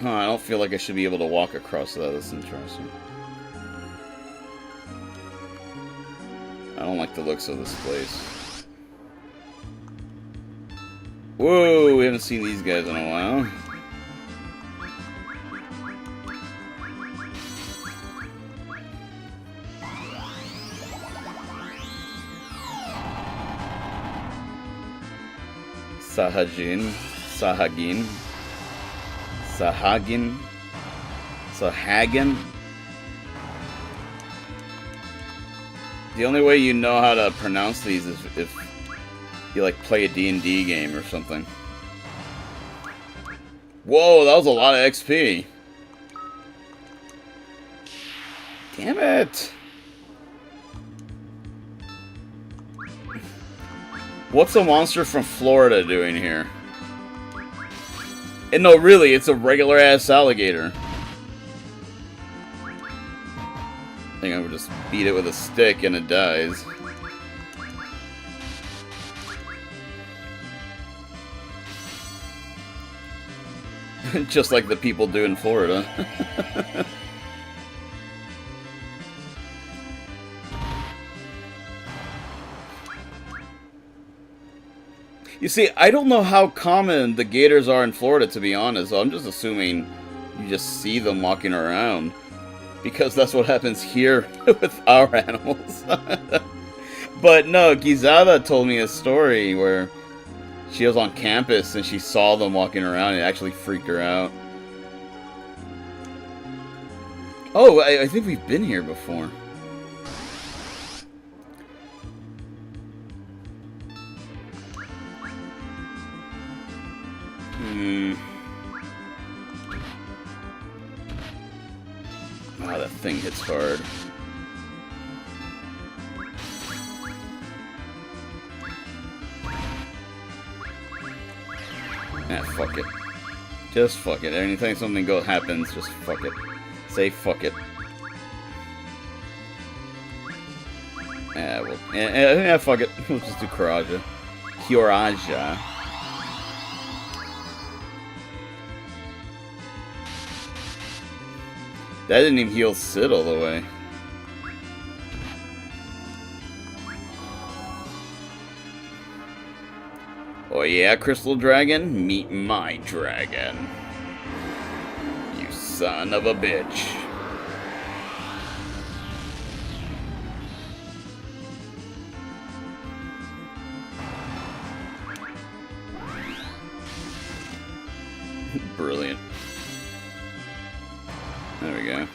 Huh, I don't feel like I should be able to walk across that. That's interesting. I don't like the looks of this place. Whoa, we haven't seen these guys in a while. Sahagin. Sahagin. Sahagin. Sahagin. The only way you know how to pronounce these is if you like play a D&D game or something. Whoa, that was a lot of XP. Damn it. What's a monster from Florida doing here? And no, really, it's a regular ass alligator. I think I would just beat it with a stick and it dies. Just like the people do in Florida. You see, I don't know how common the gators are in Florida, to be honest. I'm just assuming you just see them walking around. Because that's what happens here with our animals. But no, Gizada told me a story where she was on campus and she saw them walking around and it actually freaked her out. Oh, I think we've been here before. Oh, that thing hits hard. Ah, fuck it. Just fuck it. Anytime something happens, just fuck it. Say fuck it. Yeah, fuck it. We'll just do Kyoraja. Kyoraja. That didn't even heal Sid all the way. Oh yeah, Crystal Dragon? Meet my dragon. You son of a bitch. Brilliant. There we go.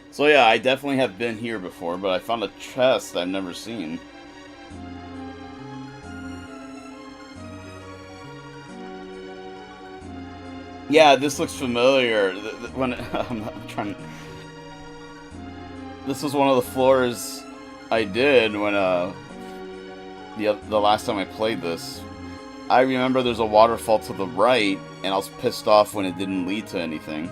So yeah, I definitely have been here before, but I found a chest I've never seen. Yeah, this looks familiar. When I'm trying. This was one of the floors I did when the last time I played this. I remember there's a waterfall to the right, and I was pissed off when it didn't lead to anything.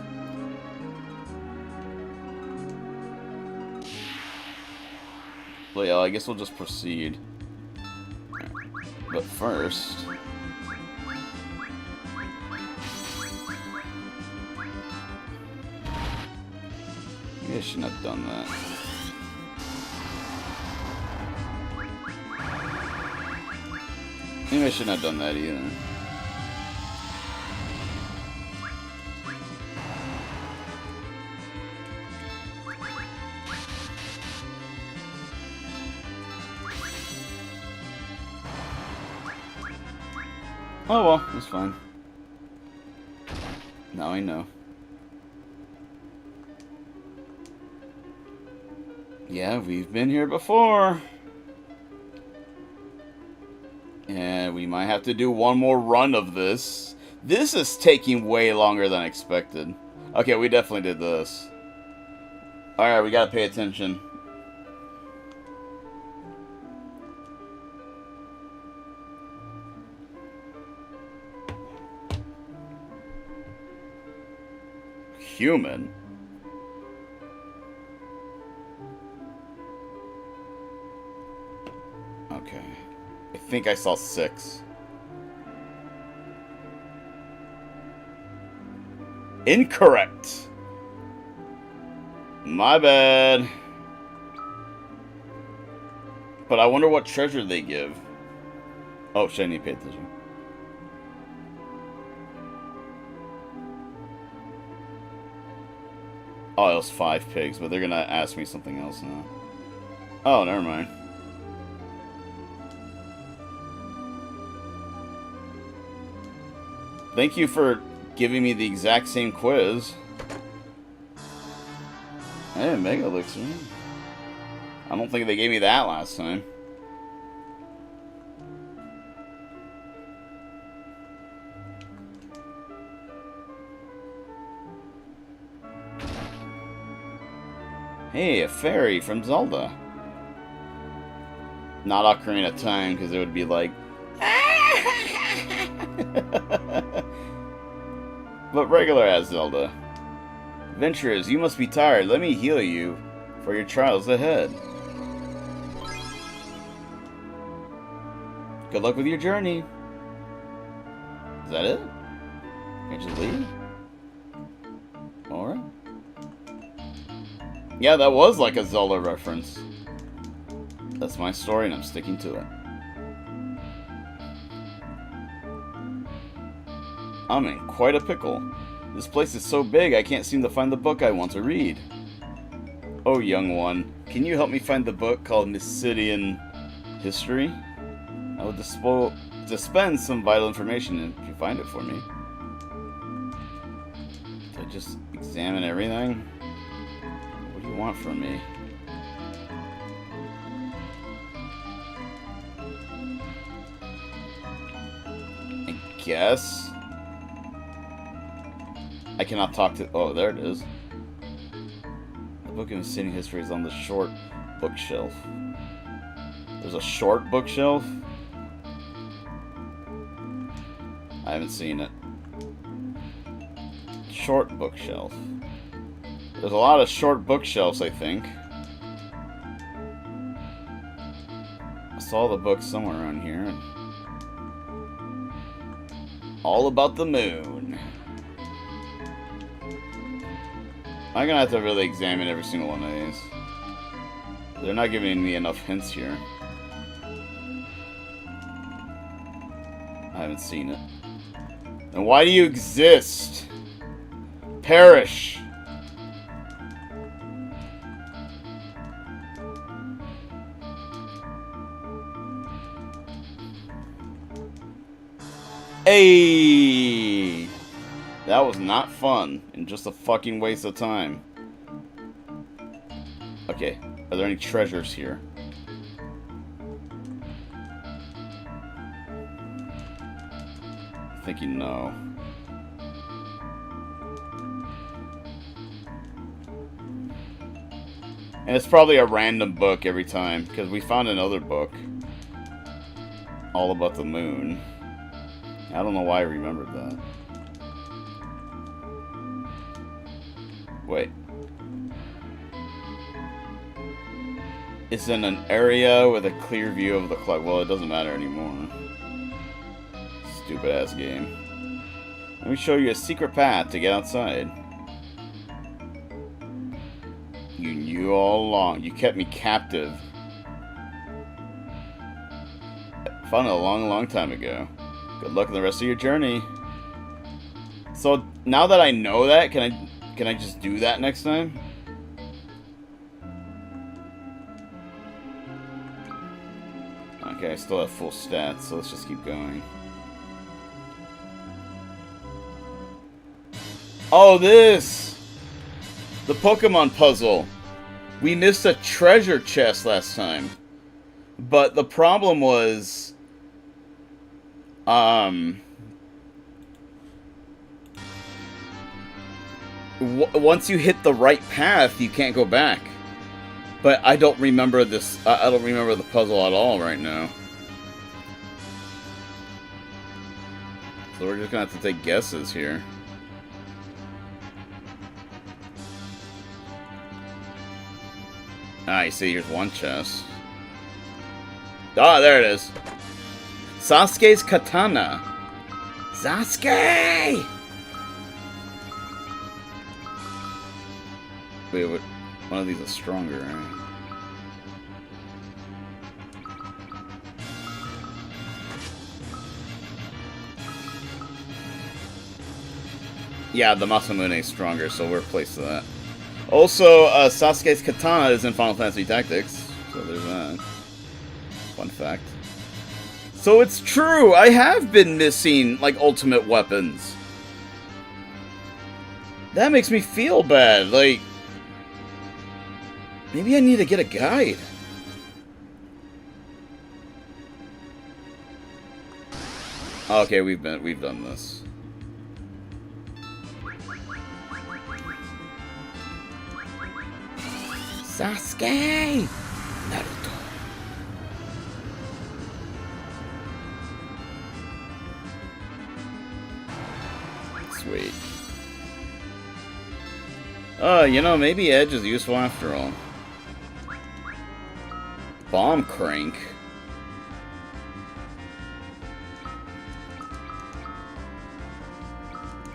But yeah, I guess we'll just proceed. But first... maybe I shouldn't have done that. Maybe I shouldn't have done that either. Oh well, it's fine. Now I know. Yeah, we've been here before. And we might have to do one more run of this. This is taking way longer than expected. Okay, we definitely did this. Alright, we gotta pay attention. Human? Okay. I think I saw 6. Incorrect. My bad. But I wonder what treasure they give. Oh, shit, I need to pay attention. Oh, it was 5 pigs, but they're gonna ask me something else now. Oh, never mind. Thank you for giving me the exact same quiz. Hey, Mega Elixir. I don't think they gave me that last time. Hey, a fairy from Zelda. Not Ocarina of Time, because it would be like... But regular as Zelda. Adventurers, you must be tired. Let me heal you for your trials ahead. Good luck with your journey. Is that it? Can I just leave? Alright. Yeah, that was like a Zelda reference. That's my story and I'm sticking to it. I'm in quite a pickle. This place is so big I can't seem to find the book I want to read. Oh, young one, can you help me find the book called Mysidian History? I will dispense some vital information if you find it for me. Did I just examine everything? What do you want from me? I guess I cannot talk to... Oh, there it is. The book of Mysidian History is on the short bookshelf. There's a short bookshelf? I haven't seen it. Short bookshelf. There's a lot of short bookshelves, I think. I saw the book somewhere around here. All about the moon. I'm gonna have to really examine every single one of these. They're not giving me enough hints here. I haven't seen it. And why do you exist? Perish! Hey! That was not fun, and just a fucking waste of time. Okay, are there any treasures here? I'm thinking no. And it's probably a random book every time, because we found another book. All about the moon. I don't know why I remembered that. Wait. It's in an area with a clear view of the cloud. Well, it doesn't matter anymore. Stupid ass game. Let me show you a secret path to get outside. You knew all along. You kept me captive. Found it a long, long time ago. Good luck in the rest of your journey. So now that I know that, can I just do that next time? Okay, I still have full stats, so let's just keep going. Oh, this! The Pokemon puzzle. We missed a treasure chest last time. But the problem was... once you hit the right path, you can't go back. But I don't remember this. I don't remember the puzzle at all right now. So we're just gonna have to take guesses here. Ah, you see, here's one chest. Ah, there it is. Sasuke's katana. Sasuke! Wait, what? One of these is stronger, right? Yeah, the Masamune is stronger, so we're placed to that. Also, Sasuke's katana is in Final Fantasy Tactics, so there's that. Fun fact. So it's true, I have been missing, like, ultimate weapons. That makes me feel bad, like... Maybe I need to get a guide. Okay, we've done this. Sasuke! Naruto. Sweet. You know, maybe Edge is useful after all. Bomb crank.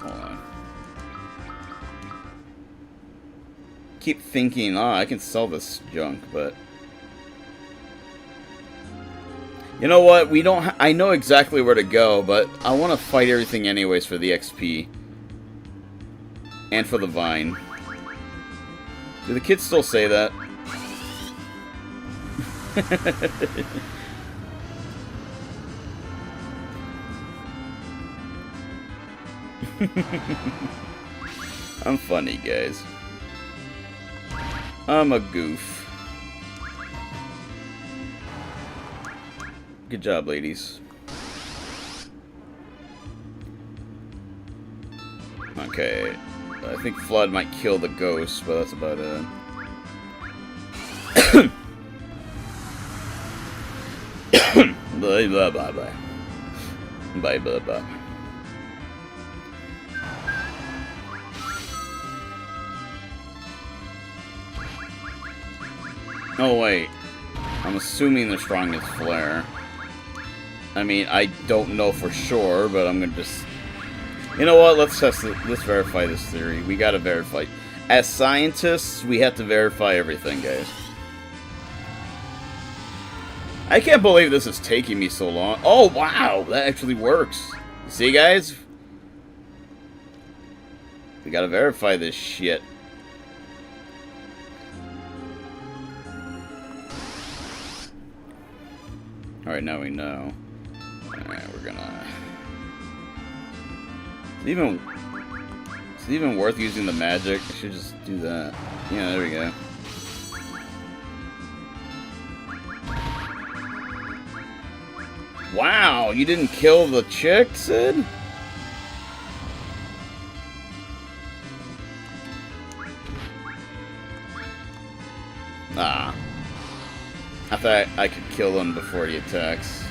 Hold on. Keep thinking, oh, I can sell this junk, but... You know what? We don't I know exactly where to go, but I want to fight everything anyways for the XP. And for the vine. Do the kids still say that? I'm funny, guys. I'm a goof. Good job, ladies. Okay. I think Flood might kill the ghost, but that's about it. Bye bye bye bye. Bye bye bye. Oh wait. I'm assuming the strongest flare. I mean, I don't know for sure, but I'm gonna just... You know what? Let's test it. Let's verify this theory. We gotta verify. As scientists, we have to verify everything, guys. I can't believe this is taking me so long. Oh, wow! That actually works. See, guys? We gotta verify this shit. Alright, now we know. Alright, we're gonna... Is it even worth using the magic? I should just do that. Yeah, there we go. Wow, you didn't kill the chick, Sid? Ah. I thought I could kill him before he attacks.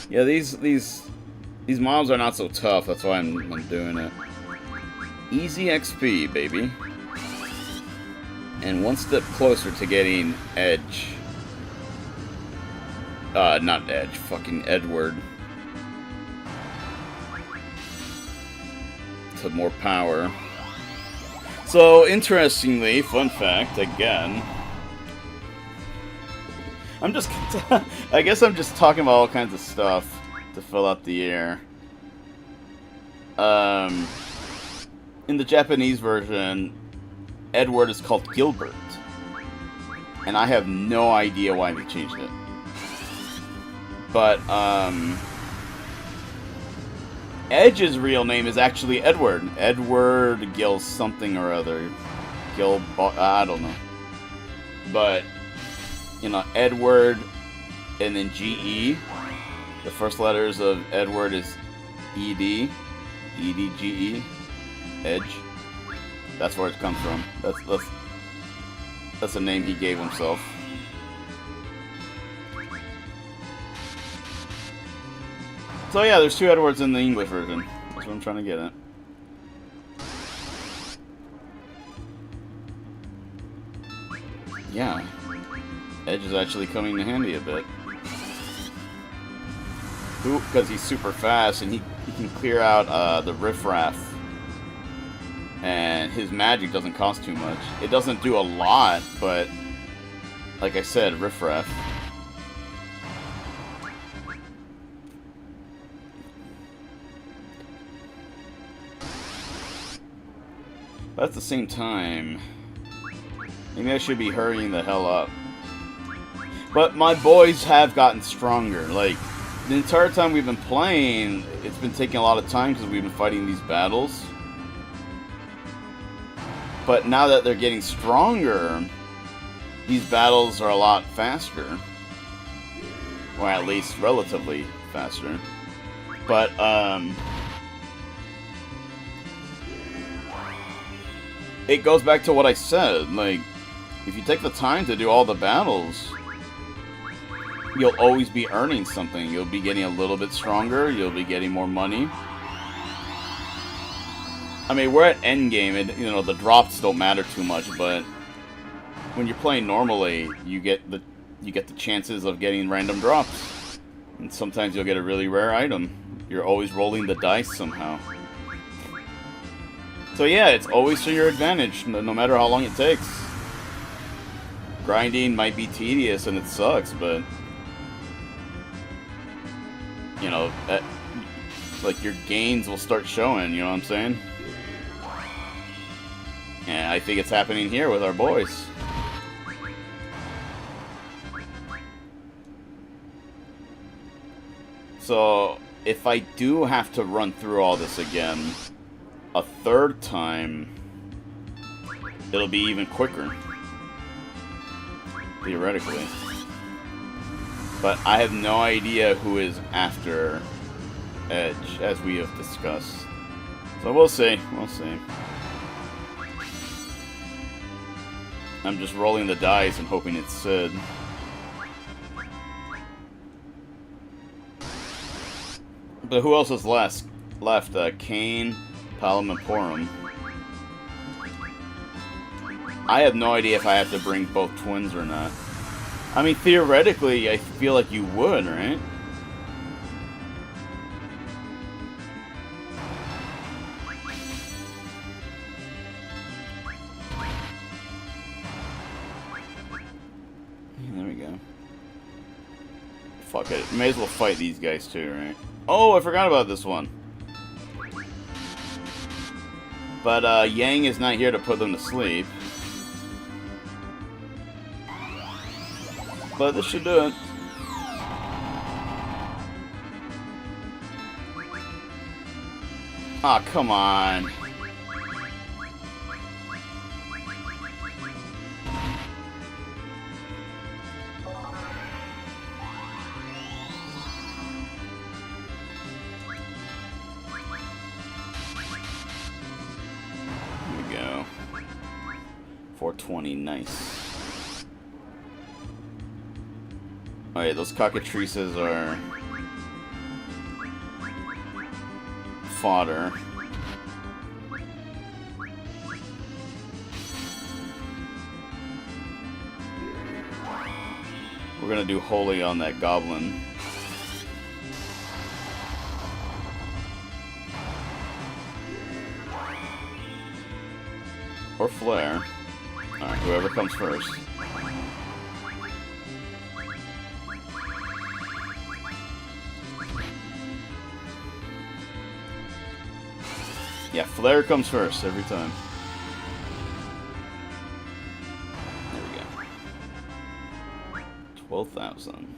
Yeah, these mobs are not so tough. That's why I'm doing it. Easy XP, baby. And one step closer to getting Edge. Not Edge. Fucking Edward. To more power. So, interestingly, fun fact, again... I guess I'm just talking about all kinds of stuff to fill out the air. In the Japanese version, Edward is called Gilbert. And I have no idea why they changed it. But, Edge's real name is actually Edward. Edward Gil something or other. I don't know. But... You know, Edward, and then G-E. The first letters of Edward is E-D. E-D-G-E. Edge. That's where it comes from. That's the name he gave himself. So yeah, there's two Edwards in the English version. That's what I'm trying to get at. Yeah. Edge is actually coming in handy a bit. Because he's super fast and he can clear out the riffraff. And his magic doesn't cost too much. It doesn't do a lot, but like I said, riffraff. But at the same time, maybe I should be hurrying the hell up. But my boys have gotten stronger. Like, the entire time we've been playing, it's been taking a lot of time because we've been fighting these battles. But now that they're getting stronger, these battles are a lot faster. Or at least relatively faster. But, it goes back to what I said. Like, if you take the time to do all the battles, you'll always be earning something. You'll be getting a little bit stronger. You'll be getting more money. I mean, we're at endgame, and you know the drops don't matter too much. But when you're playing normally, you get the chances of getting random drops, and sometimes you'll get a really rare item. You're always rolling the dice somehow. So yeah, it's always to your advantage, no matter how long it takes. Grinding might be tedious and it sucks, but you know, like your gains will start showing. You know what I'm saying? And I think it's happening here with our boys. So if I do have to run through all this again a third time, it'll be even quicker. Theoretically. But I have no idea who is after Edge, as we have discussed. So we'll see. We'll see. I'm just rolling the dice and hoping it's Sid. But who else is left? Kane, Palom, and Porum. I have no idea if I have to bring both twins or not. I mean, theoretically, I feel like you would, right? There we go. Fuck it. May as well fight these guys too, right? Oh, I forgot about this one. But Yang is not here to put them to sleep. But this should do it. Aw, oh, come on. Here we go. 420, nice. Alright, those cockatrices are fodder. We're gonna do holy on that goblin. Or flare. Alright, whoever comes first. Yeah, flare comes first every time. There we go. 12,000.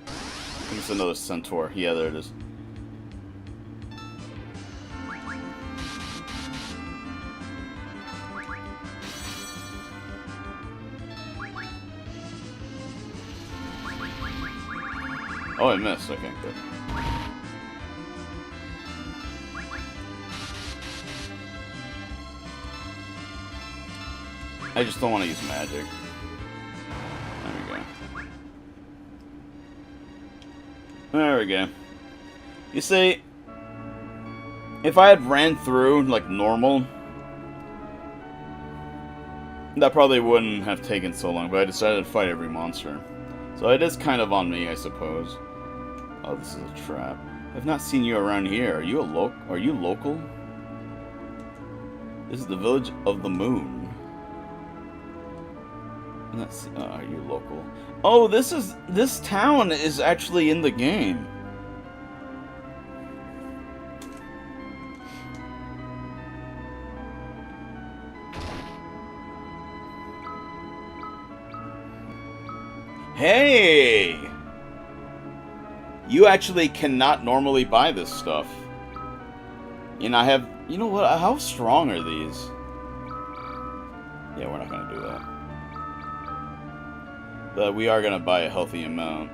I think it's another centaur. Yeah, there it is. Oh, I missed. Okay, good. I just don't want to use magic. There we go. There we go. You see, if I had ran through like normal, that probably wouldn't have taken so long, but I decided to fight every monster. So it is kind of on me, I suppose. Oh, this is a trap. I've not seen you around here. Are you local? This is the village of the moon. Let's see. Are you local? Oh, this town is actually in the game. Hey! You actually cannot normally buy this stuff. And I have... You know what? How strong are these? Yeah, we're not going to do that. But we are going to buy a healthy amount.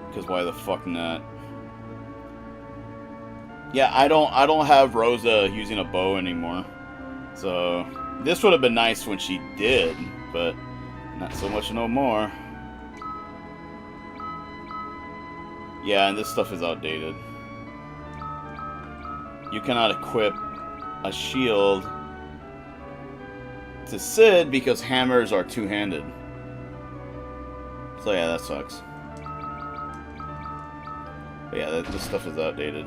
Because why the fuck not? Yeah, I don't have Rosa using a bow anymore. So, this would have been nice when she did, but not so much no more. Yeah, and this stuff is outdated. You cannot equip a shield to Sid because hammers are two-handed. So yeah, that sucks. But yeah, this stuff is outdated.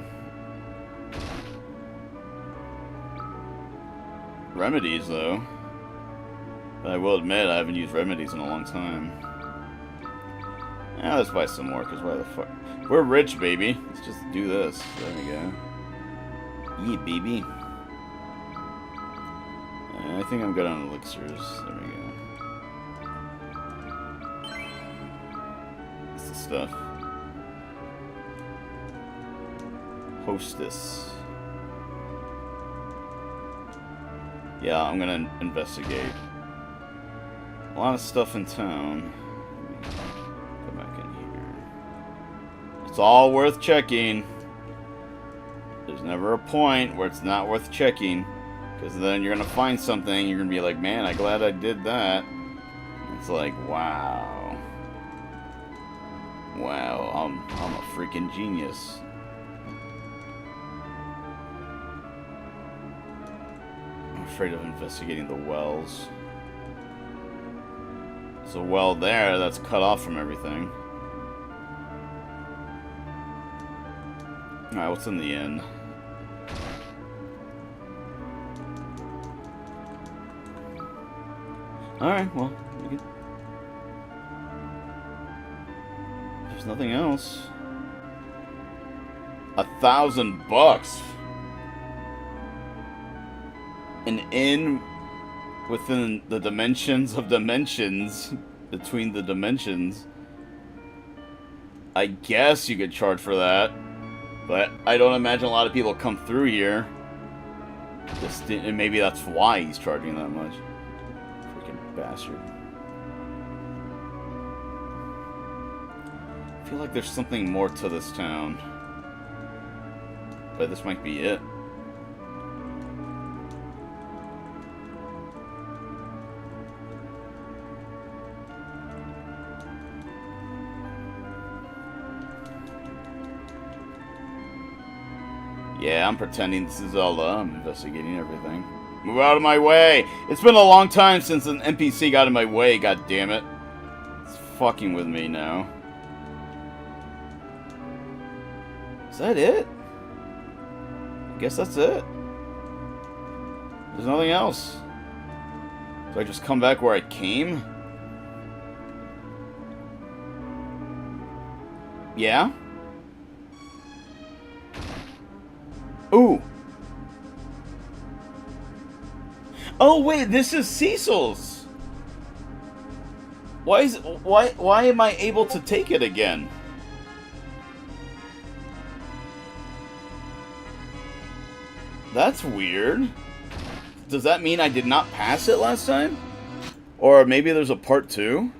Remedies, though. But I will admit, I haven't used remedies in a long time. Yeah, let's buy some more, because why the fuck... We're rich, baby. Let's just do this. There we go. Yeah, baby. I think I'm good on elixirs. There we go. That's the stuff. Hostess. Yeah, I'm gonna investigate. A lot of stuff in town. Let me go back in here. It's all worth checking. There's never a point where it's not worth checking. Because then you're gonna find something, you're gonna be like, man, I'm glad I did that. And it's like, wow. Wow, I'm a freaking genius. I'm afraid of investigating the wells. There's a well there that's cut off from everything. Alright, what's in the inn? Alright, well, there's nothing else. $1,000. An inn within the dimensions of dimensions, between the dimensions. I guess you could charge for that, but I don't imagine a lot of people come through here. And maybe that's why he's charging that much. Bastard. I feel like there's something more to this town. But this might be it. Yeah, I'm pretending this is Zelda. I'm investigating everything. Move out of my way! It's been a long time since an NPC got in my way, god damn it. It's fucking with me now. Is that it? I guess that's it. There's nothing else. Do I just come back where I came? Yeah? Ooh! Oh wait, this is Cecil's. Why am I able to take it again? That's weird. Does that mean I did not pass it last time? Or maybe there's a part 2?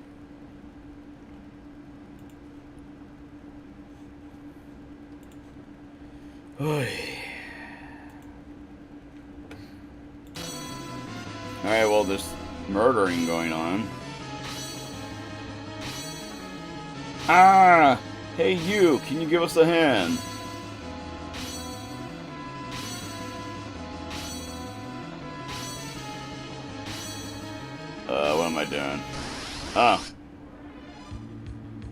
Alright, well, there's murdering going on. Ah! Hey, you! Can you give us a hand? What am I doing? Ah.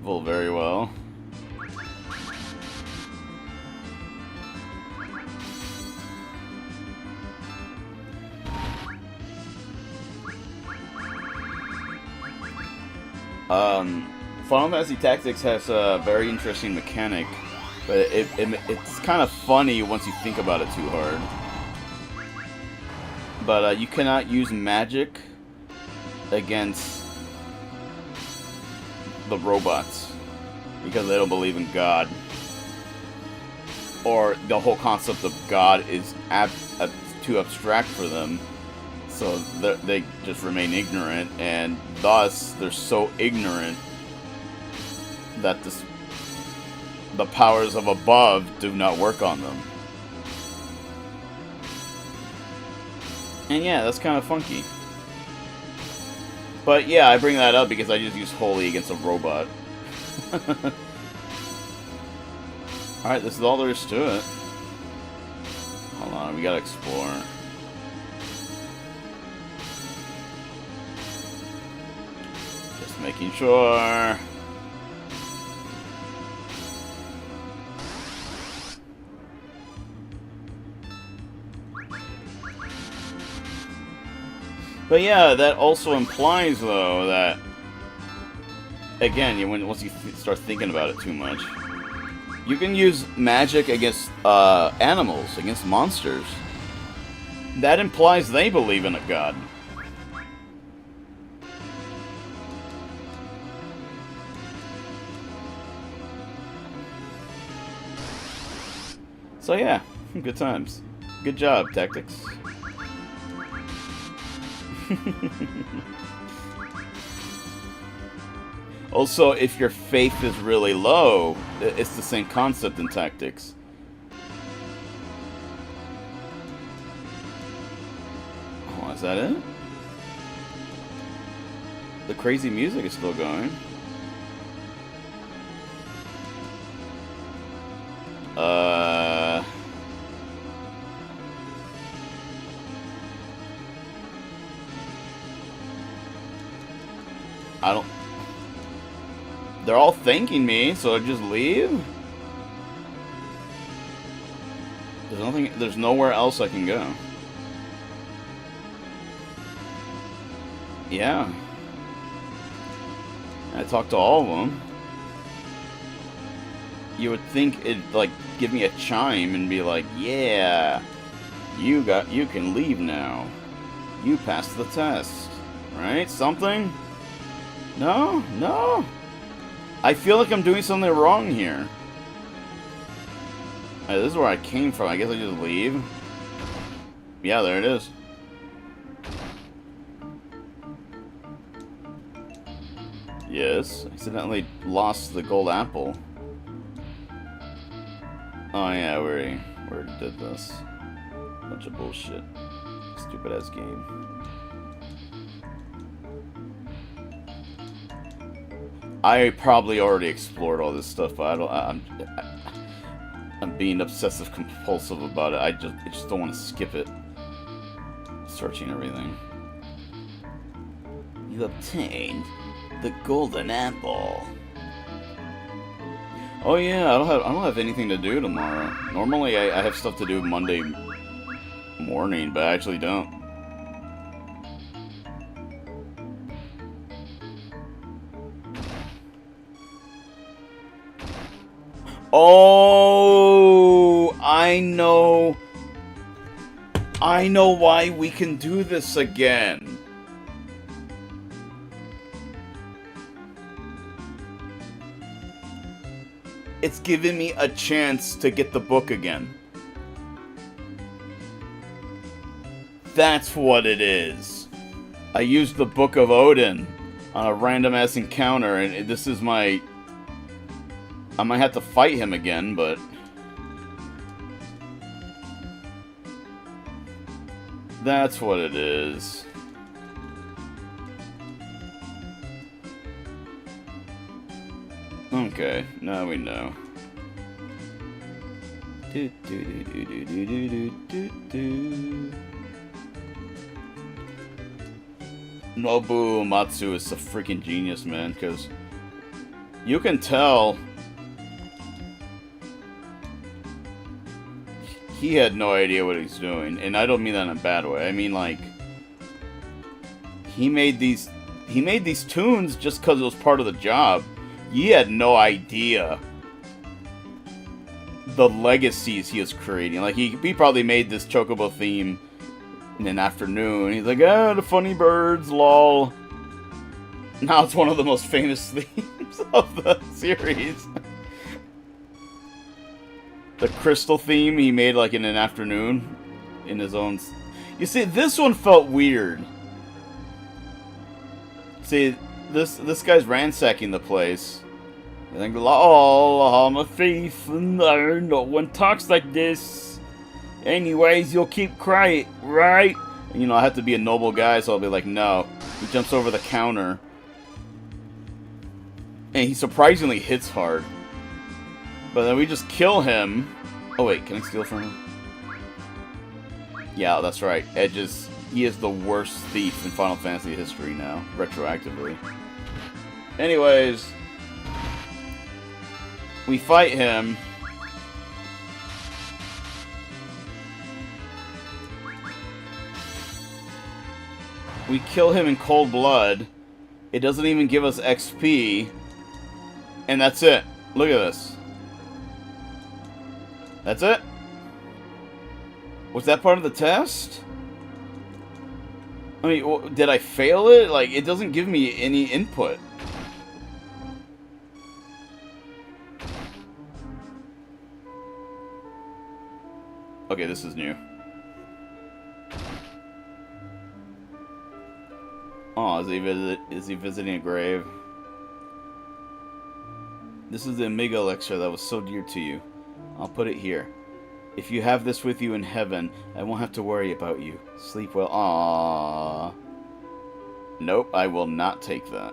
Well, very well. Final Fantasy Tactics has a very interesting mechanic, but it's kind of funny once you think about it too hard. But you cannot use magic against the robots because they don't believe in God. Or the whole concept of God is too abstract for them, so they just remain ignorant, and thus they're so ignorant that the powers of above do not work on them. And yeah, that's kind of funky. But yeah, I bring that up because I just use Holy against a robot. Alright, this is all there is to it. Hold on, we gotta explore. Just making sure. But yeah, that also implies, though, that again, once you start thinking about it too much, you can use magic against animals, against monsters. That implies they believe in a god. So yeah, good times. Good job, Tactics. Also, if your faith is really low, it's the same concept in Tactics. Oh, is that it? The crazy music is still going. I don't... They're all thanking me, so I just leave? There's nowhere else I can go. Yeah. I talked to all of them. You would think it'd, like, give me a chime and be like, yeah, you can leave now. You passed the test. Right? Something? No? No? I feel like I'm doing something wrong here. Hey, this is where I came from. I guess I just leave. Yeah, there it is. Yes, I accidentally lost the gold apple. Oh yeah, we already did this. Bunch of bullshit. Stupid ass game. I probably already explored all this stuff, but I'm being obsessive compulsive about it. I just don't want to skip it. Searching everything. You obtained the golden apple. Oh yeah, I don't have anything to do tomorrow. Normally I have stuff to do Monday morning, but I actually don't. Oh, I know why we can do this again. It's giving me a chance to get the book again. That's what it is. I used the Book of Odin on a random ass encounter, and this is my... I might have to fight him again, but... That's what it is. Okay, now we know. Nobu Matsu is a freaking genius, man, because you can tell he had no idea what he's doing, and I don't mean that in a bad way. I mean, like, he made these tunes just because it was part of the job. He had no idea the legacies he was creating. Like, he probably made this Chocobo theme in an afternoon. He's like, ah, the funny birds, lol. Now it's one of the most famous themes of the series. The crystal theme he made like in an afternoon in his own. You see, this one felt weird. See, this guy's ransacking the place. I think, oh, I'm a thief, and no one talks like this. Anyways, you'll keep quiet, right? And, you know, I have to be a noble guy, so I'll be like, no. He jumps over the counter. And he surprisingly hits hard. But then we just kill him. Oh wait, can I steal from him? Yeah, that's right. He is the worst thief in Final Fantasy history now, retroactively. Anyways, we fight him. We kill him in cold blood. It doesn't even give us XP. And that's it. Look at this. That's it? Was that part of the test? I mean, did I fail it? Like, it doesn't give me any input. Okay, this is new. Oh, is he visiting a grave? This is the Amiga elixir that was so dear to you. I'll put it here. If you have this with you in heaven, I won't have to worry about you. Sleep well. Aww. Nope, I will not take that.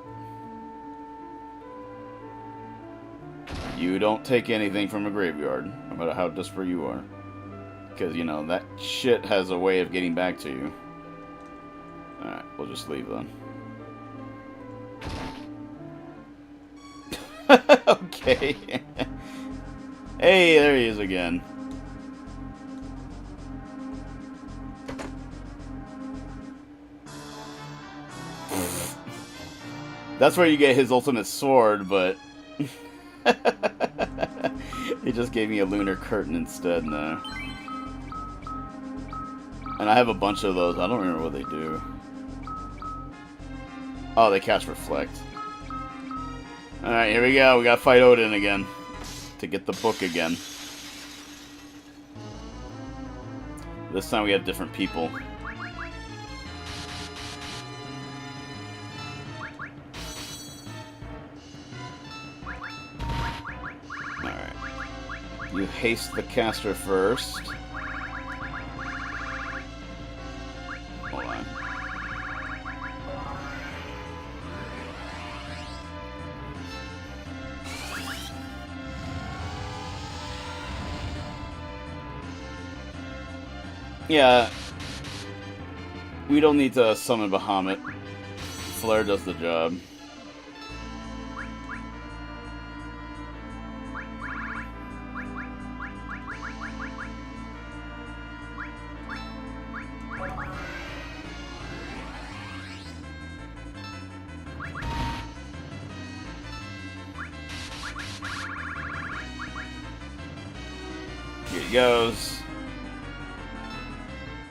You don't take anything from a graveyard, no matter how desperate you are. Because, you know, that shit has a way of getting back to you. Alright, we'll just leave then. Okay. Hey, there he is again. That's where you get his ultimate sword, but... He just gave me a lunar curtain instead now. And I have a bunch of those. I don't remember what they do. Oh, they cast Reflect. Alright, here we go. We gotta fight Odin again. To get the book again. This time we have different people. Alright. You haste the caster first. Hold on. Yeah, we don't need to summon Bahamut. Flare does the job. Here he goes.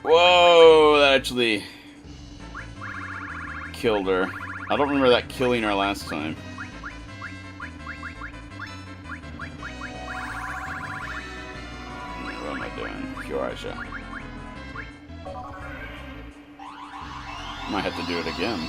Whoa, that actually killed her. I don't remember that killing her last time. What am I doing? Kyoraja. Might have to do it again.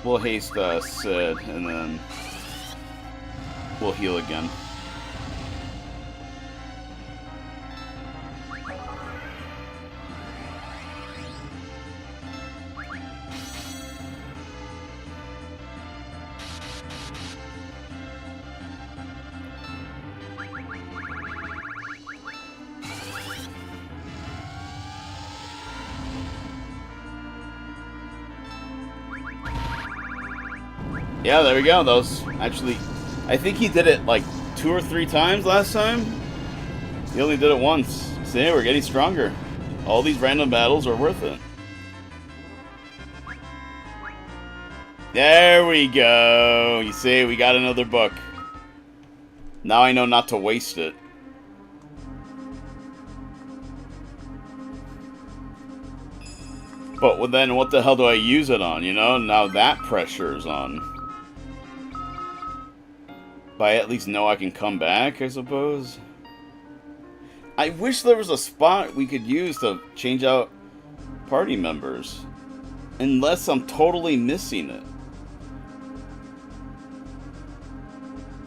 We'll haste Sid, and then we'll heal again. Yeah, there we go. Those actually, I think he did it like 2 or 3 times last time. He only did it once. See, we're getting stronger. All these random battles are worth it. There we go. You see, we got another book. Now I know not to waste it. But then what the hell do I use it on, you know? Now that pressure is on. But I at least know I can come back, I suppose. I wish there was a spot we could use to change out party members. Unless I'm totally missing it.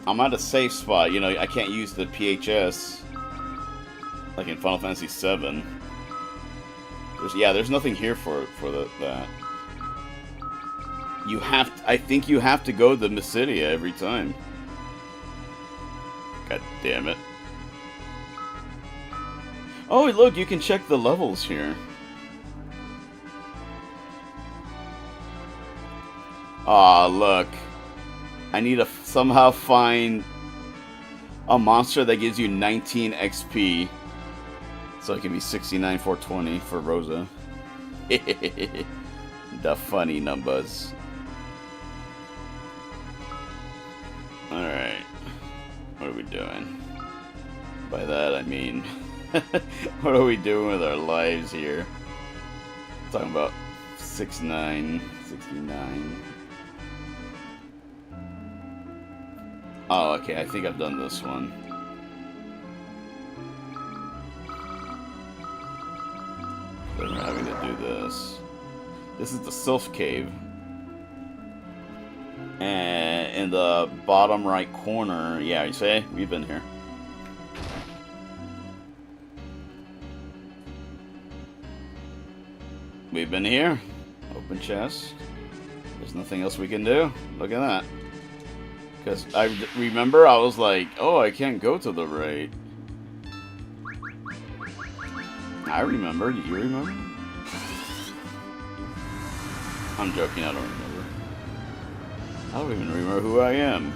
I'm at a safe spot, you know, I can't use the PHS. Like in Final Fantasy VII. There's nothing here for that. You have, I think you have to go to Mysidia every time. God damn it. Oh, look, you can check the levels here. Aw, look. I need to somehow find a monster that gives you 19 XP. So it can be 69 420 for Rosa. The funny numbers. Alright. What are we doing? By that I mean... what are we doing with our lives here? Talking about 69, 69. Oh, okay, I think I've done this one. Then we're having to do this. This is the Sylph Cave. And in the bottom right corner, yeah, you say? We've been here. We've been here. Open chest. There's nothing else we can do. Look at that. Because I remember I was like, oh, I can't go to the right. I remember. Do you remember? I'm joking. I don't remember. I don't even remember who I am.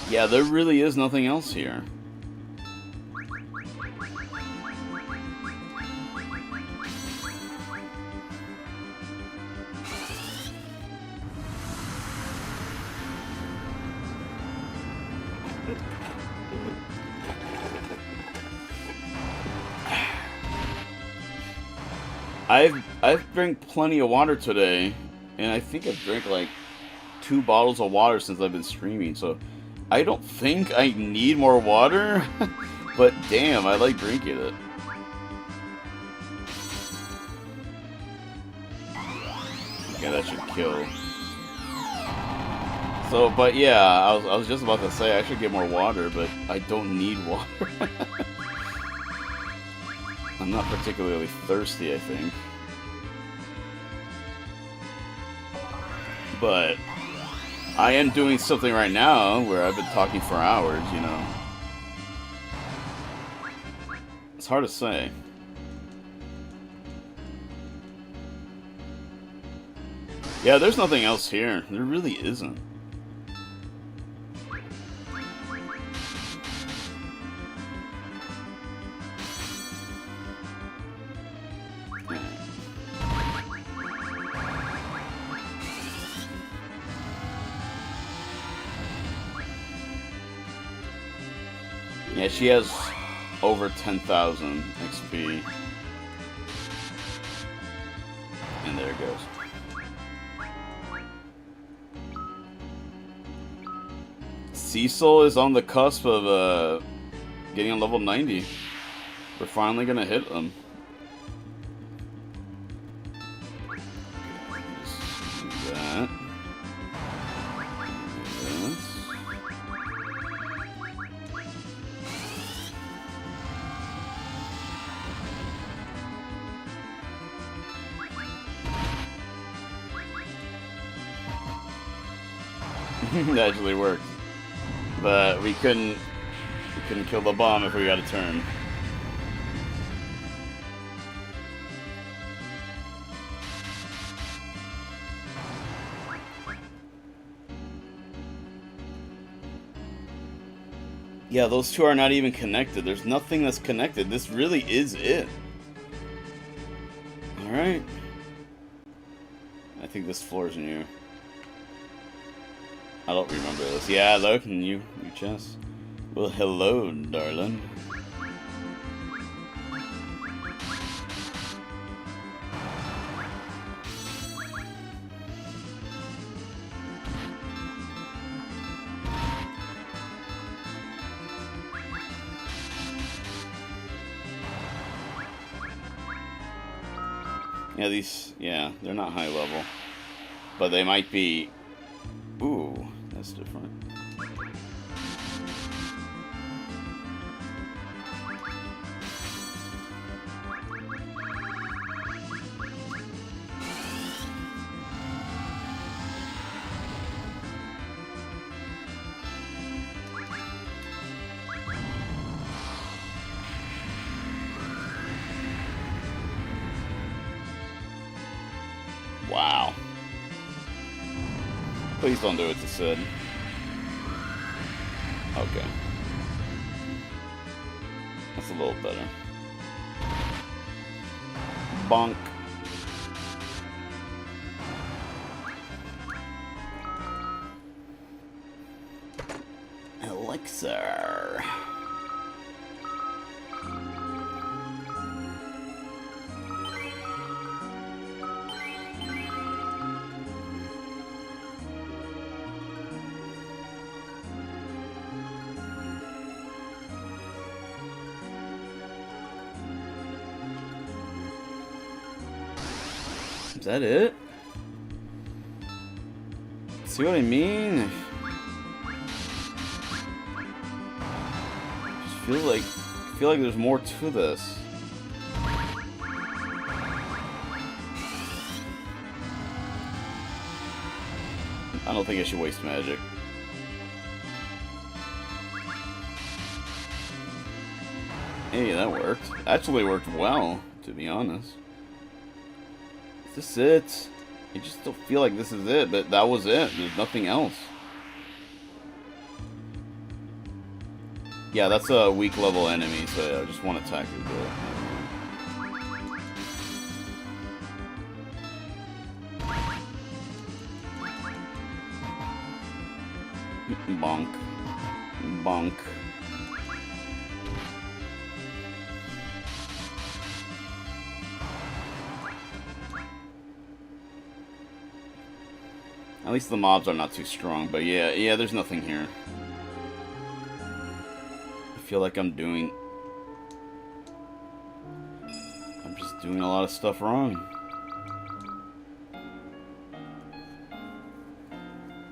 Yeah, there really is nothing else here. I've drank plenty of water today, and I think I've drank like 2 bottles of water since I've been streaming, so I don't think I need more water, but damn, I like drinking it. Okay, that should kill. So, but yeah, I was just about to say I should get more water, but I don't need water. I'm not particularly thirsty, I think. But I am doing something right now where I've been talking for hours, you know. It's hard to say. Yeah, there's nothing else here. There really isn't. Yeah, she has over 10,000 XP. And there it goes. Cecil is on the cusp of getting on level 90. We're finally gonna hit him. Just do that. Do this. It actually worked. But we couldn't kill the bomb if we got a turn. Yeah, those two are not even connected. There's nothing that's connected. This really is it. Alright. I think this floor is new. I don't remember this. Yeah, look, new chest. Well, hello, darling. Yeah, they're not high level. But they might be... Ooh, that's different. Wow. Please don't do it to Sid. Okay. That's a little better. Bonk. Elixir. Is that it? See what I mean? I just feel like there's more to this. I don't think I should waste magic. Hey, that worked. Actually worked well, to be honest. Is this it? I just don't feel like this is it, but that was it. There's nothing else. Yeah, that's a weak level enemy, so yeah, I just want to attack it. Bonk. Bonk. At least the mobs are not too strong, but yeah, there's nothing here. I feel like I'm just doing a lot of stuff wrong.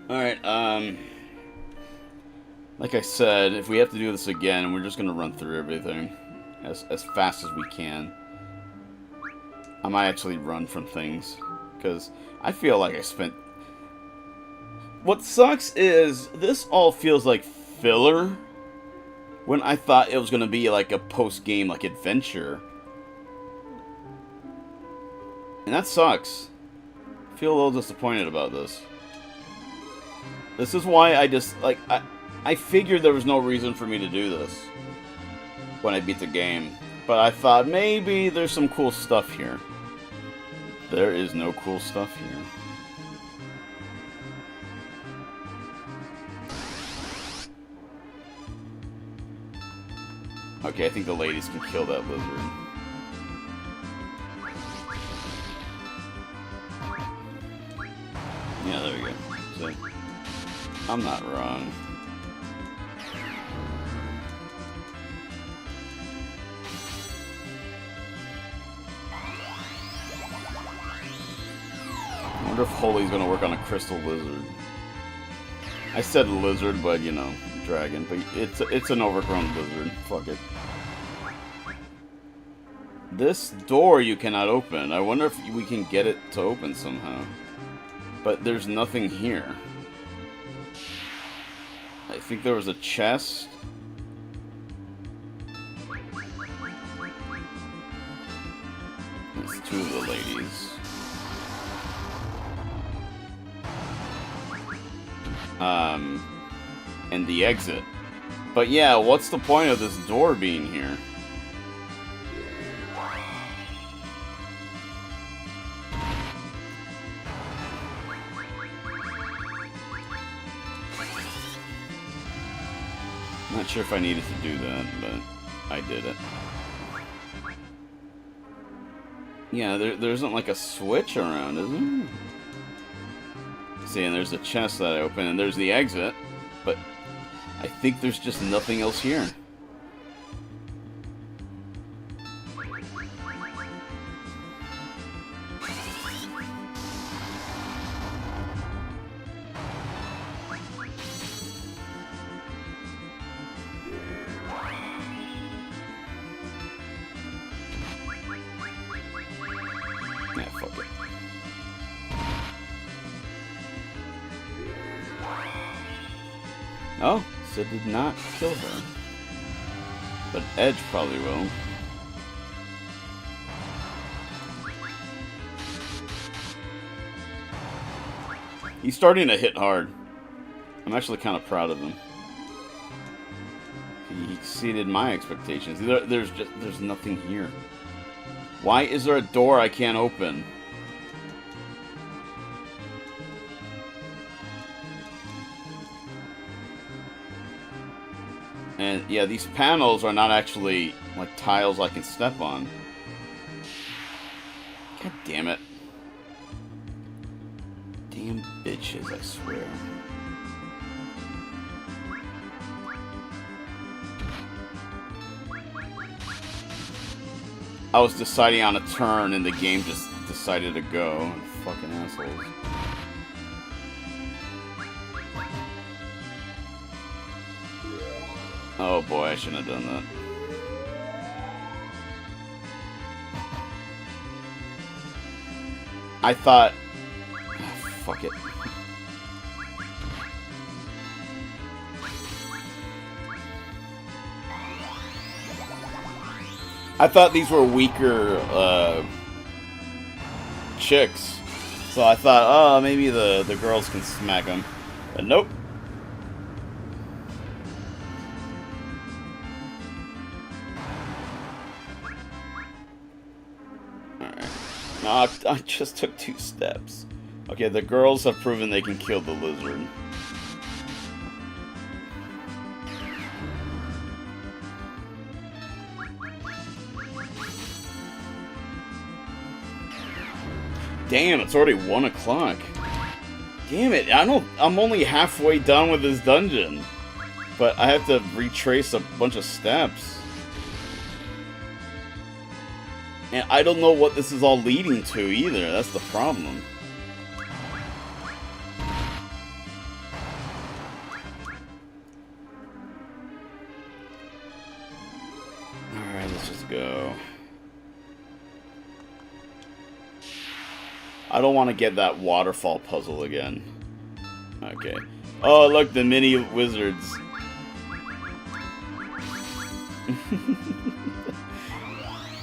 Alright, like I said, if we have to do this again, we're just gonna run through everything as fast as we can. I might actually run from things, because I feel like I spent... What sucks is, this all feels like filler, when I thought it was going to be like a post-game, like, adventure. And that sucks. I feel a little disappointed about this. This is why I just, like, I figured there was no reason for me to do this when I beat the game. But I thought maybe there's some cool stuff here. There is no cool stuff here. Okay, I think the ladies can kill that lizard. Yeah, there we go. So, I'm not wrong. I wonder if Holy's gonna work on a crystal lizard. I said lizard, but you know, dragon. But it's an overgrown lizard. Fuck it. This door you cannot open. I wonder if we can get it to open somehow. But there's nothing here. I think there was a chest. There's two of the ladies. And the exit. But yeah, what's the point of this door being here? Not sure if I needed to do that, but I did it. Yeah, there isn't like a switch around, is there? See, and there's a chest that I open, and there's the exit, but I think there's just nothing else here. Yeah, fuck it. Oh, Sid did not kill her. But Edge probably will. He's starting to hit hard. I'm actually kind of proud of him. He exceeded my expectations. There's nothing here. Why is there a door I can't open? And yeah, these panels are not actually like tiles I can step on. God damn it. Damn bitches, I swear. I was deciding on a turn and the game just decided to go. Fucking assholes. Oh boy, I shouldn't have done that. I thought... Oh, fuck it. I thought these were weaker chicks. So I thought, oh, maybe the girls can smack them. But nope. Alright. No, I just took 2 steps. Okay, the girls have proven they can kill the lizard. Damn, it's already 1 o'clock. Damn it, I'm only halfway done with this dungeon. But I have to retrace a bunch of steps. And I don't know what this is all leading to either, that's the problem. Alright, let's just go. I don't want to get that waterfall puzzle again. Okay. Oh, look, the mini wizards.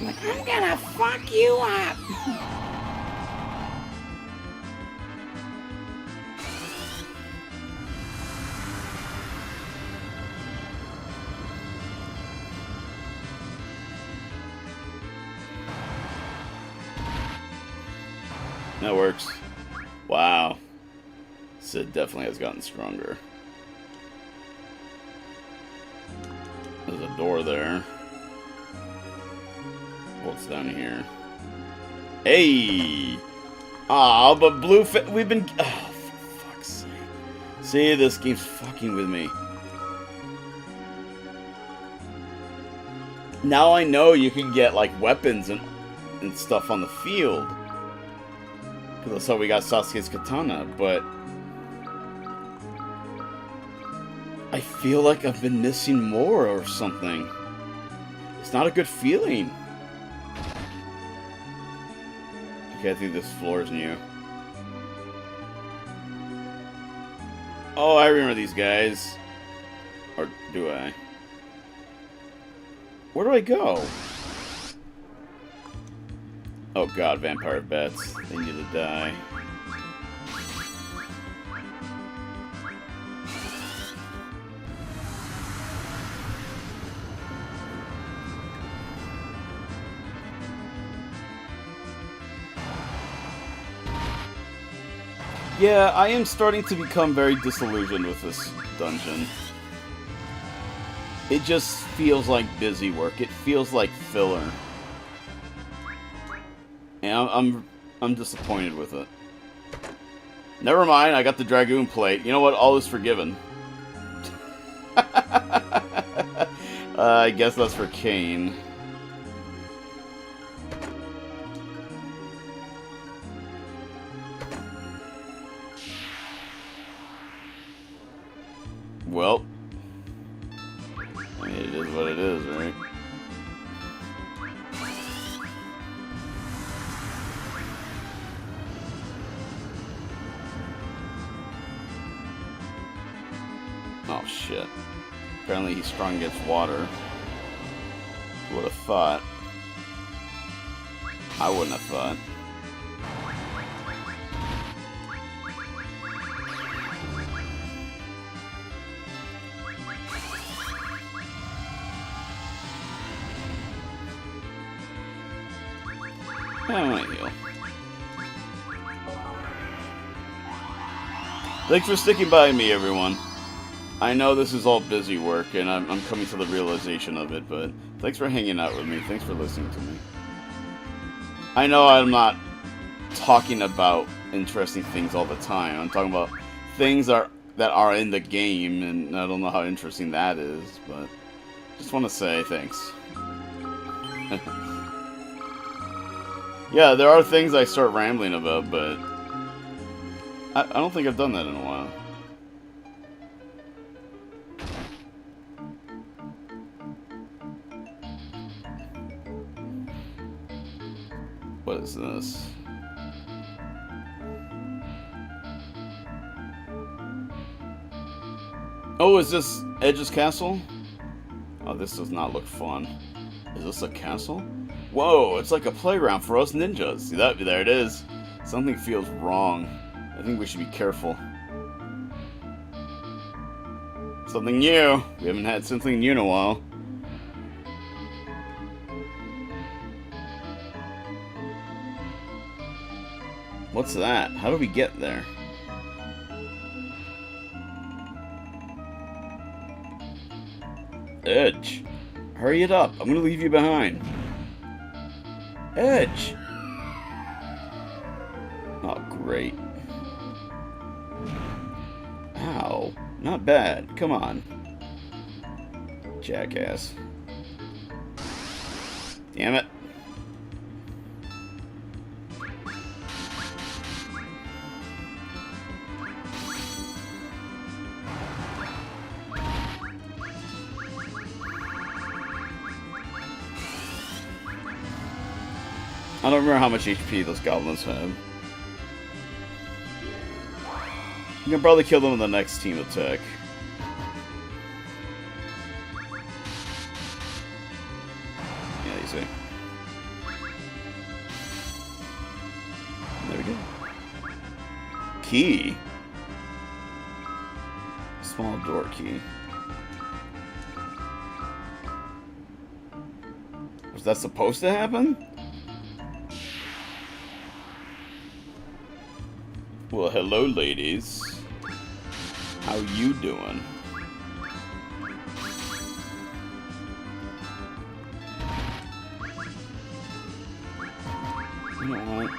Like, I'm gonna fuck you up. That works. Wow. Sid definitely has gotten stronger. There's a door there. What's down here? Hey! Ah, but we've been... Oh, for fuck's sake. See, this game's fucking with me. Now I know you can get, like, weapons and stuff on the field. Because that's how we got Sasuke's katana, but... I feel like I've been missing more or something. It's not a good feeling. Okay, I think this floor is new. Oh, I remember these guys. Or do I? Where do I go? Oh god, vampire bats. They need to die. Yeah, I am starting to become very disillusioned with this dungeon. It just feels like busy work. It feels like filler. And I'm disappointed with it. Never mind, I got the Dragoon plate. You know what? All is forgiven. I guess that's for Kane. Well, I mean, it is what it is, right? Oh shit. Apparently he's strong against water. Would have thought. I wouldn't have thought. I might heal. Thanks for sticking by me, everyone. I know this is all busy work, and I'm coming to the realization of it, but thanks for hanging out with me. Thanks for listening to me. I know I'm not talking about interesting things all the time. I'm talking about things that are in the game, and I don't know how interesting that is, but just want to say thanks. Yeah, there are things I start rambling about, but I don't think I've done that in a while. What is this? Oh, is this Edge's castle? Oh, this does not look fun. Is this a castle? Whoa, it's like a playground for us ninjas. See that? There it is. Something feels wrong. I think we should be careful. Something new. We haven't had something new in a while. What's that? How do we get there? Edge. Hurry it up. I'm gonna leave you behind. Edge! Oh, great. Ow. Not bad. Come on. Jackass. Damn it. I don't remember how much HP those goblins have. You can probably kill them in the next team attack. Yeah, you see. There we go. Key. Small door key. Was that supposed to happen? Well, hello, ladies. How you doing? You know what?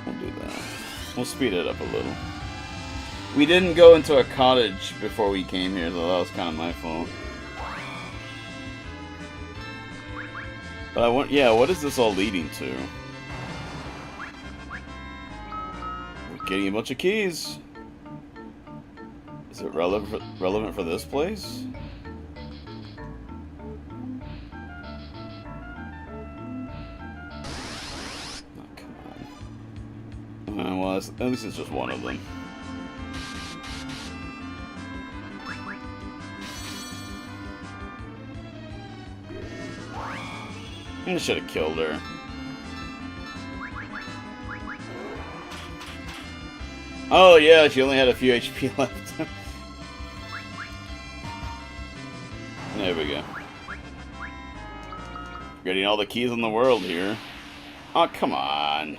We'll do that. We'll speed it up a little. We didn't go into a cottage before we came here, so that was kind of my fault. But I want, yeah, what is this all leading to? Getting a bunch of keys. Is it relevant for this place? Oh, come on. Well, at least it's just one of them. I should have killed her. Oh yeah, she only had a few HP left. There we go. Getting all the keys in the world here. Oh, come on.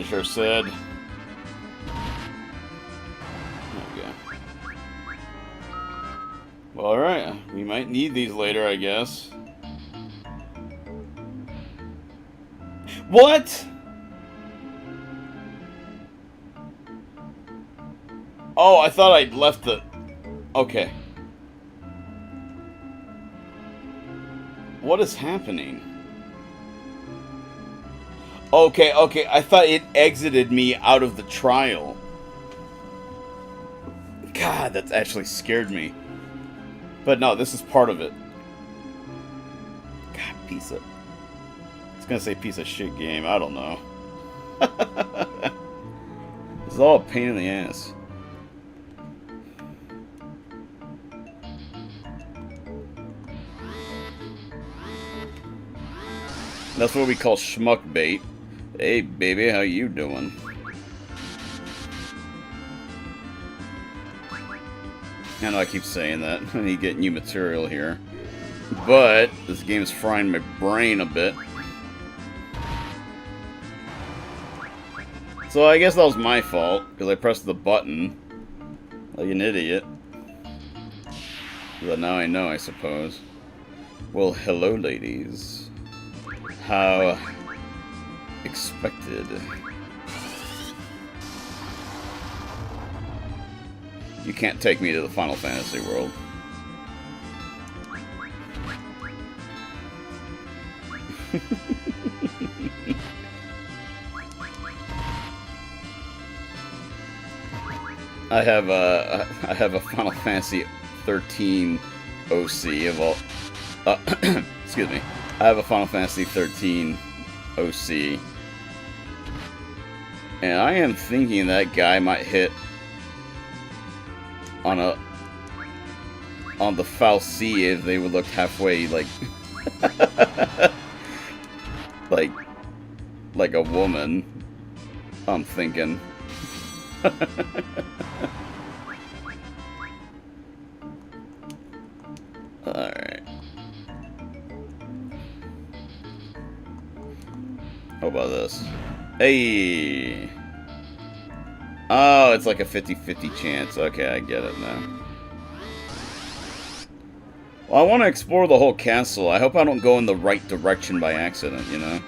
Punnysher said. Well, alright, we might need these later, I guess. What? Oh, I thought I'd left the... Okay. What is happening? Okay, I thought it exited me out of the trial. God, that's actually scared me. But no, this is part of it. God, piece of... I was gonna say piece of shit game, I don't know. This is all a pain in the ass. That's what we call schmuck bait. Hey, baby, how you doing? I know I keep saying that. I need to get new material here. But this game is frying my brain a bit. So I guess that was my fault, because I pressed the button. Like an idiot. But now I know, I suppose. Well, hello, ladies. How expected. You can't take me to the Final Fantasy world. I have a Final Fantasy 13 OC of all. Excuse me. I have a Final Fantasy 13 OC, and I am thinking that guy might hit on the Fal'Cie if they would look halfway like like a woman. I'm thinking. Alright. How about this? Hey! Oh, it's like a 50-50 chance. Okay, I get it now. Well, I want to explore the whole castle. I hope I don't go in the right direction by accident, you know?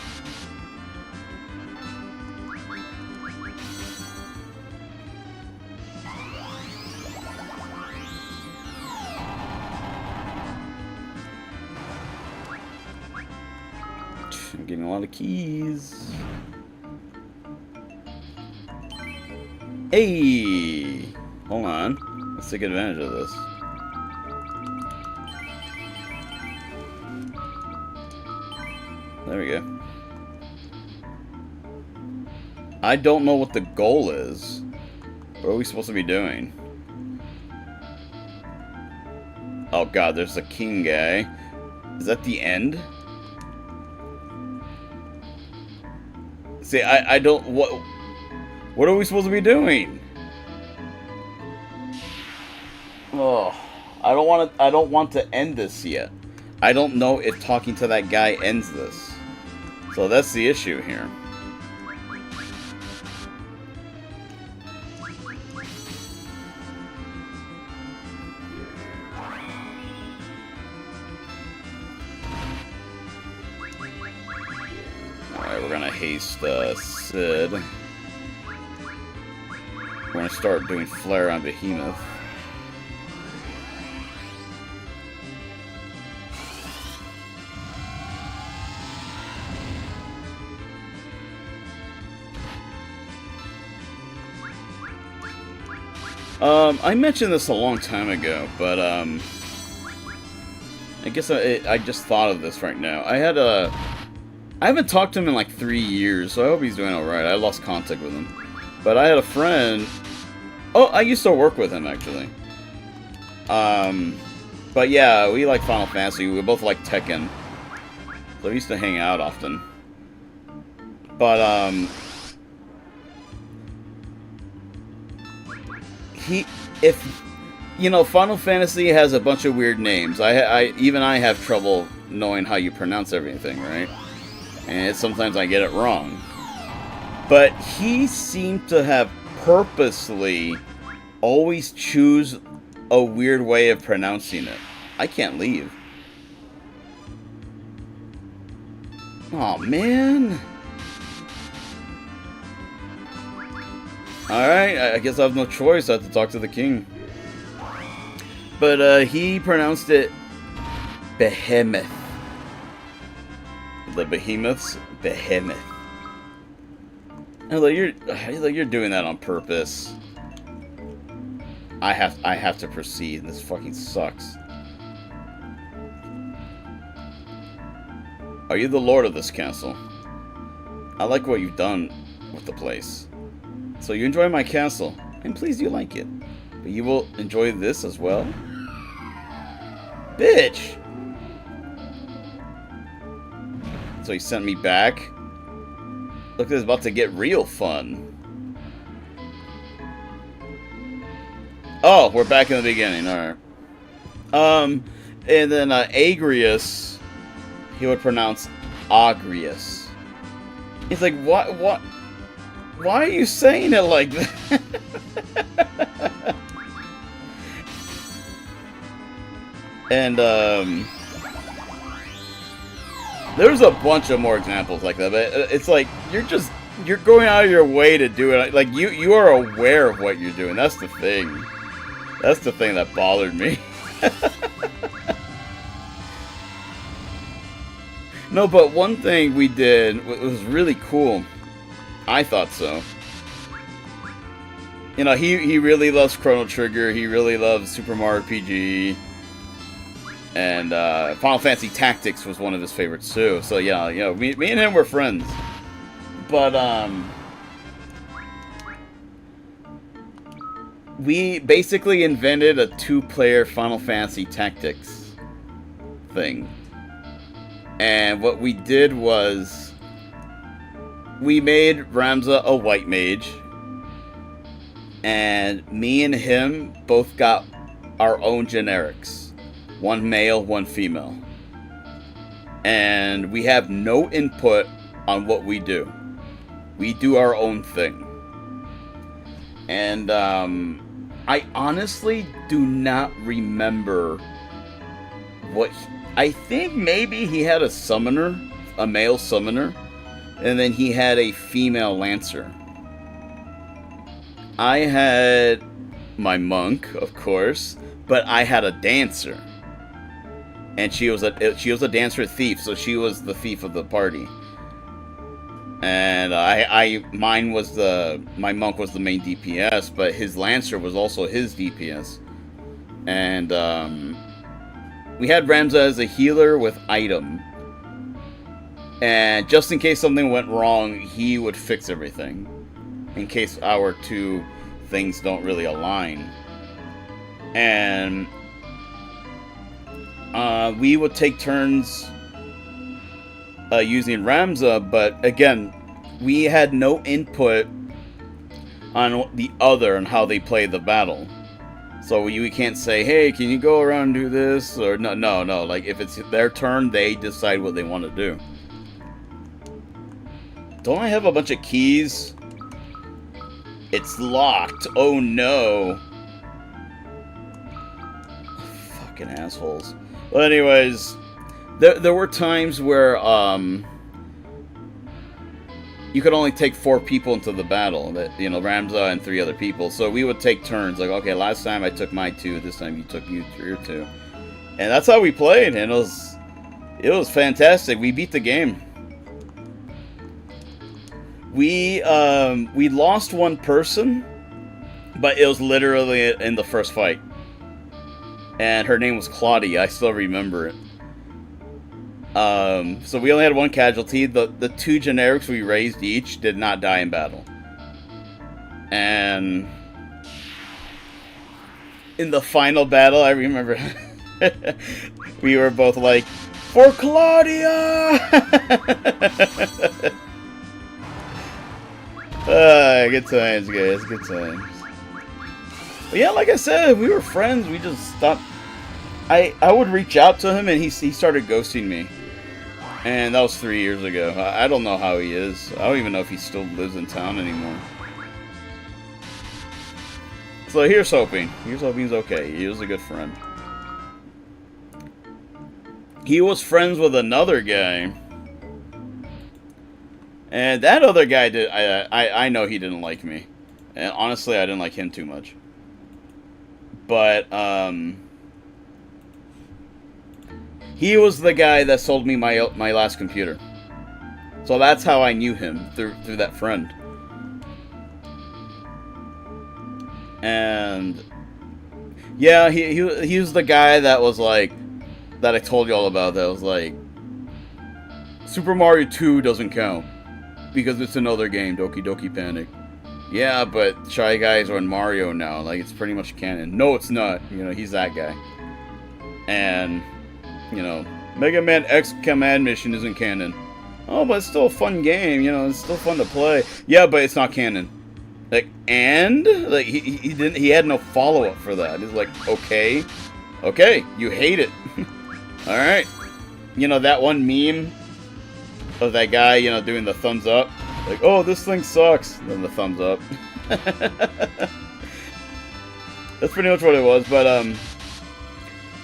I'm getting a lot of keys. Hey! Hold on. Let's take advantage of this. There we go. I don't know what the goal is. What are we supposed to be doing? Oh god, there's the king guy. Is that the end? See, I don't... What are we supposed to be doing? Oh, I don't want to end this yet. I don't know if talking to that guy ends this. So that's the issue here. Alright, we're gonna haste Sid. We're gonna start doing Flare on Behemoth. I mentioned this a long time ago, but I guess I just thought of this right now. I haven't talked to him in like 3 years, so I hope he's doing alright. I lost contact with him. But I had a friend... Oh, I used to work with him, actually. But yeah, we like Final Fantasy. We both like Tekken. So we used to hang out often. But, you know, Final Fantasy has a bunch of weird names. Even I have trouble knowing how you pronounce everything, right? And sometimes I get it wrong. But he seemed to have purposely always choose a weird way of pronouncing it. I can't leave. Oh man. Alright, I guess I have no choice. I have to talk to the king. But he pronounced it behemoth. The behemoths? Behemoth. You're doing that on purpose. I have to proceed. This fucking sucks. Are you the lord of this castle? I like what you've done with the place. So you enjoy my castle. I'm pleased you like it. But you will enjoy this as well? Bitch! So he sent me back. Look, this is about to get real fun. Oh, we're back in the beginning, alright. And then Agrius, he would pronounce Agrius. He's like, what? Why are you saying it like that? And, there's a bunch of more examples like that, but it's like, you're going out of your way to do it. Like, you are aware of what you're doing. That's the thing. That's the thing that bothered me. No, but one thing we did was really cool. I thought so. You know, he really loves Chrono Trigger. He really loves Super Mario RPG. And Final Fantasy Tactics was one of his favorites too. So yeah, you know, me and him were friends. But we basically invented a 2-player Final Fantasy Tactics thing. And what we did was we made Ramza a white mage. And me and him both got our own generics. One male, one female. And we have no input on what we do. We do our own thing. And I honestly do not remember what... I think maybe he had a summoner, a male summoner, and then he had a female lancer. I had my monk, of course, but I had a dancer. And she was a dancer thief, so she was the thief of the party. And my monk was the main DPS, but his lancer was also his DPS. And we had Ramza as a healer with item. And just in case something went wrong, he would fix everything. In case our two things don't really align. And we would take turns using Ramza, but again, we had no input on the other and how they play the battle. So we can't say, hey, can you go around and do this? Or no. Like, if it's their turn, they decide what they want to do. Don't I have a bunch of keys? It's locked. Oh no. Fucking assholes. Well, anyways, there were times where you could only take 4 people into the battle. That, you know, Ramza and 3 other people. So we would take turns. Like, okay, last time I took my 2. This time you took your 2. And that's how we played. And it was fantastic. We beat the game. We lost one person, but it was literally in the first fight. And her name was Claudia. I still remember it. So we only had one casualty. The 2 generics we raised each did not die in battle. And in the final battle, I remember we were both like, "For Claudia!" Good times, guys. Good times. But yeah, like I said, we were friends. We just stopped. I would reach out to him, and he started ghosting me. And that was 3 years ago. I don't know how he is. I don't even know if he still lives in town anymore. So here's hoping. Here's hoping he's okay. He was a good friend. He was friends with another guy. And that other guy did. I know he didn't like me. And honestly, I didn't like him too much. But, he was the guy that sold me my last computer. So that's how I knew him, through that friend. And yeah, he was the guy that was like, that I told you all about, that was like, Super Mario 2 doesn't count because it's another game, Doki Doki Panic. Yeah, but Shy Guys are in Mario now, like it's pretty much canon. No, it's not. You know, he's that guy. And you know, Mega Man X Command Mission isn't canon. Oh, but it's still a fun game, you know, it's still fun to play. Yeah, but it's not canon. Like, and? Like, he had no follow-up for that. He's like, okay, you hate it. Alright. You know, that one meme of that guy, you know, doing the thumbs up? Like, oh, this thing sucks. And then the thumbs up. That's pretty much what it was, but,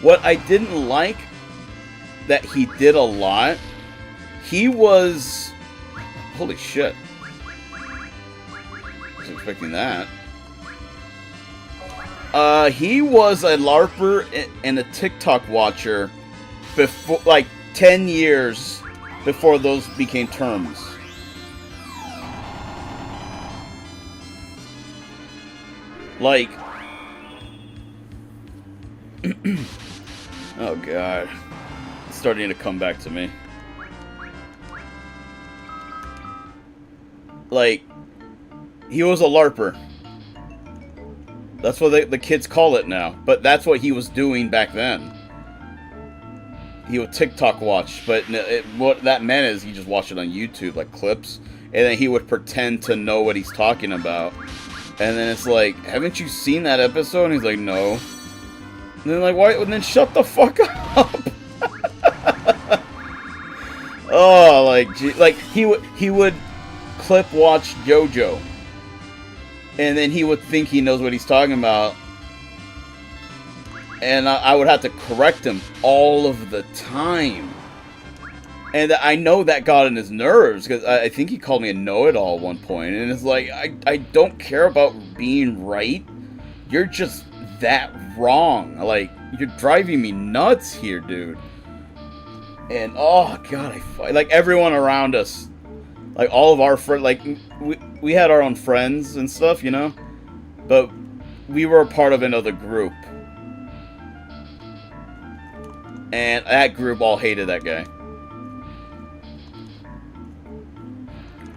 what I didn't like that he did a lot, he was... Holy shit. Wasn't expecting that. He was a LARPer and a TikTok watcher before, like, 10 years before those became terms. Like... Oh god. It's starting to come back to me. Like, he was a LARPer. That's what the kids call it now. But that's what he was doing back then. He would TikTok watch, but what that meant is he just watched it on YouTube, like clips, and then he would pretend to know what he's talking about. And then it's like, haven't you seen that episode? And he's like, no. And then like, why? And then shut the fuck up. Oh, like, gee, like he would clip watch JoJo, and then he would think he knows what he's talking about, and I would have to correct him all of the time. And I know that got on his nerves, because I think he called me a know-it-all at one point, and it's like, I don't care about being right. You're just that wrong. Like, you're driving me nuts here, dude. And, oh, God, like, everyone around us, like, all of our friends, like, we had our own friends and stuff, you know? But we were a part of another group. And that group all hated that guy.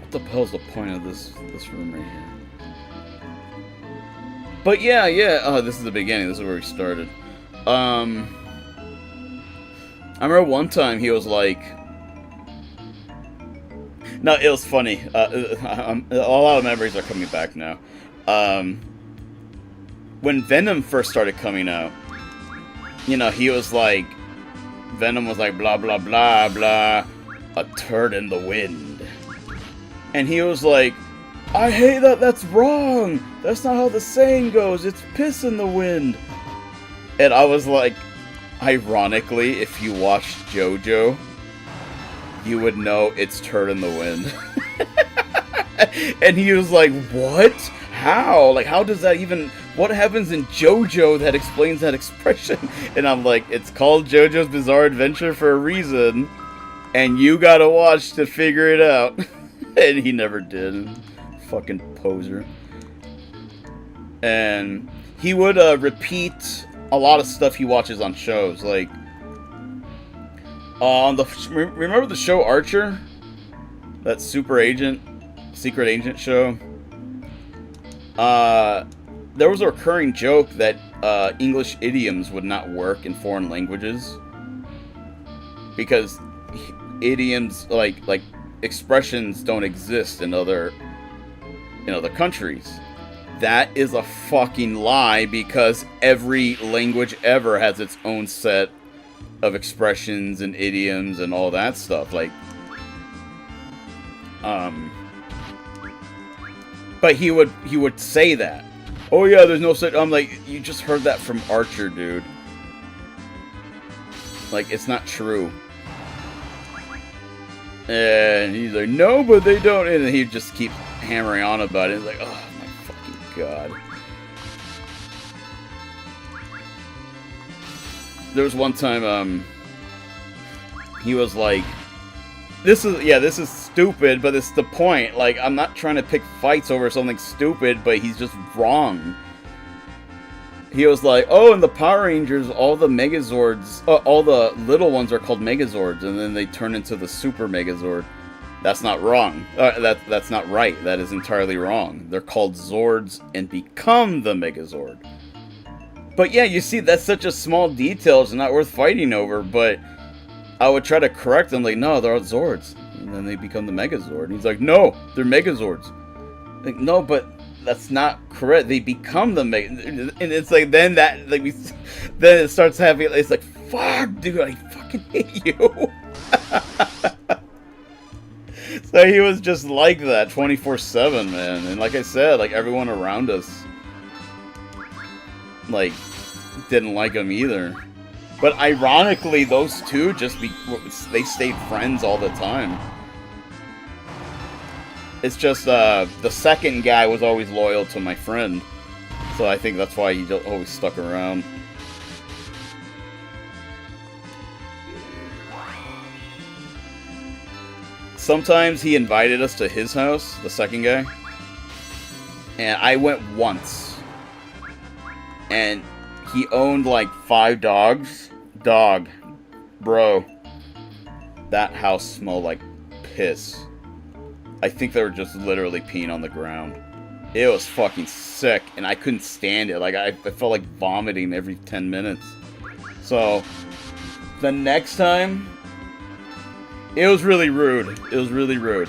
What the hell's the point of this room right here? But yeah, oh, this is the beginning. This is where we started. I remember one time he was like... No, it was funny. A lot of memories are coming back now. When Venom first started coming out, you know, he was like... Venom was like, blah, blah, blah, blah, a turd in the wind. And he was like, I hate that, that's wrong. That's not how the saying goes. It's piss in the wind. And I was like, ironically, if you watched JoJo, you would know it's turd in the wind. And he was like, what? How? Like, how does that even... What happens in JoJo that explains that expression? And I'm like, it's called JoJo's Bizarre Adventure for a reason. And you gotta watch to figure it out. And he never did. Fucking poser. And he would repeat a lot of stuff he watches on shows. Like, on the... Remember the show Archer? That secret agent show? There was a recurring joke that English idioms would not work in foreign languages because idioms, like expressions, don't exist in other countries. That is a fucking lie, because every language ever has its own set of expressions and idioms and all that stuff. Like, but he would say that. Oh yeah, there's no such. I'm like, you just heard that from Archer, dude. Like, it's not true. And he's like, no, but they don't. And he just keeps hammering on about it. He's like, oh my fucking god. There was one time, he was like, this is stupid, but it's the point. Like, I'm not trying to pick fights over something stupid, but he's just wrong. He was like, oh, in the Power Rangers, all the Megazords, all the little ones are called Megazords, and then they turn into the Super Megazord. That's not wrong. That's not right. That is entirely wrong. They're called Zords and become the Megazord. But yeah, you see, that's such a small detail, it's not worth fighting over, but I would try to correct them, like, no, they're Zords. And then they become the Megazord. And he's like, no, they're Megazords. Like, no, but that's not correct. They become the Megazord. And it's like, then that, like, then it starts having, it's like, fuck, dude, I fucking hate you. So he was just like that 24/7, man. And like I said, like, everyone around us, like, didn't like him either. But ironically, those two they stayed friends all the time. It's just, the second guy was always loyal to my friend. So I think that's why he always stuck around. Sometimes he invited us to his house, the second guy. And I went once. And he owned like 5 dogs. Dog. Bro. That house smelled like piss. I think they were just literally peeing on the ground. It was fucking sick, and I couldn't stand it. Like, I felt like vomiting every 10 minutes. So, the next time, it was really rude. It was really rude.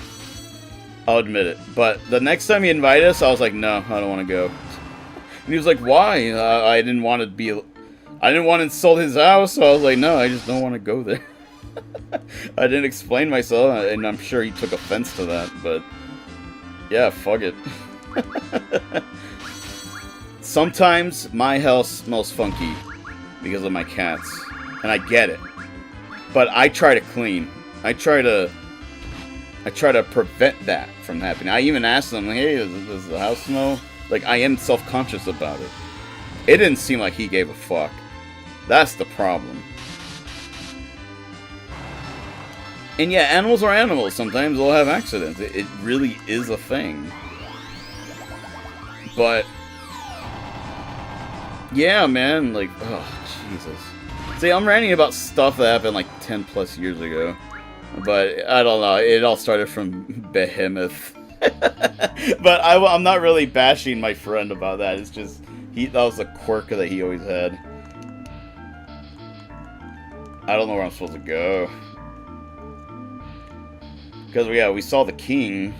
I'll admit it. But the next time he invited us, I was like, no, I don't want to go. And he was like, why? I didn't want to insult his house, so I was like, no, I just don't want to go there. I didn't explain myself, and I'm sure he took offense to that, but yeah, fuck it. Sometimes my house smells funky because of my cats, and I get it. But I try to clean. I try to prevent that from happening. I even asked them, hey, does the house smell? Like, I am self-conscious about it. It didn't seem like he gave a fuck. That's the problem. And yeah, animals are animals. Sometimes they'll have accidents. It really is a thing. But yeah, man, like, oh, Jesus. See, I'm ranting about stuff that happened like 10 plus years ago. But I don't know. It all started from Behemoth. But I'm not really bashing my friend about that. It's just, that was a quirk that he always had. I don't know where I'm supposed to go. Because, yeah, we saw the king,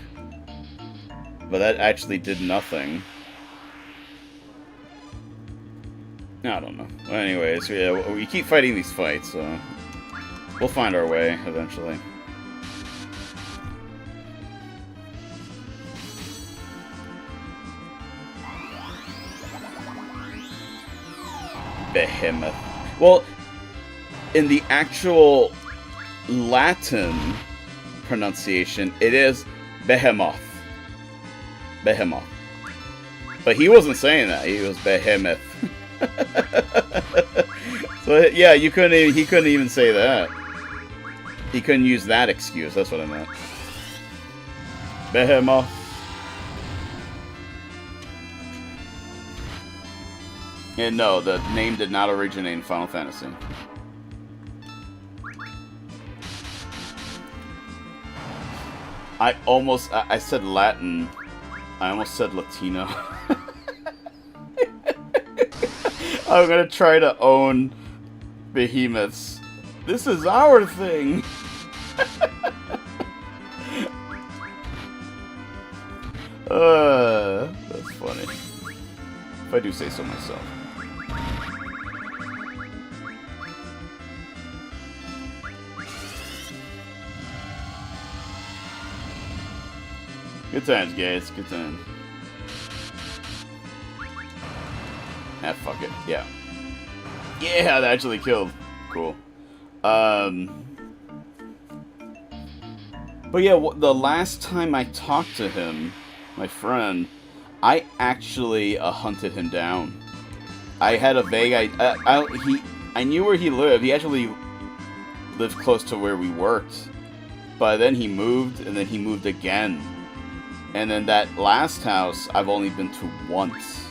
but that actually did nothing. I don't know. Anyways, yeah, we keep fighting these fights, so we'll find our way eventually. Behemoth. Well, in the actual Latin pronunciation, it is Behemoth. Behemoth. But he wasn't saying that. He was Behemoth. So yeah, he couldn't even say that. He couldn't use that excuse. That's what I meant. Behemoth. And no, the name did not originate in Final Fantasy. I said Latin. I almost said Latino. I'm gonna try to own behemoths. This is our thing. That's funny. If I do say so myself. Good times, guys. Good times. Ah, fuck it. Yeah. Yeah, that actually killed. Cool. But yeah, the last time I talked to him, my friend, I actually hunted him down. I had a vague I knew where he lived. He actually lived close to where we worked. But then he moved, and then he moved again. And then that last house, I've only been to once.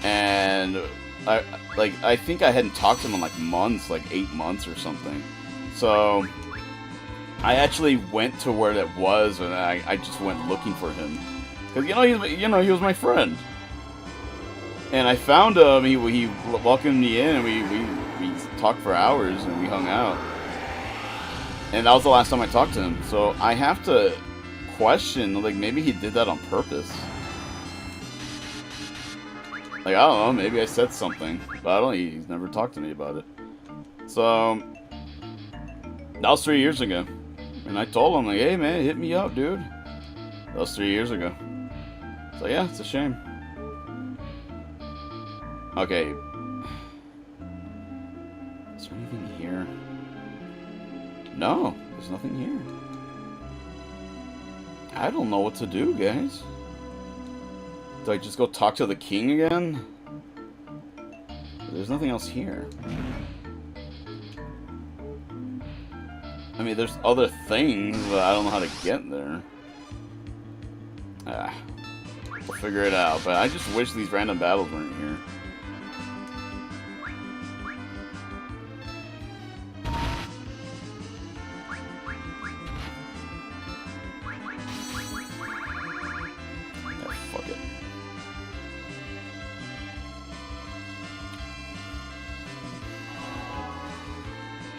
And I think I hadn't talked to him in like months, like 8 months or something. So I actually went to where that was, and I just went looking for him, because he was my friend. And I found him. He welcomed me in, and we talked for hours, and we hung out. And that was the last time I talked to him. So I have to question, like, maybe he did that on purpose. Like, I don't know, maybe I said something, but he's never talked to me about it. So that was 3 years ago. And I told him, like, hey man, hit me up, dude. That was 3 years ago. So yeah, it's a shame. Okay. Is there anything here? No, there's nothing here. I don't know what to do, guys. Do I just go talk to the king again? There's nothing else here. I mean, there's other things, but I don't know how to get there. We'll figure it out, but I just wish these random battles weren't here. Yeah, fuck it.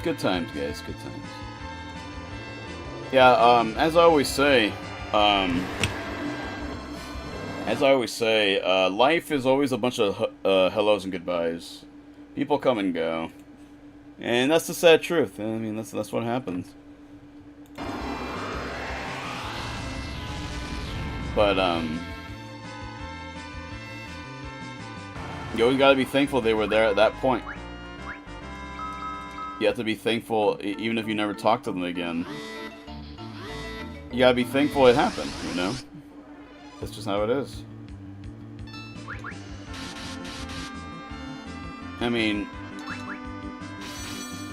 Good times, guys, good times. Yeah, as I always say, life is always a bunch of hellos and goodbyes. People come and go, and that's the sad truth. I mean, that's what happens. But you always gotta be thankful they were there at that point. You have to be thankful, even if you never talk to them again. You gotta be thankful it happened, you know? That's just how it is. I mean,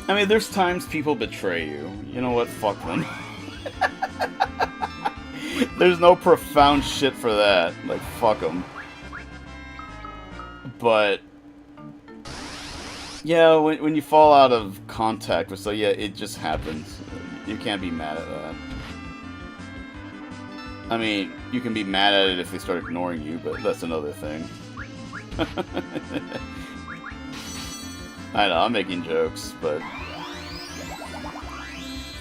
there's times people betray you. You know what? Fuck them. There's no profound shit for that. Like, fuck them. But yeah, when you fall out of contact with, so yeah, it just happens. You can't be mad at that. I mean, you can be mad at it if they start ignoring you, but that's another thing. I know, I'm making jokes, but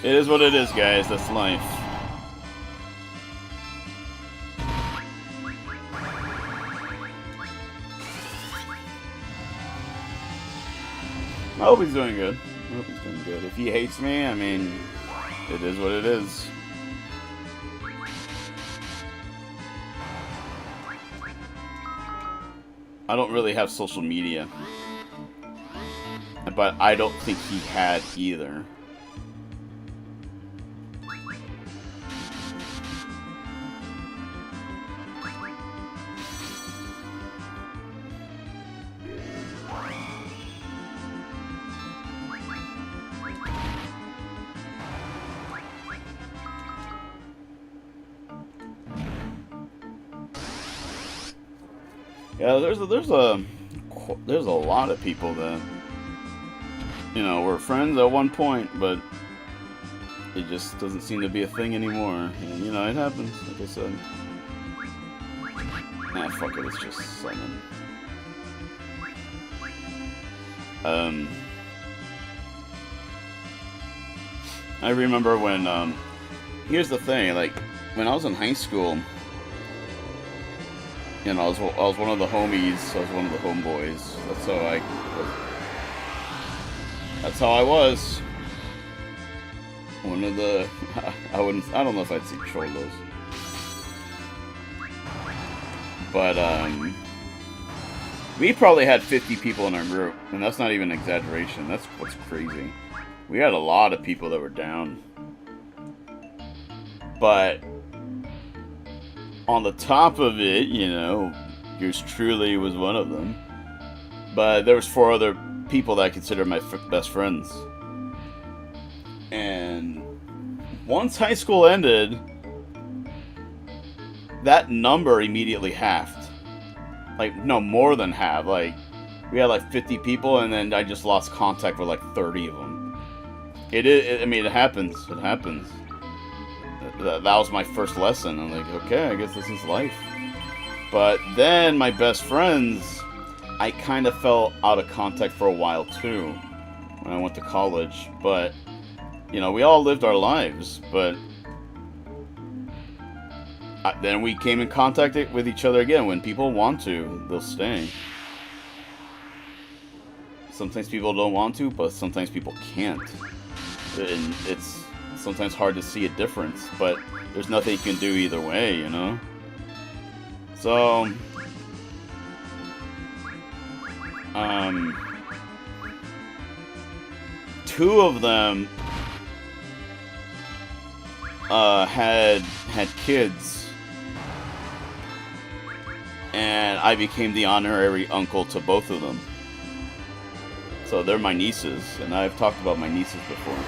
it is what it is, guys. That's life. I hope he's doing good. I hope he's doing good. If he hates me, I mean, it is what it is. I don't really have social media, but I don't think he had either. Yeah, there's a lot of people that, you know, were friends at one point, but it just doesn't seem to be a thing anymore. And, you know, it happens, like I said. Nah, fuck it, it's just summon. I remember when, here's the thing, like, when I was in high school, you know, I was one of the homies. I was one of the homeboys. That's how I was. One of the. I don't know if I'd say trollos. But, we probably had 50 people in our group, and that's not even an exaggeration. That's what's crazy. We had a lot of people that were down. But on the top of it, you know, yours truly was one of them. But there was 4 other people that I consider my best friends. And once high school ended, that number immediately halved. Like, no, more than half. Like, we had like 50 people, and then I just lost contact with like 30 of them. I mean, it happens. It happens. That was my first lesson. I'm like, okay, I guess this is life. But then my best friends, I kind of fell out of contact for a while too when I went to college. But, you know, we all lived our lives. But then we came in contact with each other again. When people want to, they'll stay. Sometimes people don't want to, but sometimes people can't. And it's sometimes hard to see a difference, but there's nothing you can do either way, you know? So, two of them had kids, and I became the honorary uncle to both of them. So they're my nieces, and I've talked about my nieces before.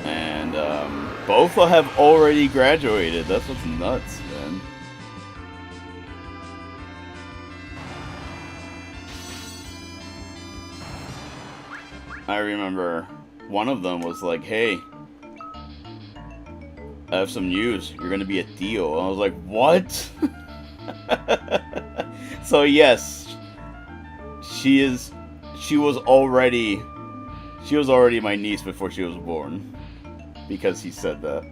And both have already graduated. That's what's nuts, man. I remember one of them was like, hey, I have some news. You're going to be a Dio. I was like, what? So yes, she was already my niece before she was born, because he said that.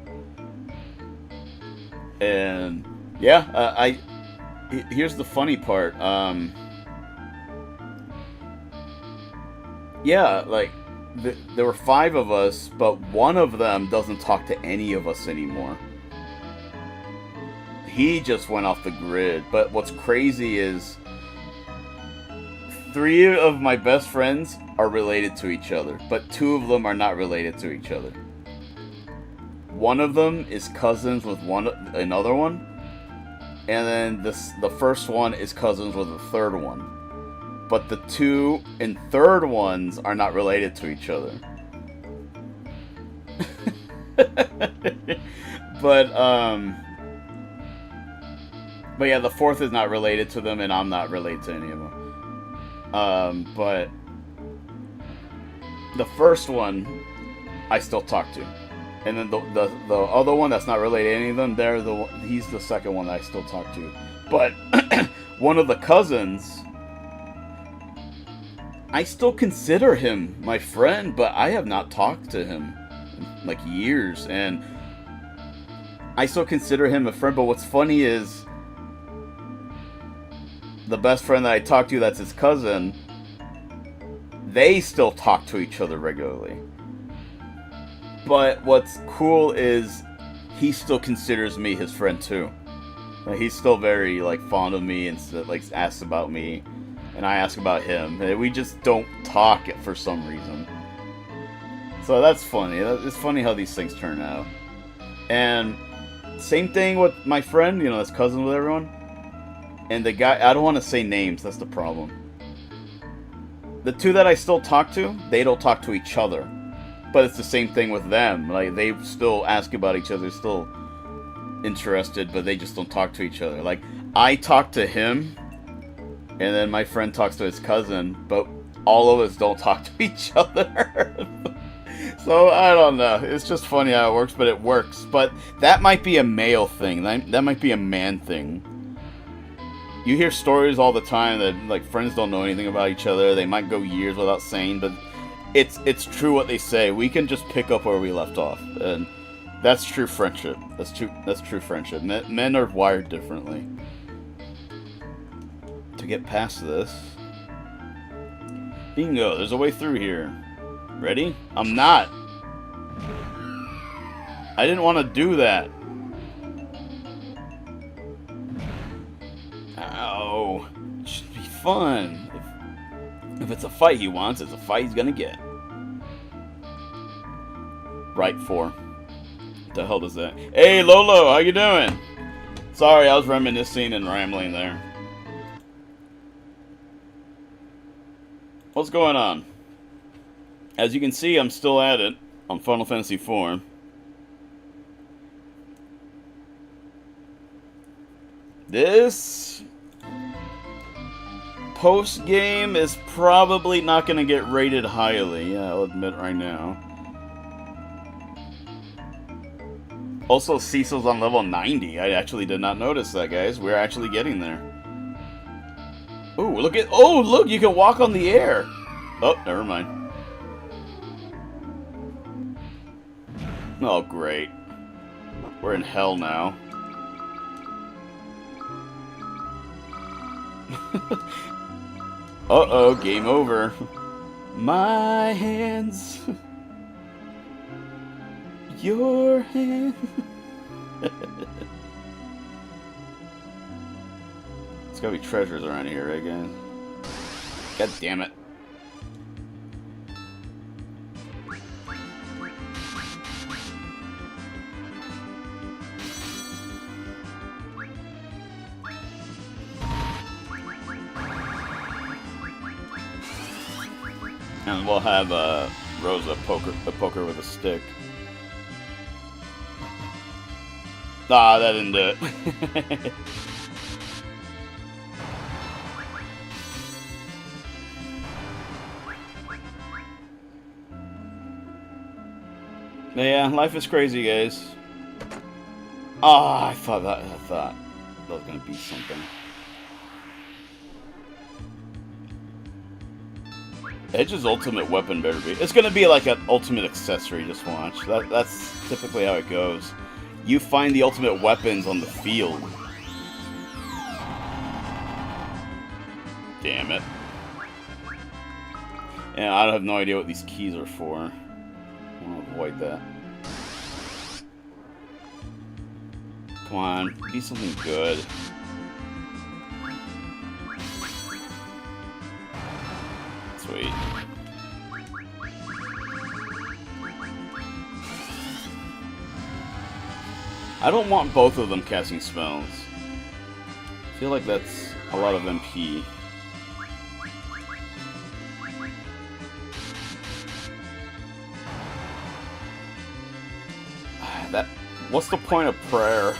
And yeah, here's the funny part. Yeah, like there were 5 of us, but one of them doesn't talk to any of us anymore. He just went off the grid. But what's crazy is 3 of my best friends are related to each other, but 2 of them are not related to each other. One of them is cousins with another one, and then the first one is cousins with the third one. But the 2 and third ones are not related to each other. But yeah, the 4th is not related to them, and I'm not related to any of them. But the first one I still talk to, and then the other one that's not related to any of them, he's the second one that I still talk to. But one of the cousins, I still consider him my friend, but I have not talked to him in like years, and I still consider him a friend. But what's funny is the best friend that I talk to, that's his cousin, they still talk to each other regularly. But what's cool is he still considers me his friend too. Like, he's still very like fond of me and like asks about me, and I ask about him. And we just don't talk for some reason. So that's funny. It's funny how these things turn out. And same thing with my friend, you know, that's cousin with everyone. And the guy, I don't want to say names, that's the problem. The 2 that I still talk to, they don't talk to each other. But it's the same thing with them. Like, they still ask about each other, still interested, but they just don't talk to each other. Like, I talk to him, and then my friend talks to his cousin, but all of us don't talk to each other. So, I don't know. It's just funny how it works, but it works. But that might be a male thing. That might be a man thing. You hear stories all the time that like friends don't know anything about each other. They might go years without saying, but it's true what they say. We can just pick up where we left off, and that's true friendship. That's true friendship. Men are wired differently. To get past this, bingo. There's a way through here. Ready? I'm not. I didn't want to do that. fun. If it's a fight he wants, it's a fight he's gonna get. Right, 4. What the hell does that? Hey, Lolo, how you doing? Sorry, I was reminiscing and rambling there. What's going on? As you can see, I'm still at it on Final Fantasy IV. This post-game is probably not going to get rated highly. Yeah, I'll admit right now. Also, Cecil's on level 90. I actually did not notice that, guys. We're actually getting there. Ooh, look at... Oh, look! You can walk on the air! Oh, never mind. Oh, great. We're in hell now. Uh-oh, game over. My hands... Your hand. There's gotta be treasures around here, right, guys? God damn it. And we'll have Rosa poker with a stick. Ah, that didn't do it. Yeah, life is crazy, guys. Ah, I thought that was gonna be something. Edge's ultimate weapon better be. It's gonna be like an ultimate accessory. Just watch. That's typically how it goes. You find the ultimate weapons on the field. Damn it. Yeah, I have no idea what these keys are for. I want to avoid that. Come on, be something good. Sweet. I don't want both of them casting spells. I feel like that's a lot of MP. What's the point of prayer?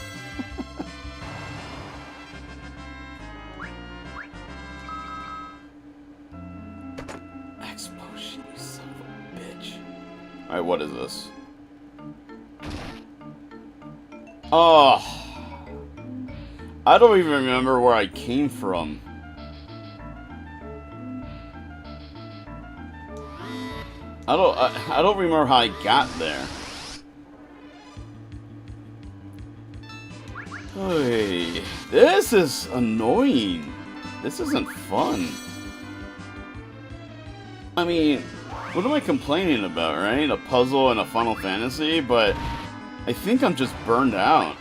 Explosion, you son of a bitch. Alright, what is this? Oh, I don't even remember where I came from. I don't remember how I got there. Hey, this is annoying. This isn't fun. I mean, what am I complaining about, right? A puzzle and a Final Fantasy, but I think I'm just burned out.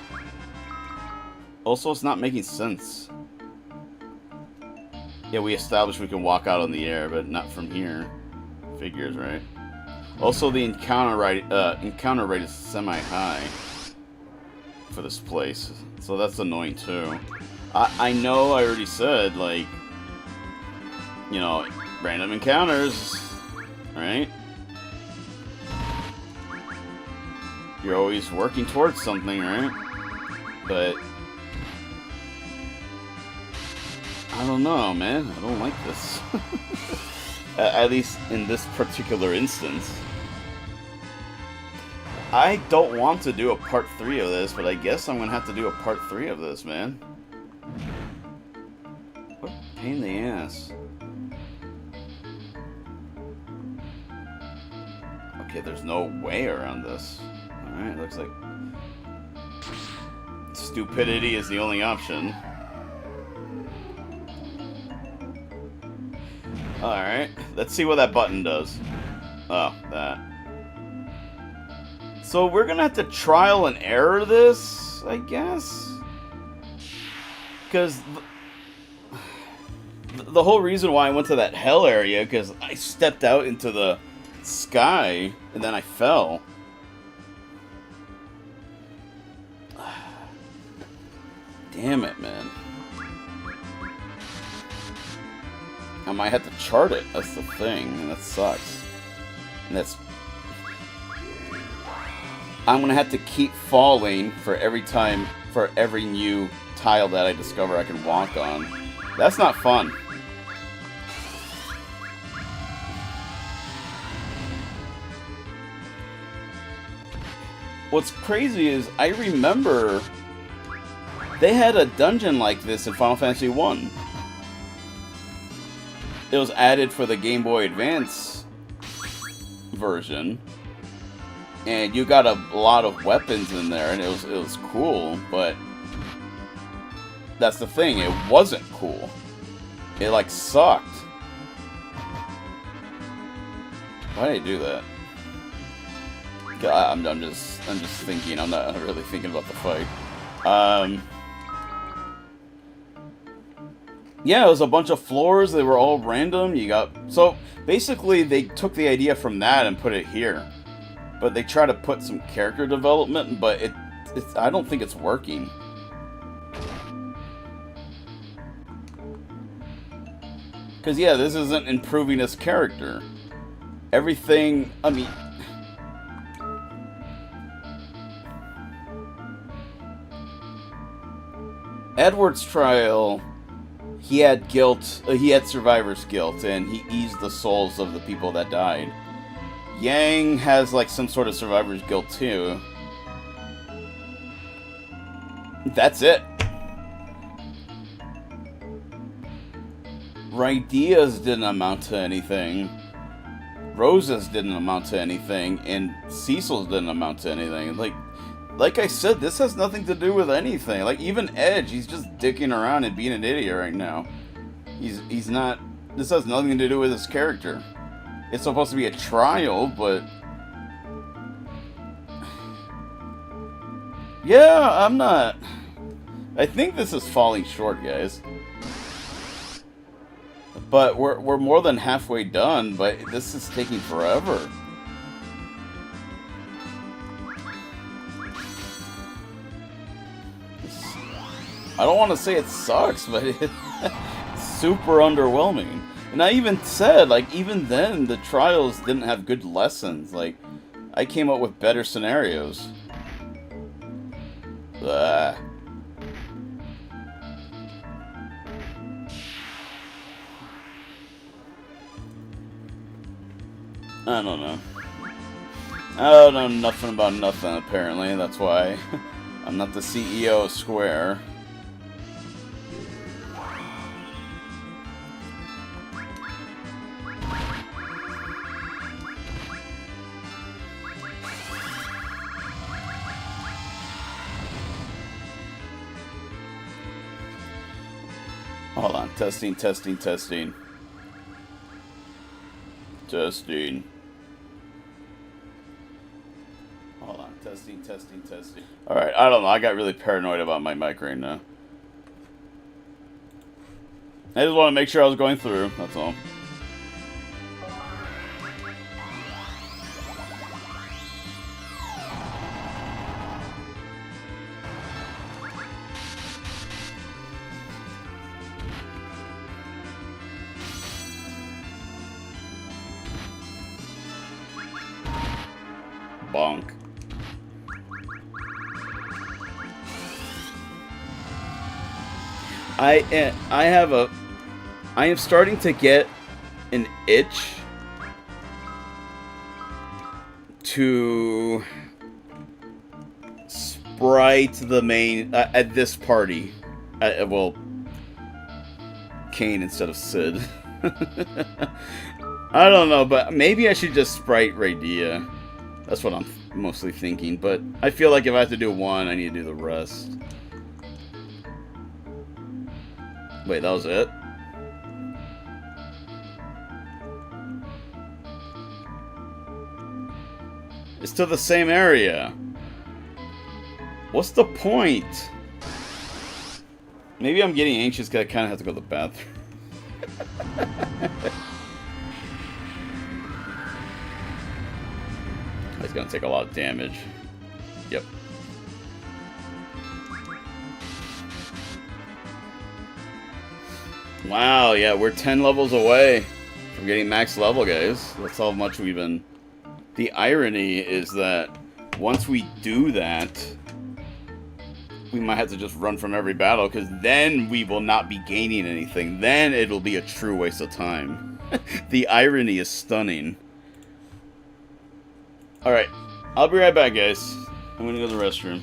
Also, it's not making sense. Yeah, we established we can walk out on the air, but not from here. Figures, right? Also, the encounter rate is semi-high for this place, so that's annoying too. I know I already said, like, you know, random encounters, right? You're always working towards something, right? But I don't know, man. I don't like this. At least in this particular instance. I don't want to do a part 3 of this, but I guess I'm gonna have to do a part 3 of this, man. What a pain in the ass. Okay, there's no way around this. Alright, looks like stupidity is the only option. Alright, let's see what that button does. Oh, that. So we're gonna have to trial and error this, I guess? Because the whole reason why I went to that hell area, because I stepped out into the sky, and then I fell. Damn it, man. I might have to chart it, that's the thing, and that sucks. And that's... I'm gonna have to keep falling for every time, for every new tile that I discover I can walk on. That's not fun. What's crazy is, I remember they had a dungeon like this in Final Fantasy 1. It was added for the Game Boy Advance version, and you got a lot of weapons in there, and it was cool. But that's the thing; it wasn't cool. It like sucked. Why did I do that? I'm just thinking. I'm not really thinking about the fight. Yeah, it was a bunch of floors. They were all random. So basically they took the idea from that and put it here, but they try to put some character development, but I don't think it's working. Because yeah, this isn't improving his character. Everything, I mean, Edward's trial, he had guilt, he had survivor's guilt, and he eased the souls of the people that died. Yang has like some sort of survivor's guilt too. That's it. Rydia's didn't amount to anything. Rosa's didn't amount to anything, and Cecil's didn't amount to anything. Like I said, this has nothing to do with anything. Like, even Edge, he's just dicking around and being an idiot right now. He's not... This has nothing to do with his character. It's supposed to be a trial, but... Yeah, I'm not... I think this is falling short, guys. But we're more than halfway done, but this is taking forever. I don't want to say it sucks, but it's super underwhelming. And I even said, like, even then, the trials didn't have good lessons. Like, I came up with better scenarios. Blah. I don't know. I don't know nothing about nothing, apparently. That's why I'm not the CEO of Square. Hold on. Testing, testing, testing. Testing. Hold on. Testing, testing, testing. Alright, I don't know. I got really paranoid about my mic right now. I just want to make sure I was going through. That's all. Bonk. I am starting to get an itch to sprite the main at this party. Well, Kane instead of Sid. I don't know, but maybe I should just sprite Rydia. That's what I'm mostly thinking, but I feel like if I have to do one, I need to do the rest. Wait, that was it? It's to the same area. What's the point? Maybe I'm getting anxious because I kind of have to go to the bathroom. gonna take a lot of damage. Yep. Wow, yeah, we're 10 levels away from getting max level, guys. That's how much we've been... The irony is that once we do that, we might have to just run from every battle, because then we will not be gaining anything. Then it'll be a true waste of time. The irony is stunning. Alright, I'll be right back, guys. I'm gonna go to the restroom.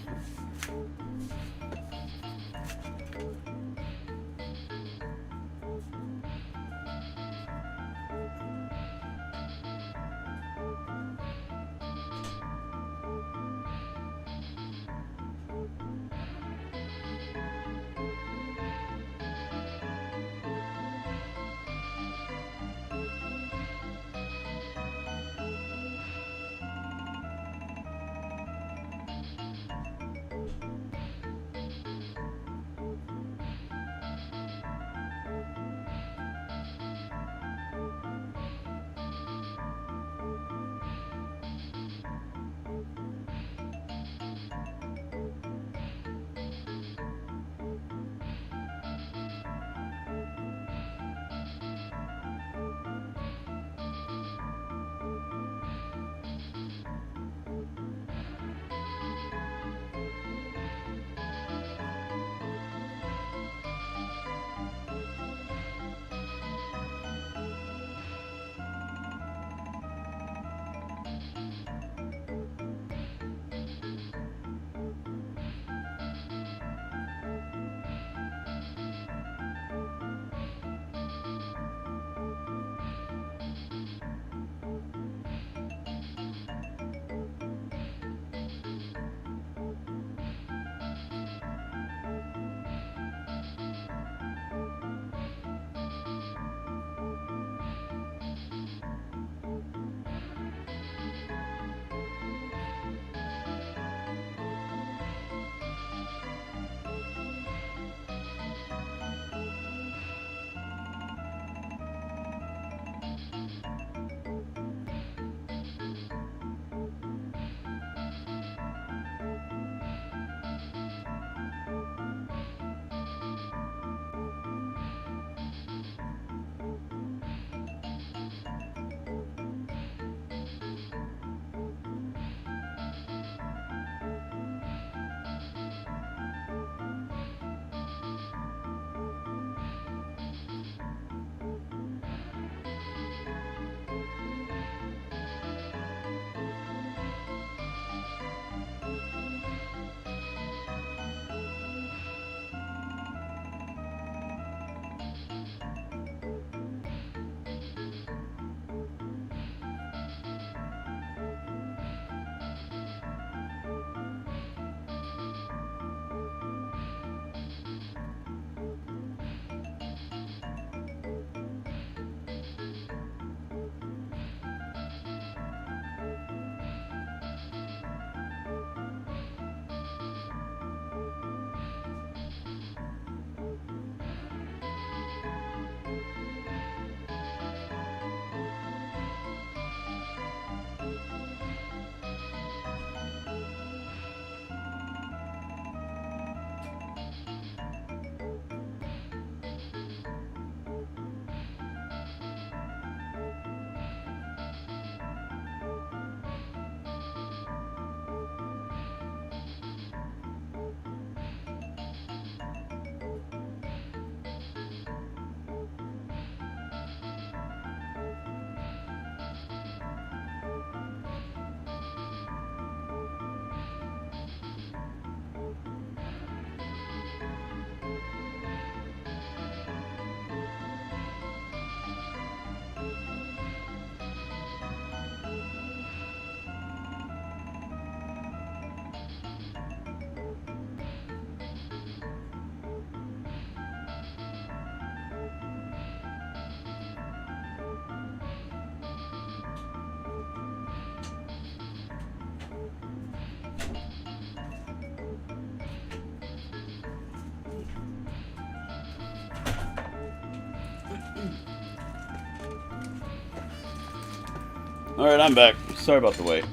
Alright, I'm back. Sorry about the wait.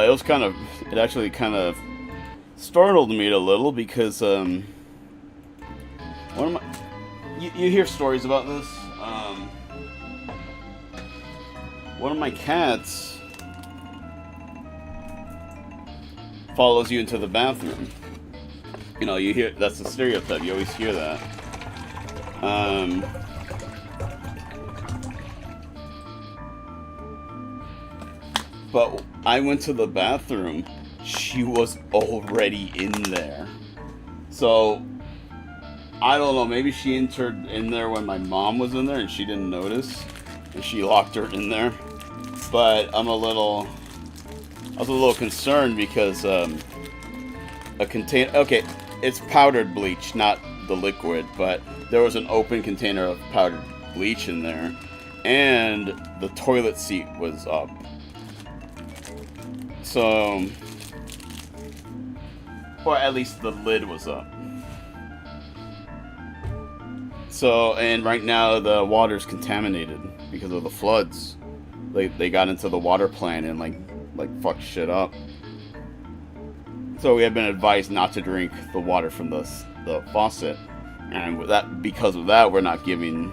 it was kind of, it actually kind of startled me a little because one of my, you hear stories about this. One of my cats follows you into the bathroom. You know, you hear, that's a stereotype. You always hear that. But I went to the bathroom. She was already in there. So, I don't know. Maybe she entered in there when my mom was in there and she didn't notice. And she locked her in there. But I was a little concerned because a container. Okay, it's powdered bleach, not the liquid. But there was an open container of powdered bleach in there. And the toilet seat was up. So, or at least the lid was up. So, and right now the water's contaminated because of the floods. They got into the water plant and like fucked shit up. So we have been advised not to drink the water from the faucet, and with that, because of that, we're not giving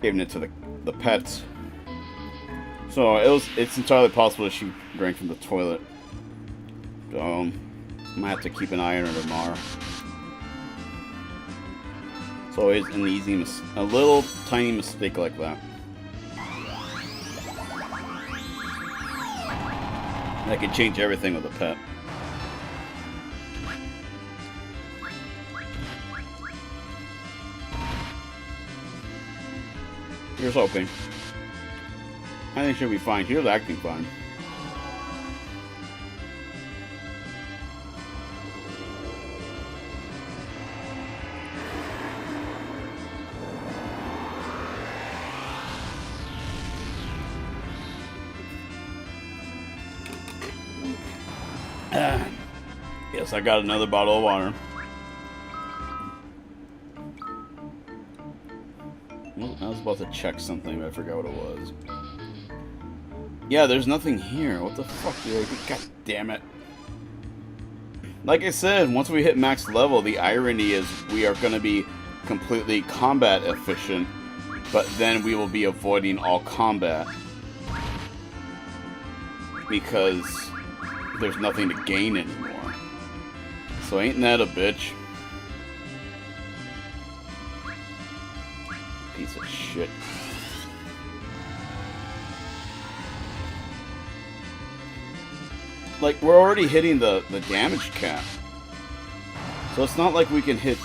it to the pets. So it's entirely possible that she drank from the toilet. So I might have to keep an eye on her tomorrow. It's always an easy, a little tiny mistake like that. That could change everything with a pet. Here's hoping. I think she'll be fine. She was acting fine. Yes, I got another bottle of water. Well, I was about to check something, but I forgot what it was. Yeah, there's nothing here. What the fuck, dude? God damn it. Like I said, once we hit max level, the irony is we are going to be completely combat efficient, but then we will be avoiding all combat. Because there's nothing to gain anymore. So ain't that a bitch? Piece of shit. Like, we're already hitting the damage cap. So it's not like we can hit...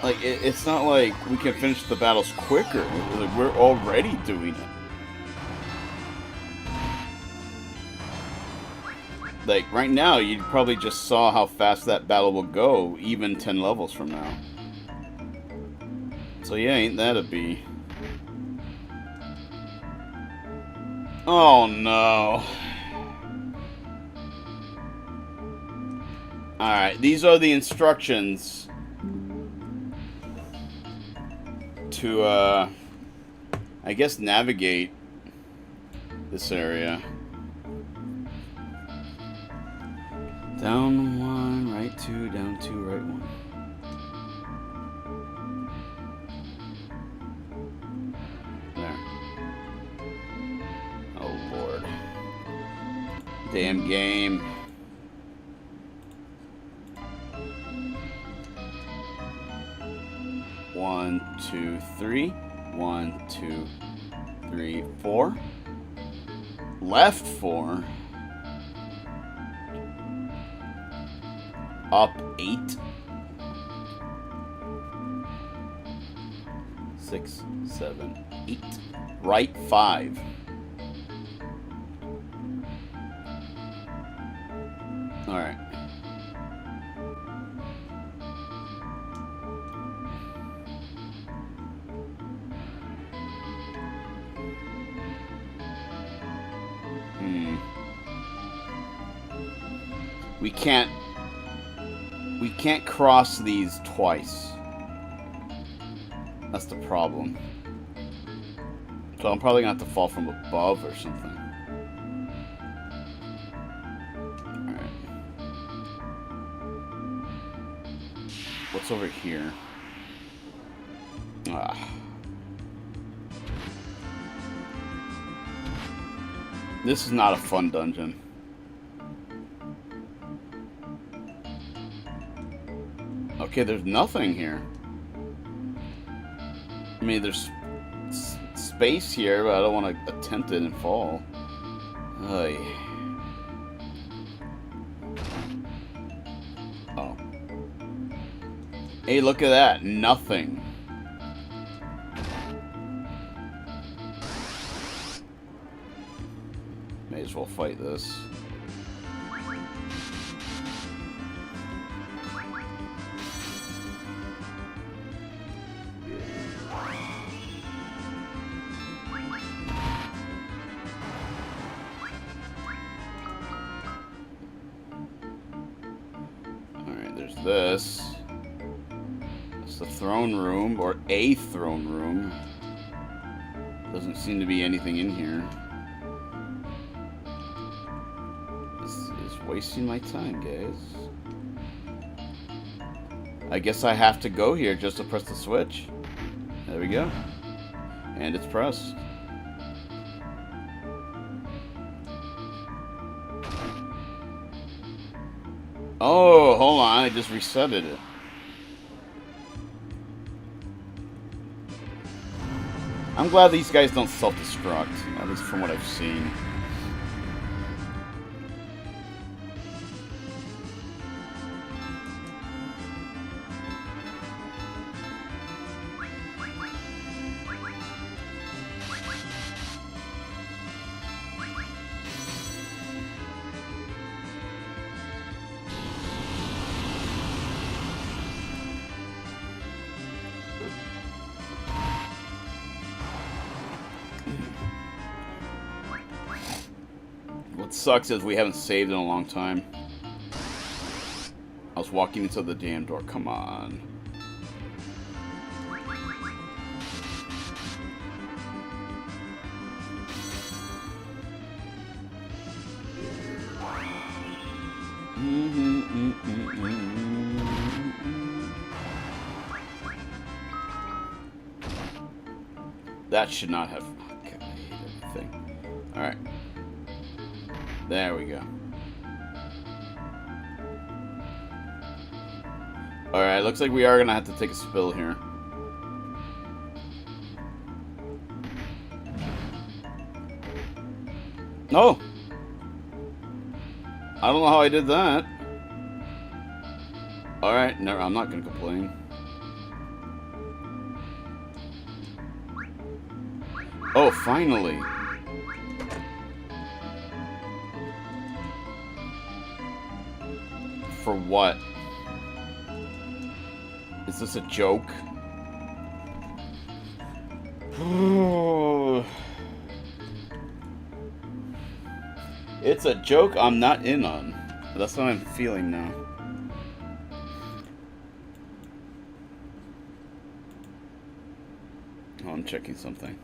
Like, it's not like we can finish the battles quicker. Like, we're already doing it. Like, right now, you probably just saw how fast that battle will go, even 10 levels from now. So yeah, ain't that a bee? Oh no. Alright, these are the instructions to, I guess, navigate this area. Down 1, right 2, down 2, right 1. There. Oh lord. Damn game. One, two, three. 1, 2, 3, 4. Left 4. Up 8. 6, 7, 8. Right 5. Alright. We can't cross these twice. That's the problem. So I'm probably gonna have to fall from above or something. Alright. What's over here? Ah. This is not a fun dungeon. Okay, there's nothing here. I mean, there's space here, but I don't want to attempt it and fall. Oy. Oh. Hey, look at that. Nothing. May as well fight this. Alright, there's this. It's the throne room, or a throne room. Doesn't seem to be anything in here. This is wasting my time, guys. I guess I have to go here just to press the switch. There we go. And it's pressed. Oh, hold on. I just resetted it. I'm glad these guys don't self-destruct, at least from what I've seen. What sucks is we haven't saved in a long time. I was walking into the damn door. Come on. That should not have. Okay, I hate everything. Alright. There we go. Alright, looks like we are gonna have to take a spill here. No! I don't know how I did that. Alright, no, I'm not gonna complain. Oh, finally! For what? Is this a joke? It's a joke I'm not in on. That's what I'm feeling now. Oh, I'm checking something.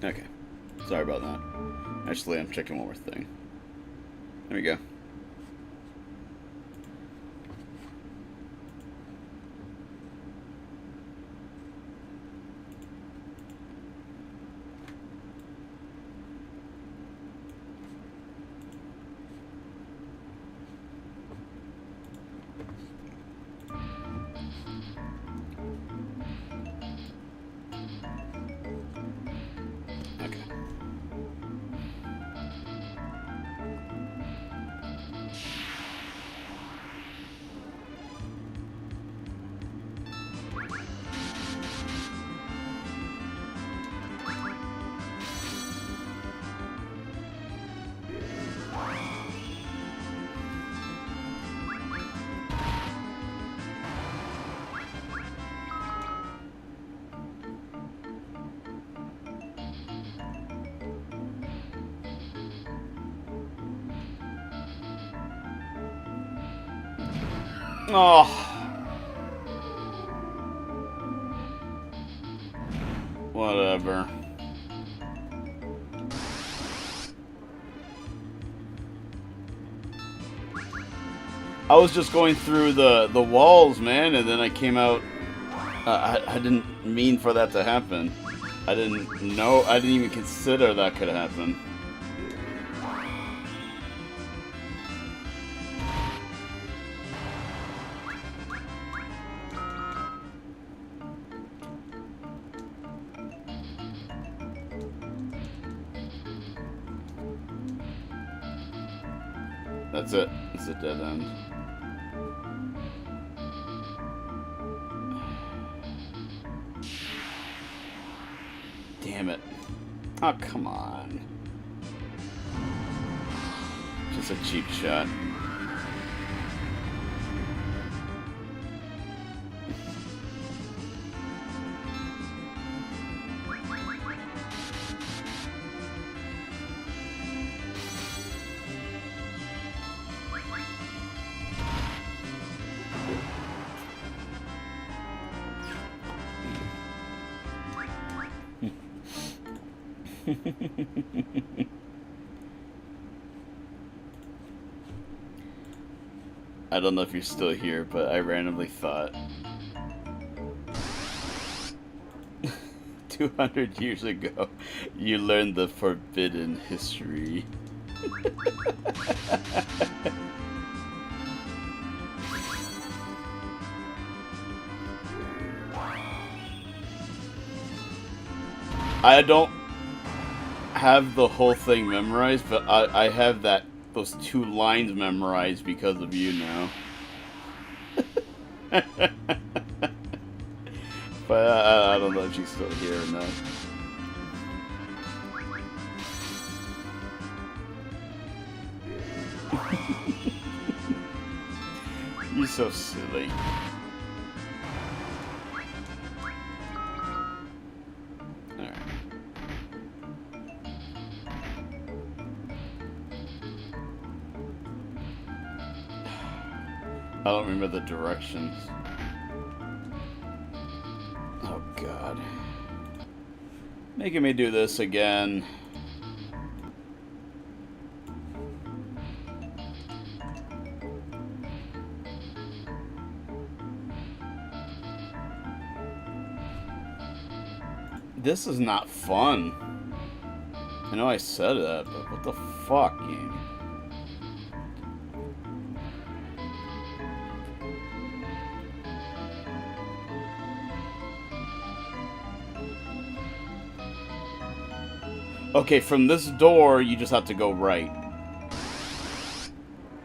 Okay. Sorry about that. Actually, I'm checking one more thing. There we go. Oh. Whatever. I was just going through the walls, man, and then I came out. I didn't mean for that to happen. I didn't know. I didn't even consider that could happen. That's it. It's a dead end. Damn it. Oh, come on. Just a cheap shot. I don't know if you're still here, but I randomly thought 200 years ago you learned the forbidden history. I don't have the whole thing memorized, but I have those 2 lines memorized because of you now. But I don't know if she's still here or not. You're so silly. I don't remember the directions. Oh god. Making me do this again. This is not fun. I know I said that, but what the fuck, game? Okay, from this door, you just have to go right.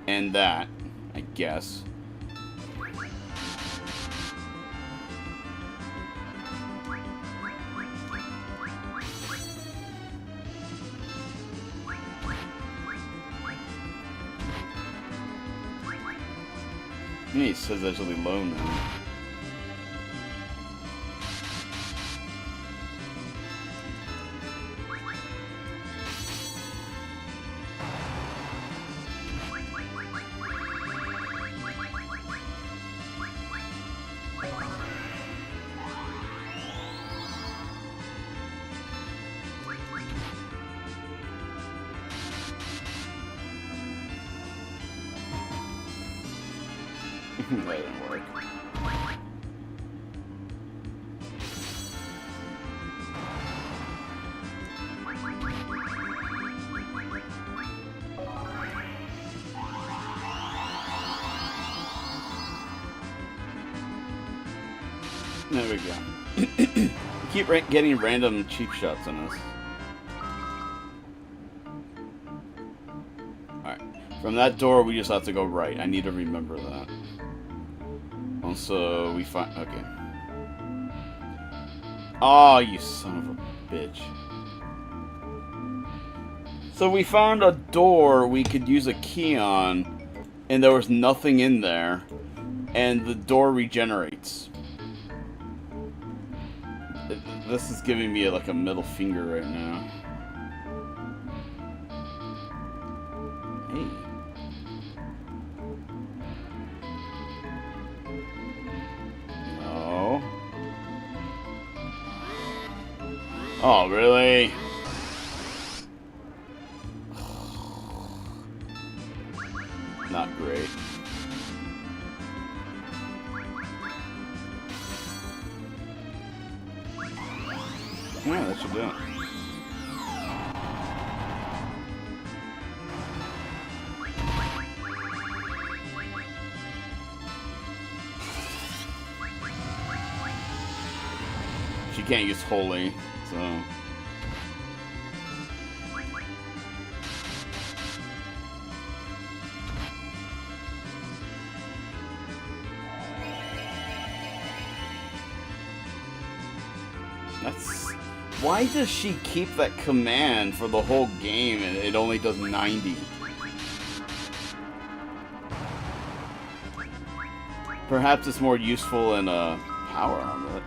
And that, I guess. Yeah, he says that's really low now. That didn't work. There we go. Keep getting random cheap shots on us. Alright. From that door, we just have to go right. I need to remember that. Also, we find... Okay. Oh, you son of a bitch. So we found a door we could use a key on, and there was nothing in there, and the door regenerates. This is giving me like a middle finger right now. Hey. Oh, really? Not great. Yeah, that should do it. She can't use holy, so... That's... Why does she keep that command for the whole game and it only does 90? Perhaps it's more useful in a power armlet.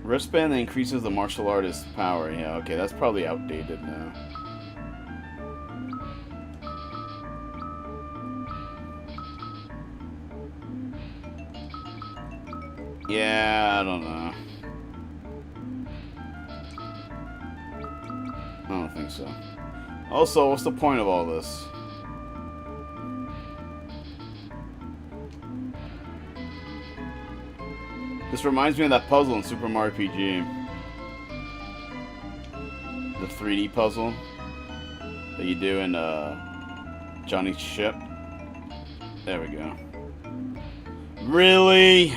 Wristband that increases the martial artist's power. Yeah, okay, that's probably outdated now. Yeah, I don't know. I don't think so. Also, what's the point of all this? This reminds me of that puzzle in Super Mario RPG. The 3D puzzle that you do in Johnny's ship. There we go. Really?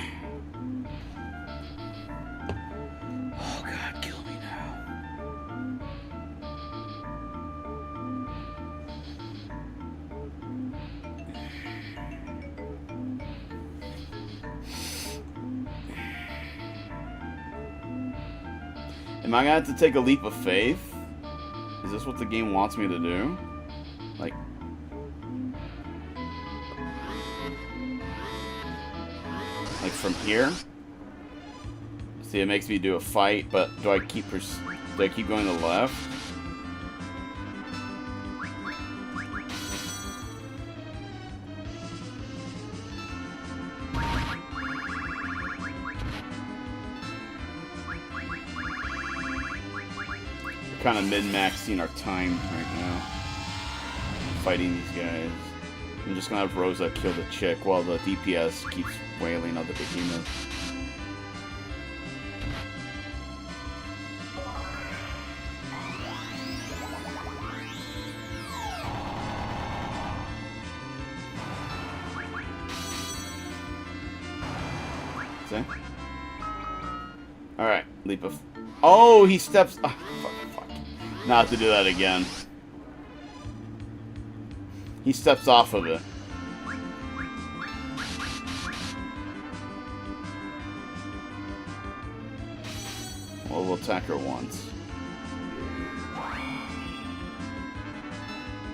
Oh god, kill me now. Am I gonna have to take a leap of faith? Is this what the game wants me to do? Like... Like from here? See, it makes me do a fight, but do I keep going to the left? Kind of min-maxing our time right now, fighting these guys. I'm just gonna have Rosa kill the chick while the DPS keeps wailing on the behemoth. See? Alright, leap of... Oh, he steps... Oh, fuck. Not to do that again. He steps off of it. Well, we'll attack her once.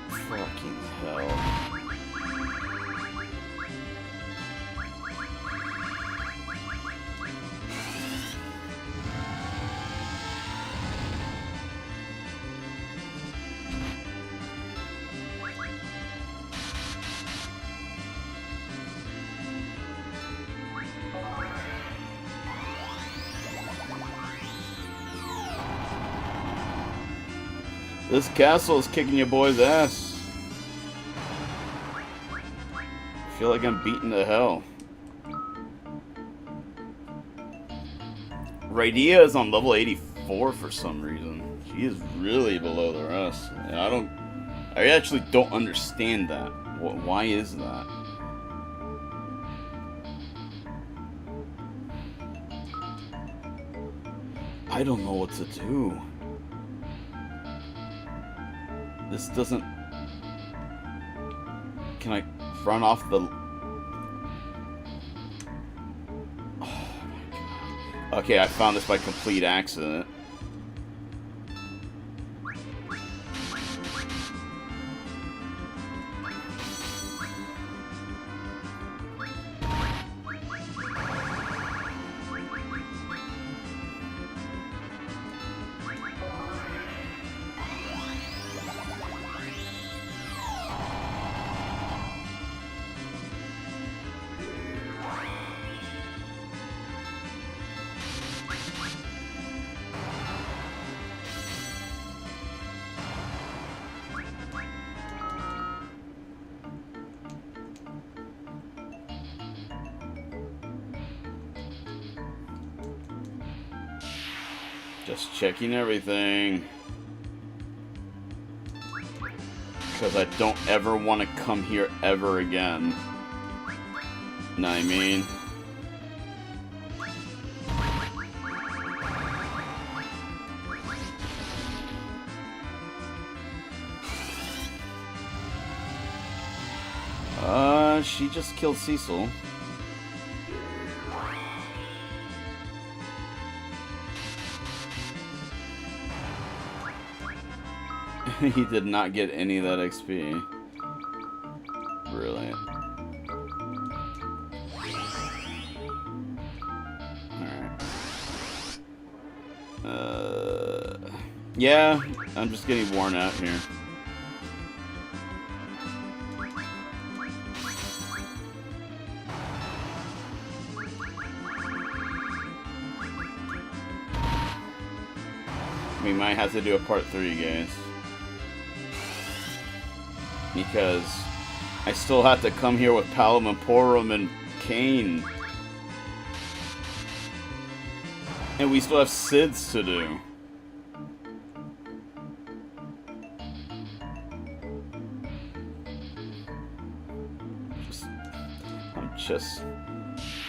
Fucking hell. This castle is kicking your boy's ass. I feel like I'm beaten to hell. Rydia is on level 84 for some reason. She is really below the rest. And I actually don't understand that. Why is that? I don't know what to do. This doesn't... Can I run off the... Oh my god. Okay, I found this by complete accident. Just checking everything. Because I don't ever want to come here ever again. Know what I mean? She just killed Cecil. He did not get any of that XP. Brilliant. Alright. Yeah, I'm just getting worn out here. We might have to do a part 3, guys. Because I still have to come here with Palom and Porum and Kane. And we still have SIDS to do.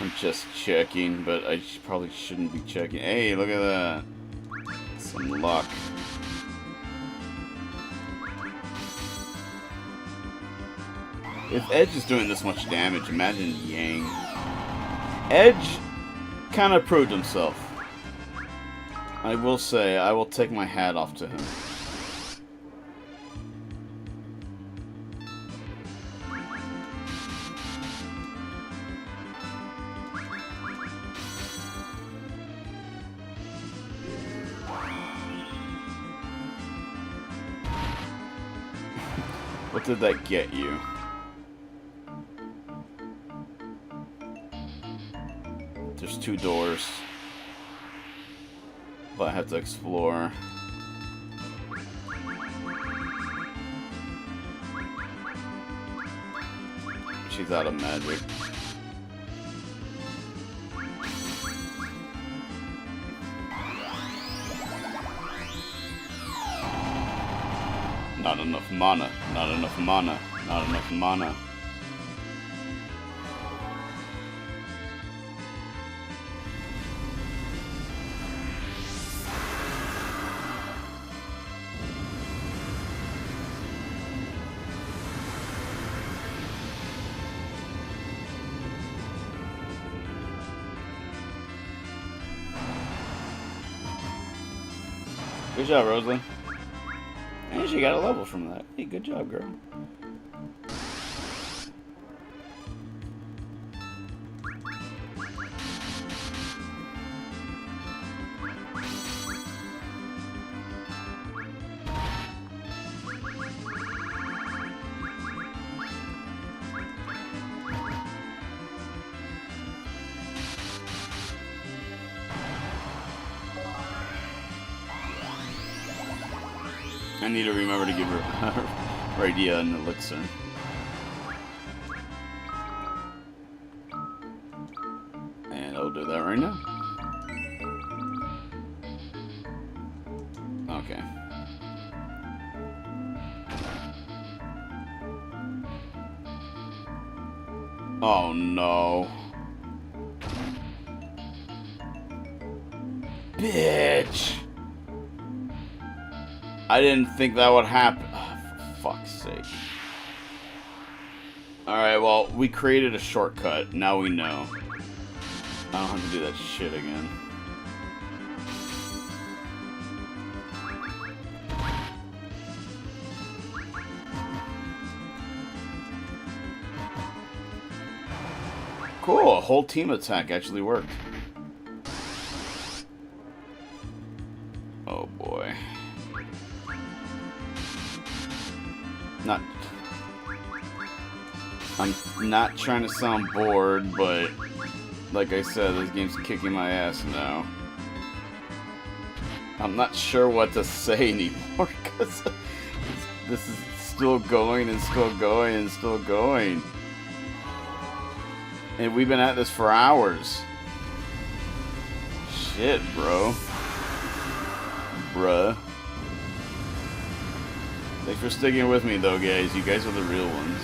I'm just checking, but I probably shouldn't be checking. Hey, look at that. Some luck. If Edge is doing this much damage, imagine Yang. Edge kind of proved himself. I will say, I will take my hat off to him. What did that get you? There's 2 doors that I have to explore. She's out of magic. Not enough mana. Not enough mana. Not enough mana. Good job, Rosalind. And she got a level from that. Hey, good job, girl. I need to remember to give her rydia an elixir. And I'll do that right now. Okay. Oh no. Bitch! I didn't think that would happen. Oh, for fuck's sake. Alright, well, we created a shortcut. Now we know. I don't have to do that shit again. Cool, a whole team attack actually worked. Oh boy. I'm not trying to sound bored, but like I said, this game's kicking my ass now. I'm not sure what to say anymore, because this is still going and still going and still going. And we've been at this for hours. Shit, bro. bruh. Thanks for sticking with me, though, guys. You guys are the real ones.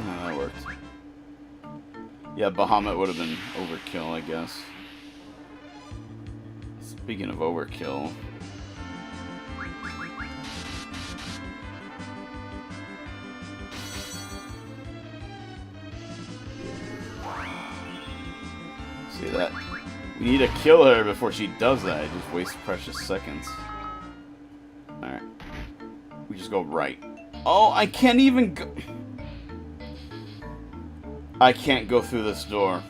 No, that worked. Yeah, Bahamut would have been overkill, I guess. Speaking of overkill... See that? We need to kill her before she does that. It just wastes precious seconds. Alright. We just go right. Oh, I can't even go... I can't go through this door.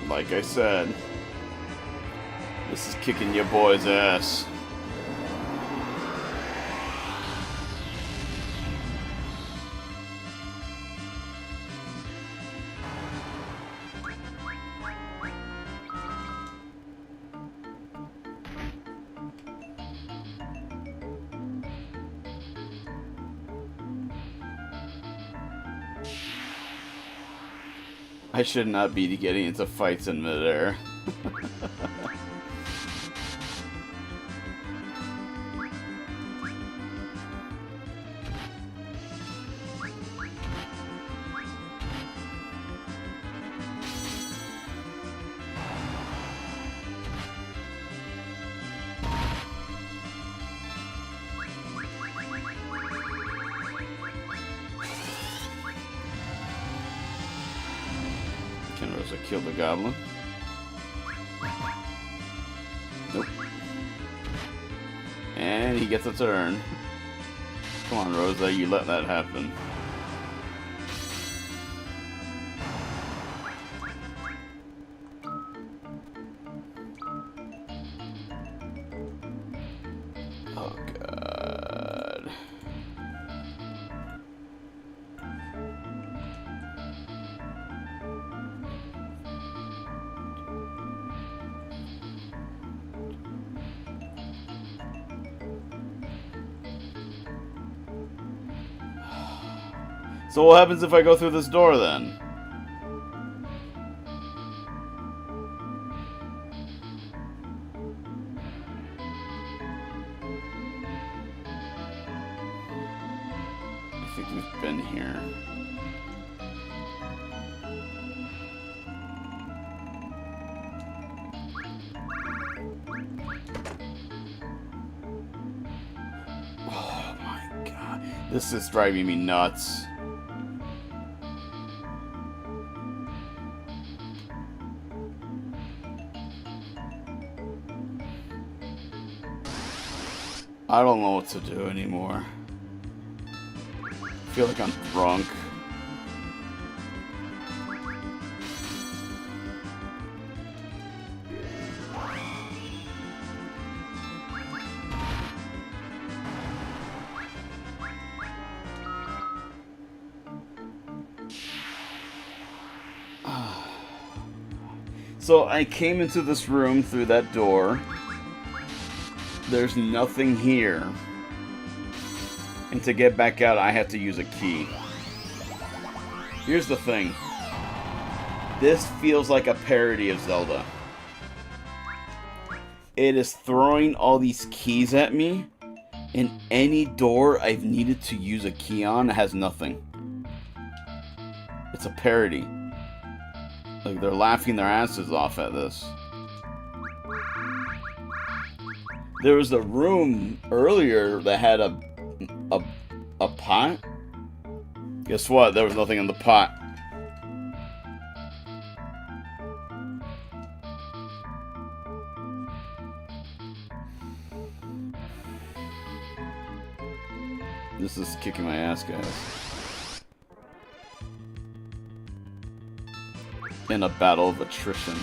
Like I said, this is kicking your boy's ass. I should not be getting into fights in midair. Kill the goblin. Nope. And he gets a turn. Come on, Rosa, you let that happen. Oh, God. So what happens if I go through this door then? I think we've been here. Oh my God. This is driving me nuts. I don't know what to do anymore. I feel like I'm drunk. So I came into this room through that door. There's nothing here. And to get back out, I have to use a key. Here's the thing. This feels like a parody of Zelda. It is throwing all these keys at me, and any door I've needed to use a key on has nothing. It's a parody. Like, they're laughing their asses off at this. There was a room earlier that had a pot. Guess what? There was nothing in the pot. This is kicking my ass, guys. In a battle of attrition.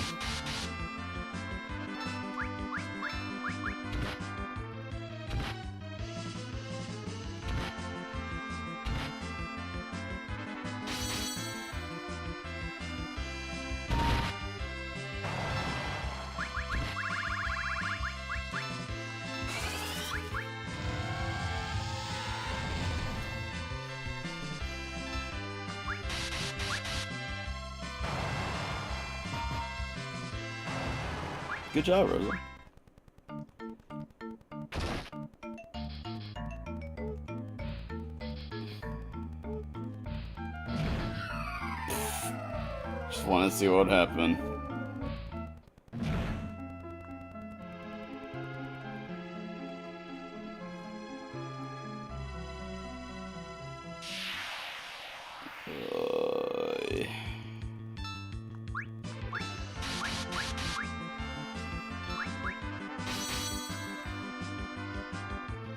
Good job, Rosa. Just want to see what happened.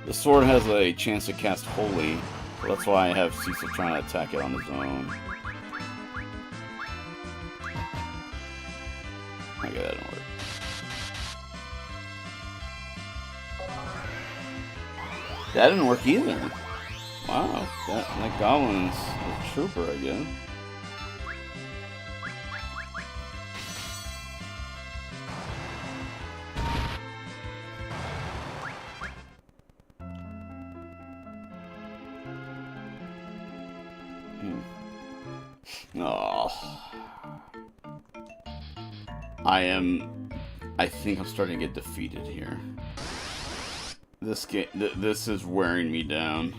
The sword has a chance to cast Holy, so that's why I have Cecil trying to attack it on his own. Okay, that didn't work. That didn't work either. Wow, that goblin's a trooper, I guess. Oh. I think I'm starting to get defeated here. This game, this is wearing me down.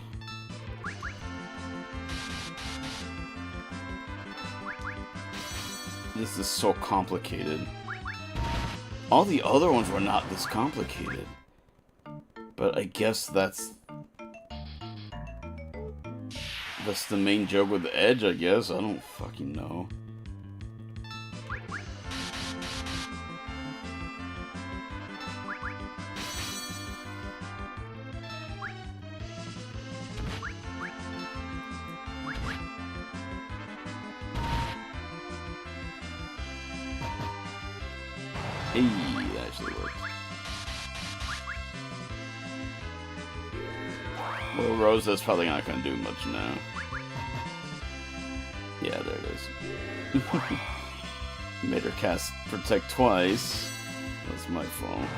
This is so complicated. All the other ones were not this complicated. But I guess that's the main joke with the Edge, I guess. I don't fucking know. Hey, that actually worked. Well, Rosa's probably not going to do much now. Yeah, there it is. Made her cast Protect twice. That's my fault.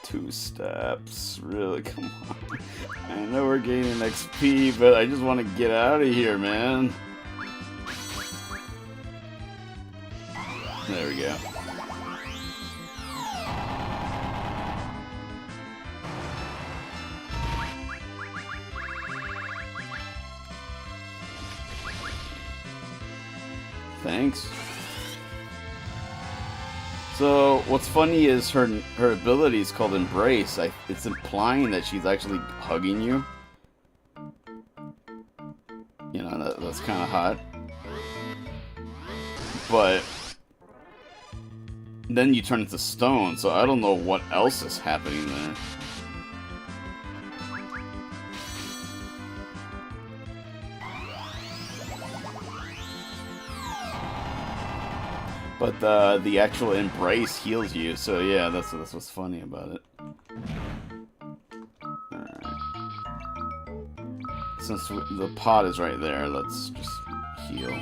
Two steps. Really? Come on. I know we're gaining XP, but I just want to get out of here, man. There we go. Thanks. So, what's funny is her ability is called Embrace. It's implying that she's actually hugging you. You know, that's kind of hot. But then you turn into stone, so I don't know what else is happening there. But the actual embrace heals you, so yeah, that's what's funny about it. Alright. Since the pot is right there, let's just heal.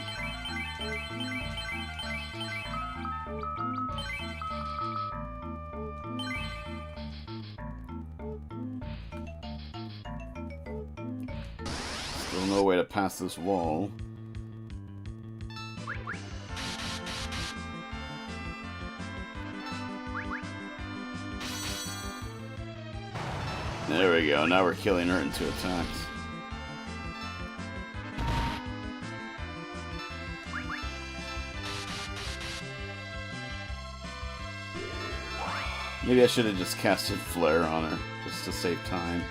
Still no way to pass this wall. There we go, now we're killing her in 2 attacks. Maybe I should have just casted Flare on her, just to save time.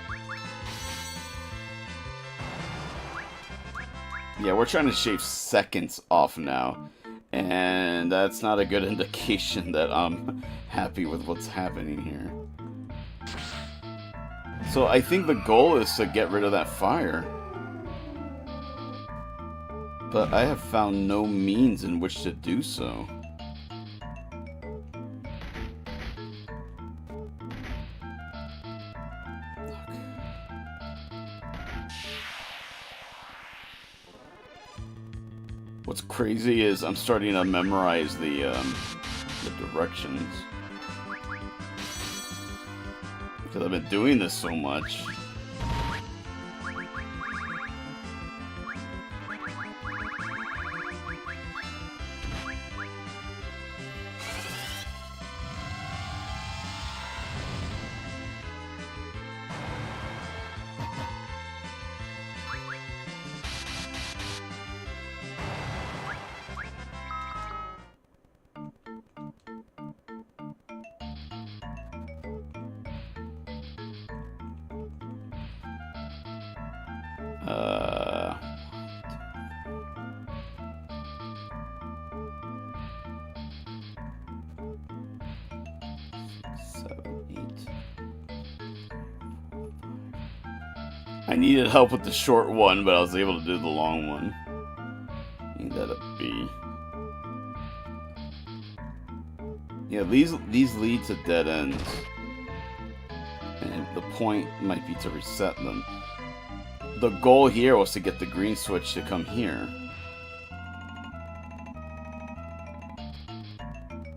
Yeah, we're trying to shave seconds off now. And that's not a good indication that I'm happy with what's happening here. So I think the goal is to get rid of that fire. But I have found no means in which to do so. What's crazy is I'm starting to memorize the directions. Because I've been doing this so much. I needed help with the short one, but I was able to do the long one. Need that a B. Yeah, these lead to dead ends. And the point might be to reset them. The goal here was to get the green switch to come here.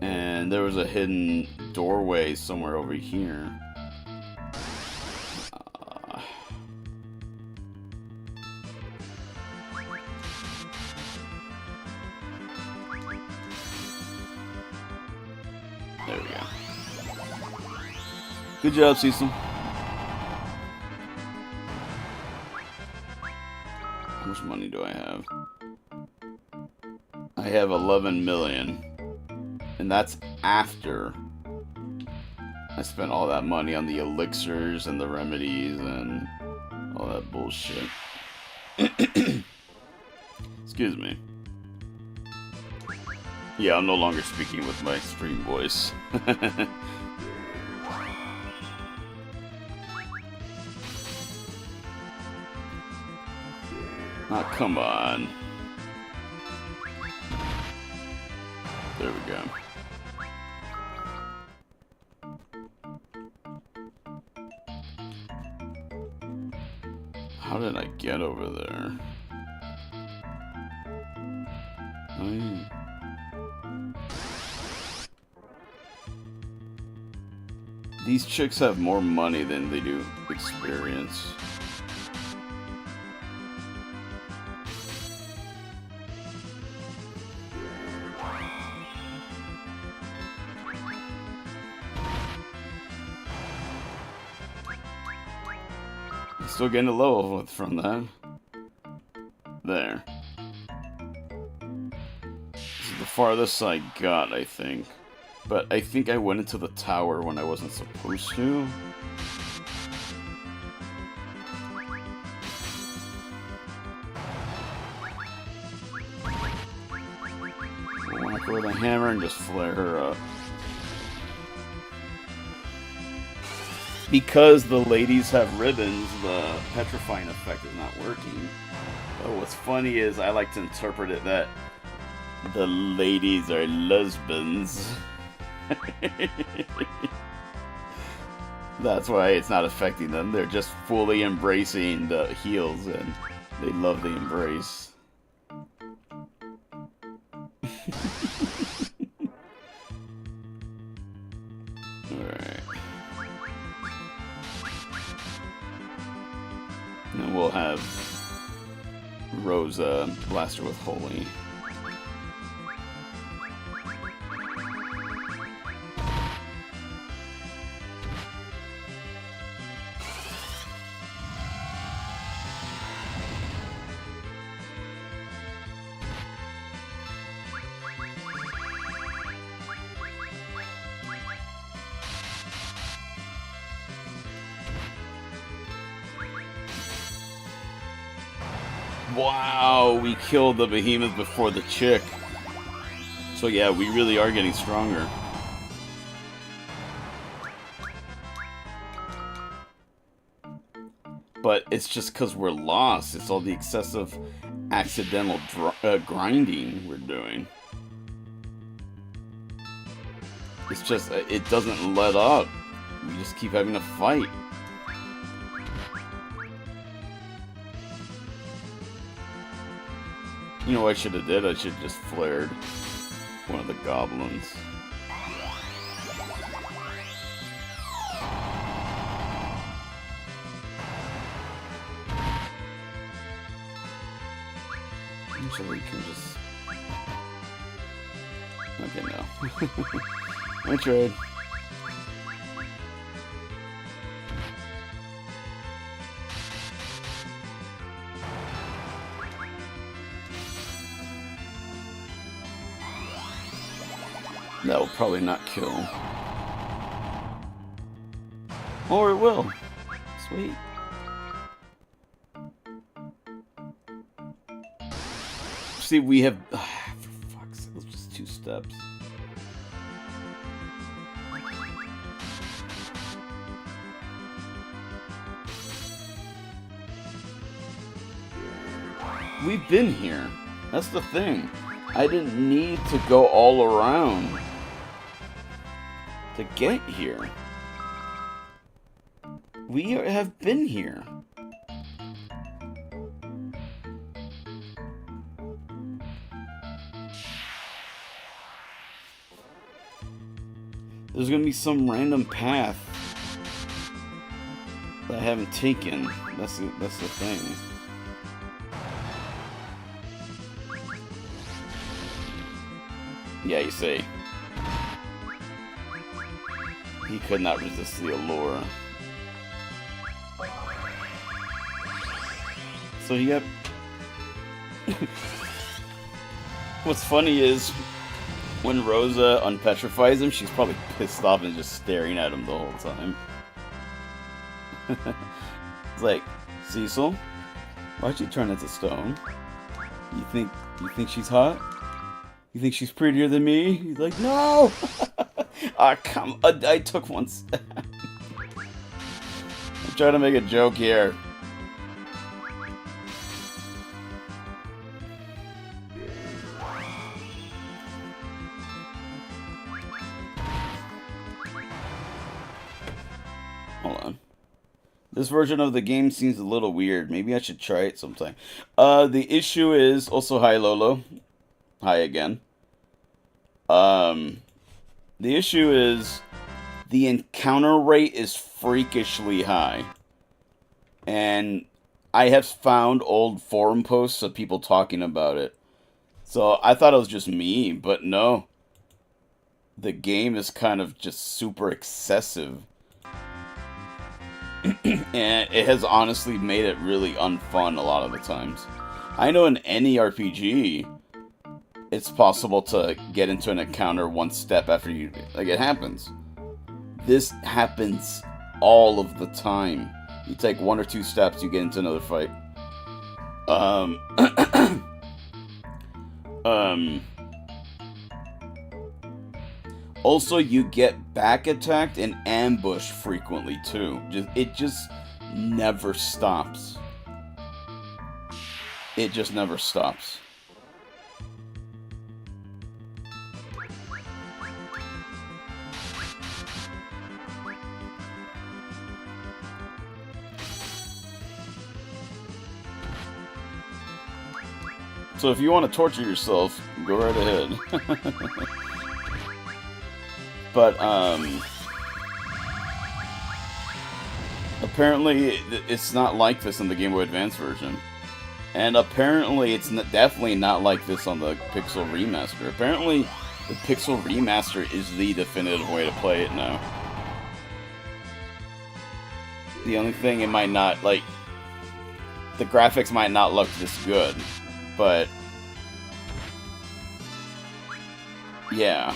And there was a hidden doorway somewhere over here. There we go. Good job, Cecil. How much money do I have? I have 11 million. And that's after I spent all that money on the elixirs and the remedies and all that bullshit. Excuse me. Yeah, I'm no longer speaking with my stream voice. Oh, come on. There we go. How did I get over there? Oh, yeah. These chicks have more money than they do experience. Still getting a level from that. There. This is the farthest I got, I think. But I think I went into the tower when I wasn't supposed to. Whack her with a hammer and just flare her up. Because the ladies have ribbons, the petrifying effect is not working. But what's funny is I like to interpret it that the ladies are lesbians. That's why it's not affecting them. They're just fully embracing the heels and they love the embrace. Alright. And we'll have Rosa blast her with Holy. Wow, we killed the behemoth before the chick. So yeah, we really are getting stronger. But it's just because we're lost. It's all the excessive accidental grinding we're doing. It's just, it doesn't let up. We just keep having to fight. You know what I should have did? I should have just flared one of the goblins. Usually you can just... Okay, no. I tried. That will probably not kill. Or it will. Sweet. See, we have... for fuck's sake, it's just 2 steps. We've been here. That's the thing. I didn't need to go all around to get here. We have been here. There's gonna be some random path that I haven't taken. That's the thing. Yeah, you see. He could not resist the allure. So he got... What's funny is, when Rosa unpetrifies him, she's probably pissed off and just staring at him the whole time. It's like, Cecil, why'd you turn into stone? You think she's hot? You think she's prettier than me? He's like, no! Ah, come on, I took one step. I'm trying to make a joke here. Hold on. This version of the game seems a little weird. Maybe I should try it sometime. The issue is... Also, hi, Lolo. Hi again. The issue is the encounter rate is freakishly high. And I have found old forum posts of people talking about it. So I thought it was just me, but no. The game is kind of just super excessive. And it has honestly made it really unfun a lot of the times. I know in any RPG... it's possible to get into an encounter one step after you... Like, it happens. This happens all of the time. You take 1 or 2 steps, you get into another fight. Also, you get back attacked and ambushed frequently, too. It just never stops. It just never stops. So if you want to torture yourself, go right ahead. But, apparently it's not like this in the Game Boy Advance version. And apparently it's definitely not like this on the Pixel Remaster. Apparently the Pixel Remaster is the definitive way to play it now. The only thing it might not, like, the graphics might not look this good. But, yeah.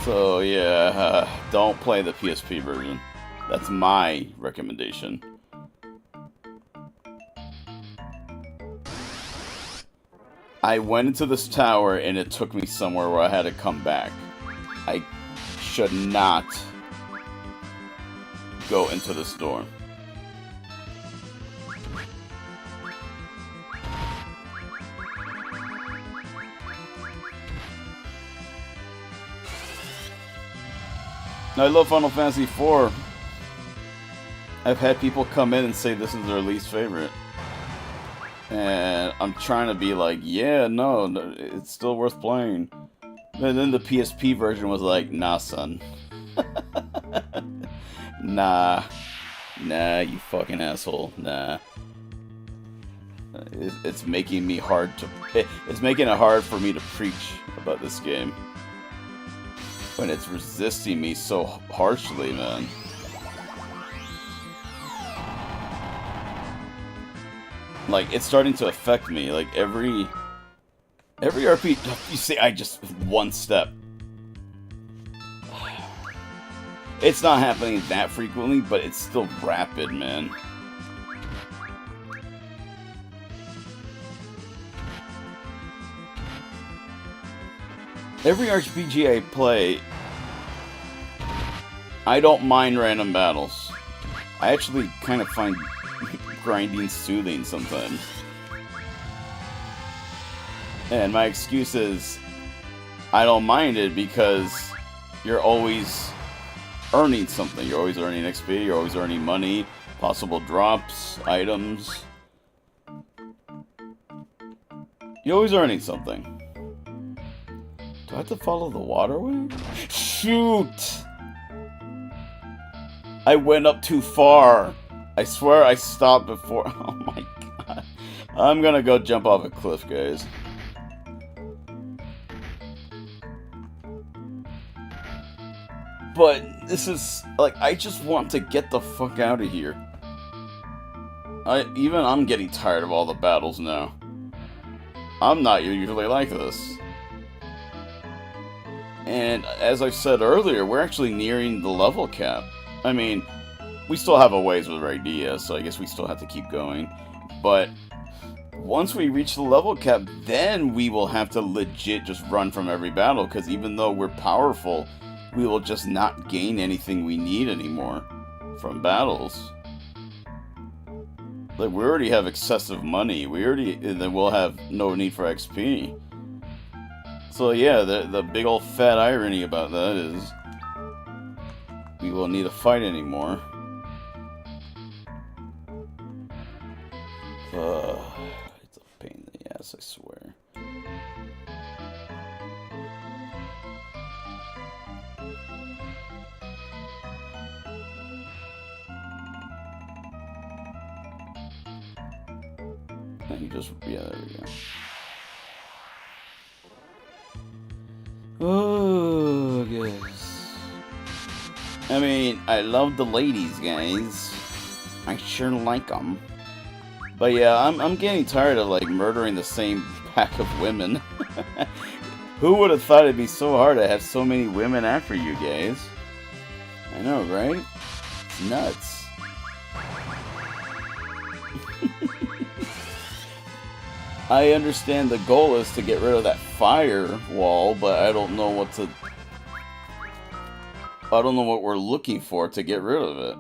So, yeah, don't play the PSP version. That's my recommendation. I went into this tower and it took me somewhere where I had to come back. I should not go into this door. I love Final Fantasy IV. I've had people come in and say this is their least favorite. And I'm trying to be like, yeah, no, it's still worth playing. And then the PSP version was like, nah, son. Nah, you fucking asshole. Nah. It's making me hard to... It's making it hard for me to preach about this game. When it's resisting me so harshly, man. Like, it's starting to affect me. Like, every RPG... You say I just... One step. It's not happening that frequently, but it's still rapid, man. Every RPG I play, I don't mind random battles. I actually kind of find grinding soothing sometimes. And my excuse is, I don't mind it because you're always earning something. You're always earning XP, you're always earning money, possible drops, items. You're always earning something. Do I have to follow the waterway? Shoot! I went up too far. I swear I stopped before. Oh my god. I'm gonna go jump off a cliff, guys. But this is like, I just want to get the fuck out of here. I'm getting tired of all the battles now. I'm not usually like this. And as I said earlier, we're actually nearing the level cap. I mean, we still have a ways with Rydia, so I guess we still have to keep going. But once we reach the level cap, then we will have to legit just run from every battle, because even though we're powerful, we will just not gain anything we need anymore from battles. Like, we already have excessive money. Then we'll have no need for XP. So yeah, the big old fat irony about that is we won't need to fight anymore. It's a pain in the ass, I swear. And you just, yeah, there we go. Oh, guys. I mean, I love the ladies, guys. I sure like them. But yeah, I'm getting tired of, like, murdering the same pack of women. Who would have thought it'd be so hard to have so many women after you guys? I know, right? It's nuts. I understand the goal is to get rid of that fire wall, but I don't know what we're looking for to get rid of it.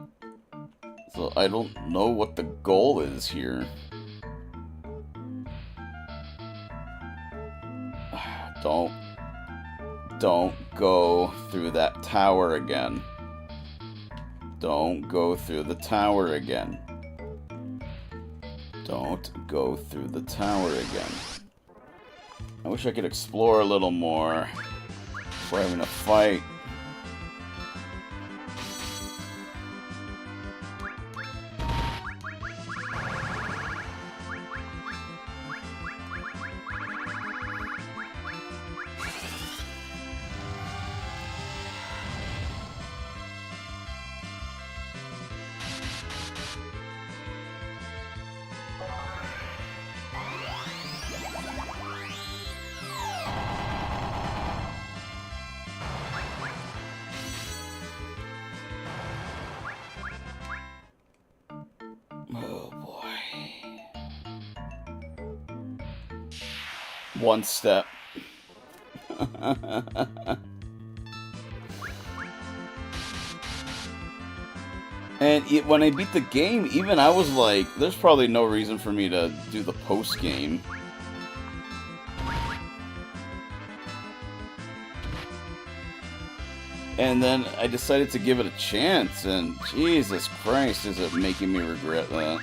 So I don't know what the goal is here. Don't go through that tower again. Don't go through the tower again. Don't go through the tower again. I wish I could explore a little more before having a fight. One step. And when I beat the game, even I was like, there's probably no reason for me to do the post-game. And then I decided to give it a chance, and Jesus Christ, is it making me regret that.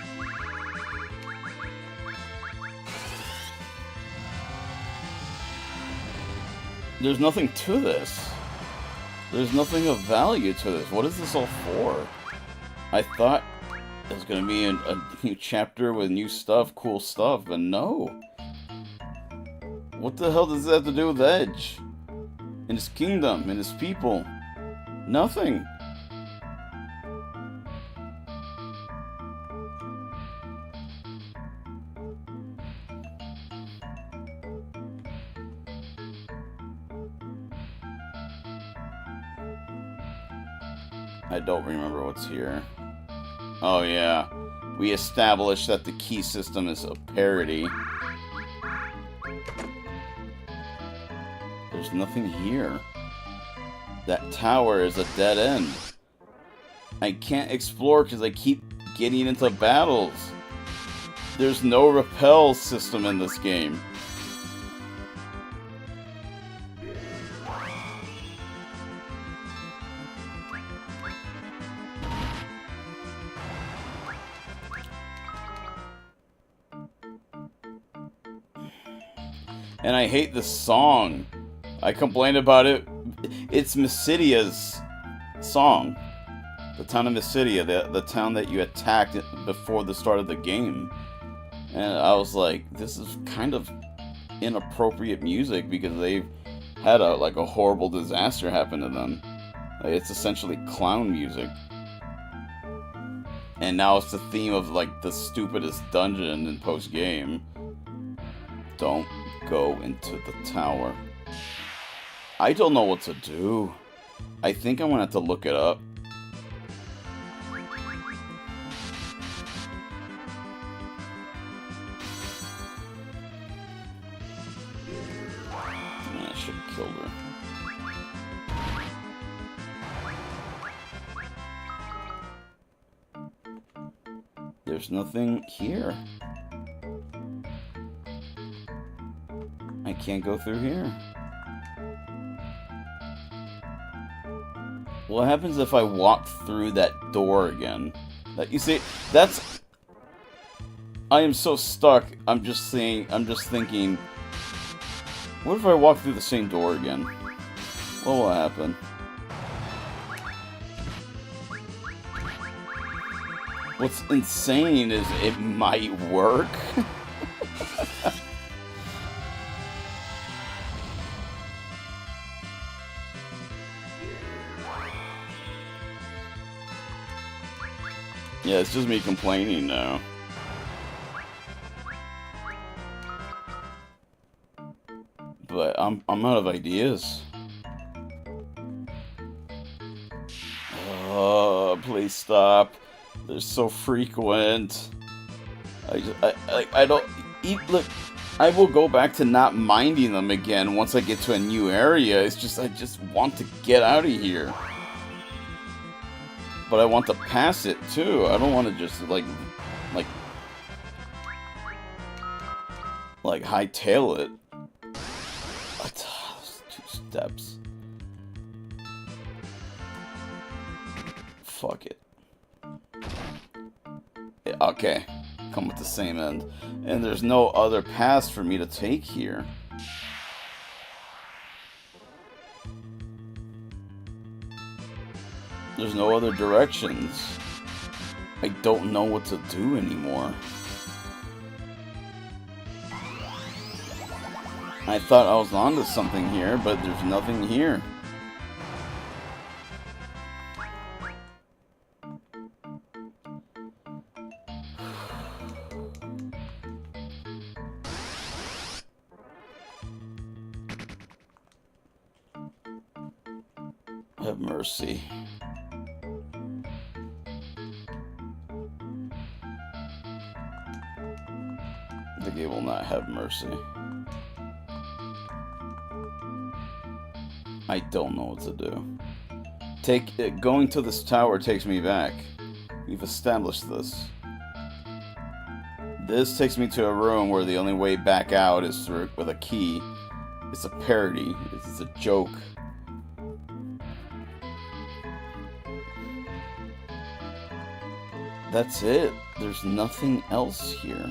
There's nothing to this. There's nothing of value to this. What is this all for? I thought it was going to be a new chapter with new stuff, cool stuff, but no. What the hell does that have to do with Edge? And his kingdom, and his people? Nothing. I don't remember what's here. Oh yeah, we established that the key system is a parody. There's nothing here. That tower is a dead end. I can't explore because I keep getting into battles. There's no repel system in this game. And I hate this song. I complained about it. It's Mysidia's song. The town of Mysidia, the town that you attacked before the start of the game. And I was like, this is kind of inappropriate music because they've had a horrible disaster happen to them. Like, it's essentially clown music. And now it's the theme of the stupidest dungeon in post-game. Don't go into the tower. I don't know what to do. I think I'm gonna have to look it up. I should have killed her. There's nothing here. I can't go through here. What happens if I walk through that door again? You see, that's... I am so stuck. I'm just thinking... What if I walk through the same door again? What will happen? What's insane is it might work. Yeah, it's just me complaining now. But I'm out of ideas. Oh, please stop. They're so frequent. I don't eat. Look, I will go back to not minding them again once I get to a new area. It's just I just want to get out of here. But I want to pass it too. I don't want to just hightail it. Those 2 steps. Fuck it. Yeah, okay, come with the same end. And there's no other paths for me to take here. There's no other directions. I don't know what to do anymore. I thought I was onto something here, but there's nothing here. Have mercy. The game will not have mercy. I don't know what to do. Going to this tower takes me back. We've established this. This takes me to a room where the only way back out is through with a key. It's a parody. It's a joke. That's it. There's nothing else here.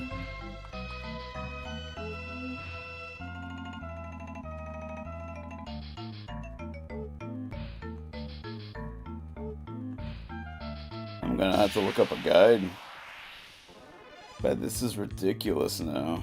I'm gonna have to look up a guide. But this is ridiculous now.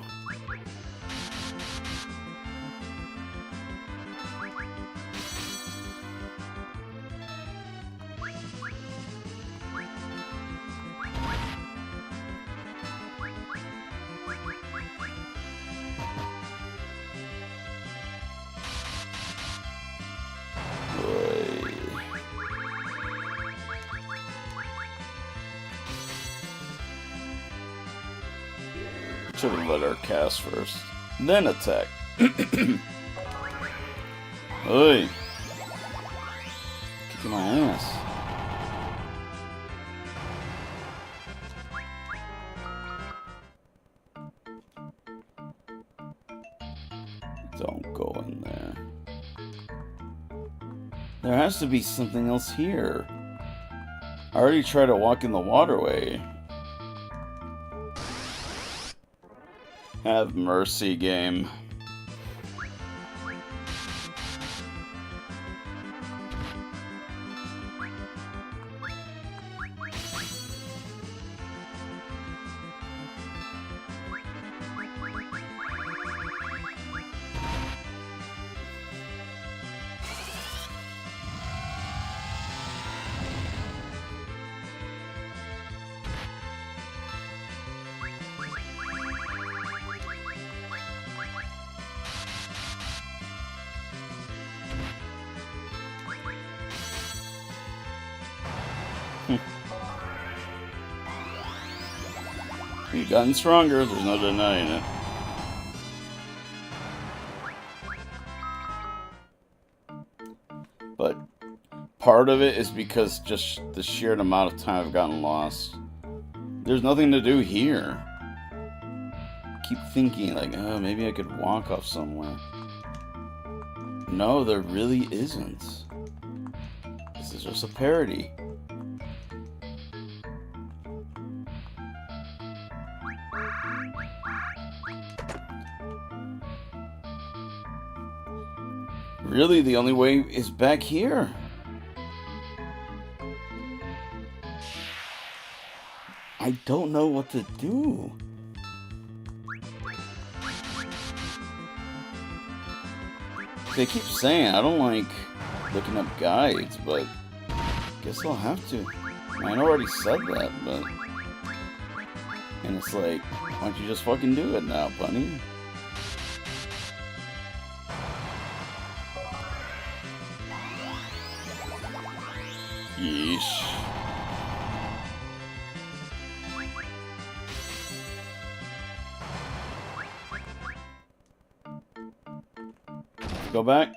Should have let her cast first, then attack. Oi! Kicking my ass. Don't go in there. There has to be something else here. I already tried to walk in the waterway. Have mercy, game. You've gotten stronger, there's no denying it. But part of it is because just the sheer amount of time I've gotten lost. There's nothing to do here. Keep thinking like, oh, maybe I could walk off somewhere. No, there really isn't. This is just a parody. Really, the only way is back here. I don't know what to do. They keep saying I don't like looking up guides, but I guess I'll have to. I already said that, but... And it's like, why don't you just fucking do it now, Bunny? Yeesh. Go back.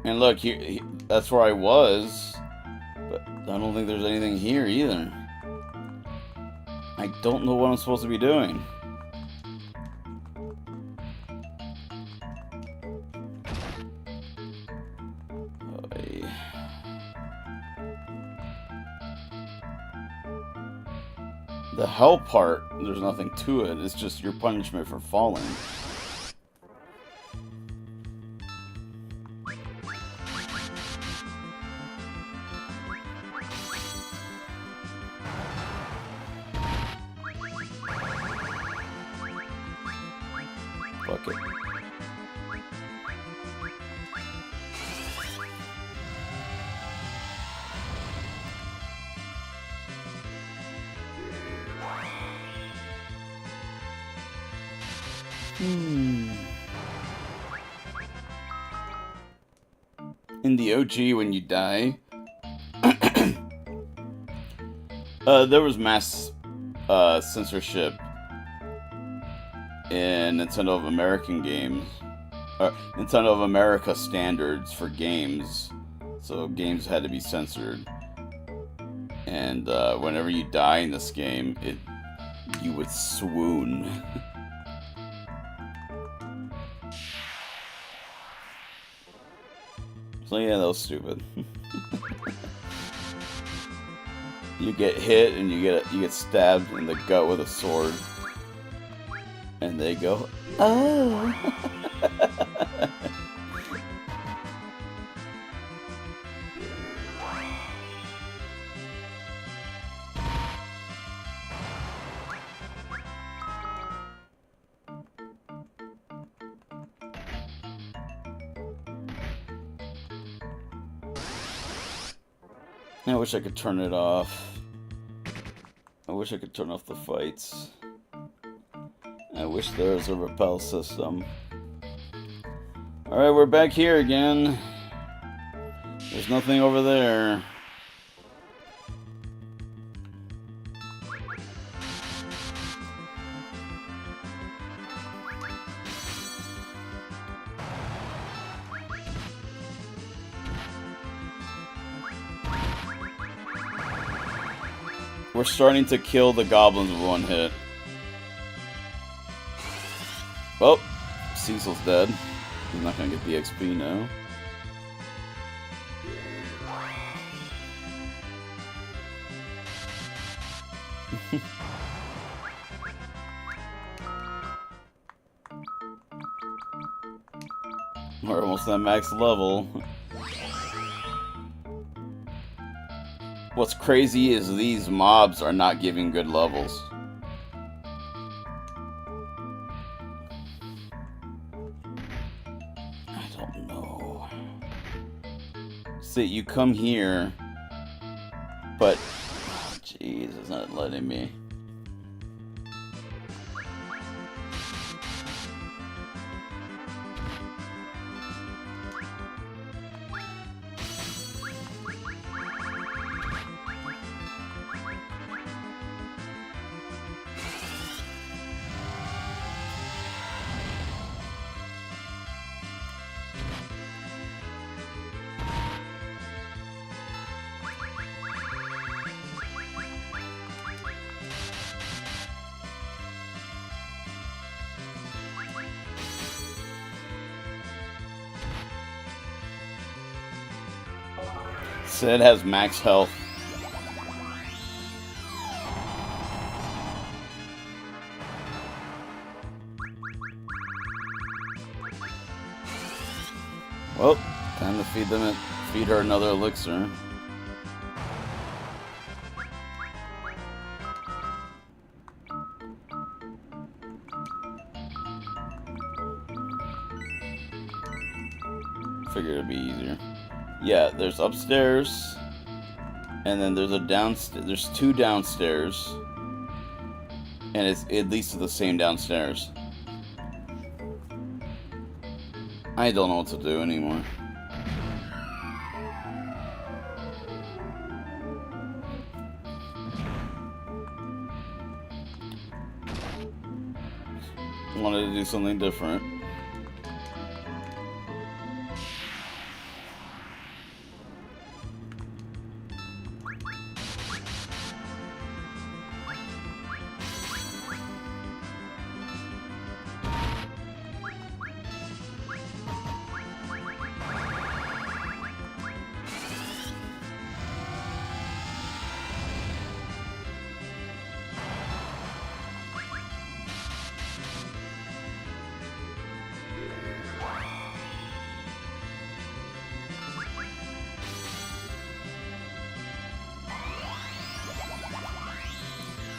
And look, here, that's where I was. But I don't think there's anything here either. I don't know what I'm supposed to be doing. The hell part, there's nothing to it. It's just your punishment for falling. Fuck it. In the OG, when you die, there was mass censorship in Nintendo of American games. Nintendo of America standards for games, so games had to be censored. And whenever you die in this game, you would swoon. So yeah, that was stupid. You get hit and you get stabbed in the gut with a sword, and they go, "Oh." I wish I could turn it off. I wish I could turn off the fights. I wish there was a rappel system. Alright, we're back here again. There's nothing over there. We're starting to kill the goblins with one hit. Well, Cecil's dead. He's not gonna get the XP now. We're almost at max level. What's crazy is these mobs are not giving good levels. I don't know. See, you come here, but jeez, it's not letting me. Sid has max health. Well, time to feed her another elixir. Figured it'd be easier. Yeah, there's upstairs, and then there's a downstairs. There's two downstairs, and it leads to the same downstairs. I don't know what to do anymore. Wanted to do something different.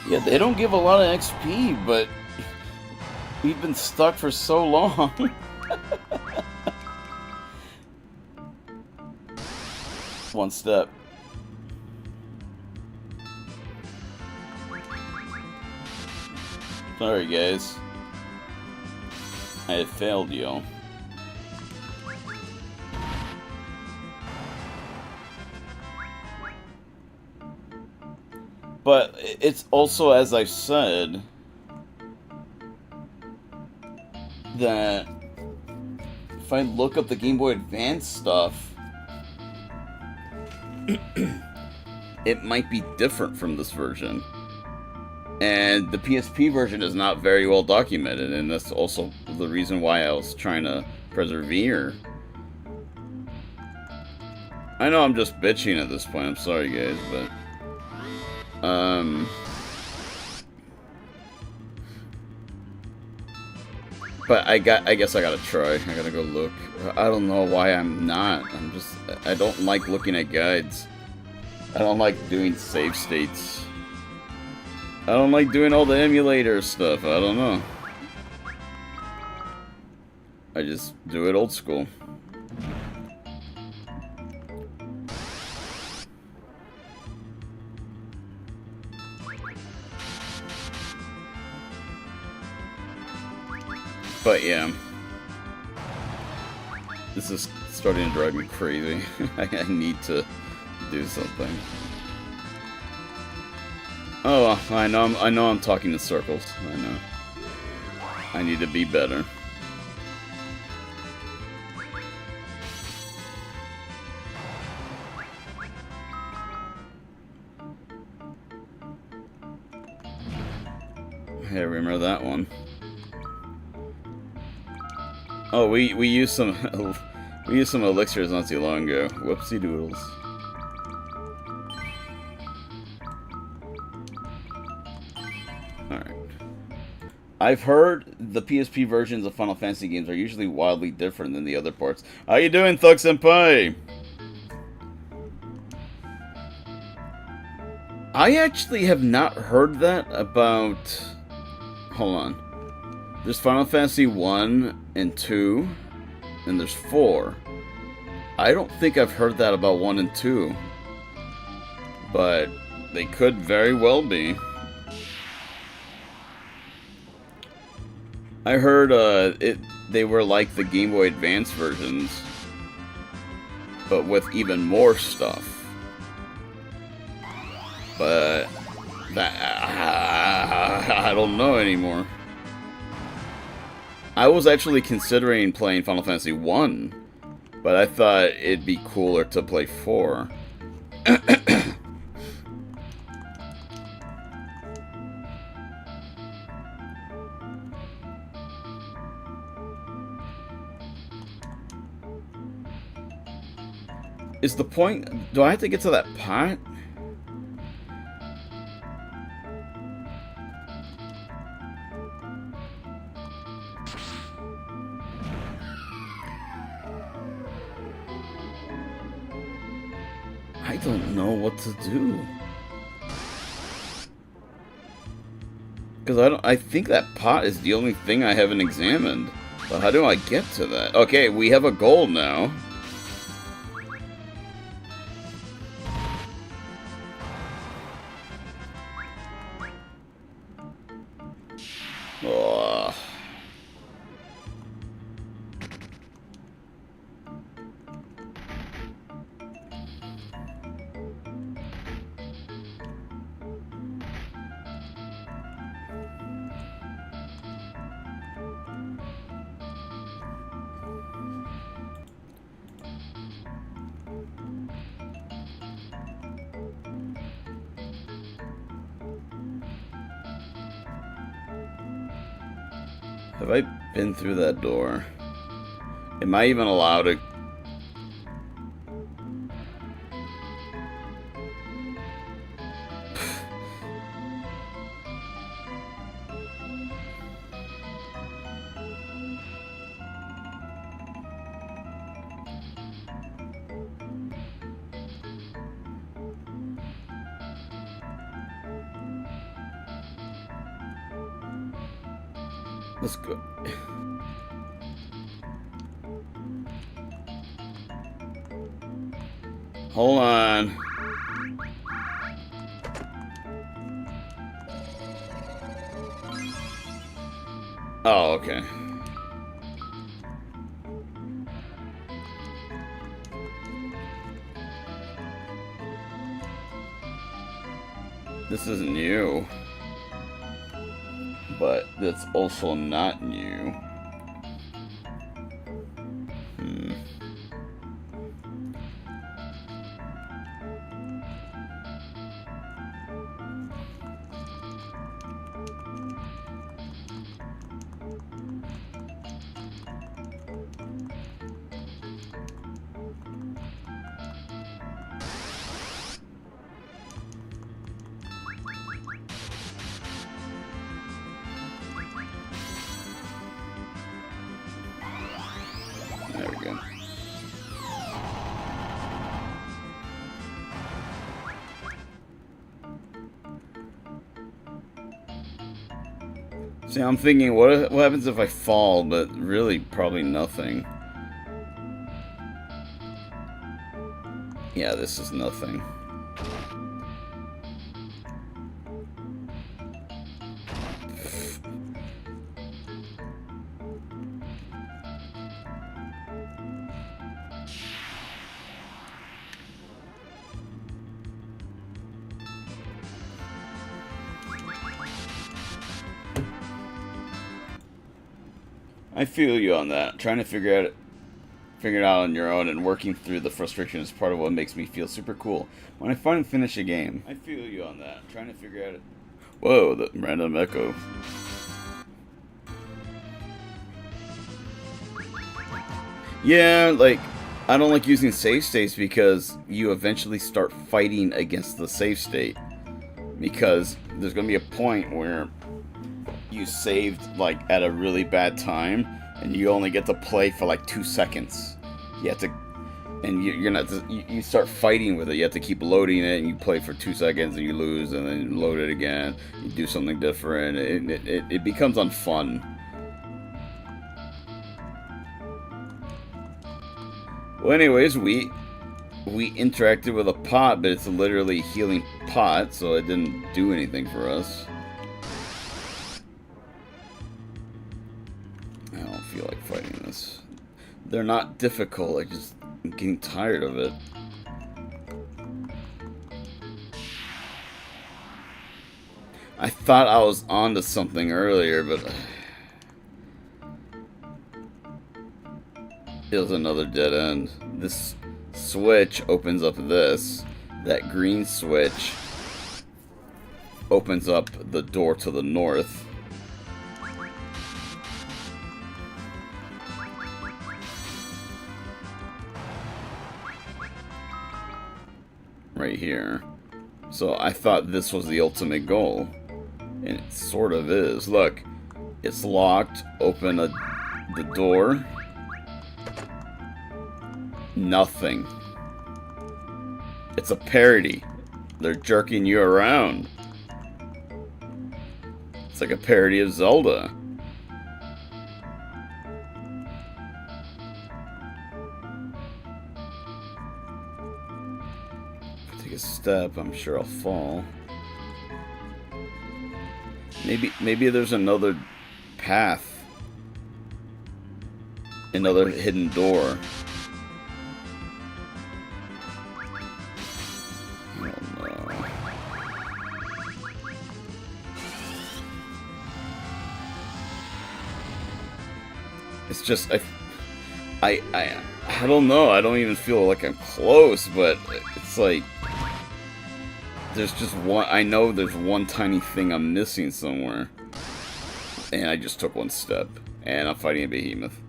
Yeah, they don't give a lot of XP, but we've been stuck for so long. One step. Sorry, guys. I had failed you. But it's also, as I said, that if I look up the Game Boy Advance stuff, it might be different from this version. And the PSP version is not very well documented, and that's also the reason why I was trying to persevere. I know I'm just bitching at this point, I'm sorry guys, but... But I guess I gotta try. I gotta go look. I don't know why I'm not. I don't like looking at guides. I don't like doing save states. I don't like doing all the emulator stuff. I don't know. I just do it old school. But yeah, this is starting to drive me crazy. I need to do something. Oh, I know I'm talking in circles. I know. I need to be better. Hey, remember that one? Oh, we used some elixirs not too long ago. Whoopsie doodles. All right. I've heard the PSP versions of Final Fantasy games are usually wildly different than the other parts. How you doing, Thug Senpai? I actually have not heard that about. Hold on. There's Final Fantasy 1 and 2, and there's 4. I don't think I've heard that about 1 and 2, but they could very well be. I heard they were like the Game Boy Advance versions, but with even more stuff. But that I don't know anymore. I was actually considering playing Final Fantasy 1, but I thought it'd be cooler to play 4. Is the point... Do I have to get to that pot? I don't know what to do. Because I think that pot is the only thing I haven't examined. But how do I get to that? Okay, we have a goal now. Oh. Have I been through that door? Am I even allowed to? Let's go. Hold on. Oh, okay. This is new. But that's also not new. again. See, I'm thinking, what happens if I fall? But really, probably nothing. Yeah, this is nothing. I feel you on that. Trying to figure it out on your own and working through the frustration is part of what makes me feel super cool when I finally finish a game. I feel you on that. Trying to figure out it. Whoa, the random echo. Yeah, like, I don't like using save states because you eventually start fighting against the save state. Because there's going to be a point where you saved like at a really bad time and you only get to play for like 2 seconds. You have to, and you're not, you start fighting with it. You have to keep loading it, and you play for 2 seconds and you lose, and then you load it again. You do something different. It becomes unfun. Well, anyways, we interacted with a pot, but it's a literally healing pot, so it didn't do anything for us. I don't feel like fighting this. They're not difficult, I'm getting tired of it. I thought I was onto something earlier, but it was another dead end. This switch opens up this. That green switch opens up the door to the north. Right here. So I thought this was the ultimate goal. And it sort of is. Look, it's locked. Open the door. Nothing. It's a parody. They're jerking you around. It's like a parody of Zelda. Take a step, I'm sure I'll fall. Maybe there's another path. Another hidden door. It's just, I don't know. I don't even feel like I'm close, but it's like there's just one. I know there's one tiny thing I'm missing somewhere, and I just took one step, and I'm fighting a behemoth.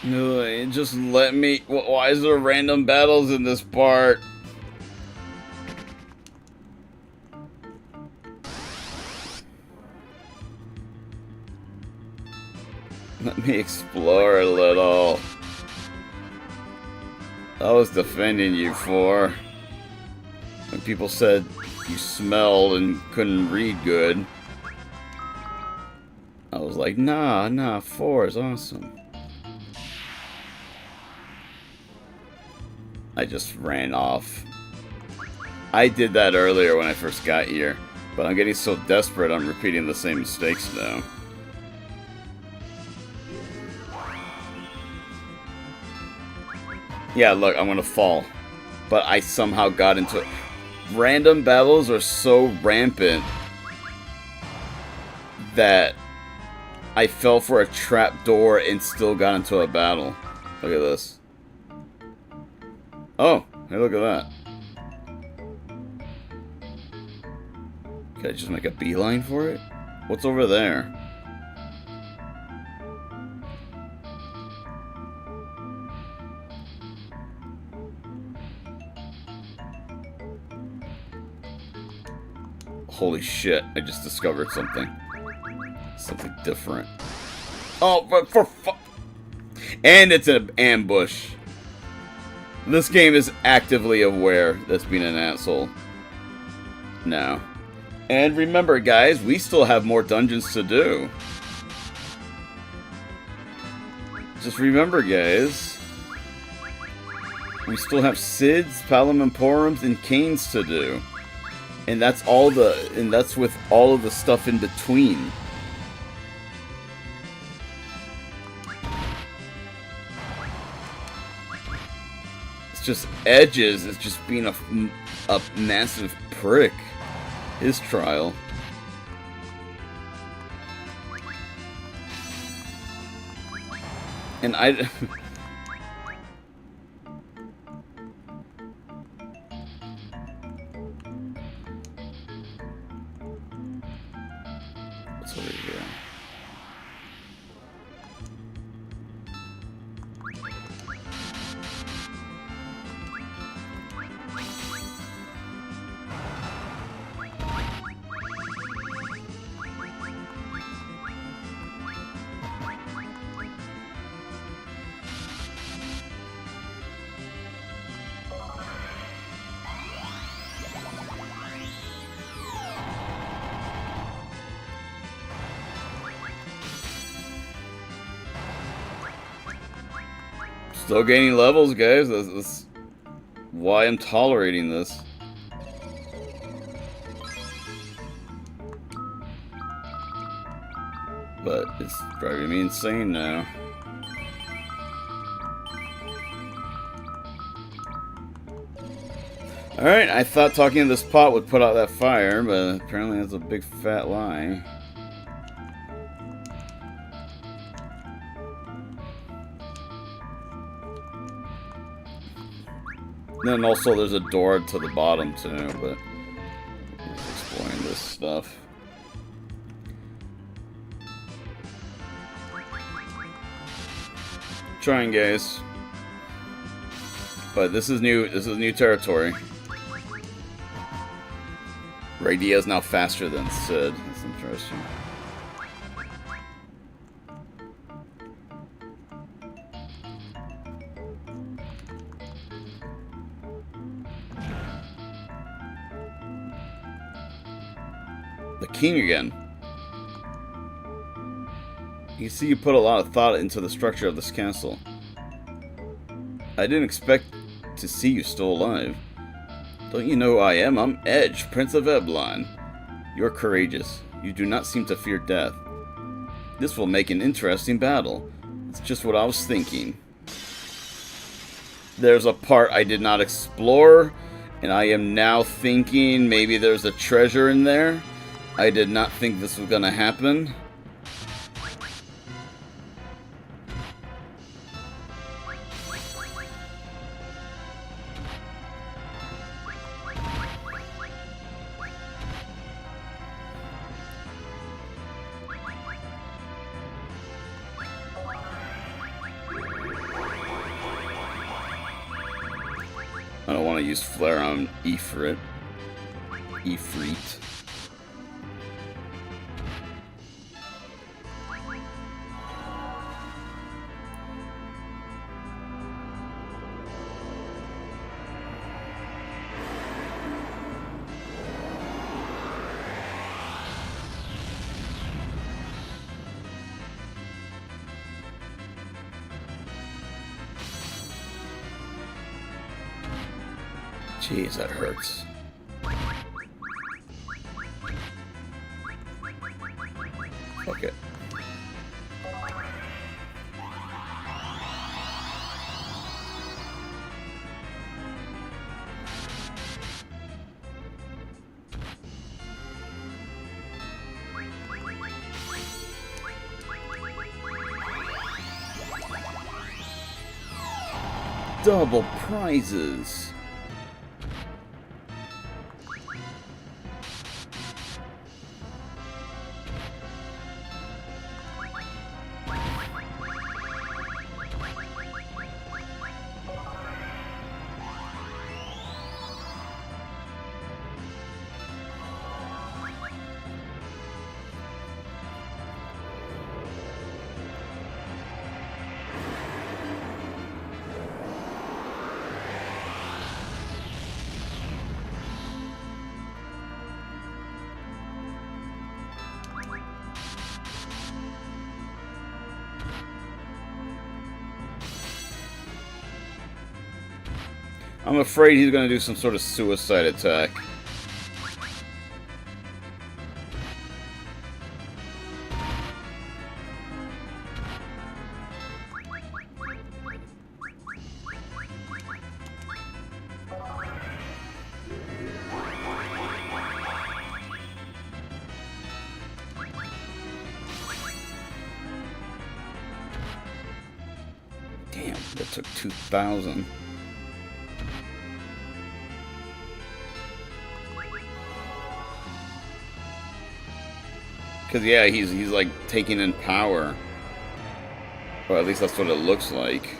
No, just let me. Why is there random battles in this part? Let me explore a little. I was defending you for when people said you smelled and couldn't read good. I was like, nah, 4 is awesome. I just ran off. I did that earlier when I first got here, but I'm getting so desperate I'm repeating the same mistakes now. Yeah, look, I'm gonna fall. But I somehow got into it. Random battles are so rampant that I fell for a trap door and still got into a battle. Look at this. Oh, hey, look at that. Can I just make a beeline for it? What's over there? Holy shit, I just discovered something. Something different. Oh, but for fu- And it's an ambush. This game is actively aware that's being an asshole. Now. And remember, guys, we still have more dungeons to do. Just remember, guys. We still have Sids, Palamemporums, and Canes to do. And that's with all of the stuff in between. It's just Edges. It's just being a massive prick. His trial. And I... What's over here? Still gaining levels, guys. That's why I'm tolerating this. But it's driving me insane now. Alright, I thought talking to this pot would put out that fire, but apparently that's a big fat lie. Then also there's a door to the bottom too, but I'm just exploring this stuff. Trying, guys. But this is new territory. Rydia is now faster than Sid. That's interesting. The king again. You see, you put a lot of thought into the structure of this castle. I didn't expect to see you still alive. Don't you know who I am? I'm Edge, Prince of Eblon. You're courageous. You do not seem to fear death. This will make an interesting battle. It's just what I was thinking. There's a part I did not explore, and I am now thinking maybe there's a treasure in there. I did not think this was gonna happen. I don't want to use flare on Ifrit. Jeez, that hurts. Fuck it. Double prizes. I'm afraid he's going to do some sort of suicide attack. Damn, that took 2,000. Because, yeah, he's like taking in power. Or at least that's what it looks like.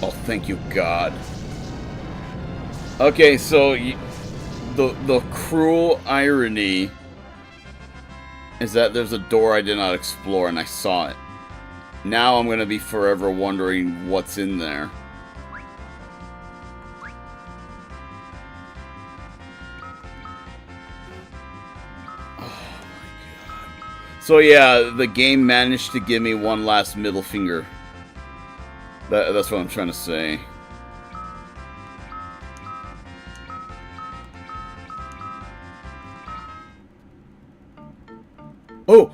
Oh, thank you, God. Okay, so the cruel irony is that there's a door I did not explore and I saw it. Now I'm going to be forever wondering what's in there. So yeah, the game managed to give me one last middle finger. That's what I'm trying to say. Oh!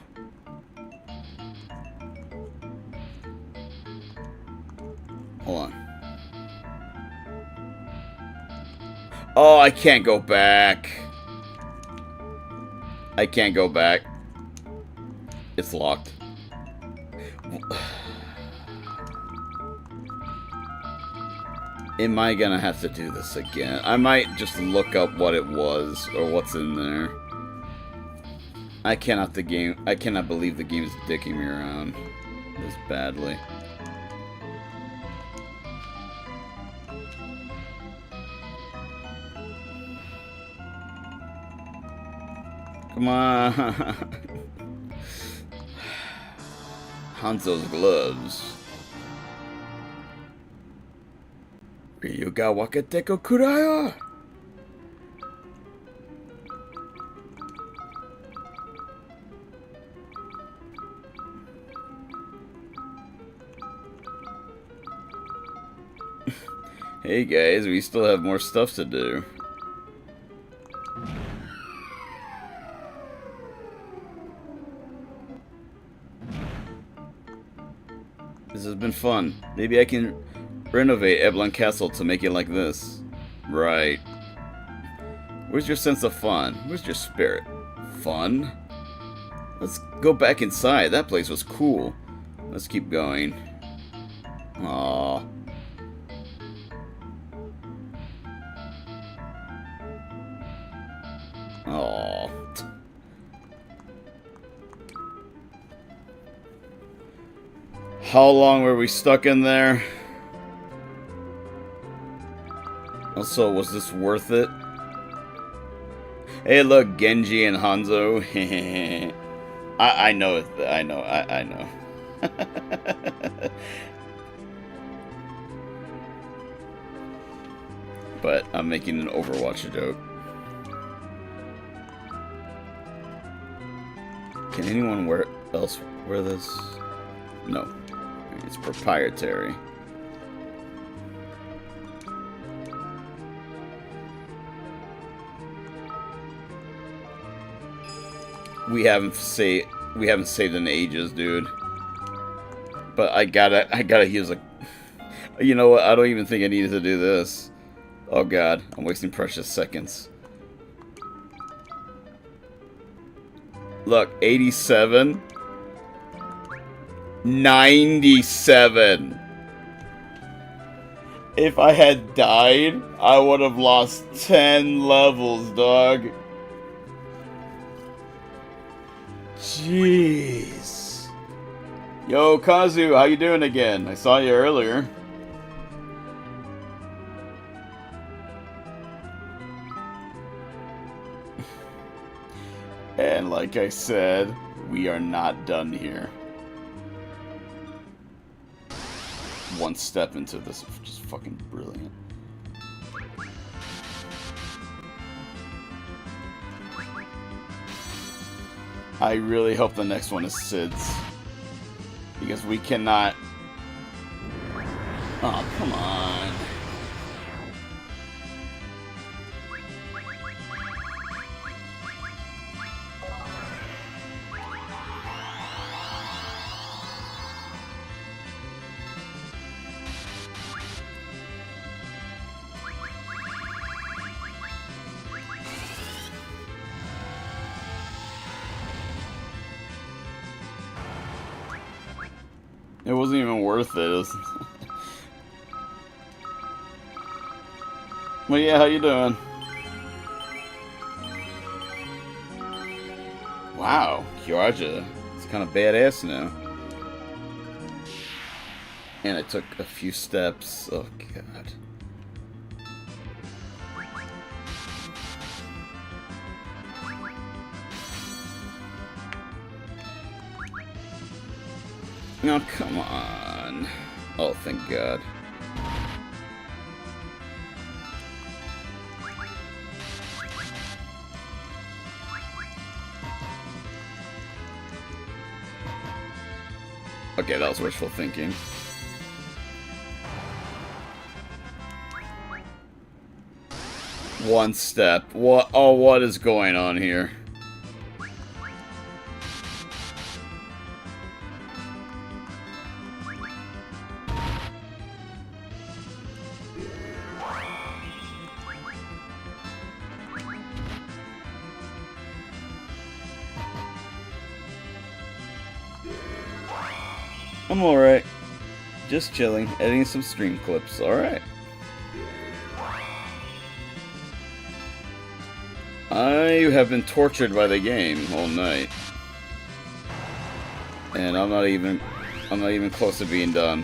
Hold on. Oh, I can't go back. I can't go back. It's locked. Am I gonna have to do this again? I might just look up what it was or what's in there. I cannot believe the game is dicking me around this badly. Come on. Hanzo's gloves. Ryuga wakateko kuraya. Hey guys, we still have more stuff to do. This has been fun. Maybe I can renovate Eblon Castle to make it like this. Right. Where's your sense of fun? Where's your spirit? Fun? Let's go back inside. That place was cool. Let's keep going. Aww. Aww. How long were we stuck in there? Also, was this worth it? Hey, look, Genji and Hanzo. I know it. I know. But I'm making an Overwatch joke. Can anyone else wear this? No. It's proprietary. We haven't saved in ages, dude. But I gotta use a. You know what? I don't even think I needed to do this. Oh god, I'm wasting precious seconds. Look, 87. 97. If I had died, I would have lost 10 levels, dog. Jeez. Yo, Kazu, how you doing again? I saw you earlier. And like I said, we are not done here. One step into this, just fucking brilliant. I really hope the next one is Sid's. Because we cannot... Oh, come on. It wasn't even worth it. Well, yeah, how you doing? Wow, Kyoraja. It's kind of badass now. And I took a few steps. Oh, God. Oh, come on. Oh, thank God. Okay, that was wishful thinking. One step. What? Oh, what is going on here? I'm alright. Just chilling, editing some stream clips. Alright. I have been tortured by the game all night. And I'm not even close to being done.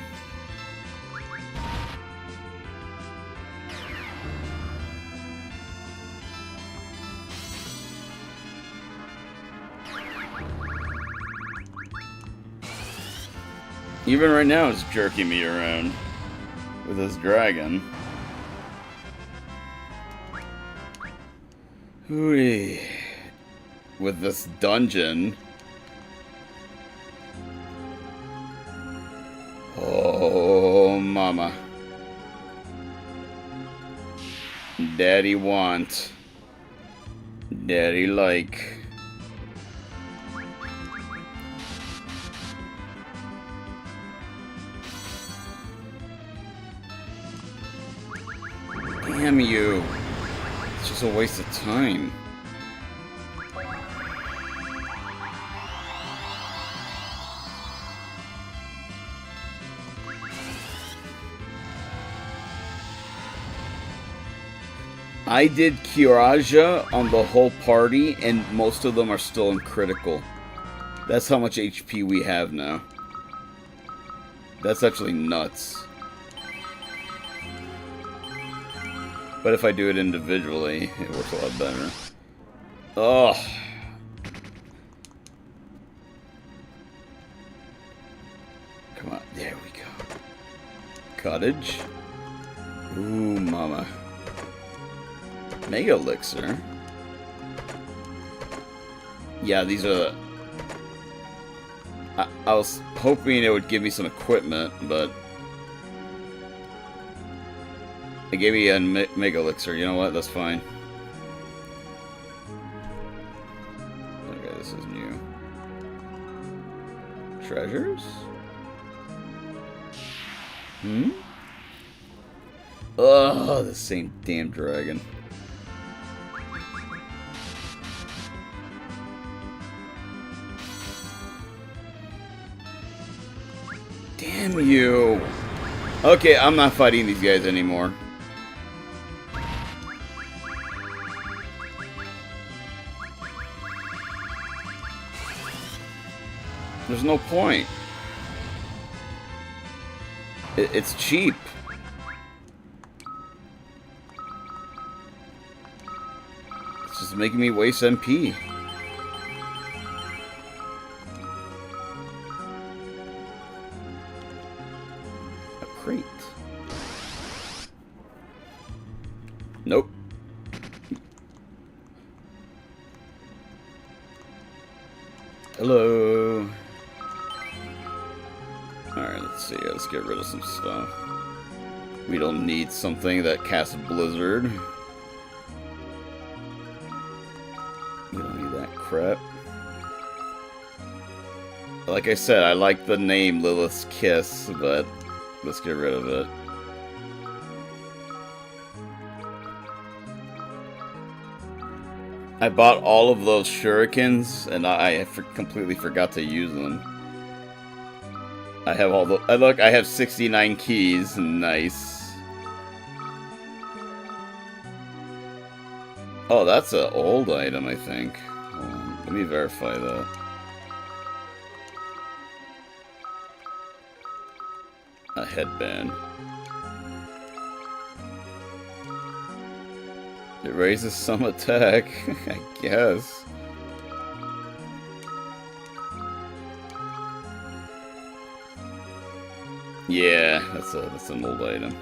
Even right now, it's jerking me around with this dragon. Hooey. With this dungeon. Oh, mama. Daddy want. Daddy like. Damn you. It's just a waste of time. I did Kyoraja on the whole party, and most of them are still in critical. That's how much HP we have now. That's actually nuts. But if I do it individually, it works a lot better. Ugh. Come on, there we go. Cottage. Ooh, mama. Mega Elixir. Yeah, these are... I was hoping it would give me some equipment, but... It gave me a Mega Elixir. You know what? That's fine. Okay, this is new. Treasures? Hmm? Oh, the same damn dragon. Damn you. Okay, I'm not fighting these guys anymore. There's no point. It's cheap. It's just making me waste MP. A crate. Nope. Hello. Alright, let's see. Let's get rid of some stuff. We don't need something that casts Blizzard. We don't need that crap. Like I said, I like the name Lilith's Kiss, but let's get rid of it. I bought all of those shurikens, and I completely forgot to use them. I have all the... look, I have 69 keys. Nice. Oh, that's an old item, I think. Hold on, let me verify that. A headband. It raises some attack, I guess. Yeah, that's an old item.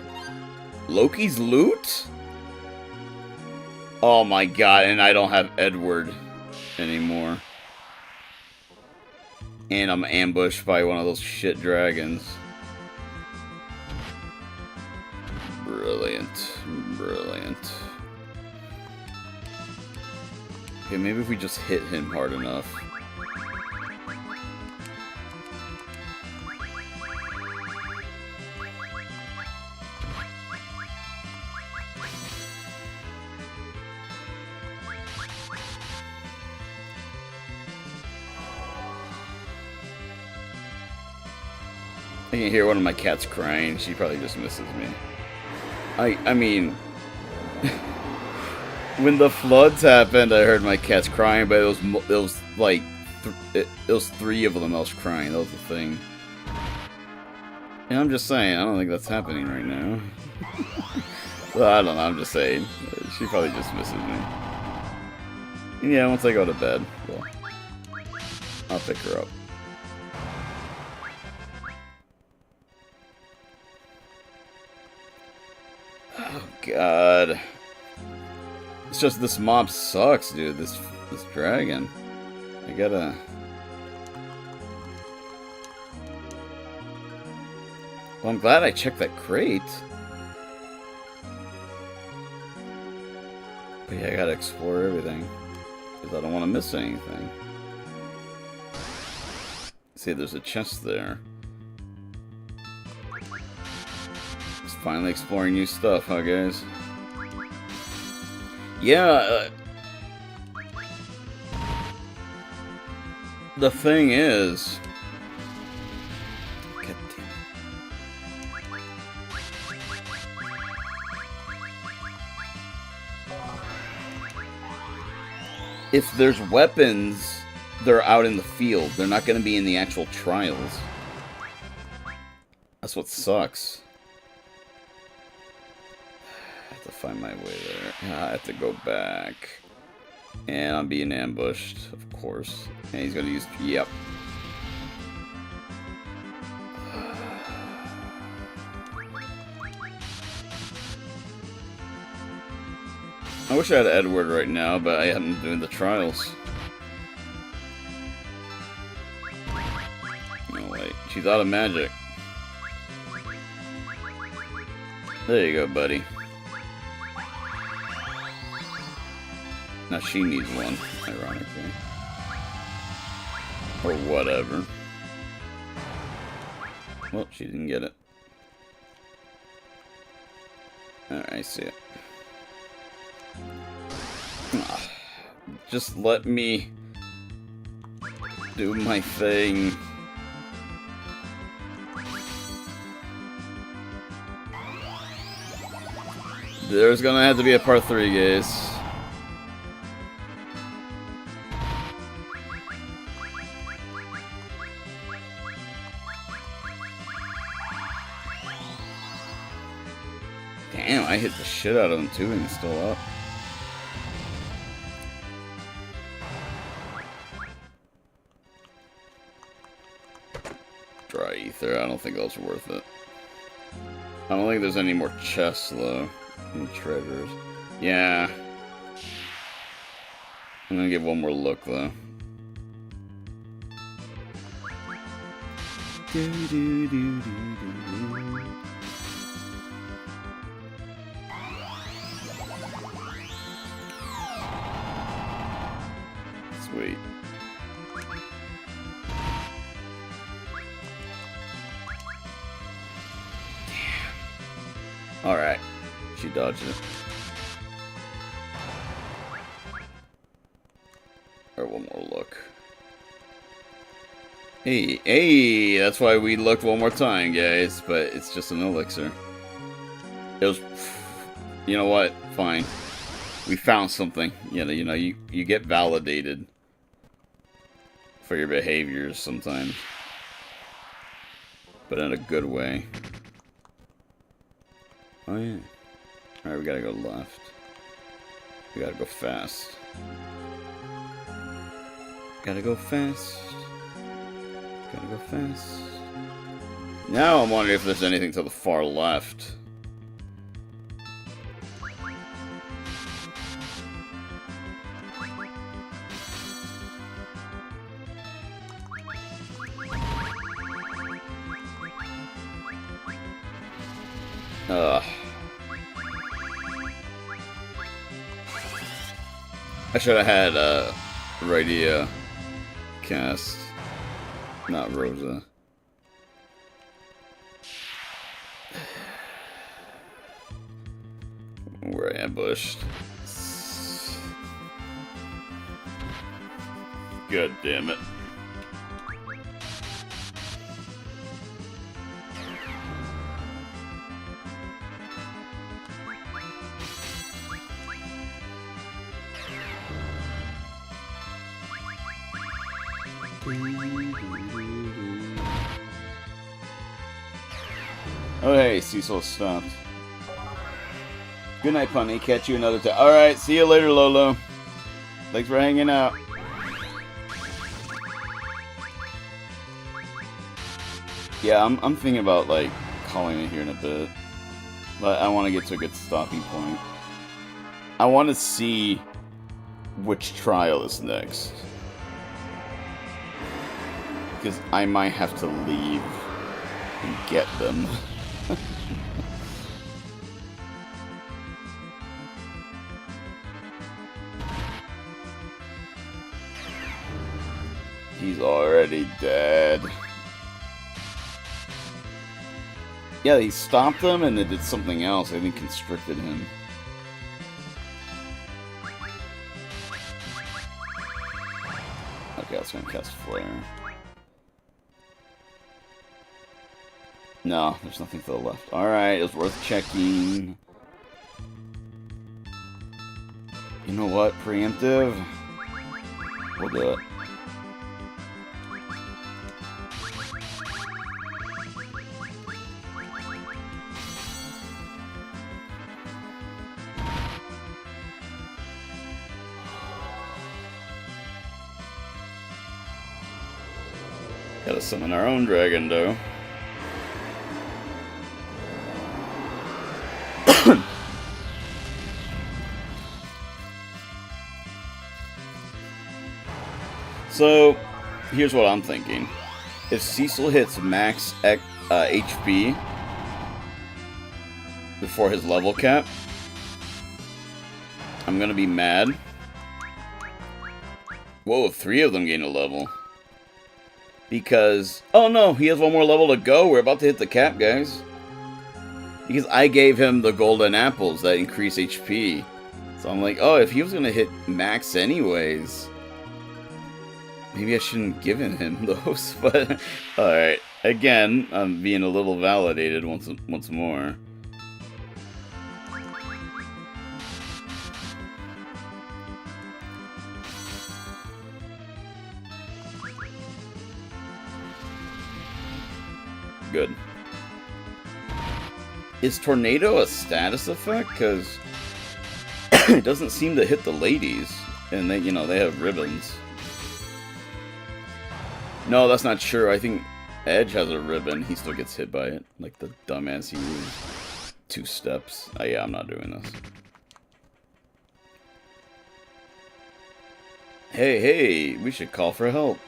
Loki's loot? Oh my god, and I don't have Edward anymore. And I'm ambushed by one of those shit dragons. Brilliant. Brilliant. Okay, maybe if we just hit him hard enough. I can hear one of my cats crying. She probably just misses me. I mean... when the floods happened, I heard my cats crying, but it was like... it was 3 of them I was crying. That was the thing. And I'm just saying, I don't think that's happening right now. Well, I don't know, I'm just saying. She probably just misses me. And yeah, once I go to bed, well, I'll pick her up. Oh god. It's just this mob sucks, dude. This dragon. I gotta... Well, I'm glad I checked that crate. But yeah, I gotta explore everything. Because I don't want to miss anything. See, there's a chest there. Just finally exploring new stuff, huh, guys? Yeah, the thing is... God damn it. If there's weapons, they're out in the field. They're not going to be in the actual trials. That's what sucks. I have to find my way there. I have to go back. And I'm being ambushed, of course. And he's going to use... Yep. I wish I had Edward right now, but I am doing the trials. No, wait. She's out of magic. There you go, buddy. Now she needs one, ironically. Or whatever. Well, she didn't get it. Alright, I see it. Just let me do my thing. There's gonna have to be a part 3, guys. Damn, I hit the shit out of him too and he's still up. Dry ether, I don't think those are worth it. I don't think there's any more chests though. Any treasures. Yeah. I'm gonna give one more look though. Sweet. Alright. She dodged it. Or one more look. Hey, that's why we looked one more time, guys. But it's just an elixir. It was... You know what? Fine. We found something. You get validated for your behaviors sometimes. But in a good way. Oh yeah. Alright, we gotta go left. We gotta go fast. Gotta go fast. Gotta go fast. Now I'm wondering if there's anything to the far left. Ugh. I should have had rydia cast, not Rosa. We're ambushed. God damn it. Oh hey, Cecil stopped. Good night, Punny. Catch you another time. Alright, see you later, Lolo. Thanks for hanging out. Yeah, I'm thinking about, like, calling it here in a bit. But I want to get to a good stopping point. I want to see which trial is next. Because I might have to leave and get them. He's already dead. Yeah, he stopped them and they did something else. I think constricted him. Okay, I was gonna cast Flare. No, there's nothing to the left. Alright, it was worth checking. You know what? Preemptive? We'll do it. Gotta summon our own dragon, though. So, here's what I'm thinking. If Cecil hits max HP before his level cap, I'm gonna be mad. Whoa, 3 of them gain a level. Because, oh no, he has one more level to go. We're about to hit the cap, guys. Because I gave him the golden apples that increase HP. So I'm like, oh, if he was gonna hit max anyways, maybe I shouldn't have given him those. But alright, again, I'm being a little validated once more. Good. Is Tornado a status effect? Because it doesn't seem to hit the ladies. And they, you know, they have ribbons. No, that's not true. I think Edge has a ribbon. He still gets hit by it. Like the dumbass he used. 2 steps. Oh, yeah, I'm not doing this. Hey, hey, we should call for help.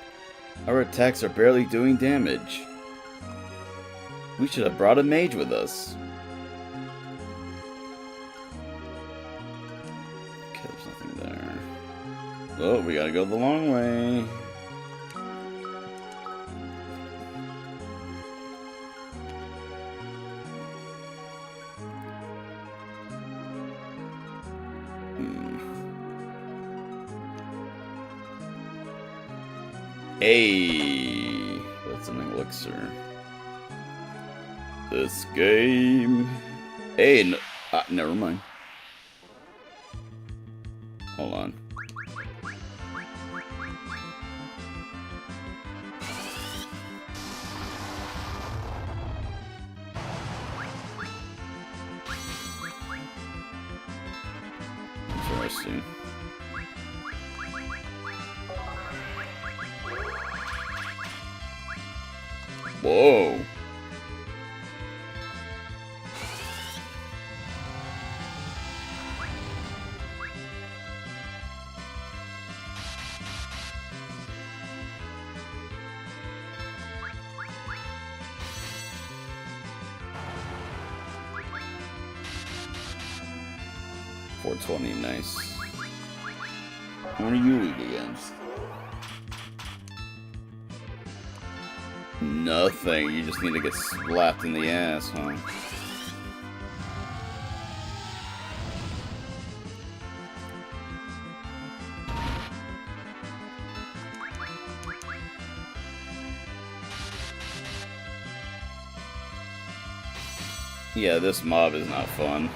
Our attacks are barely doing damage. We should have brought a mage with us. Okay, there's nothing there. Oh, we gotta go the long way. Hey, that's an elixir. This game. Hey, never mind. Hold on. Interesting. Whoa. $420, nice. What are you weak against? Nothing. You just need to get slapped in the ass, huh? Yeah, this mob is not fun.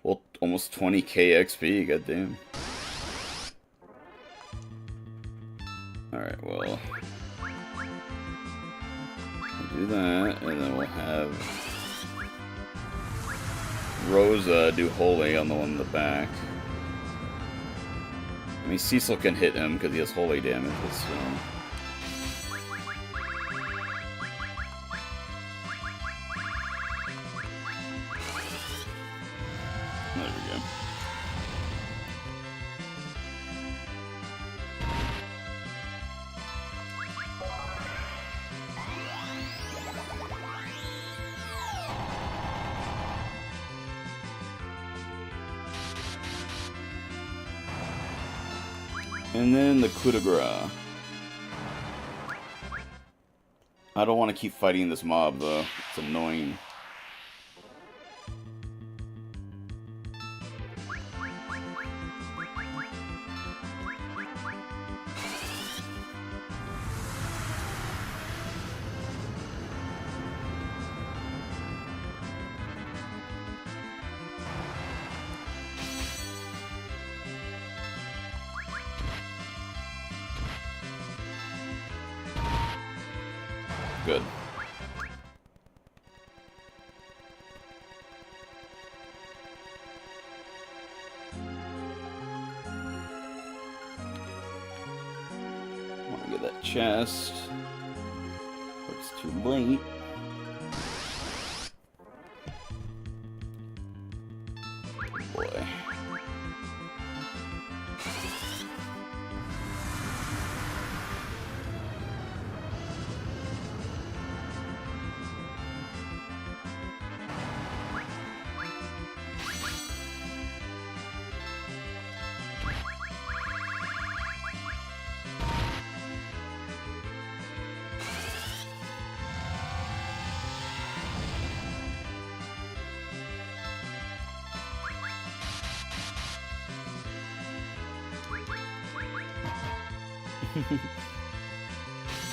Well, almost 20k XP, goddamn. Alright, well. Do that, and then we'll have Rosa do holy on the one in the back. I mean, Cecil can hit him because he has holy damage, but still. There we go. And then the coup de grace. I don't want to keep fighting this mob, though. It's annoying. Good. Want to get that chest. But it's too late. Boy.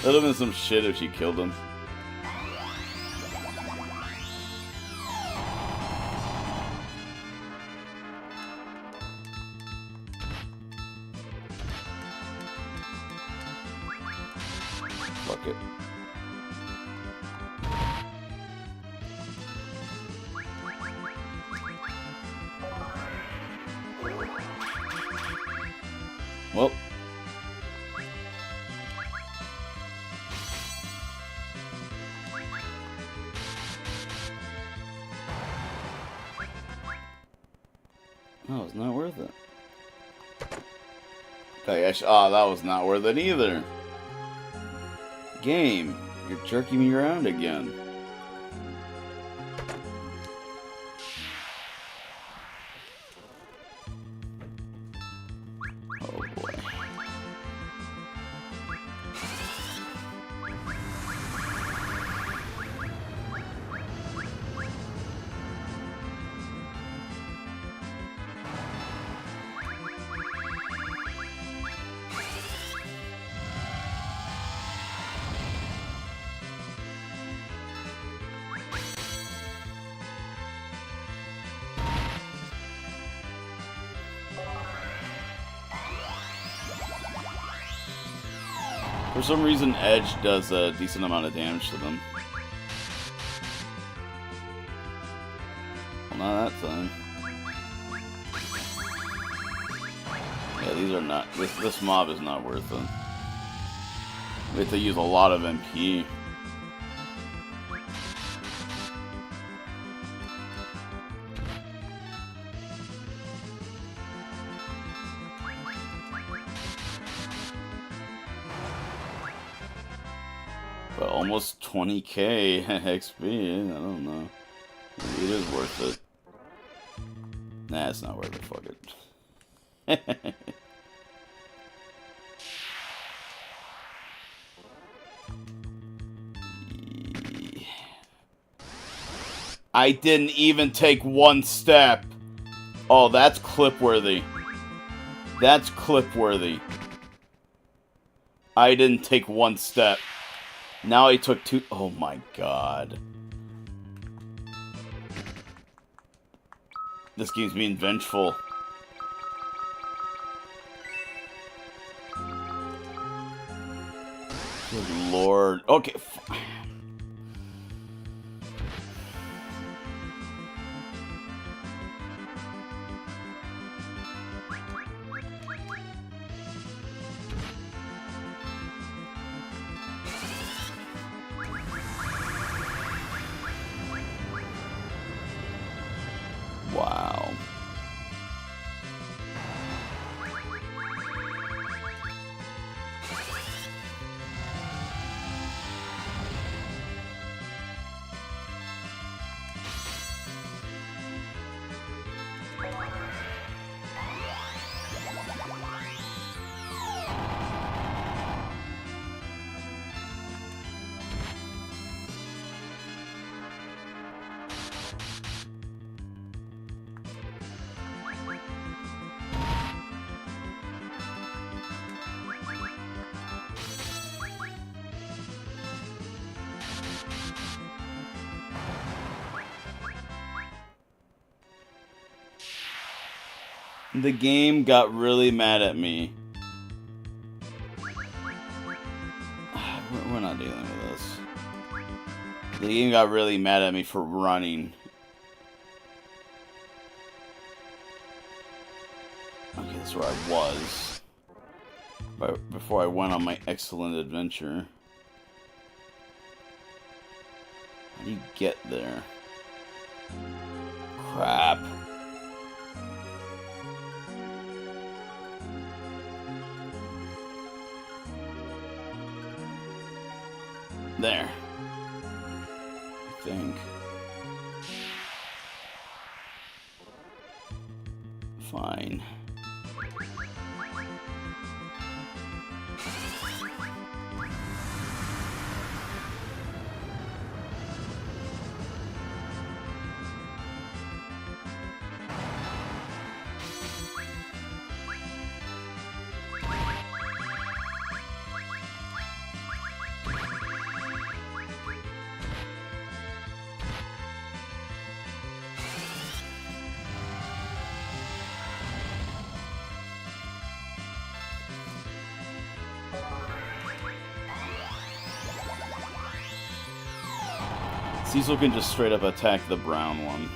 That'd have been some shit if she killed him. Fuck it. Well. Oh, it's not worth it. Okay, oh, that was not worth it either. Game, you're jerking me around again. Oh boy. For some reason, Edge does a decent amount of damage to them. Well, not that time. Yeah, these are not. This mob is not worth it. We have to use a lot of MP. But almost 20k XP, I don't know. Maybe it is worth it. Nah, it's not worth it, fuck it. I didn't even take one step. Oh, that's clip-worthy. That's clip-worthy. I didn't take one step. Now I took two. Oh my god. This game's being vengeful. Good lord. Okay. Wow. The game got really mad at me. We're not dealing with this. The game got really mad at me for running. Okay, that's where I was. Before I went on my excellent adventure. How do you get there? Crap. There. I think. Fine. Cecil can just straight up attack the brown one.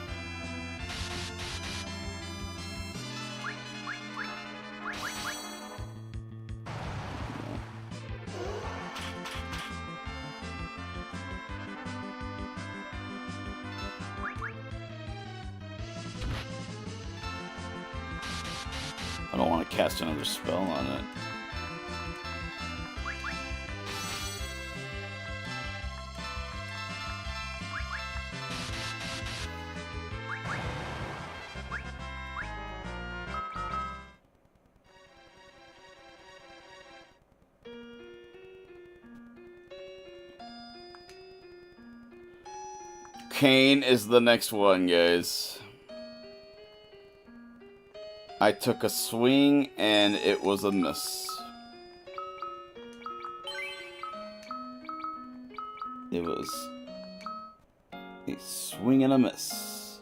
I don't want to cast another spell on it. Kane is the next one, guys. I took a swing and it was a miss. It was a swing and a miss.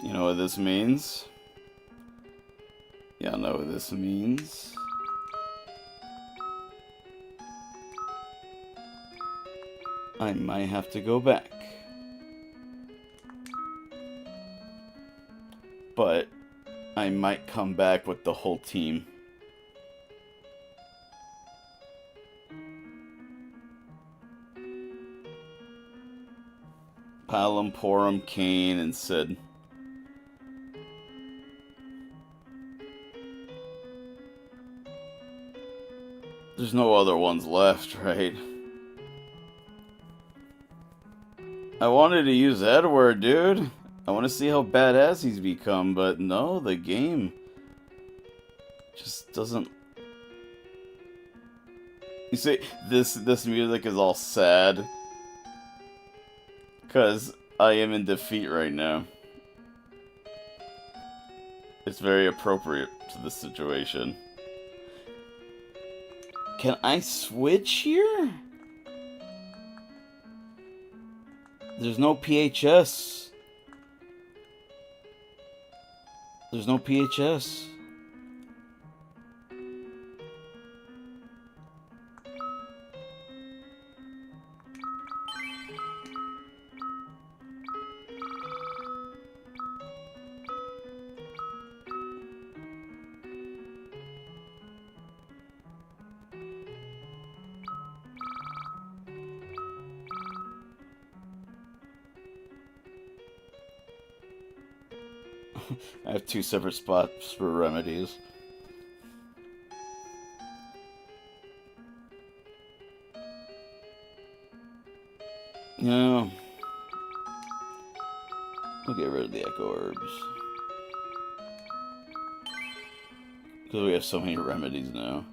You know what this means? Y'all know what this means. I might have to go back. But I might come back with the whole team. Palom, Porum, Kane, and Sid. There's no other ones left, right? I wanted to use Edward, dude. I want to see how badass he's become, but no, the game just doesn't. You see, this music is all sad because I am in defeat right now. It's very appropriate to the situation. Can I switch here? There's no PHS. There's no PHS. I have 2 separate spots for remedies. No. We'll get rid of the Echo Herbs. Because we have so many remedies now.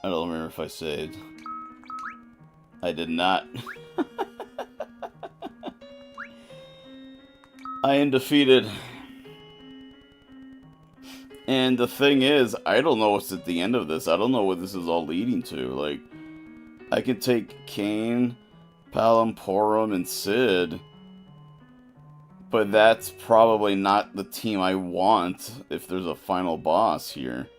I don't remember if I saved. I did not. I am defeated. And the thing is, I don't know what's at the end of this. I don't know what this is all leading to. Like, I could take Kane, Palom, Porum, and Sid. But that's probably not the team I want if there's a final boss here.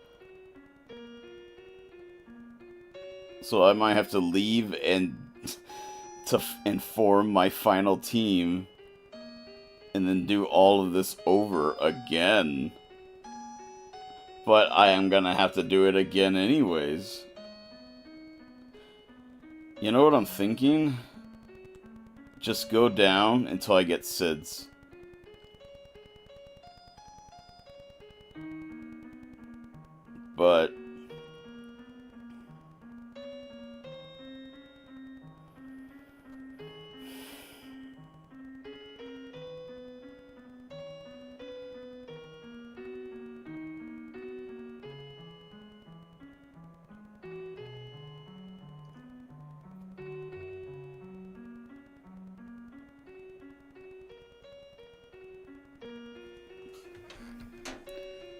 So I might have to leave and form my final team. And then do all of this over again. But I am gonna have to do it again anyways. You know what I'm thinking? Just go down until I get Sid's. But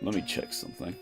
let me check something.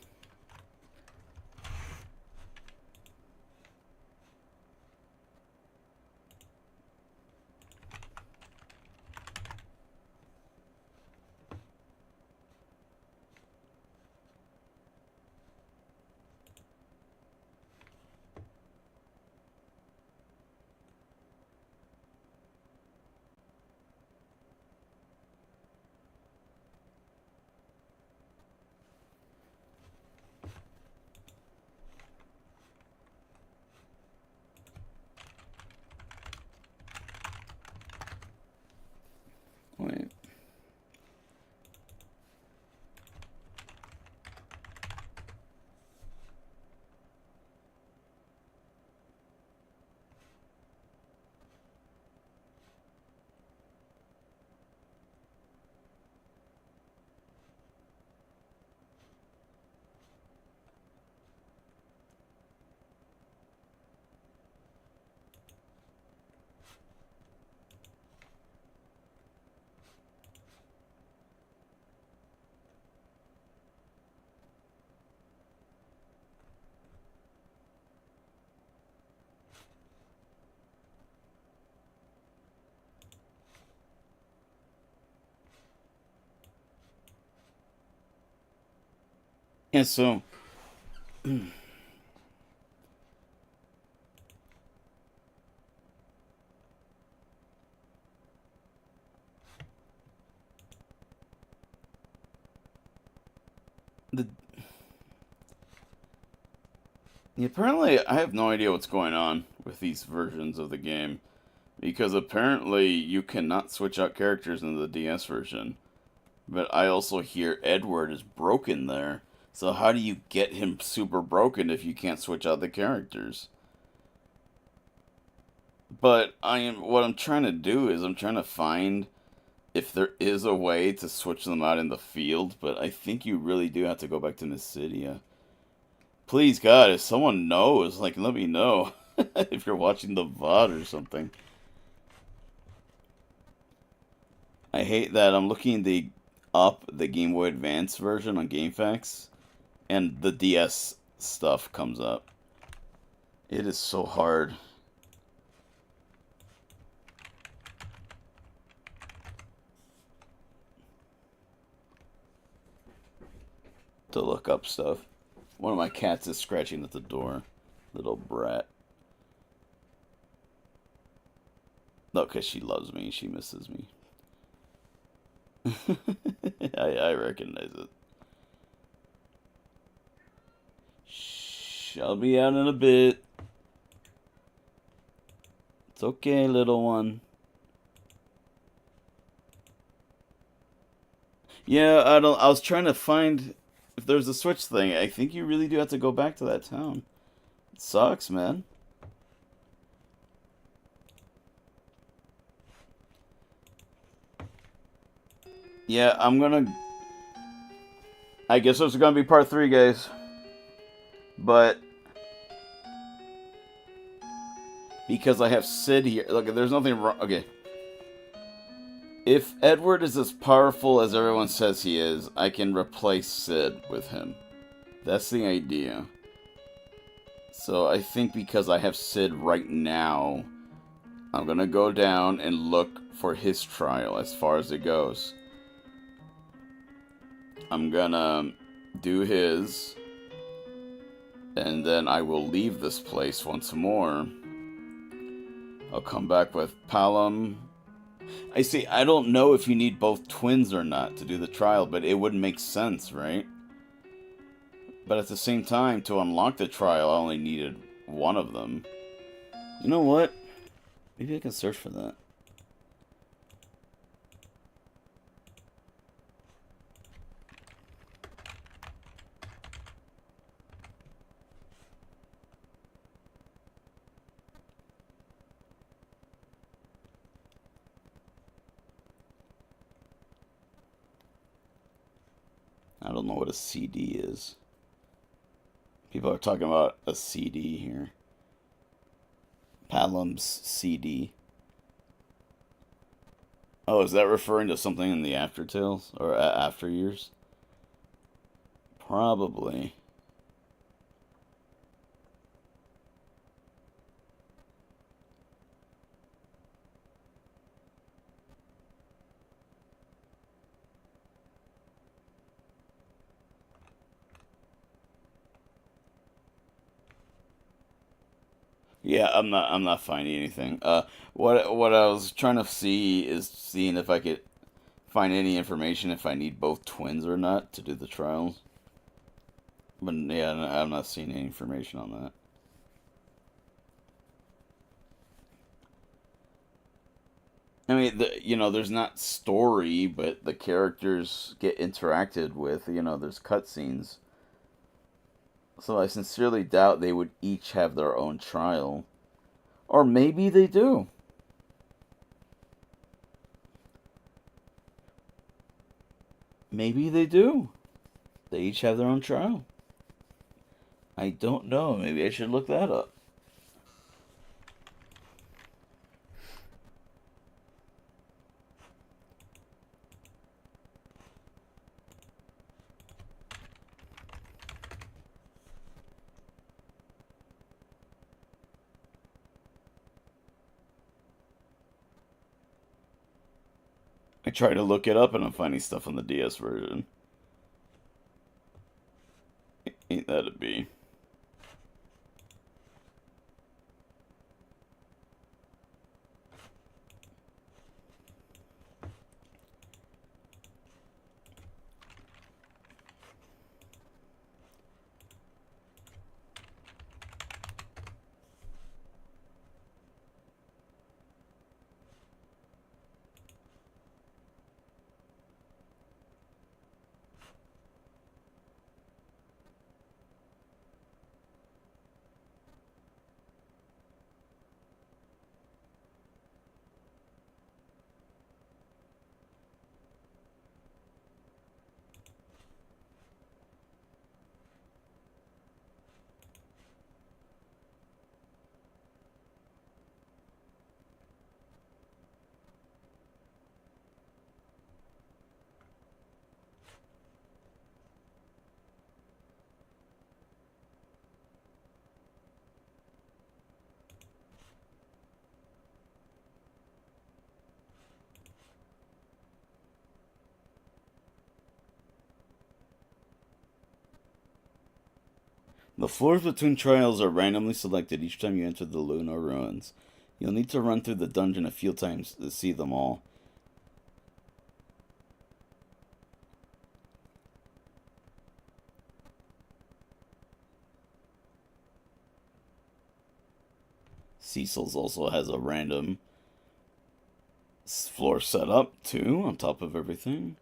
And so, the apparently, I have no idea what's going on with these versions of the game. Because apparently, you cannot switch out characters in the DS version. But I also hear Edward is broken there. So how do you get him super broken if you can't switch out the characters? But what I'm trying to do is I'm trying to find if there is a way to switch them out in the field, but I think you really do have to go back to Nisidia. Please, God, if someone knows, like, let me know. If you're watching the VOD or something. I hate that I'm looking up the Game Boy Advance version on GameFAQs, and the DS stuff comes up. It is so hard. To look up stuff. One of my cats is scratching at the door. Little brat. No, because she loves me. She misses me. I recognize it. Shh, I'll be out in a bit. It's okay, little one. Yeah, I was trying to find if there's a Switch thing. I think you really do have to go back to that town. It sucks, man. Yeah, I guess there's gonna be part 3, guys. But because I have Sid here, look, there's nothing wrong. Okay. If Edward is as powerful as everyone says he is, I can replace Sid with him. That's the idea. So I think because I have Sid right now, I'm gonna go down and look for his trial as far as it goes. I'm gonna do his, and then I will leave this place once more. I'll come back with Palom. I see, I don't know if you need both twins or not to do the trial, but it would make sense, right? But at the same time, to unlock the trial, I only needed one of them. You know what? Maybe I can search for that. I don't know what a CD is. People are talking about a CD here. Palom's CD. Oh, is that referring to something in the After Tales? Or After Years? Probably. Yeah, I'm not finding anything. What I was trying to see is seeing if I could find any information if I need both twins or not to do the trials. But yeah, I'm not seeing any information on that. I mean, there's not story, but the characters get interacted with. There's cutscenes. So I sincerely doubt they would each have their own trial. Or maybe they do. Maybe they do. They each have their own trial. I don't know. Maybe I should look that up. I try to look it up and I'm finding stuff on the DS version. Ain't that a bee? The floors between trials are randomly selected each time you enter the Lunar Ruins. You'll need to run through the dungeon a few times to see them all. Cecil's also has a random floor set up too, on top of everything.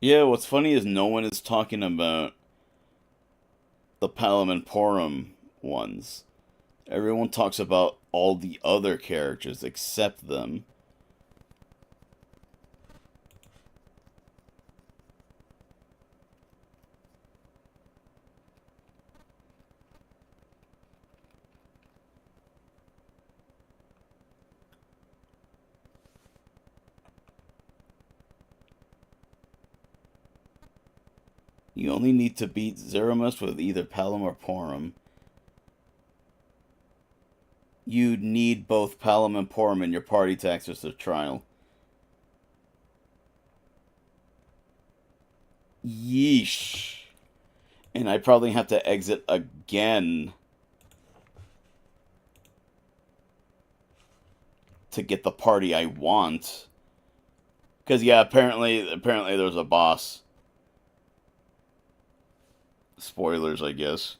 Yeah, what's funny is no one is talking about the Palom and Porum ones. Everyone talks about all the other characters except them. You only need to beat Zeramus with either Palom or Porum. You need both Palom and Porum in your party to access the trial. Yeesh. And I probably have to exit again to get the party I want. Because, yeah, apparently there's a boss. Spoilers, I guess.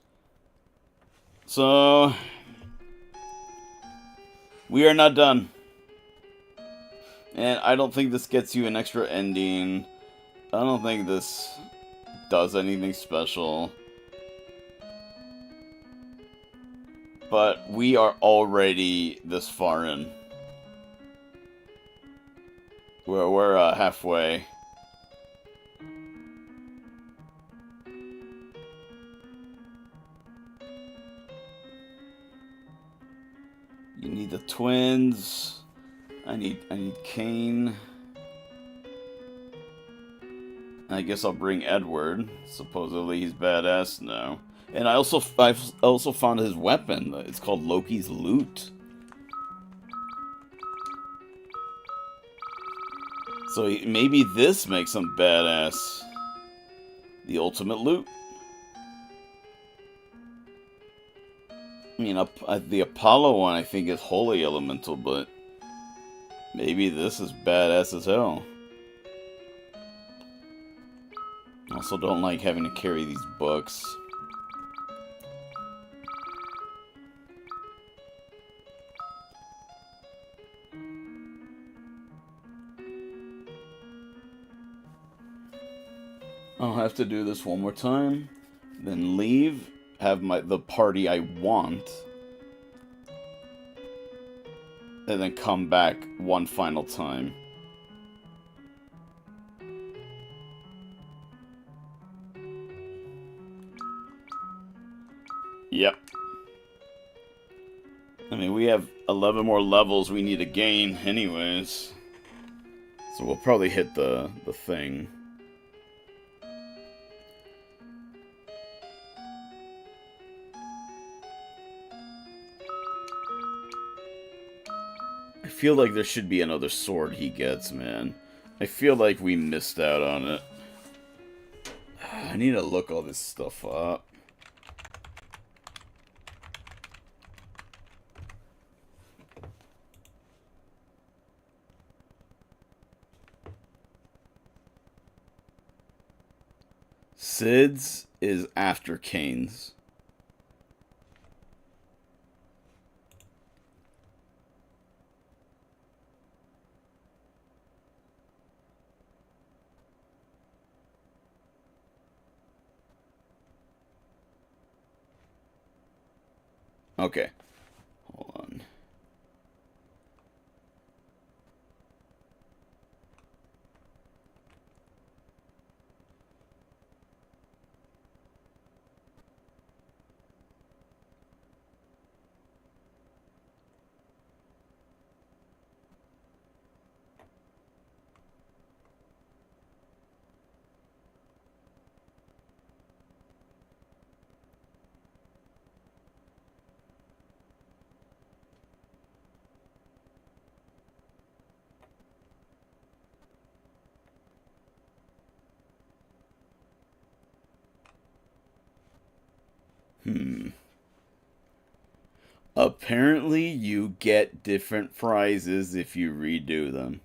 So, we are not done. And I don't think this gets you an extra ending. I don't think this does anything special. But we are already this far in. We're halfway. You need the twins. I need Kane. I guess I'll bring Edward. Supposedly he's badass now. And I've also found his weapon. It's called Loki's Loot. So maybe this makes him badass. The ultimate loot. I mean, the Apollo one I think is Holy Elemental, but maybe this is badass as hell. Also don't like having to carry these books. I'll have to do this one more time, then leave, have the party I want, and then come back one final time. Yep. I mean, we have 11 more levels we need to gain anyways. So we'll probably hit the thing. I feel like there should be another sword he gets, man. I feel like we missed out on it. I need to look all this stuff up. Sid's is after Kane's. Okay. Hold on. Apparently, you get different prizes if you redo them.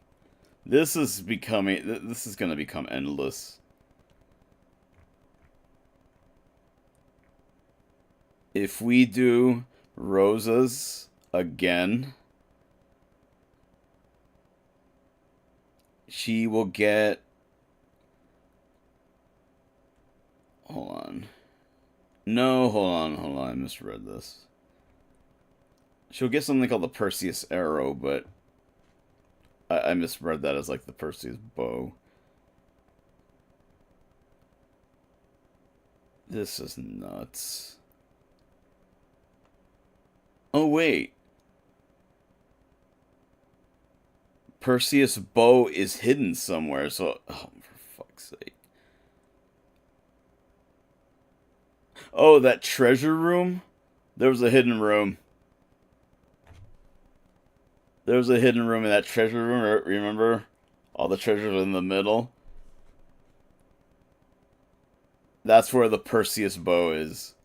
This is going to become endless. If we do Rosa's again, she will get... Hold on. No, hold on, I misread this. She'll get something called the Perseus Arrow, but I misread that as like the Perseus Bow. This is nuts. Oh, wait. Perseus Bow is hidden somewhere, so... Oh, for fuck's sake. Oh, that treasure room? There was a hidden room. There was a hidden room in that treasure room, remember? All the treasures in the middle. That's where the Perseus Bow is.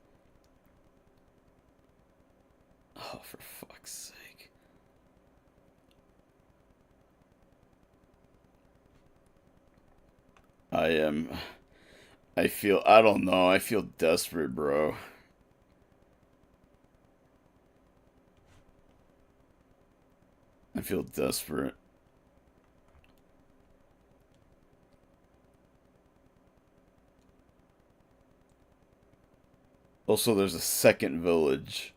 Oh, for fuck's sake. I don't know, I feel desperate, bro. I feel desperate. Also, there's a second village.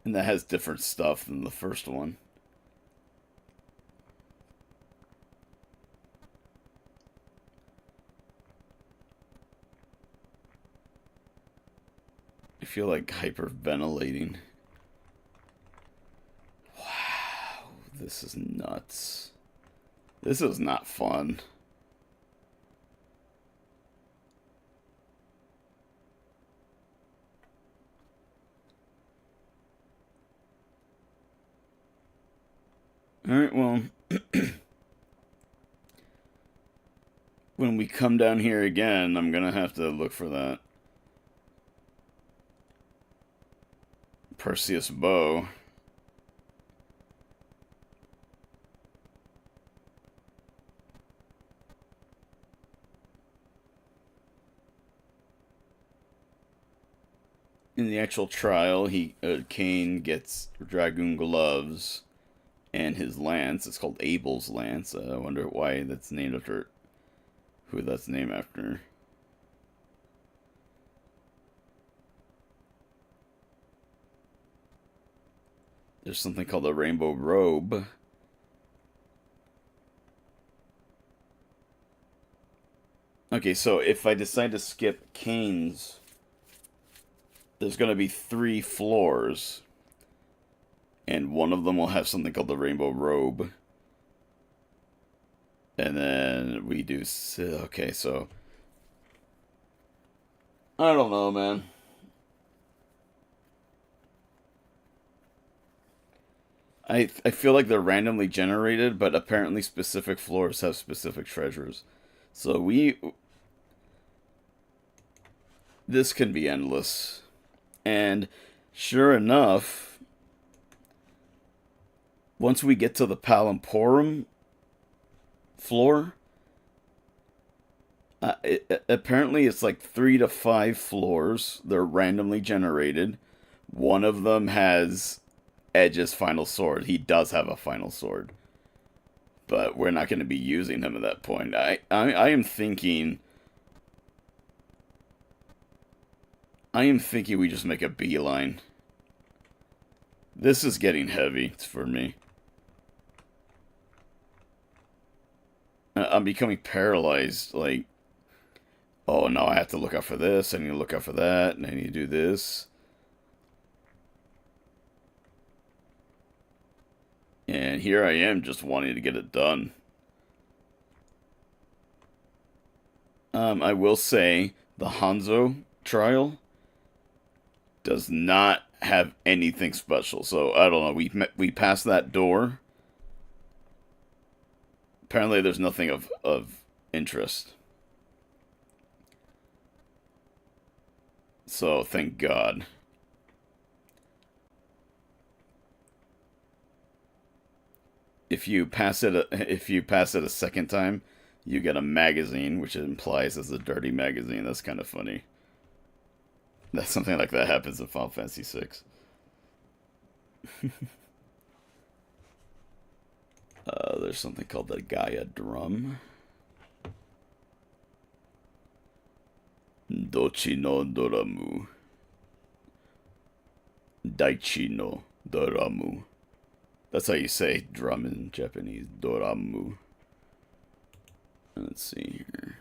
And that has different stuff than the first one. I feel like hyperventilating. Wow, this is nuts. This is not fun. Alright, well, when we come down here again, I'm gonna have to look for that Perseus Bow. In the actual trial, Cain gets dragoon gloves and his lance. It's called Abel's lance. I wonder why that's named after who that's named after. There's something called a rainbow robe. Okay, so if I decide to skip Cain's, there's going to be 3 floors. And one of them will have something called the Rainbow Robe. And then we do... Okay, so... I don't know, man. I feel like they're randomly generated, but apparently specific floors have specific treasures. So this can be endless. And sure enough, once we get to the Palimporum floor, apparently it's like 3 to 5 floors. They're randomly generated. One of them has Edge's final sword. He does have a final sword, but we're not going to be using him at that point. I am thinking we just make a beeline. This is getting heavy for me. I'm becoming paralyzed. Like, oh no, I have to look out for this. I need to look out for that, and I need to do this. And here I am just wanting to get it done. I will say the Hanzo trial does not have anything special. So I don't know. We passed that door. Apparently there's nothing of interest. So thank God. If you pass it a second time, you get a magazine, which implies it's a dirty magazine. That's kind of funny. That something like that happens in Final Fantasy VI. There's something called the Gaia drum. Dochi no Doramu. Daichi no Doramu. That's how you say drum in Japanese. Doramu. Let's see here.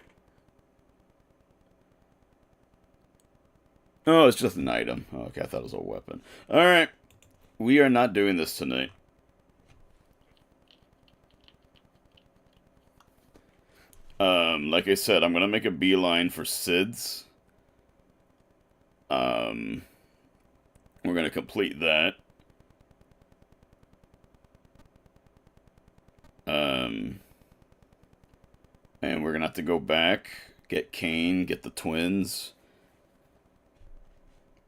Oh, it's just an item. Oh, okay, I thought it was a weapon. Alright. We are not doing this tonight. Like I said, I'm gonna make a beeline for Sid's. We're gonna complete that. And we're gonna have to go back, get Kane, get the twins.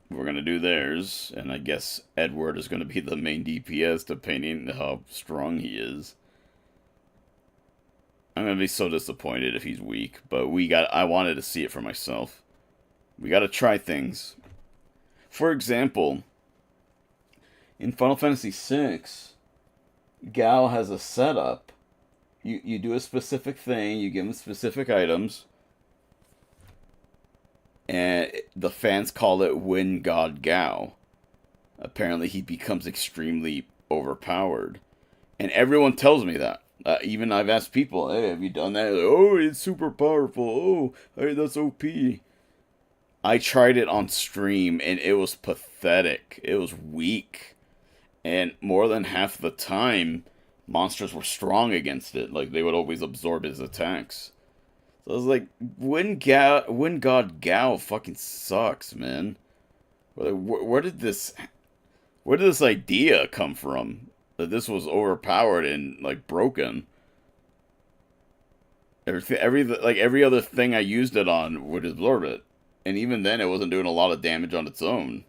We're gonna do theirs, and I guess Edward is gonna be the main DPS, depending on how strong he is. I'm gonna be so disappointed if he's weak, but I wanted to see it for myself. We gotta try things. For example, in Final Fantasy VI, Gao has a setup. You do a specific thing, you give him specific items, and the fans call it Wind God Gao. Apparently he becomes extremely overpowered. And everyone tells me that. Even I've asked people, hey, have you done that? Like, oh, it's super powerful. Oh, hey, that's OP. I tried it on stream, and it was pathetic. It was weak. And more than half the time, monsters were strong against it. Like, they would always absorb his attacks. So I was like, Wind God Gao fucking sucks, man. Where did this idea come from? That this was overpowered and, like, broken. Every other thing I used it on would absorb it. And even then, it wasn't doing a lot of damage on its own.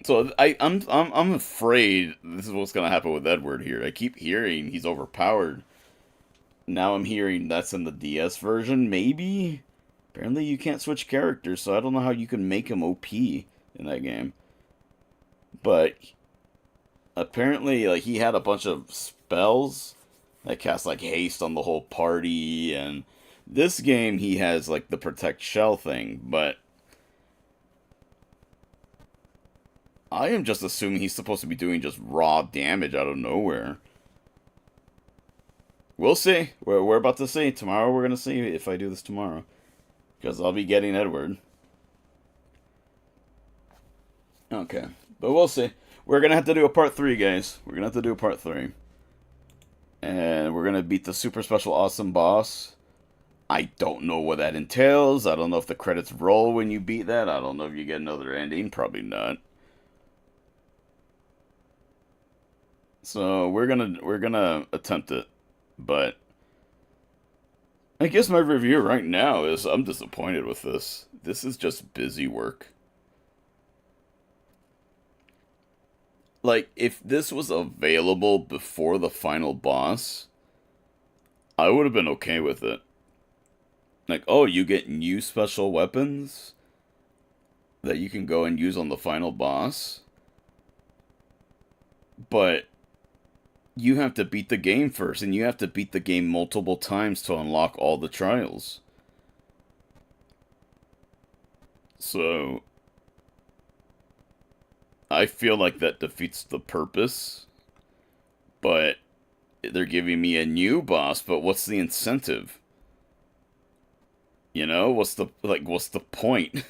So I'm afraid this is what's gonna happen with Edward here. I keep hearing he's overpowered. Now I'm hearing that's in the DS version, maybe? Apparently you can't switch characters, so I don't know how you can make him OP in that game. But apparently, like, he had a bunch of spells that cast, like, haste on the whole party, and this game he has, like, the protect shell thing, but I am just assuming he's supposed to be doing just raw damage out of nowhere. We'll see. We're about to see. Tomorrow we're going to see if I do this tomorrow. Because I'll be getting Edward. Okay. But we'll see. We're gonna have to do a part 3, guys. We're gonna have to do a part 3. And we're gonna beat the super special awesome boss. I don't know what that entails. I don't know if the credits roll when you beat that. I don't know if you get another ending. Probably not. So we're gonna attempt it. But I guess my review right now is I'm disappointed with this. This is just busy work. Like, if this was available before the final boss, I would have been okay with it. Like, oh, you get new special weapons that you can go and use on the final boss. But you have to beat the game first, and you have to beat the game multiple times to unlock all the trials. So I feel like that defeats the purpose. But they're giving me a new boss, but what's the incentive? You know, what's the point?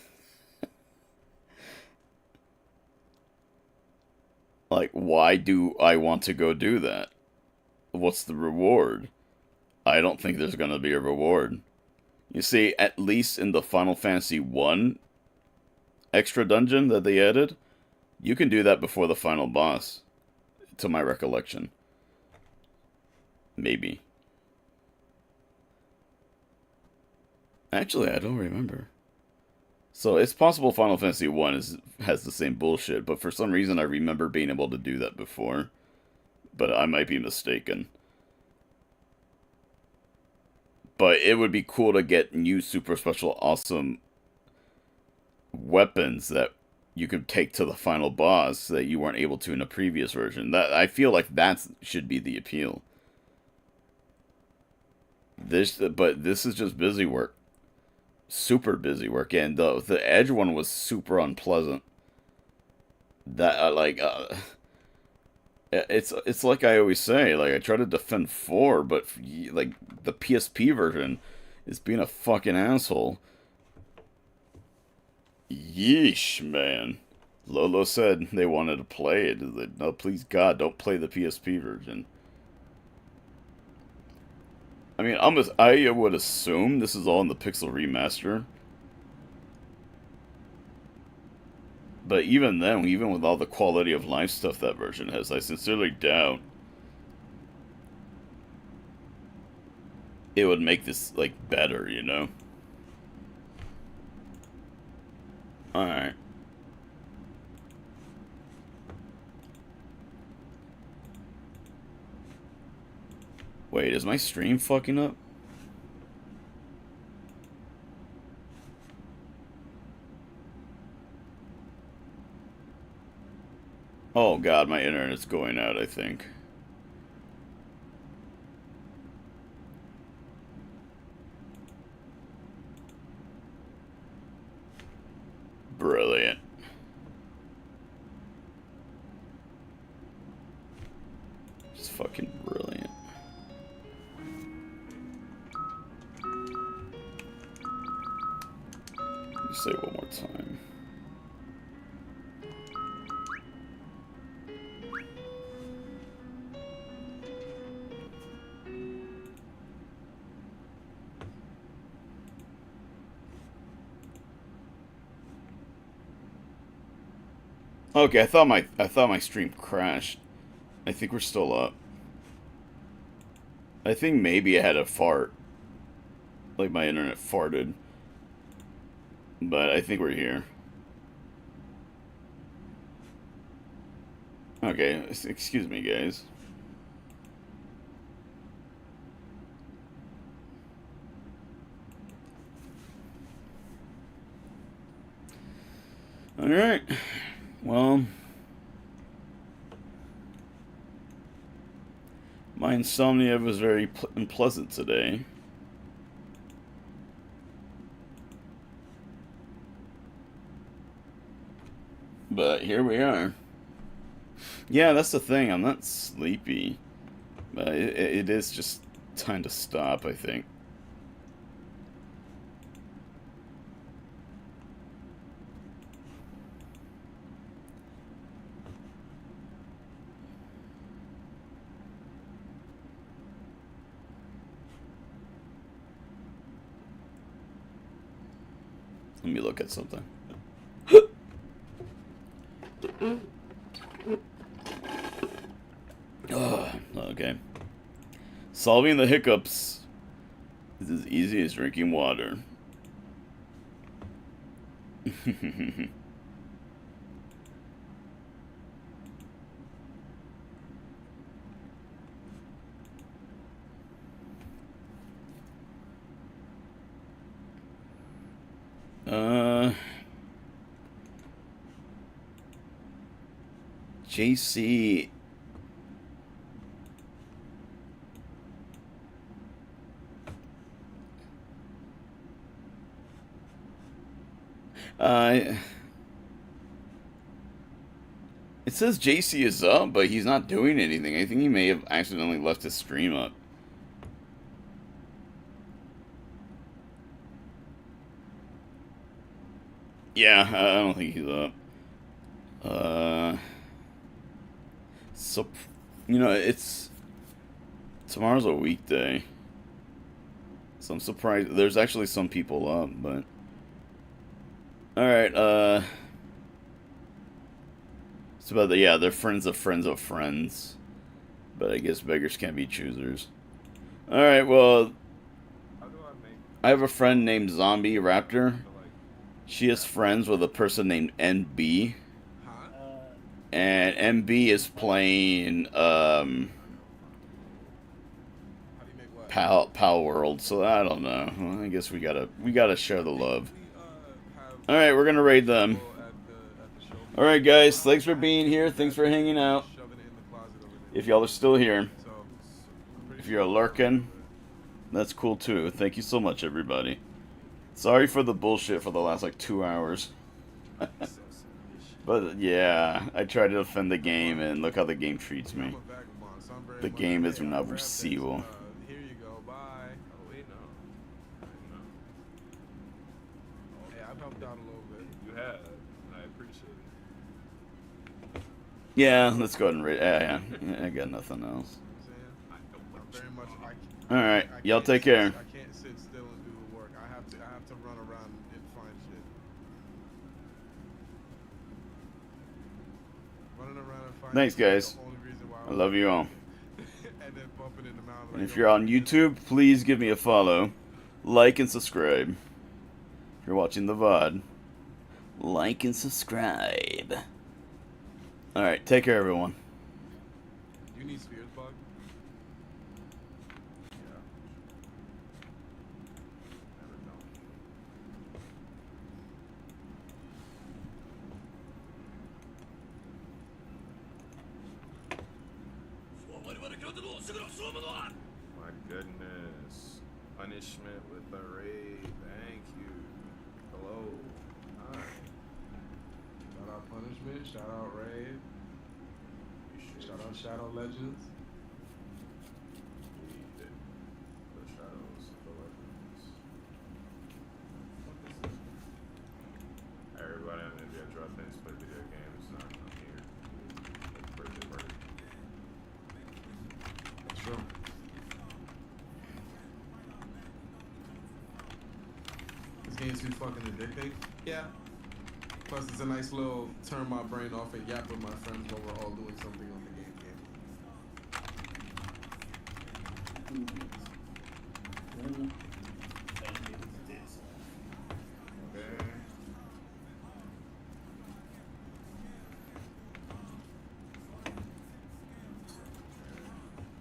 Like, why do I want to go do that? What's the reward? I don't think there's gonna be a reward. You see, at least in the Final Fantasy 1 extra dungeon that they added, you can do that before the final boss, to my recollection. Maybe. Actually, I don't remember. So it's possible Final Fantasy 1 has the same bullshit, but for some reason I remember being able to do that before. But I might be mistaken. But it would be cool to get new super special awesome weapons that you could take to the final boss that you weren't able to in a previous version. That I feel like that should be the appeal. But this is just busy work. Super busy work, and the Edge one was super unpleasant. That it's like I always say, like I try to defend 4, but like the PSP version is being a fucking asshole. Yeesh, man. Lolo said they wanted to play it. No, please God, don't play the PSP version. I mean, I would assume this is all in the Pixel Remaster. But even then, even with all the quality of life stuff that version has, I sincerely doubt it would make this, like, better, you know? Alright. Wait, is my stream fucking up? Oh god, my internet's going out, I think. Brilliant. Just fucking brilliant. Let me say it one more time. Okay, I thought my stream crashed. I think we're still up. I think maybe I had a fart. Like my internet farted. But I think we're here. Okay, excuse me, guys. Alright. Well, my insomnia was very unpleasant today. But here we are. Yeah, that's the thing. I'm not sleepy. But it is just time to stop, I think. Let me look at something. Okay. Solving the hiccups is as easy as drinking water. JC. It says JC is up, but he's not doing anything. I think he may have accidentally left his stream up. Yeah, I don't think he's up. So, you know, tomorrow's a weekday. So I'm surprised. There's actually some people up, but... Alright, it's about yeah, they're friends of friends of friends. But I guess beggars can't be choosers. Alright, well... I have a friend named Zombie Raptor. She is friends with a person named NB. And MB is playing Pal World, so I don't know. Well, I guess we gotta share the love. Alright, we're gonna raid them. Alright guys, thanks for being here, thanks for hanging out. If y'all are still here. If you're lurking, that's cool too. Thank you so much, everybody. Sorry for the bullshit for the last like 2 hours. But yeah, I try to defend the game, and look how the game treats me. The game is not abusivo. Here you go, bye. Oh, wait, no. Hey, I've helped out a little bit. You have. I appreciate it. Yeah, let's go ahead and raid. Yeah, I got nothing else. Alright, y'all take care. I can't sit still and do the work. I have to run around and find shit. Running around and find Thanks, guys. I love you all. And then bumping in the mountain. And if you're on YouTube, please give me a follow, like, and subscribe. If you're watching the VOD, like and subscribe. Alright, take care, everyone. You need Spears Bug? My goodness. Punishment with the raid. Thank you. Hello. Hi. Shout out Punishment, shout out Raid, shout out Shadow Legends. The shadows of the legends. Everybody on India drop things, play video games, not I'm here. Birthday party. That's true. This game's too fucking addicting. Yeah. Plus, it's a nice little turn my brain off and yap with my friends while we're all doing something on the game.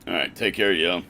Alright, take care, yo.